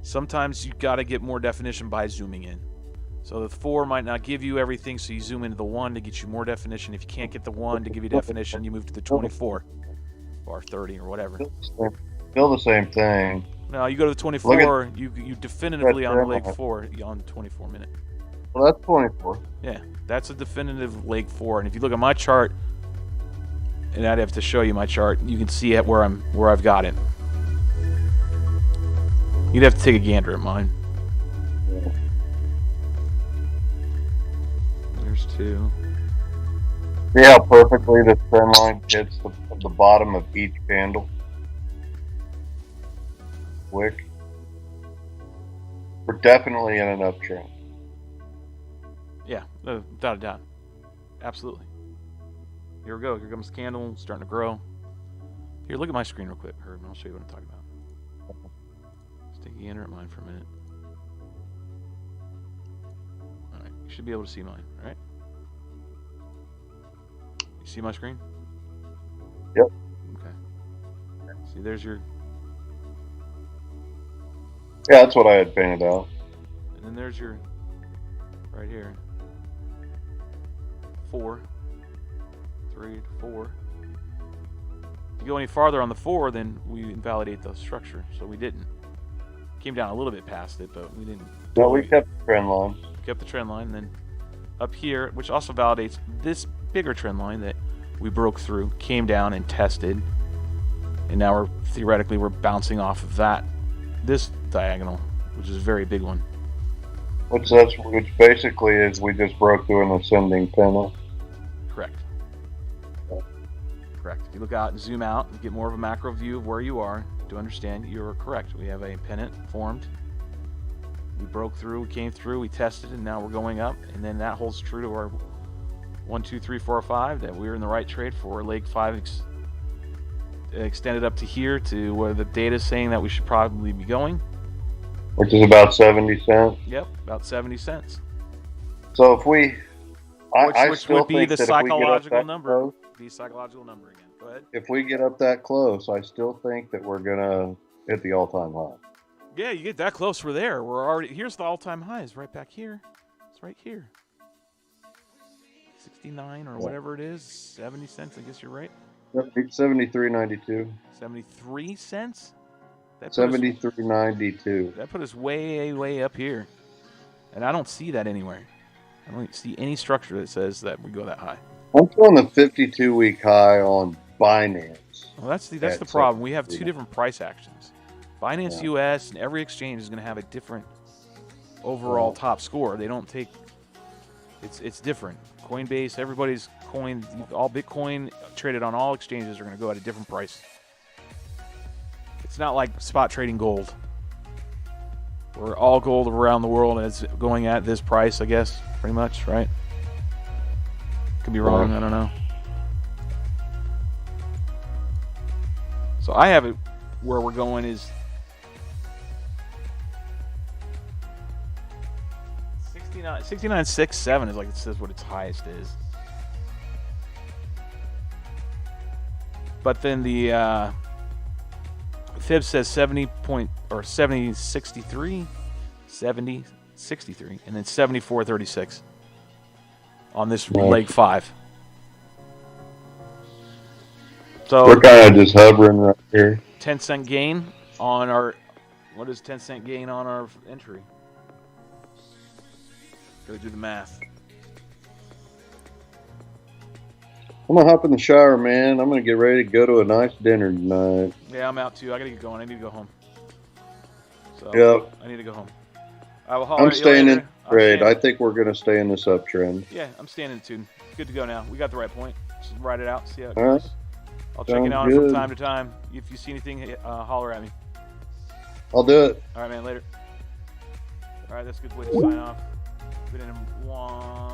sometimes you got to get more definition by zooming in. So the 4 might not give you everything, so you zoom into the 1 to get you more definition. If you can't get the 1 to give you definition, you move to the 24 or 30 or whatever. Still the same thing. No, you go to the 24, you definitively on leg 4 on the 24-minute. Well, that's 24. Yeah, that's a definitive leg 4. And if you look at my chart, and I'd have to show you my chart, you can see it where I've got it. You'd have to take a gander at mine. Yeah. There's 2. See how perfectly this trend line hits the bottom of each candle? Wick. We're definitely in an uptrend. Yeah, without a doubt. Absolutely. Here we go. Here comes the candle, starting to grow. Here, look at my screen real quick, Herb, and I'll show you what I'm talking about. Let's take a gander at mine for a minute. Alright, you should be able to see mine, alright? You see my screen? Yep. Okay. See, there's your... Yeah, that's what I had painted out. And then there's your... right here. 4. 3 to 4. If you go any farther on the 4, then we invalidate the structure. So we didn't. Came down a little bit past it, but we didn't. No, we kept the trend line. Kept the trend line. And then up here, which also validates this bigger trend line that we broke through, came down and tested. And now we're bouncing off of this diagonal, which is a very big one. Which basically is we just broke through an ascending pennant. Correct. Correct. If you look out and zoom out and get more of a macro view of where you are, to understand you're correct. We have a pennant formed. We broke through, we came through, we tested, and now we're going up. And then that holds true to our 1, 2, 3, 4, 5, that we're in the right trade for. Leg 5 extended up to here to where the data is saying that we should probably be going. Which is about 70 cents. Yep, about 70 cents. So if we... Which would be the psychological number. The psychological number again. Go ahead. If we get up that close, I still think that we're going to hit the all-time high. Yeah, you get that close, we're there. We're already... Here's the all-time highs right back here. It's right here. 69 or whatever it is. 70 cents, I guess you're right. 73.92. 73 cents? 73.92. That put us way, way up here. And I don't see that anywhere. I don't see any structure that says that we go that high. I'm showing a 52-week high on Binance. Well, that's the problem. We have two different price actions. Binance US and every exchange is going to have a different overall top score. They don't take. It's different. Coinbase, everybody's coin, all Bitcoin traded on all exchanges are going to go at a different price. It's not like spot trading gold, where all gold around the world is going at this price, I guess, pretty much, right? Could be wrong, I don't know. So I have it where we're going is 69.67 is like it says what its highest is. But then the Fib says 70.63, and then 74.36 on this leg 5. So we're kind of just hovering right here. 10-cent gain on our. What is 10-cent gain on our entry? Gotta do the math. I'm gonna hop in the shower, man. I'm gonna get ready to go to a nice dinner tonight. Yeah, I'm out too. I gotta get going. I need to go home. So Yep. I need to go home. I will holler I'm at you staying later. in trade. I think we're gonna stay in this uptrend. Yeah, I'm staying in tune. Good to go now. We got the right point. Just ride it out. See how it All right. goes. I'll check in on it from time to time. If you see anything, holler at me. I'll do it. All right, man. Later. All right, that's a good way to sign off. Been in one.